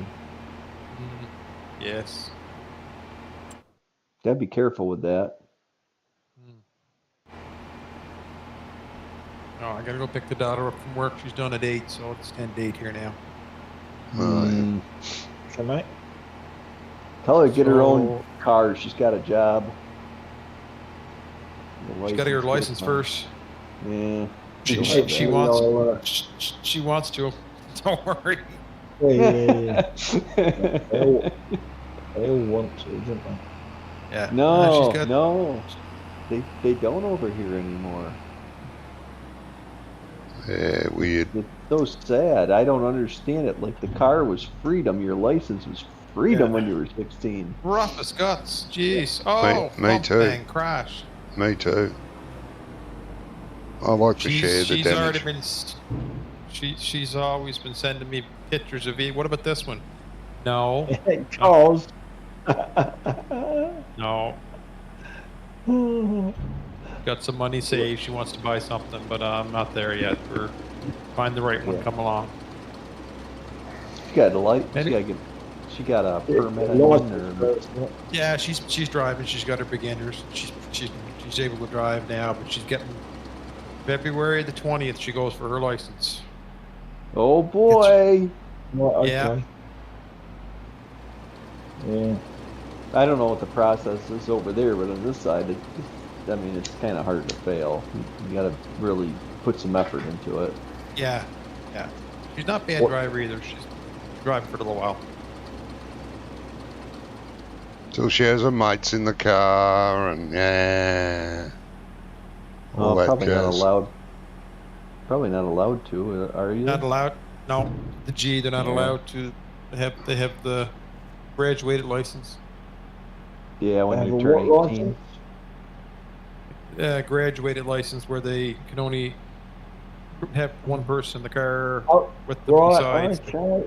Yes. Gotta be careful with that. Oh, I gotta go pick the daughter up from work. She's done at 8, so it's 10-8 here now. Okay, mate. Tell her to get her own car. She's got a job. She's got to get her license first. Yeah. She wants to. Don't worry. Yeah. They all want to, don't they? Yeah. No, she's got, no. They don't over here anymore. Yeah, weird. It's so sad. I don't understand it. Like, the car was freedom. Your license was freedom when you were 16. rough as guts. Jeez. Oh, me too. Bang, crash. Me too. I like to share the She's damage. already been. She's always been sending me pictures of it. What about this one? No. Cars. No. Got some money saved. She wants to buy something, but I'm not there yet. We're find the right one. Come along. She got a light. She got a permit. Yeah, she's driving. She's got her beginners. She's able to drive now, but she's getting February the 20th. She goes for her license. Oh boy. Okay. Yeah. Yeah. I don't know what the process is over there, but on this side, it's kind of hard to fail. You got to really put some effort into it. Yeah. She's not a bad driver either. She's driving for a little while. Till she has her mates in the car and all that Probably not jazz. allowed. Probably not allowed to, are you? Not allowed. No, the G. They're not allowed to. They have the graduated license. Yeah, when Have you a turn what 18. license? Graduated license where they can only have one person in the car Oh, with them right, besides. okay.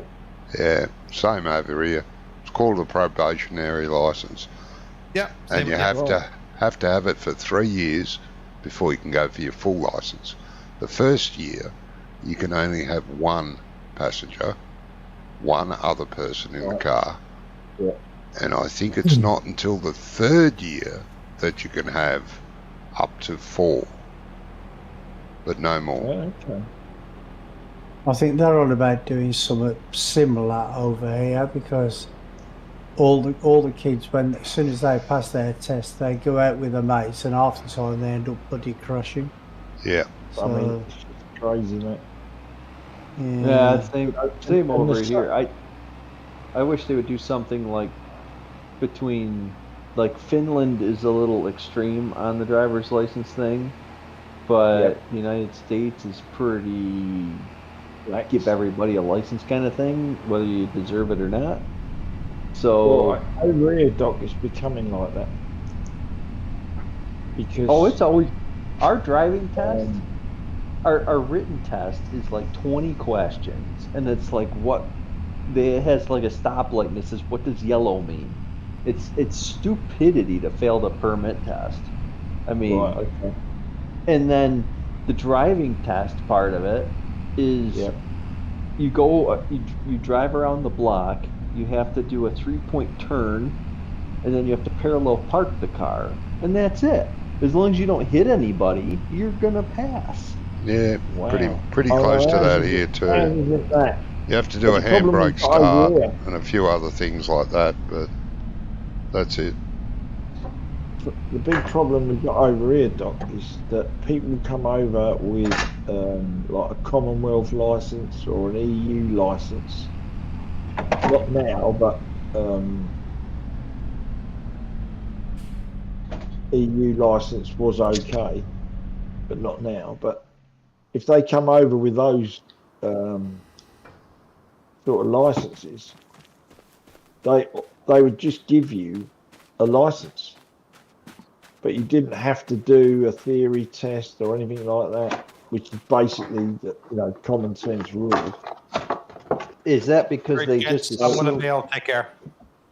Yeah, same over here. It's called a probationary license, Yeah, and same, you yeah. have to have it for 3 years before you can go for your full license. The first year, you can only have one passenger, one other person in the car. Yeah. And I think it's not until the third year that you can have up to 4, but no more. Okay. I think they're on about doing something similar over here because all the kids, when as soon as they pass their test, they go out with their mates, and half the time they end up bloody crashing. Yeah. So, I mean, it's just crazy, mate. Yeah, yeah, same And over the here. I wish they would do something like between, like Finland is a little extreme on the driver's license thing, but the United States is pretty give everybody a license kind of thing, whether you deserve it or not. So, Well, over here, Doc, it's becoming like that. Because it's always our driving test. um, Our written test is like 20 questions, and it's like it has like a stoplight, and it says, "What does yellow mean?" It's stupidity to fail the permit test. I mean, right, okay. and then the driving test part of it is Yeah. you go you drive around the block. You have to do a 3-point turn, and then you have to parallel park the car, and that's it. As long as you don't hit anybody, you're gonna pass. Yeah, Wow. pretty close to that here How too. is it that? You have to do a The problem handbrake we've got over start here- and a few other things like that, but that's it. The big problem we've got over here, Doc, is that people come over with like a Commonwealth license or an EU license. Not now, but EU license was okay, but not now. But if they come over with those sort of licenses, they would just give you a license, but you didn't have to do a theory test or anything like that, which is basically the common sense rule. Is that because Great, they gents. just I'm gonna assume? bail. Take care.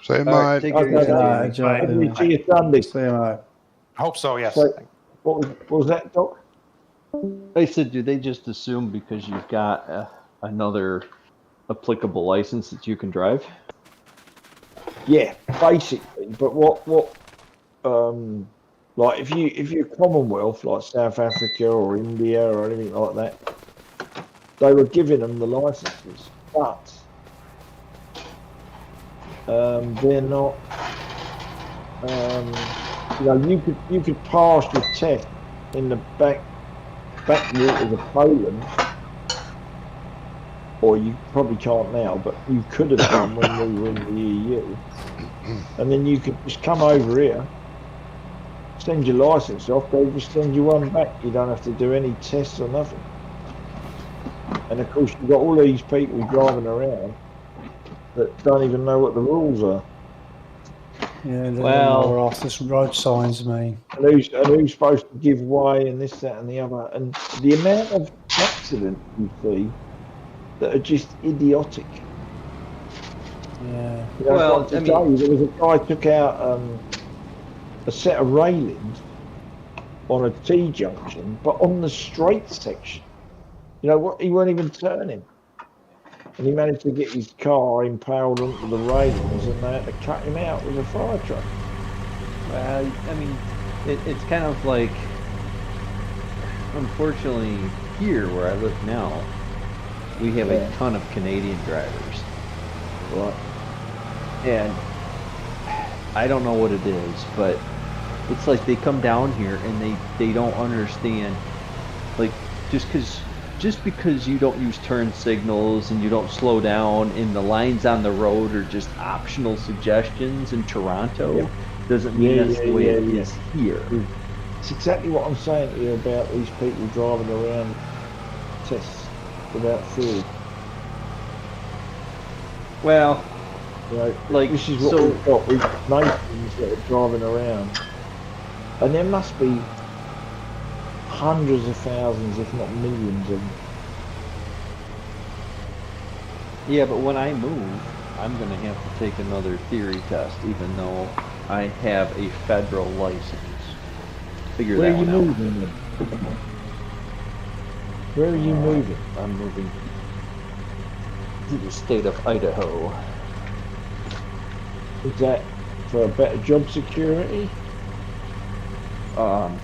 See you, All right, mate. take care, Okay, Jamie. John, Maybe see you Sunday. see you, mate. Hope so, yes. So, what was that, Doc? I said, do they just assume because you've got another applicable license that you can drive? Yeah, basically. But what like if you're Commonwealth like South Africa or India or anything like that, they were giving them the licenses, but they're not. You could pass your test in the back waters of Poland, or you probably can't now, but you could have done when we were in the EU, and then you could just come over here, send your license off, they just send you one back. You don't have to do any tests or nothing. And of course, you've got all these people driving around that don't even know what the rules are. Yeah, they Well- don't know what this road signs mean. And who's supposed to give way and this, that, and the other. And the amount of accidents you see that are just idiotic. Yeah, Well, like I today, mean- there was a guy took out a set of railings on a T-junction, but on the straight section. You know what? He weren't even turning. And he managed to get his car impaled onto the railings, and they had to cut him out with a fire truck. Well, I mean, it's kind of like, unfortunately, here where I live now, we have a ton of Canadian drivers. Right. And I don't know what it is, but it's like they come down here and they don't understand, like, just because you don't use turn signals and you don't slow down and the lines on the road are just optional suggestions in Toronto, doesn't mean that's the way it is here. It's exactly what I'm saying to you about these people driving around tests without theory. Well, You know, Like, this is what so- we've got with nations that are driving around. And there must be hundreds of thousands, if not millions of them. Yeah, but when I move, I'm going to have to take another theory test, even though I have a federal license. Figure Where that are you one out. moving then? Where are you moving? I'm moving to the state of Idaho. Is that for a better job security?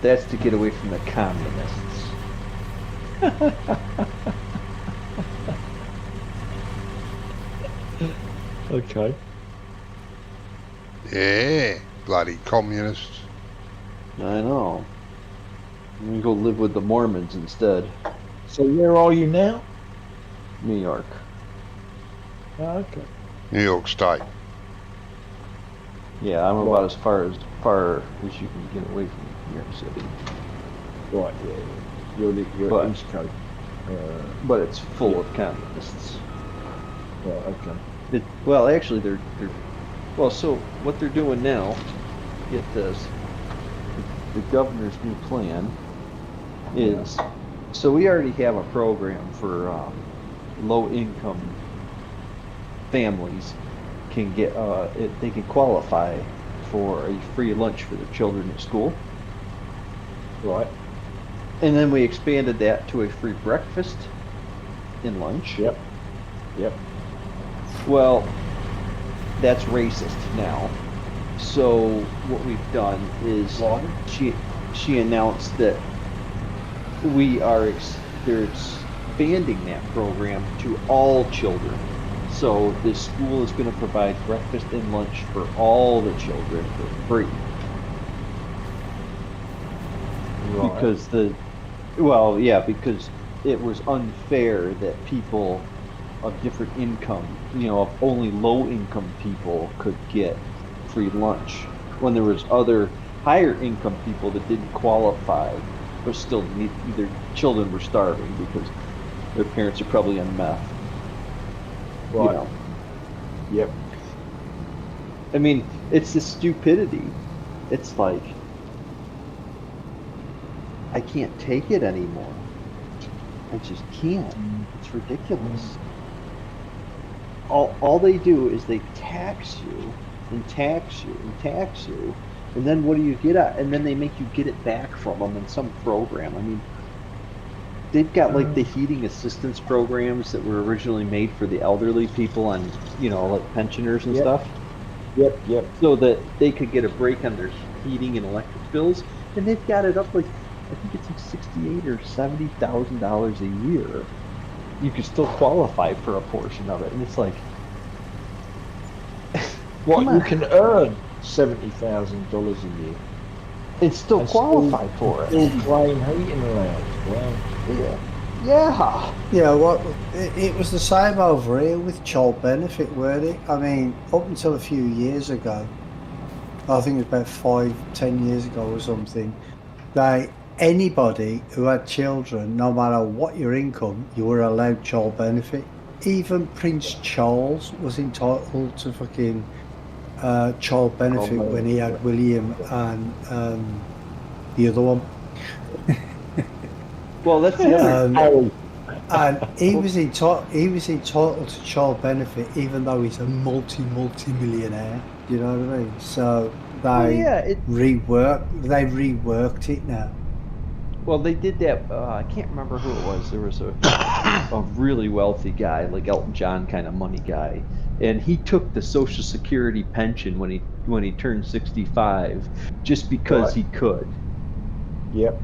That's to get away from the communists. Okay. Yeah, bloody communists. I know. I'm gonna go live with the Mormons instead. So where are you now? New York. Oh, okay. New York State. Yeah, I'm Right. about as far as you can get away from New York City. Right, yeah. You're But- East Coast. But it's full of communists. Right, okay. Well, actually, they're well. So what they're doing now, get this, the governor's new plan is. So we already have a program for low-income families can get they can qualify for a free lunch for their children at school, Right. and then we expanded that to a free breakfast and lunch. Yep. Yep. Well, that's racist now. So what we've done is she announced that they're expanding that program to all children. So the school is going to provide breakfast and lunch for all the children for free. Right. Because because it was unfair that people of different income, of only low income people could get free lunch when there was other higher income people that didn't qualify but still their children were starving because their parents are probably on meth. Right. Yep. I mean, it's the stupidity. It's like, I can't take it anymore. I just can't. It's ridiculous. All they do is they tax you and tax you and tax you, and then what do you get at? And then they make you get it back from them in some program. I mean, they've got like the heating assistance programs that were originally made for the elderly people on, like pensioners and Yep. stuff, Yep. so that they could get a break on their heating and electric bills, and they've got it up like, I think it's like $68,000 or $70,000 a year. You could still qualify for a portion of it, and it's like, What come you on. can earn $70,000 a year. and still And qualify for it. Still claim heating allowance. Wow. Yeah. Yeah, it was the same over here with child benefit, weren't it? I mean, up until a few years ago, I think it was about 5-10 years ago or something, anybody who had children, no matter what your income, you were allowed child benefit. Even Prince Charles was entitled to fucking child benefit when he had William and the other one. Well, that's the other. Harry. And he was entitled to child benefit even though he's a multi-millionaire. You know what I mean? So they reworked it now. Well, they did that. I can't remember who it was. There was a really wealthy guy, like Elton John kind of money guy, and he took the Social Security pension when he turned 65, just because Right. he could, Yep.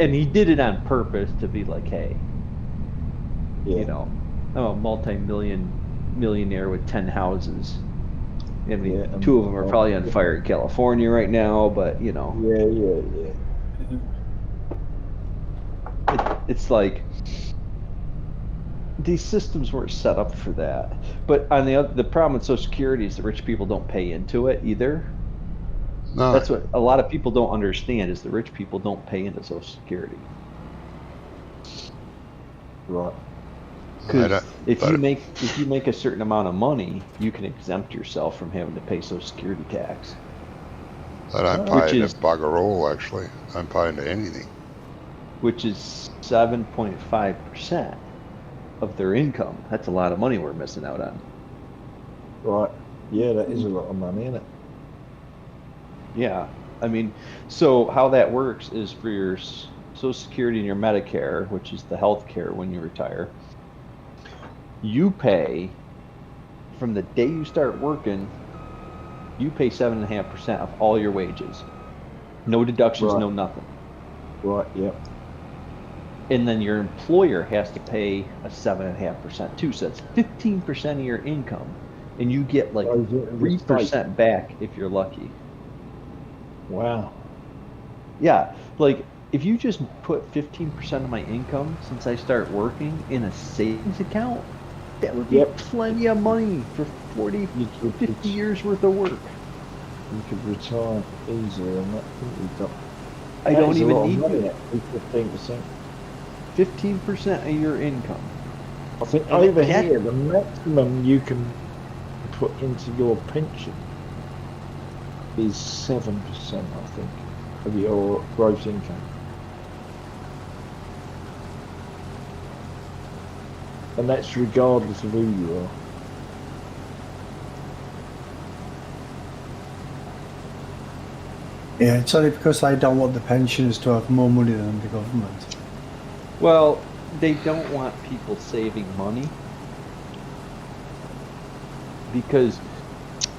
and he did it on purpose to be like, hey, Yeah. I'm a multi-millionaire with 10 houses. I mean, Yeah, 2 of them are probably on fire in California right now, but Yeah. it's like these systems weren't set up for that. But on the problem with Social Security is that rich people don't pay into it either. No. That's what a lot of people don't understand, is the rich people don't pay into Social Security. Right. I Because don't, if but you make a certain amount of money, you can exempt yourself from having to pay Social Security tax, I don't which pay into is bugger all, actually. I don't pay into anything. 7.5% of their income. That's a lot of money we're missing out on. Right. Yeah, that is a lot of money, isn't it? Yeah, I mean, so how that works is for your Social Security and your Medicare, which is the health care when you retire, you pay from the day you start working, you pay 7.5% of all your wages. No deductions, Right. no nothing. Right. Yep. And then your employer has to pay a 7.5% too. So that's 15% of your income. And you get like Goes into the 3% back if you're lucky. Wow. Yeah, like if you just put 15% of my income since I start working in a savings account, that would be Yep. plenty of money for 40, You could, 50 years worth of work. you could retire easily on that. I That don't is a even lot of need money, you. actually, 15%. 15% of your income. I think And over that- here, the maximum you can put into your pension is 7%, I think, of your gross income. And that's regardless of who you are. Yeah, it's only because I don't want the pensioners to have more money than the government. Well, they don't want people saving money because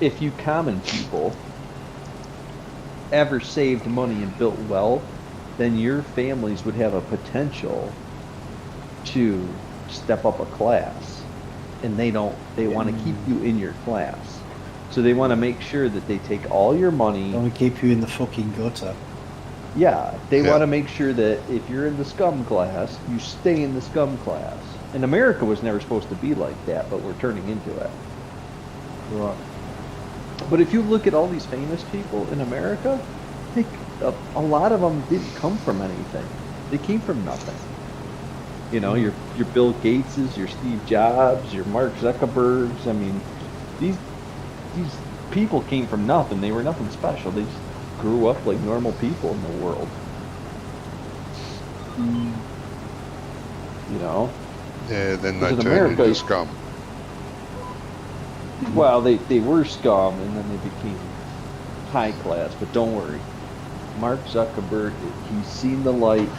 if you common people ever saved money and built wealth, then your families would have a potential to step up a class, and they don't. They want to keep you in your class, so they want to make sure that they take all your money. I want to keep you in the fucking gutter. Yeah, they Yeah. want to make sure that if you're in the scum class, you stay in the scum class. And America was never supposed to be like that, but we're turning into it. Right. But if you look at all these famous people in America, they, a lot of them didn't come from anything. They came from nothing. You know, your Bill Gateses, your Steve Jobs, your Mark Zuckerbergs. I mean, these people came from nothing. They were nothing special. They just grew up like normal people in the world. You know? Yeah, then they Because in turn America- into scum. Well, they were scum and then they became high class. But don't worry. Mark Zuckerberg, he's seen the light.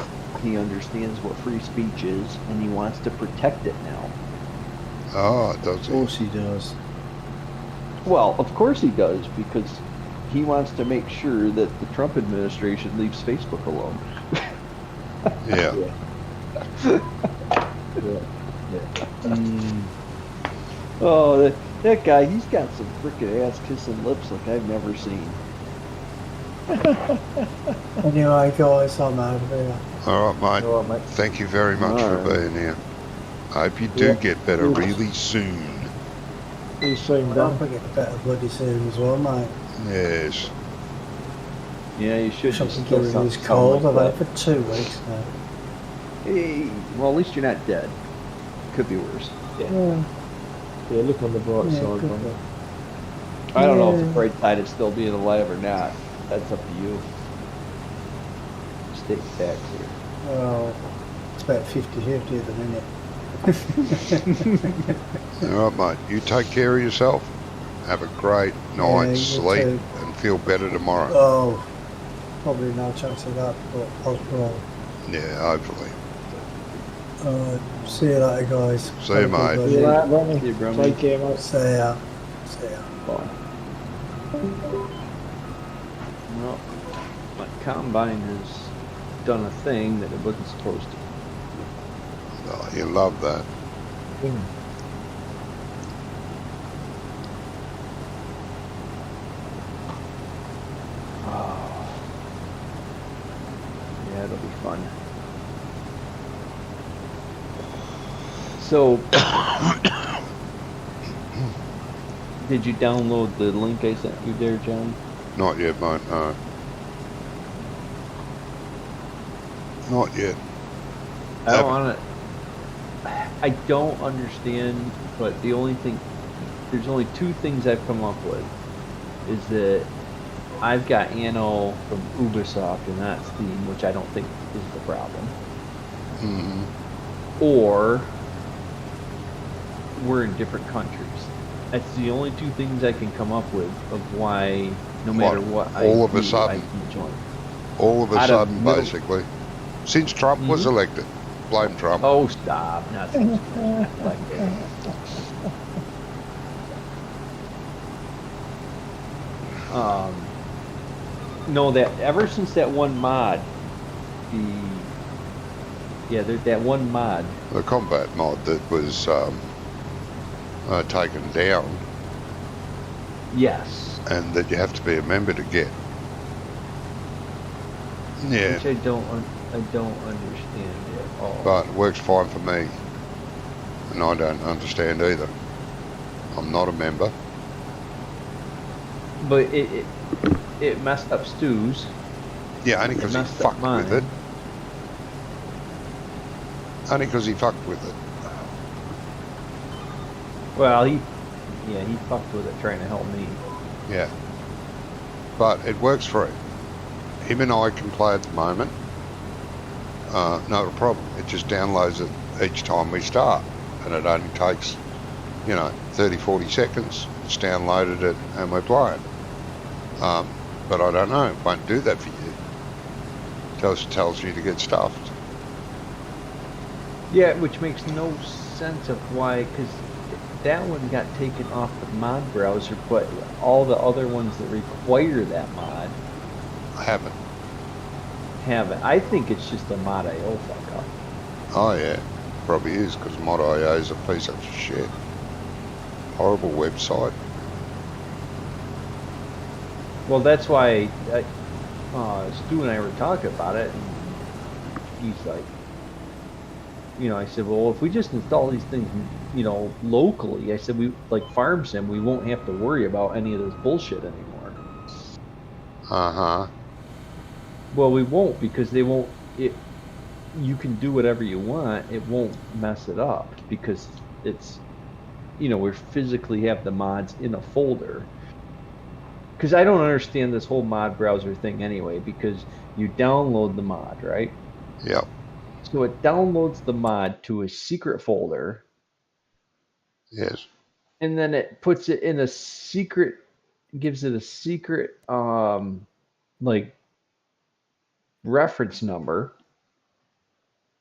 He understands what free speech is and he wants to protect it now. Oh, does Of he? course he does. Well, of course he does, because he wants to make sure that the Trump administration leaves Facebook alone. Yeah. Mm. Oh, that guy, he's got some frickin' ass-kissing lips like I've never seen. Anyway, guys, I'm out of here. All right, mate. All right, mate. Thank you very much All for right. being here. I hope you do Yeah. get better Yes. really soon. See you soon, I'll Dan. probably get better bloody soon as well, mate. Yes. Yeah, you should Something just still getting sound this cold. like I've had it that. for 2 weeks now. Hey, well, at least you're not dead. Could be worse. Yeah. Yeah, look on the bright Yeah, side, good man. I don't know if the Yeah. bright side is still being alive or not. That's up to you. State tax here. Well, it's about 50-50 at the minute. All right, mate. You take care of yourself. Have a great night's you sleep too. and feel better tomorrow. Oh, probably no chance of that, but I'll Yeah, hopefully. see you later, guys. See you, Have a good mate. one. See you later, Ronnie. See you, Brummy. Take care, mate. See ya. See ya. Bye. Well, my combine has done a thing that it wasn't supposed to. Oh, you love that. Mm. Oh. Yeah, it'll be fun. So, did you download the link I sent you there, John? Not yet, mate. No. Not yet. I don't want to. I don't understand, but the only thing, there's only two things I've come up with, is that I've got Anno from Ubisoft and not Steam, which I don't think is the problem. Or we're in different countries. That's the only two things I can come up with of why, no matter what all I of a do, sudden? I can join. All of a Out of sudden, middle- basically. Since Trump was elected. Blame Trump. Oh, stop! Not since like no, that ever since that one mod, that one mod. The combat mod that was taken down, Yes. and that you have to be a member to get. Yeah, Which I don't understand at all. but it works fine for me, and I don't understand either. I'm not a member. But it messed up Stu's. Yeah, only because he messed up fucked with mine. it. Only because he fucked with it. Well, he fucked with it trying to help me. Yeah. But it works for him. Him and I can play at the moment. Not a problem. It just downloads it each time we start. And it only takes, 30, 40 seconds. It's downloaded it and we're playing. But I don't know. It won't do that for you. Tells you to get stuffed. Yeah, which makes no sense of why, because that one got taken off the mod browser, but all the other ones that require that mod I haven't. haven't. I think it's just a mod.io fuck up. Oh yeah, probably is, because Mod.io is a piece of shit. Horrible website. Well, that's why Stu and I were talking about it, and he's like, I said, well, if we just install these things, locally, I said, we like farm sim, we won't have to worry about any of this bullshit anymore. Uh-huh. Well, we won't, because they won't. You can do whatever you want. It won't mess it up because it's, we physically have the mods in a folder. Because I don't understand this whole mod browser thing anyway. Because you download the mod, right? Yep. So it downloads the mod to a secret folder. Yes. And then it puts it in a secret, gives it a secret, like reference number,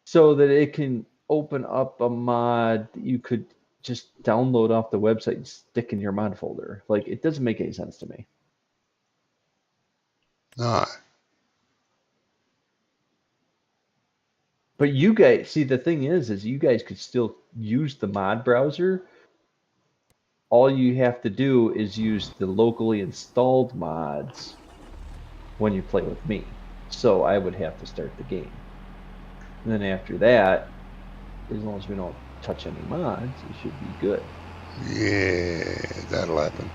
so that it can open up a mod that you could just download off the website and stick in your mod folder. Like, it doesn't make any sense to me. No. But you guys, see, the thing is you guys could still use the mod browser. All you have to do is use the locally installed mods when you play with me. So I would have to start the game. And then after that, as long as we don't touch any mods, it should be good. Yeah, that'll happen.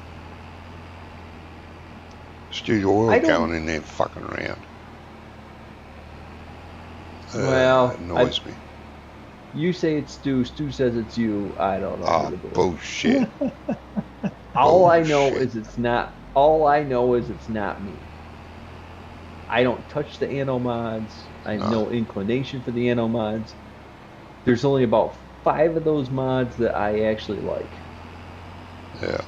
Studio Oil going in there fucking around. Well, annoys me. You say it's Stu. Stu says it's you. I don't know. Ah, bullshit. All I know is it's not. All I know is it's not me. I don't touch the Anno mods. I have no inclination for the Anno mods. There's only about 5 of those mods that I actually like. Yeah.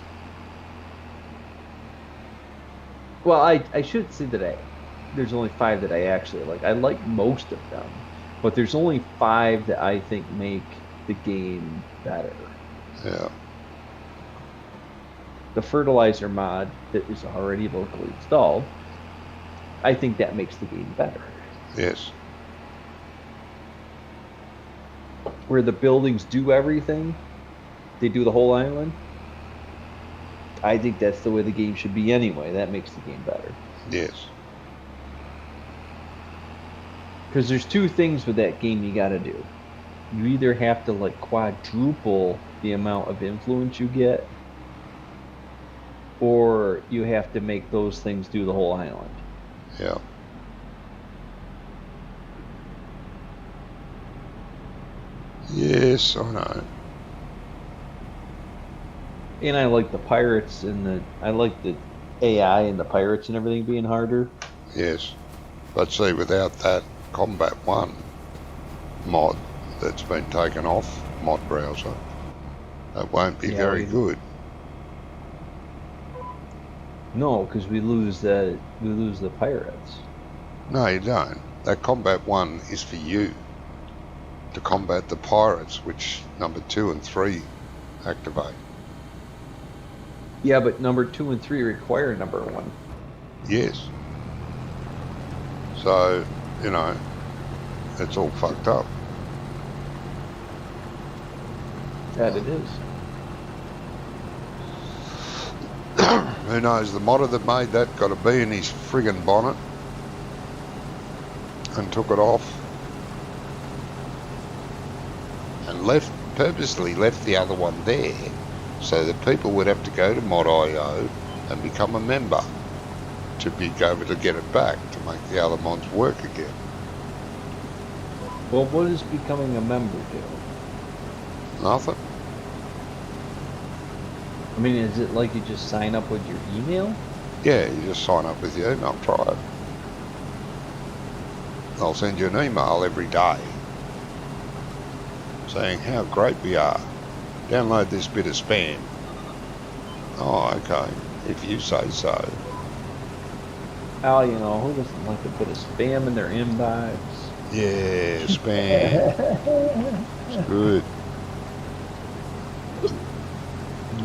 Well, I should say that there's only 5 that I actually like. I like most of them, but there's only 5 that I think make the game better. Yeah. The fertilizer mod that is already locally installed, I think that makes the game better. Yes. Where the buildings do everything, they do the whole island. I think that's the way the game should be anyway. That makes the game better. Yes. Because there's 2 things with that game you gotta do. You either have to like quadruple the amount of influence you get, or you have to make those things do the whole island. Yeah. Yes, I know. And I like the pirates and I like the AI and the pirates and everything being harder. Yes. But see, without that Combat 1 mod that's been taken off mod browser, that won't be very good. No, because we lose the pirates. No, you don't. That Combat 1 is for you to combat the pirates, which number 2 and 3 activate. Yeah, but number 2 and 3 require number 1. Yes. So, you know, it's all fucked up. That it is. Who knows, the modder that made that got a bee in his friggin' bonnet and took it off and purposely left the other one there so that people would have to go to mod.io and become a member to be able to get it back to make the other mods work again. Well, what is becoming a member do? Nothing. I mean, is it like you just sign up with your email? Yeah, you just sign up with your email, try it. I'll send you an email every day saying how great we are. Download this bit of spam. Oh, okay, if you say so. Al, you know, who doesn't like a bit of spam in their inbox? Yeah, spam. It's good.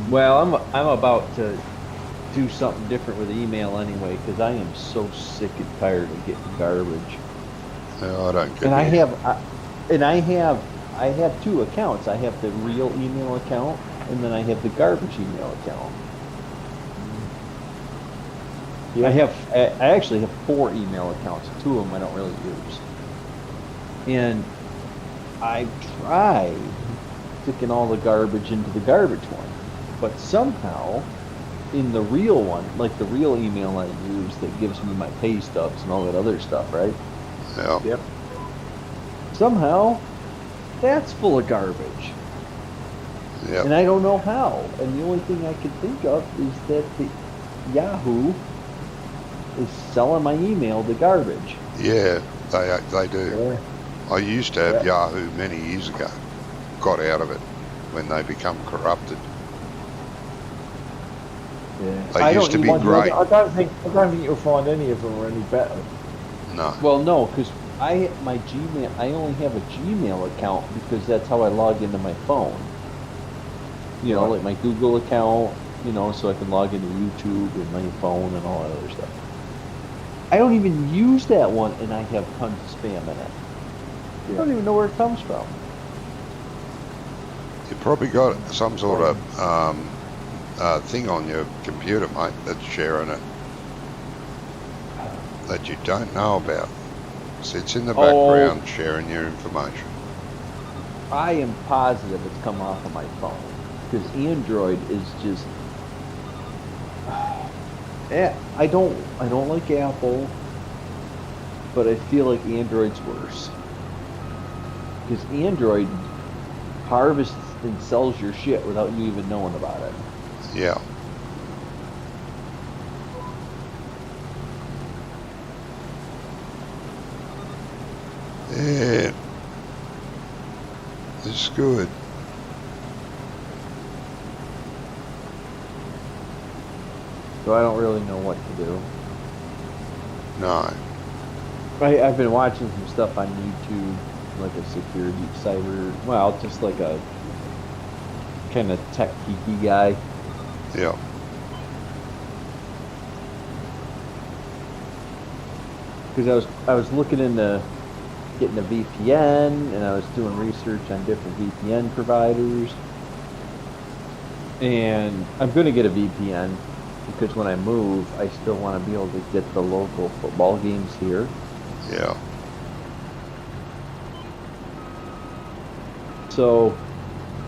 Well, I'm about to do something different with email anyway because I am so sick and tired of getting garbage. No, I don't get And it. I have 2 accounts. I have the real email account, and then I have the garbage email account. Yeah. I actually have 4 email accounts. 2 of them I don't really use. And I've tried sticking all the garbage into the garbage one, but somehow in the real one, like the real email I use that gives me my pay stubs and all that other stuff, right? Yeah. Yep. Somehow that's full of garbage. Yep. And I don't know how. And the only thing I can think of is that the Yahoo is selling my email to garbage. Yeah, they do. Yeah. I used to have Yahoo many years ago. Got out of it when they become corrupted. Yeah. They used to be great. I don't think you'll find any of them are any better. No. Well, no, because I only have a Gmail account because that's how I log into my phone. You know, like my Google account, you know, so I can log into YouTube and my phone and all that other stuff. I don't even use that one, and I have tons of spam in it. I don't even know where it comes from. You probably got some sort of thing on your computer, mate, that's sharing it that you don't know about. Sits in the background sharing your information. I am positive it's come off of my phone because Android is just. I don't like Apple, but I feel like Android's worse because Android harvests and sells your shit without you even knowing about it. Yeah. Yeah. It's good. So I don't really know what to do. No. I've been watching some stuff on YouTube, like a security cyber, well, just like a kind of tech geeky guy. Yeah. Because I was looking into getting a VPN, and I was doing research on different VPN providers. And I'm going to get a VPN because when I move, I still want to be able to get the local football games here. Yeah. So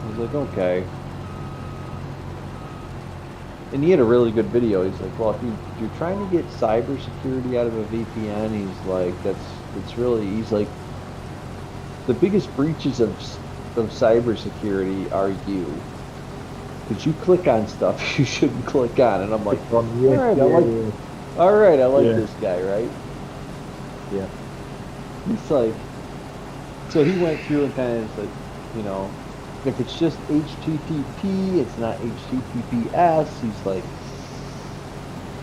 I was like, okay. And he had a really good video. He's like, well, if you're trying to get cybersecurity out of a VPN, he's like, that's really, he's like, the biggest breaches of of cybersecurity are you? Because you click on stuff you shouldn't click on, and I'm like, Yeah, all right, I like Yeah. this guy, right? Yeah. It's like, so he went through and kind of like, you know, if it's just HTTP, it's not HTTPS. He's like,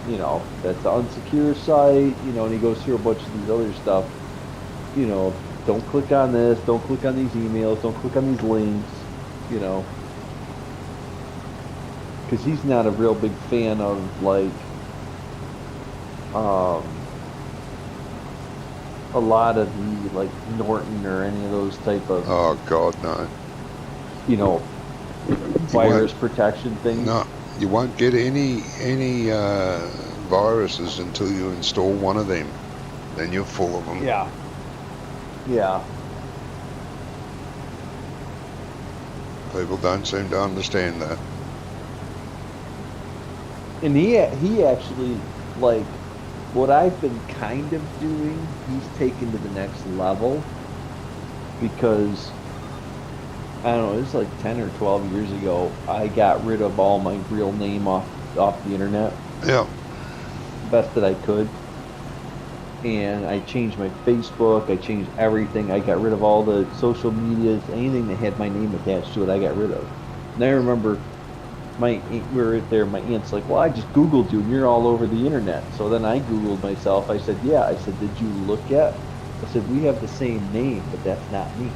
you know, that's the unsecure site, you know, and he goes through a bunch of these other stuff. You know, don't click on this, don't click on these emails, don't click on these links, you know, because he's not a real big fan of like a lot of the like Norton or any of those type of Oh God, no. you know virus protection things. No, you won't get any viruses until you install one of them. Then you're full of them. Yeah. Yeah. People don't seem to understand that. And he actually, like, what I've been kind of doing, he's taken to the next level because, I don't know, it was like 10 or 12 years ago, I got rid of all my real name off the internet. Yeah. Best that I could. And I changed my Facebook, I changed everything. I got rid of all the social medias, anything that had my name attached to it, I got rid of. And I remember we were there, my aunt's like, well, I just Googled you and you're all over the internet. So then I Googled myself. I said, yeah. I said, did you look at? I said, we have the same name, but that's not me.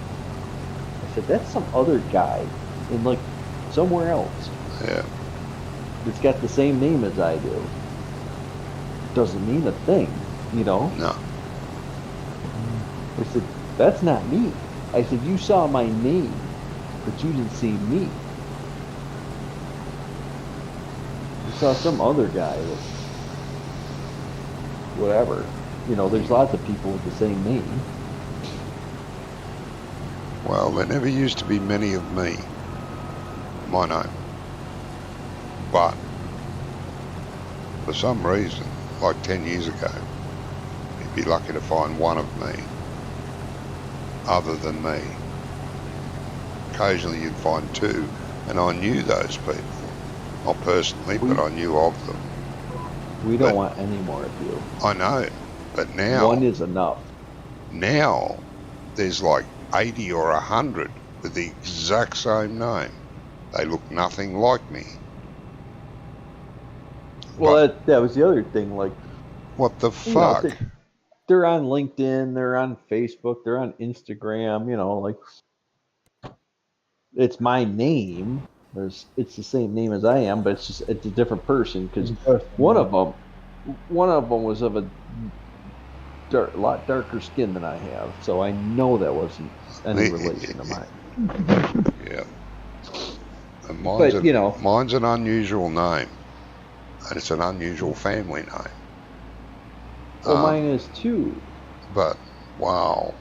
I said, that's some other guy in like somewhere else. Yeah. It's got the same name as I do. Doesn't mean a thing, you know? No. I said, that's not me. I said, you saw my name, but you didn't see me. You saw some other guy that, whatever. You know, there's lots of people with the same name. Well, there never used to be many of me. My name. But for some reason, like 10 years ago, you'd be lucky to find one of me other than me. Occasionally you'd find two, and I knew those people. Not personally, but I knew of them. We don't want any more of you. I know, but now... One is enough. Now, there's like 80 or 100 with the exact same name. They look nothing like me. Well, that was the other thing. Like, what the fuck? You know, they're on LinkedIn, they're on Facebook, they're on Instagram. You know, like it's my name. It's the same name as I am, but it's a different person because one of them was of a lot darker skin than I have, so I know that wasn't any relation of mine. Yeah. And mine's an unusual name, and it's an unusual family name. Well, mine is too. But wow.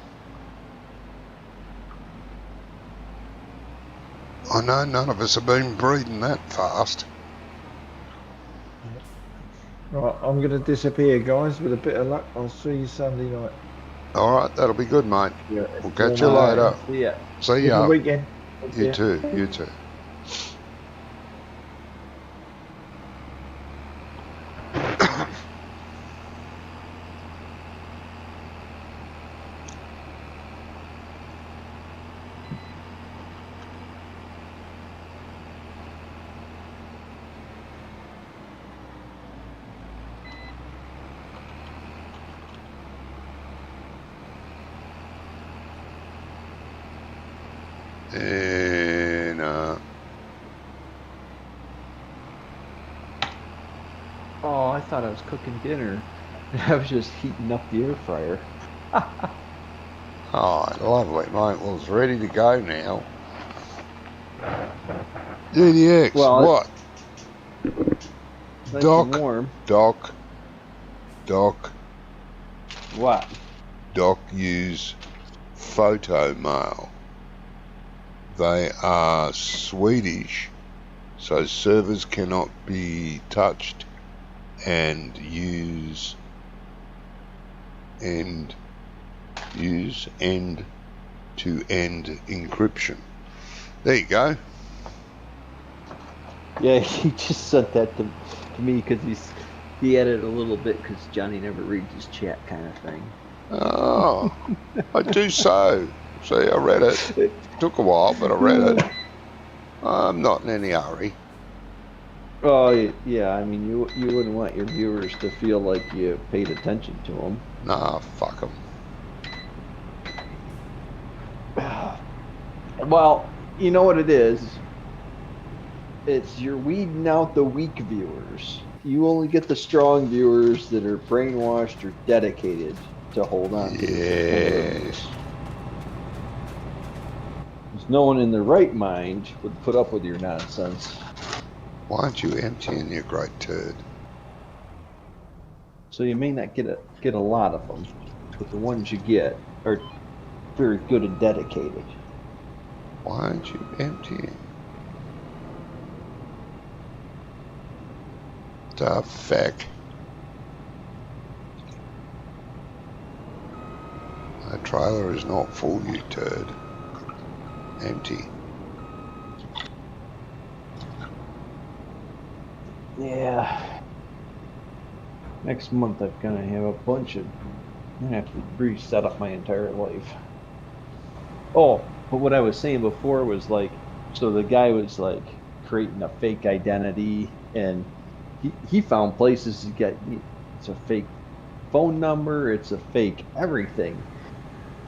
I know none of us have been breeding that fast. Right, I'm going to disappear, guys. With a bit of luck, I'll see you Sunday night. All right, that'll be good, mate. Yeah, we'll catch you later. See ya. See ya. Good weekend. You too. You too. And oh, I thought I was cooking dinner. I was just heating up the air fryer. Oh, lovely, mate. Well, it's ready to go now. DDX, well, what? Nice Doc, and warm. Doc. What? Doc use photo mail. They are Swedish, so servers cannot be touched and use end-to-end encryption. There you go. Yeah, he just sent that to me because he added a little bit because Johnny never reads his chat kind of thing. Oh, I do so. See, I read it. Took a while, but I read it. I'm not in any hurry. Oh yeah, I mean you wouldn't want your viewers to feel like you paid attention to them. Nah, fuck them. Well, you know what it is? It's you're weeding out the weak viewers. You only get the strong viewers that are brainwashed or dedicated to hold on to the Yes. There's no one in their right mind would put up with your nonsense. Why aren't you emptying your great turd? So you may not get a lot of them, but the ones you get are very good and dedicated. Why aren't you emptying? The feck. The trailer is not full, you turd. Empty. Yeah. Next month I'm gonna have a bunch of. I'm gonna have to reset up my entire life. Oh, but what I was saying before was like, so the guy was like creating a fake identity, and he found places to get. It's a fake phone number. It's a fake everything,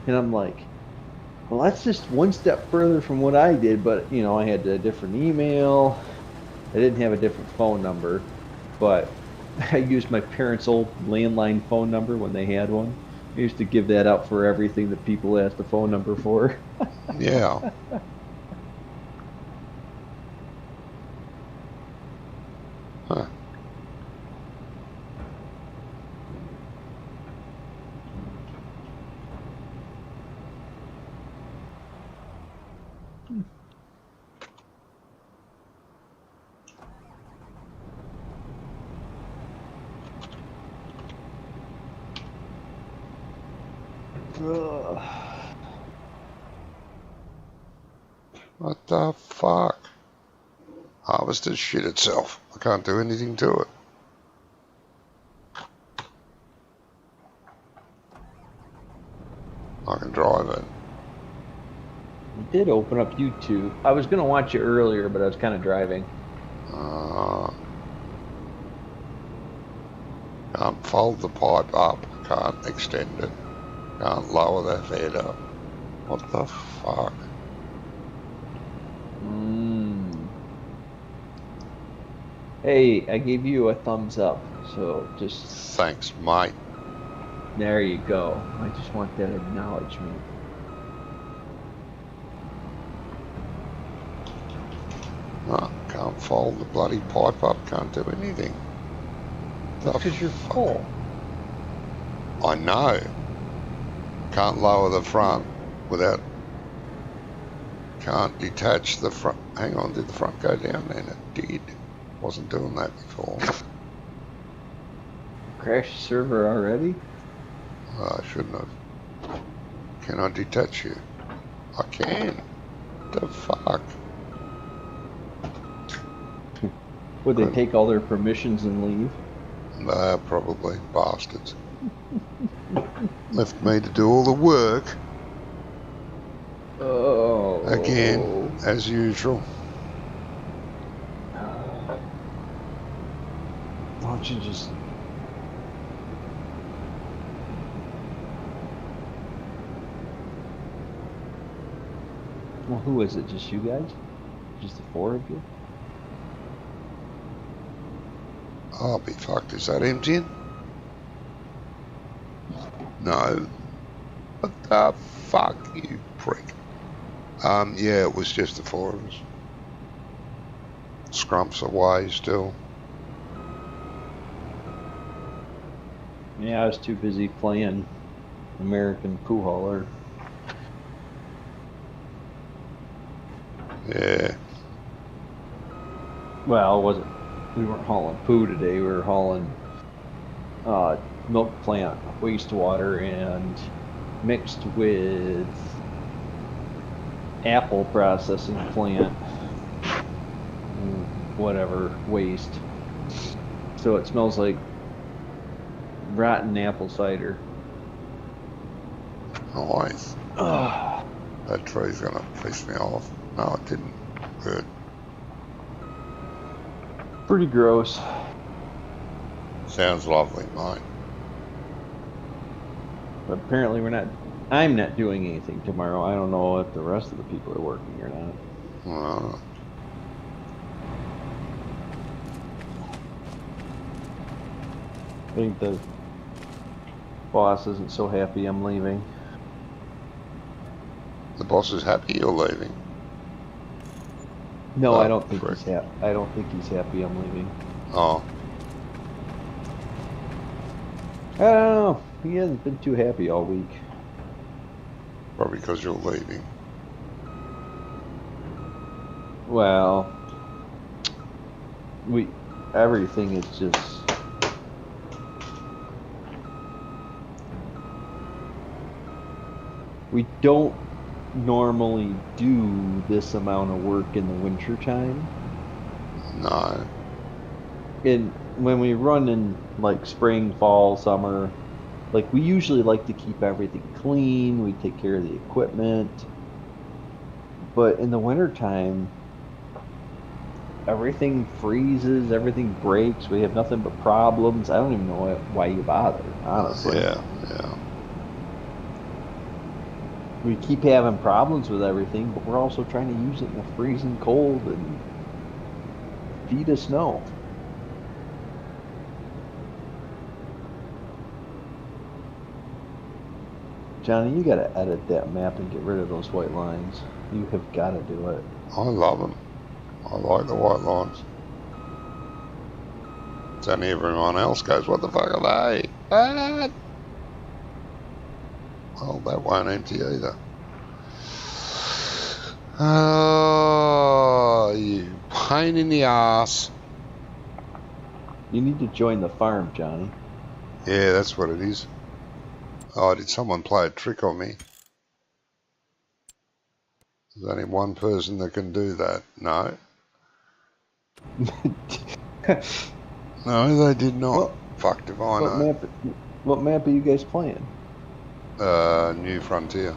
and I'm like, well, that's just one step further from what I did. But you know, I had a different email. I didn't have a different phone number, but I used my parents' old landline phone number when they had one. I used to give that out for everything that people asked the phone number for. Yeah. Huh. What the fuck? Harvester shit itself. I can't do anything to it. I can drive it. I did open up YouTube. I was gonna watch it earlier, but I was kind of driving. Can't fold the pipe up. Can't extend it. Can't lower that head up. What the fuck? Hey, I gave you a thumbs up, so just Thanks, mate. there you go. I just want that acknowledgement. No, can't fold the bloody pipe up. Can't do anything. That's because you're full. I know. Can't lower the front without. Can't detach the front. Hang on, did the front go down then? It did. Wasn't doing that before. Crash server already? I shouldn't have. Can I detach you? I can. The fuck? Would they take all their permissions and leave? Probably. Bastards. Left me to do all the work. Oh. Again, as usual. Why don't you just... Well, who is it? Just you guys? Just the four of you? I'll be fucked. Is that emptying? No. What the fuck, you prick? Yeah, it was just the four of us. Scrumps away still. Yeah, I was too busy playing American Poo Hauler. Yeah. Well, it wasn't. We weren't hauling poo today. We were hauling milk plant wastewater and mixed with apple processing plant, whatever waste. So it smells like rotten apple cider. Nice. Ugh. That tree's gonna piss me off. No, it didn't. Good. Pretty gross. Sounds lovely, mate. But apparently I'm not doing anything tomorrow. I don't know if the rest of the people are working or not. I think the boss isn't so happy I'm leaving. The boss is happy you're leaving. No, Oh, I don't think frick. he's happy. I don't think he's happy I'm leaving. Oh, I don't know. He hasn't been too happy all week. probably because you're leaving. Well, everything is just. We don't normally do this amount of work in the winter time. No. And when we run in like spring, fall, summer, like we usually like to keep everything clean, we take care of the equipment. But in the winter time, everything freezes, everything breaks, we have nothing but problems. I don't even know why you bother, honestly. Yeah. We keep having problems with everything, but we're also trying to use it in the freezing cold and feet of snow. Johnny, you gotta edit that map and get rid of those white lines. You have gotta do it. I love them. I like the white lines. It's only everyone else goes, what the fuck are they? What? Well, that won't empty either. Oh, you pain in the ass. You need to join the farm, Johnny. Yeah, that's what it is. Oh, did someone play a trick on me? There's only one person that can do that. No. No, they did not. Fuck if I know. What map are you guys playing? New Frontier.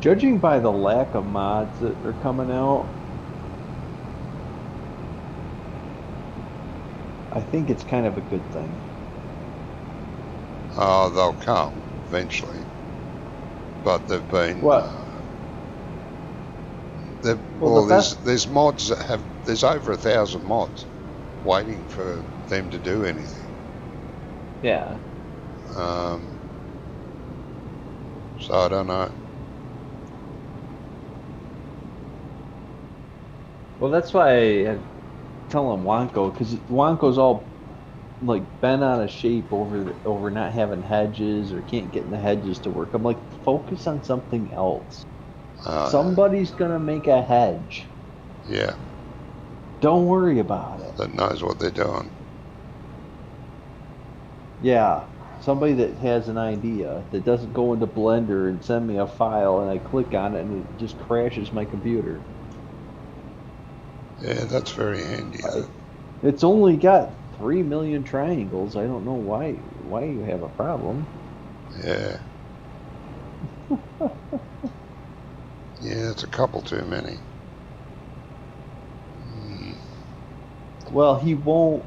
Judging by the lack of mods that are coming out, I think it's kind of a good thing. Oh, they'll come eventually. But they've been... What? There's mods that have... There's over 1,000 mods waiting for them to do anything. Yeah. So I don't know. Well, that's why I tell him Wonko, because Wonko's all like bent out of shape over not having hedges or can't get in the hedges to work. I'm like, focus on something else. Somebody's gonna make a hedge. Yeah. Don't worry about it. That knows what they're doing. Yeah. Somebody that has an idea, that doesn't go into Blender and send me a file and I click on it and it just crashes my computer. Yeah, that's very handy. It's only got 3 million triangles. I don't know why you have a problem. Yeah. Yeah, it's a couple too many. Well, he won't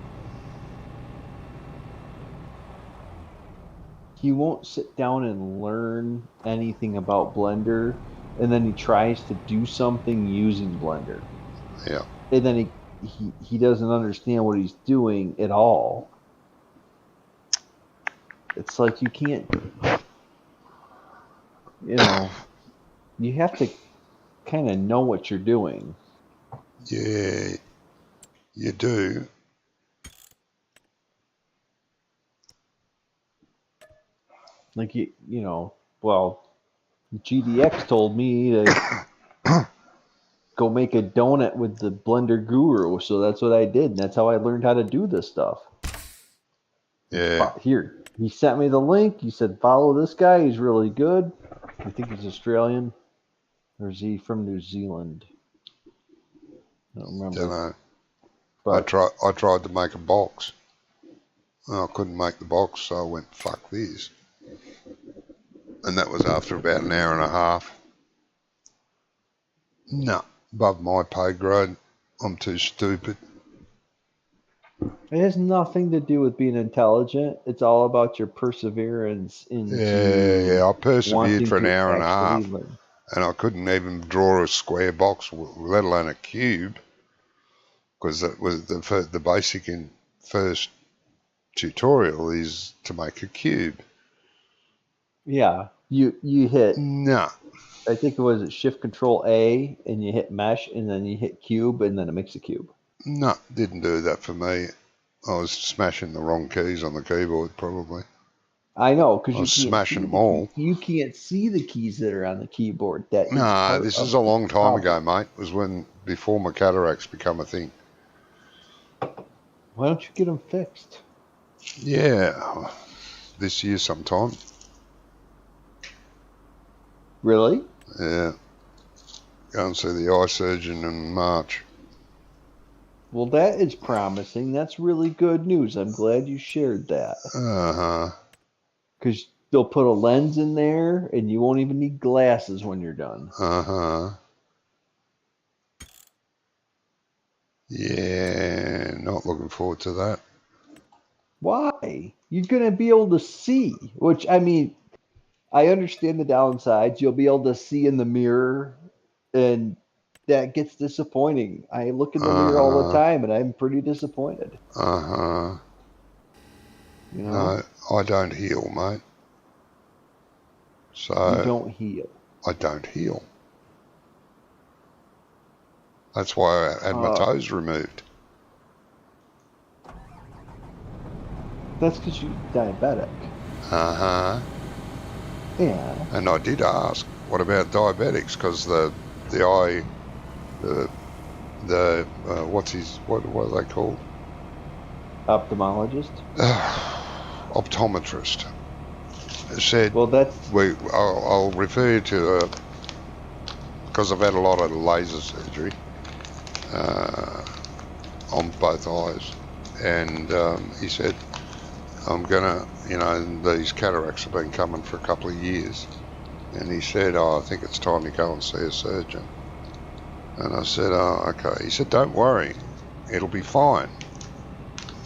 sit down and learn anything about Blender, and then he tries to do something using Blender. Yeah. And then he doesn't understand what he's doing at all. It's like you can't, you have to kind of know what you're doing. Yeah, you do. Like well, GDX told me to go make a donut with the Blender Guru, so that's what I did, and that's how I learned how to do this stuff. Yeah. Here, He sent me the link. He said, follow this guy. He's really good. I think he's Australian. Or is he from New Zealand? I don't remember. Don't know. But I tried to make a box. I couldn't make the box, so I went, fuck this. And that was after about an hour and a half. No, above my pay grade. I'm too stupid. it has nothing to do with being intelligent. It's all about your perseverance into Yeah, I persevered wanting for an to hour and a actually half, learn. and I couldn't even draw a square box, let alone a cube, because that was the basic in first tutorial is to make a cube. Yeah, you hit. No, I think it was Shift Control A, and you hit Mesh, and then you hit Cube, and then it makes a cube. no, didn't do that for me. I was smashing the wrong keys on the keyboard, probably. I know, I because was you can't smashing see them all. You can't see the keys that are on the keyboard. That is No, part this of is a long the time problem. ago, mate. It was before my cataracts become a thing. Why don't you get them fixed? Yeah, this year sometime. Really? Yeah, go and see the eye surgeon in March. Well, that is promising. That's really good news. I'm glad you shared that. Uh-huh. Because they'll put a lens in there, and you won't even need glasses when you're done. Uh-huh. Yeah, not looking forward to that. Why? You're going to be able to see, which, I mean, I understand the downsides. You'll be able to see in the mirror, and that gets disappointing. I look in the mirror all the time, and I'm pretty disappointed. Uh-huh. You know? No, I don't heal, mate. So You don't heal. I don't heal. That's why I had my toes removed. That's because you're diabetic. Uh-huh. Yeah. And I did ask, what about diabetics? Because what are they called? Ophthalmologist? Optometrist. Said, Well, that's... I'll refer you to, because I've had a lot of laser surgery on both eyes. And he said, I'm going to, these cataracts have been coming for a couple of years. And he said, I think it's time to go and see a surgeon. And I said, okay. He said, don't worry, it'll be fine.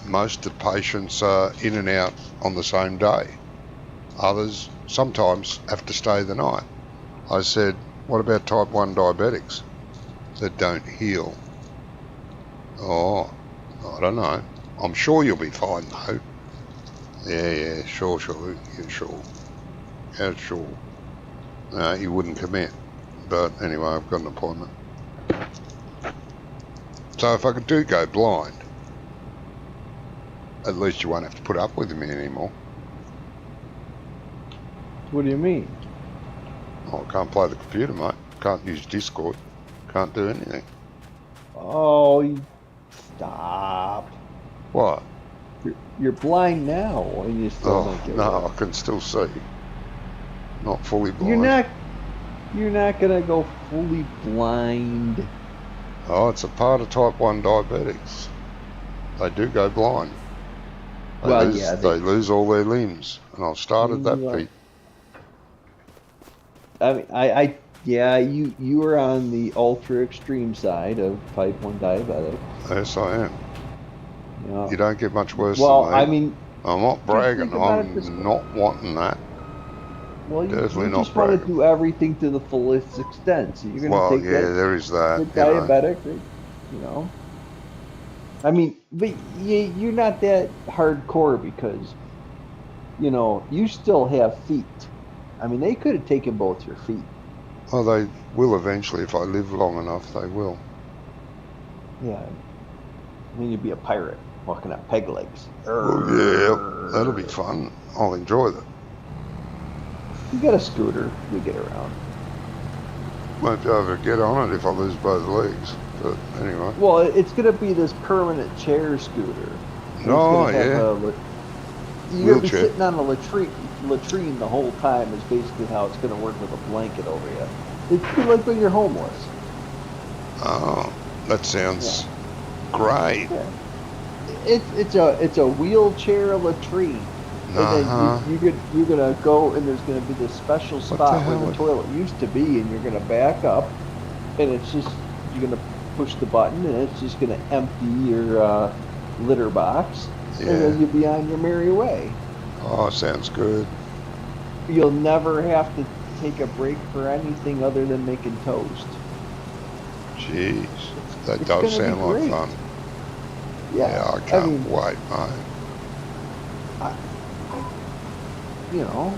Most of the patients are in and out on the same day. Others sometimes have to stay the night. I said, what about type 1 diabetics that don't heal? Oh, I don't know. I'm sure you'll be fine though. Yeah, sure. Yeah, sure. Yeah, sure. He wouldn't commit. But anyway, I've got an appointment. So if I do go blind, at least you won't have to put up with me anymore. What do you mean? Oh, I can't play the computer, mate. Can't use Discord. Can't do anything. Oh, stop. What? You're blind now, and you still don't get no, it. I can still see. Not fully blind. You're not gonna go fully blind. Oh, it's a part of type 1 diabetics. They do go blind. They lose all their limbs. And I've started that, Pete. I mean, you are on the ultra extreme side of type 1 diabetic. Yes, I am. Yeah. You don't get much worse Well, than me. I mean, I'm not bragging. I'm not wanting that. Well, you Definitely just not want bragging. to do everything to the fullest extent. So you're going to take that. There is that. The diabetic, you know. I mean, but you're not that hardcore because, you still have feet. I mean, they could have taken both your feet. Well, they will eventually. If I live long enough, they will. Yeah. I mean, you'd be a pirate walking on peg legs. Well, yeah, that'll be fun. I'll enjoy that. You got a scooter, you get around. Won't be able to get on it if I lose both legs. But anyway. Well, it's going to be this permanent chair scooter. Oh, yeah. You're gonna be Wheelchair. sitting on a latrine the whole time is basically how it's gonna work with a blanket over you. It's like when you're homeless. Oh, that sounds great. Yeah. It's a wheelchair latrine. And Uh-huh. then you're gonna go and there's gonna be this special the spot where hell the is- toilet used to be, and you're gonna back up, and it's just you're gonna push the button, and it's just gonna empty your litter box, and Yeah. then you'll be on your merry way. Oh, sounds good. You'll never have to take a break for anything other than making toast. Jeez, that It's does gonna be sound like great. fun. Yeah, I can't mean, wait, mate. you know,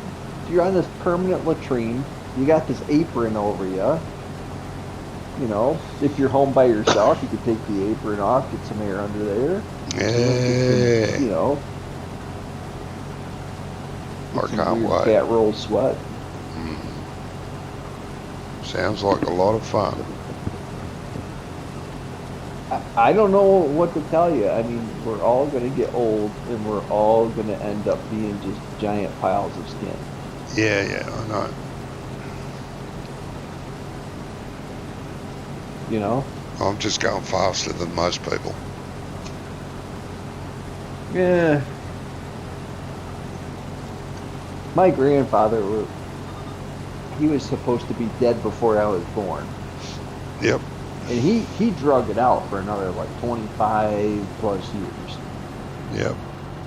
if you're on this permanent latrine, you got this apron over you. You know, if you're home by yourself, you could take the apron off, get some air under there. Yeah. You know, I get some can't weird wait. cat roll sweat. Sounds like a lot of fun. I don't know what to tell you. I mean, we're all going to get old, and we're all going to end up being just giant piles of skin. Yeah, I know. You know? I'm just going faster than most people. Yeah. My grandfather, he was supposed to be dead before I was born. Yep. And he drug it out for another like 25 plus years. Yep.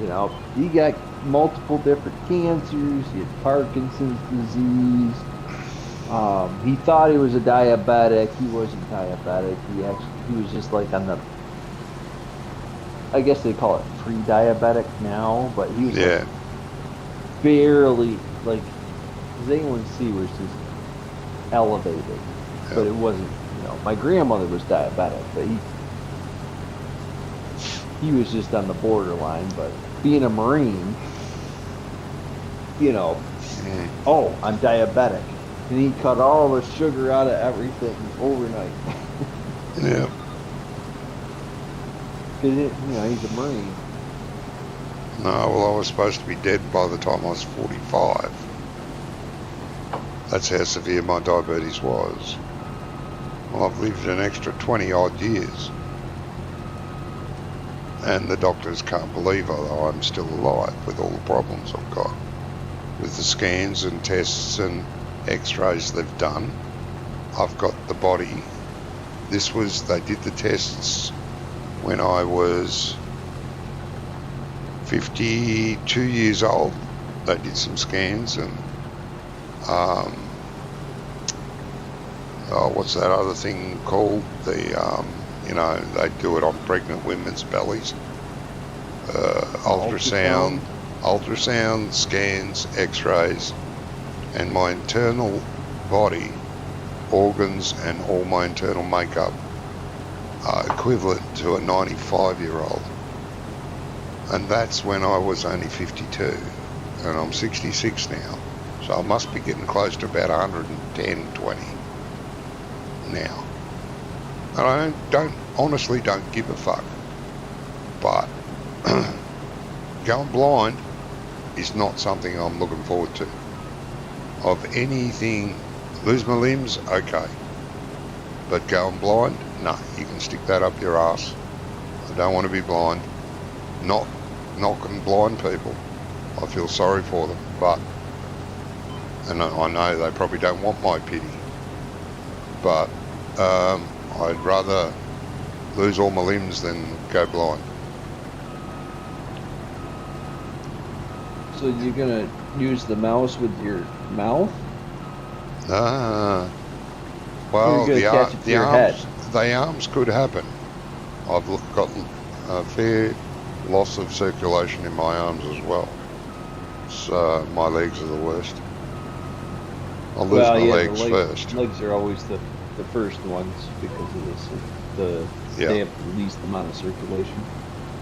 You know, he got multiple different cancers. He had Parkinson's disease. He thought he was a diabetic. He wasn't diabetic. He was just like on the, I guess they call it pre-diabetic now, but he was like barely, like his A1C was just elevated, but it wasn't. You know, my grandmother was diabetic, but he was just on the borderline. But being a Marine, you know, oh, I'm diabetic. And he cut all the sugar out of everything overnight. Yep. Because, you know, he's a Marine. No, well, I was supposed to be dead by the time I was 45. That's how severe my diabetes was. Well, I've lived an extra 20 odd years. And the doctors can't believe although I'm still alive with all the problems I've got. With the scans and tests and x-rays they've done, I've got the body. They did the tests when I was 52 years old. They did some scans and what's that other thing called? You know, they do it on pregnant women's bellies. Ultrasound, scans, x-rays, and my internal body, organs and all my internal makeup are equivalent to a 95-year-old. And that's when I was only 52, and I'm 66 now. So I must be getting close to about 110, 20 now. And I honestly don't give a fuck. But going blind is not something I'm looking forward to. Of anything, lose my limbs, okay. But going blind, no, you can stick that up your ass. I don't want to be blind. Not knocking blind people. I feel sorry for them, but, and I know they probably don't want my pity, but I'd rather lose all my limbs than go blind. So you're gonna use the mouse with your mouth? Well, You're gonna catch it to your head. The arms could happen. I've gotten a fair loss of circulation in my arms as well. So my legs are the worst. I'll lose my legs first. Legs are always the first ones because of this. They have the least amount of circulation.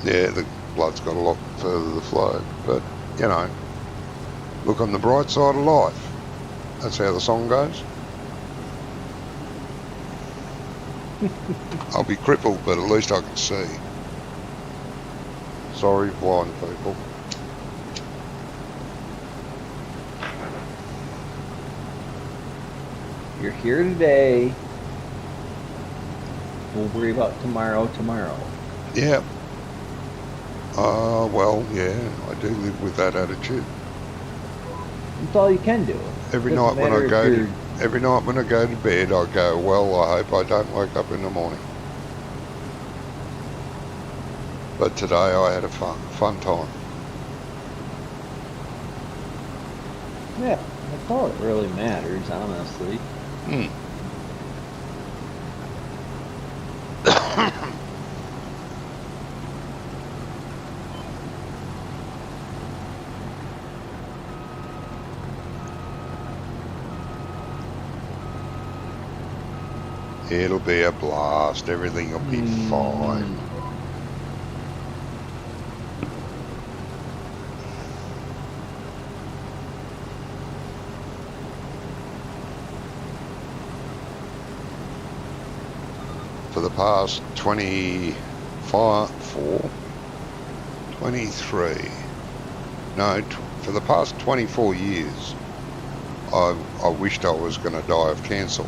Yeah, the blood's got a lot further to flow. But, you know, look on the bright side of life. That's how the song goes. I'll be crippled, but at least I can see. Sorry, blind people. You're here today. We'll worry about tomorrow. Yeah. Well, yeah, I do live with that attitude. That's all you can do. Every Doesn't night when matter I if go you're- to bed, I go, well, I hope I don't wake up in the morning. But today I had a fun time. Yeah, that's all that really matters, honestly. It'll be a blast. Everything will be fine. For the past 23, for the past 24 years, I wished I was going to die of cancer.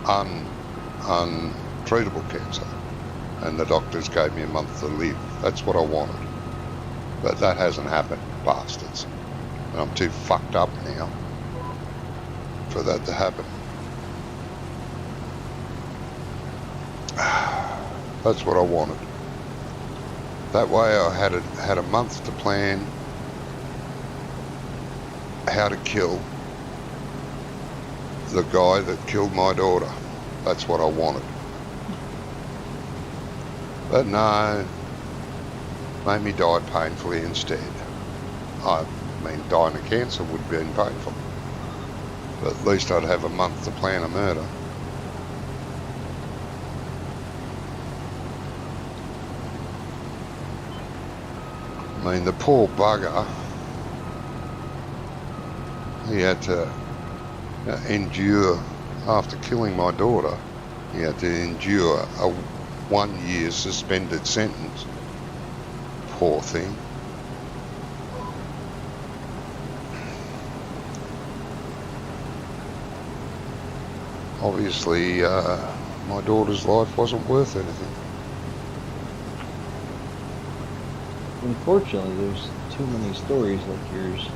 Untreatable cancer. And the doctors gave me a month to live. That's what I wanted. But that hasn't happened, bastards. And I'm too fucked up now for that to happen. That's what I wanted. That way I had a month to plan how to kill the guy that killed my daughter. That's what I wanted. But no, made me die painfully instead. I mean, dying of cancer would have been painful. But at least I'd have a month to plan a murder. I mean, the poor bugger, he had to endure, after killing my daughter, he had to endure a 1-year suspended sentence. Poor thing. Obviously, my daughter's life wasn't worth anything. Unfortunately, there's too many stories like yours.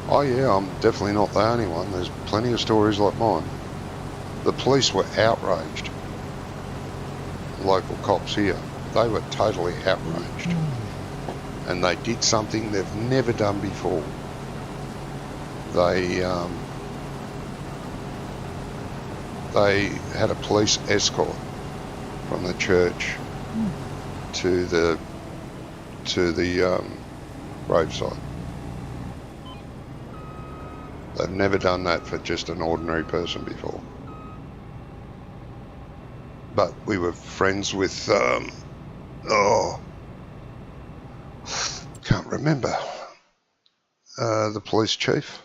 Oh yeah, I'm definitely not the only one. There's plenty of stories like mine. The police were outraged. Local cops here, they were totally outraged. And they did something they've never done before. They had a police escort from the church to the gravesite. They've never done that for just an ordinary person before. But we were friends with, can't remember, the police chief,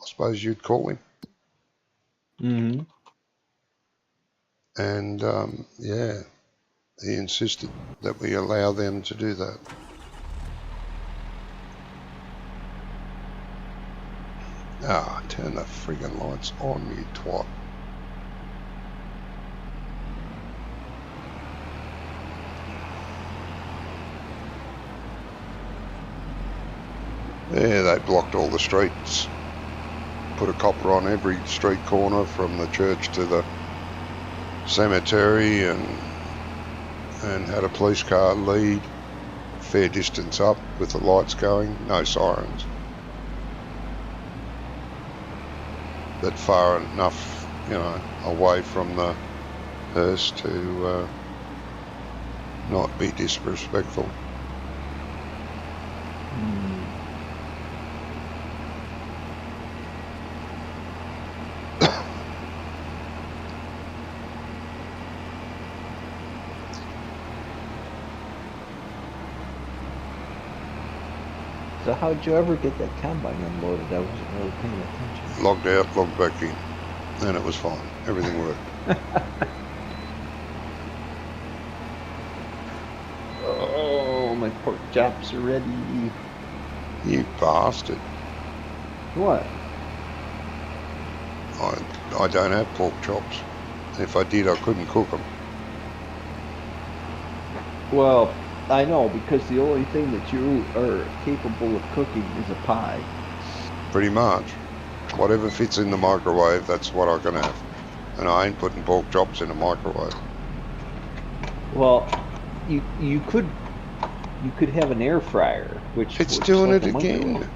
I suppose you'd call him. Mm-hmm. And, yeah, he insisted that we allow them to do that. Ah, turn the friggin' lights on, you twat. Yeah, they blocked all the streets. Put a copper on every street corner from the church to the cemetery and had a police car lead a fair distance up with the lights going, no sirens. But far enough, away from the hearse to not be disrespectful. So how'd you ever get that combine unloaded? I wasn't really paying attention. Logged out, logged back in, and it was fine. Everything worked. Oh, my pork chops are ready. You bastard. What? I don't have pork chops. If I did, I couldn't cook them. Well, I know, because the only thing that you are capable of cooking is a pie. Pretty much. Whatever fits in the microwave, that's what I can have. And I ain't putting pork chops in a microwave. Well, you could have an air fryer, which It's works doing like it a microwave. again.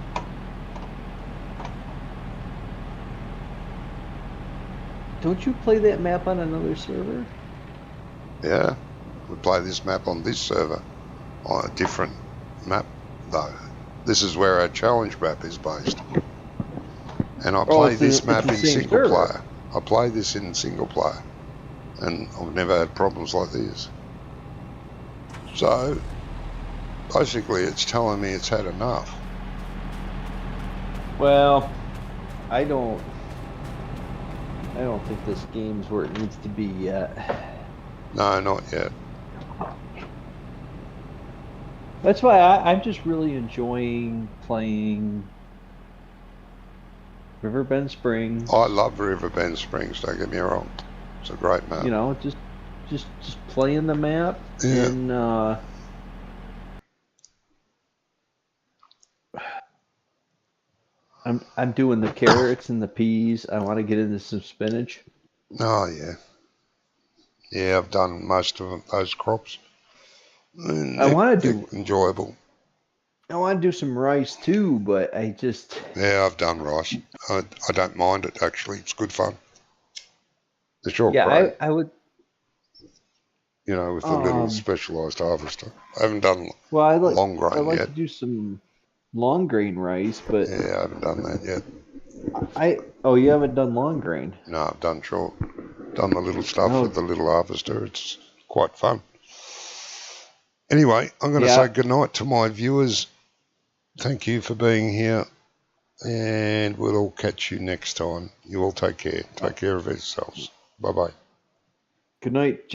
Don't you play that map on another server? Yeah. We play this map on this server. On a different map, though. This is where our challenge map is based. And I play this map in single player. I play this in single player. And I've never had problems like this. So, basically it's telling me it's had enough. Well, I don't think this game's where it needs to be yet. No, not yet. That's why I'm just really enjoying playing Riverbend Springs. I love Riverbend Springs, don't get me wrong. It's a great map. You know, just playing the map. Yeah. And I'm doing the carrots and the peas. I want to get into some spinach. Oh, yeah. Yeah, I've done most of those crops. And I want to they're enjoyable. I want to do some rice too, but I just... Yeah, I've done rice. I don't mind it, actually. It's good fun. The short Yeah, grain, I would... you know, with the little specialised harvester. I haven't done Well, I long grain like yet. to do some long grain rice, but Yeah, I haven't done that yet. Oh, you haven't done long grain? No, I've done short. Done the little stuff with the little harvester. It's quite fun. Anyway, I'm going to say goodnight to my viewers. Thank you for being here. And we'll all catch you next time. You all take care. Take care of yourselves. Bye-bye. Good night.